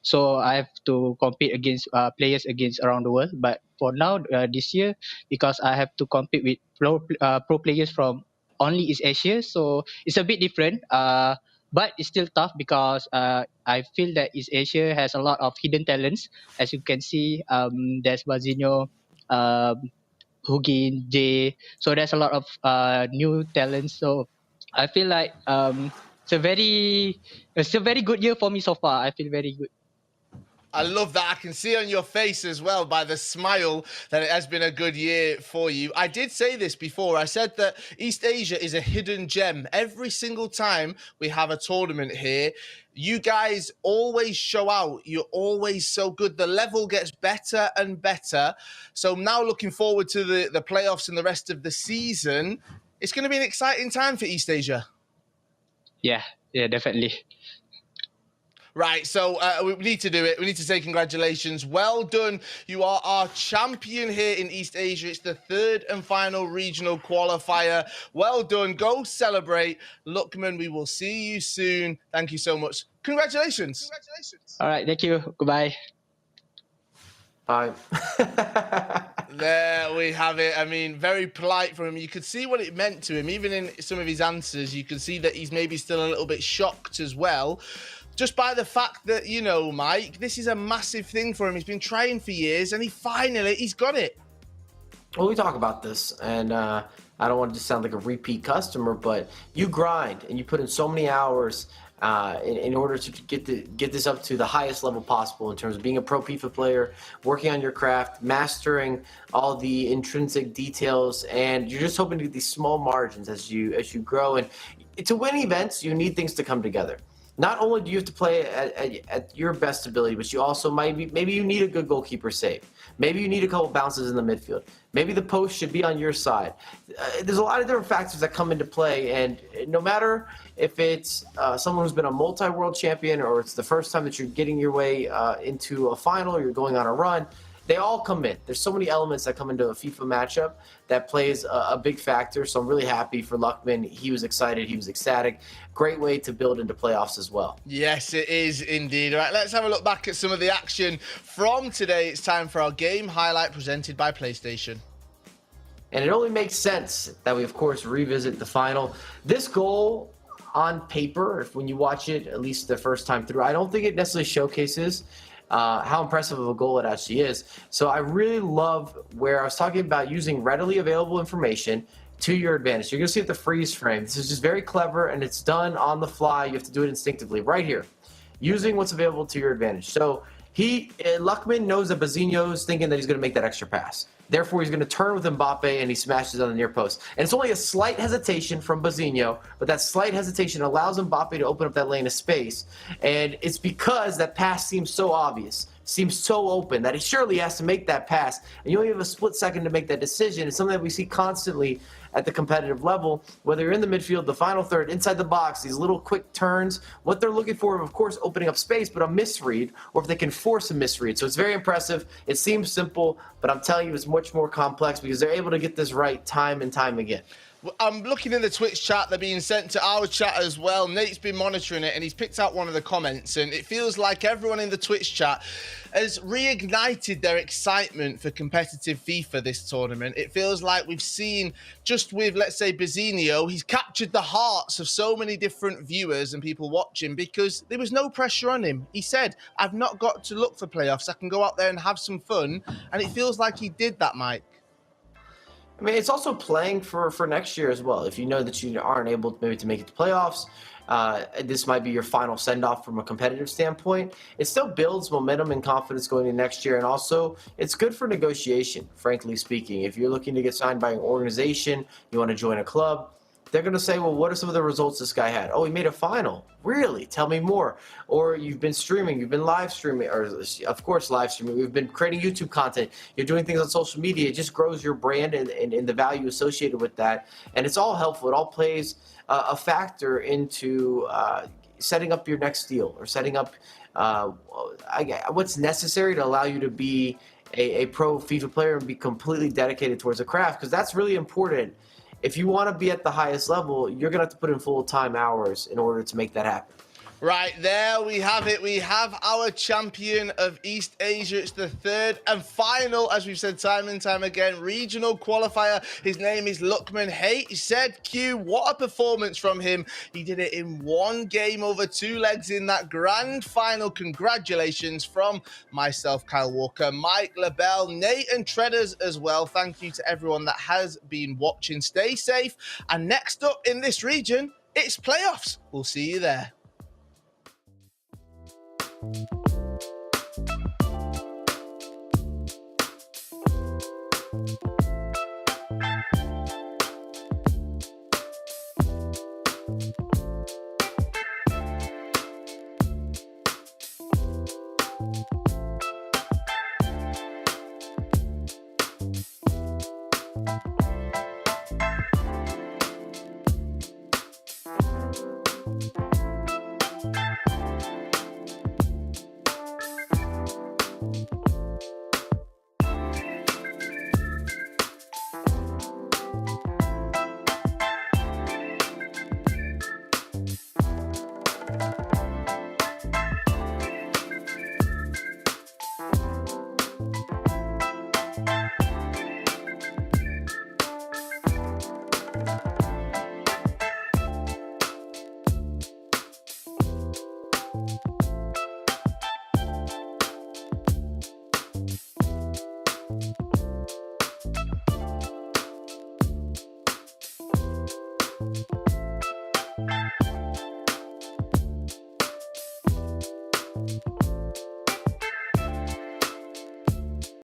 [SPEAKER 7] so I have to compete against players against around the world. But for now, this year, because I have to compete with pro players from only East Asia, so it's a bit different. But it's still tough because I feel that East Asia has a lot of hidden talents. As you can see, there's Bazinho, um, Hugin, Jay. So there's a lot of new talents. So I feel like it's a very good year for me so far. I feel very good.
[SPEAKER 1] I love that. I can see on your face as well by the smile that it has been a good year for you. I did say this before. I said that East Asia is a hidden gem. Every single time we have a tournament here, you guys always show out. You're always so good. The level gets better and better. So now looking forward to the playoffs and the rest of the season. It's going to be an exciting time for East Asia.
[SPEAKER 7] Yeah, definitely.
[SPEAKER 1] Right, so we need to do it. We need to say congratulations. Well done. You are our champion here in East Asia. It's the third and final regional qualifier. Well done. Go celebrate. Luckman, we will see you soon. Thank you so much. Congratulations.
[SPEAKER 7] All right, thank you. Goodbye.
[SPEAKER 5] Bye.
[SPEAKER 1] There we have it. I mean, very polite from him. You could see what it meant to him. Even in some of his answers, you can see that he's maybe still a little bit shocked as well. Just by the fact that, you know, Mike, this is a massive thing for him. He's been trying for years and he's got it.
[SPEAKER 5] Well, we talk about this, and I don't want to just sound like a repeat customer, but you grind and you put in so many hours in order to get this up to the highest level possible in terms of being a pro FIFA player, working on your craft, mastering all the intrinsic details, and you're just hoping to get these small margins as you grow. And to win events, you need things to come together. Not only do you have to play at your best ability, but you also maybe you need a good goalkeeper save. Maybe you need a couple bounces in the midfield. Maybe the post should be on your side. There's a lot of different factors that come into play, and no matter if it's someone who's been a multi-world champion or it's the first time that you're getting your way into a final or you're going on a run, they all come in. There's so many elements that come into a FIFA matchup that plays a big factor. So I'm really happy for Luckman. He was excited. He was ecstatic. Great way to build into playoffs as well.
[SPEAKER 1] Yes, it is indeed. All right, let's have a look back at some of the action from today. It's time for our game highlight presented by PlayStation.
[SPEAKER 5] And it only makes sense that we, of course, revisit the final. This goal on paper, when you watch it, at least the first time through, I don't think it necessarily showcases how impressive of a goal it actually is. So I really love where I was talking about using readily available information to your advantage. You're going to see it the freeze frame. This is just very clever, and it's done on the fly. You have to do it instinctively right here, using what's available to your advantage. So Luckman knows that Bazinho is thinking that he's going to make that extra pass. Therefore, he's going to turn with Mbappe, and he smashes on the near post. And it's only a slight hesitation from Bazinho, but that slight hesitation allows Mbappe to open up that lane of space. And it's because that pass seems so obvious, seems so open, that he surely has to make that pass. And you only have a split second to make that decision. It's something that we see constantly at the competitive level, whether you're in the midfield, the final third, inside the box, these little quick turns. What they're looking for, of course, opening up space, but a misread, or if they can force a misread. So it's very impressive. It seems simple, but I'm telling you, it's much more complex because they're able to get this right time and time again.
[SPEAKER 1] I'm looking in the Twitch chat. They're being sent to our chat as well. Nate's been monitoring it, and he's picked out one of the comments, and it feels like everyone in the Twitch chat has reignited their excitement for competitive FIFA this tournament. It feels like we've seen, just with, let's say, Bazinho, he's captured the hearts of so many different viewers and people watching because there was no pressure on him. He said, I've not got to look for playoffs. I can go out there and have some fun, and it feels like he did that, Mike.
[SPEAKER 5] I mean, it's also playing for next year as well. If you know that you aren't able maybe to make it to playoffs, this might be your final send-off from a competitive standpoint. It still builds momentum and confidence going into next year, and also it's good for negotiation, frankly speaking. If you're looking to get signed by an organization, you want to join a club, they're going to say, well, what are some of the results this guy had? Oh, he made a final. Really? Tell me more. Or you've been streaming, you've been live streaming, or of course live streaming. We've been creating YouTube content. You're doing things on social media. It just grows your brand and the value associated with that. And it's all helpful. It all plays a factor into setting up your next deal or setting up what's necessary to allow you to be a pro FIFA player and be completely dedicated towards the craft, because that's really important. If you want to be at the highest level, you're going to have to put in full-time hours in order to make that happen.
[SPEAKER 1] Right, there we have it. We have our champion of East Asia. It's the third and final, as we've said time and time again, regional qualifier. His name is Lukman Hate. He said, Q, what a performance from him. He did it in one game over 2 legs in that grand final. Congratulations from myself, Kyle Walker, Mike LaBelle, Nate and Treaders as well. Thank you to everyone that has been watching. Stay safe. And next up in this region, it's playoffs. We'll see you there.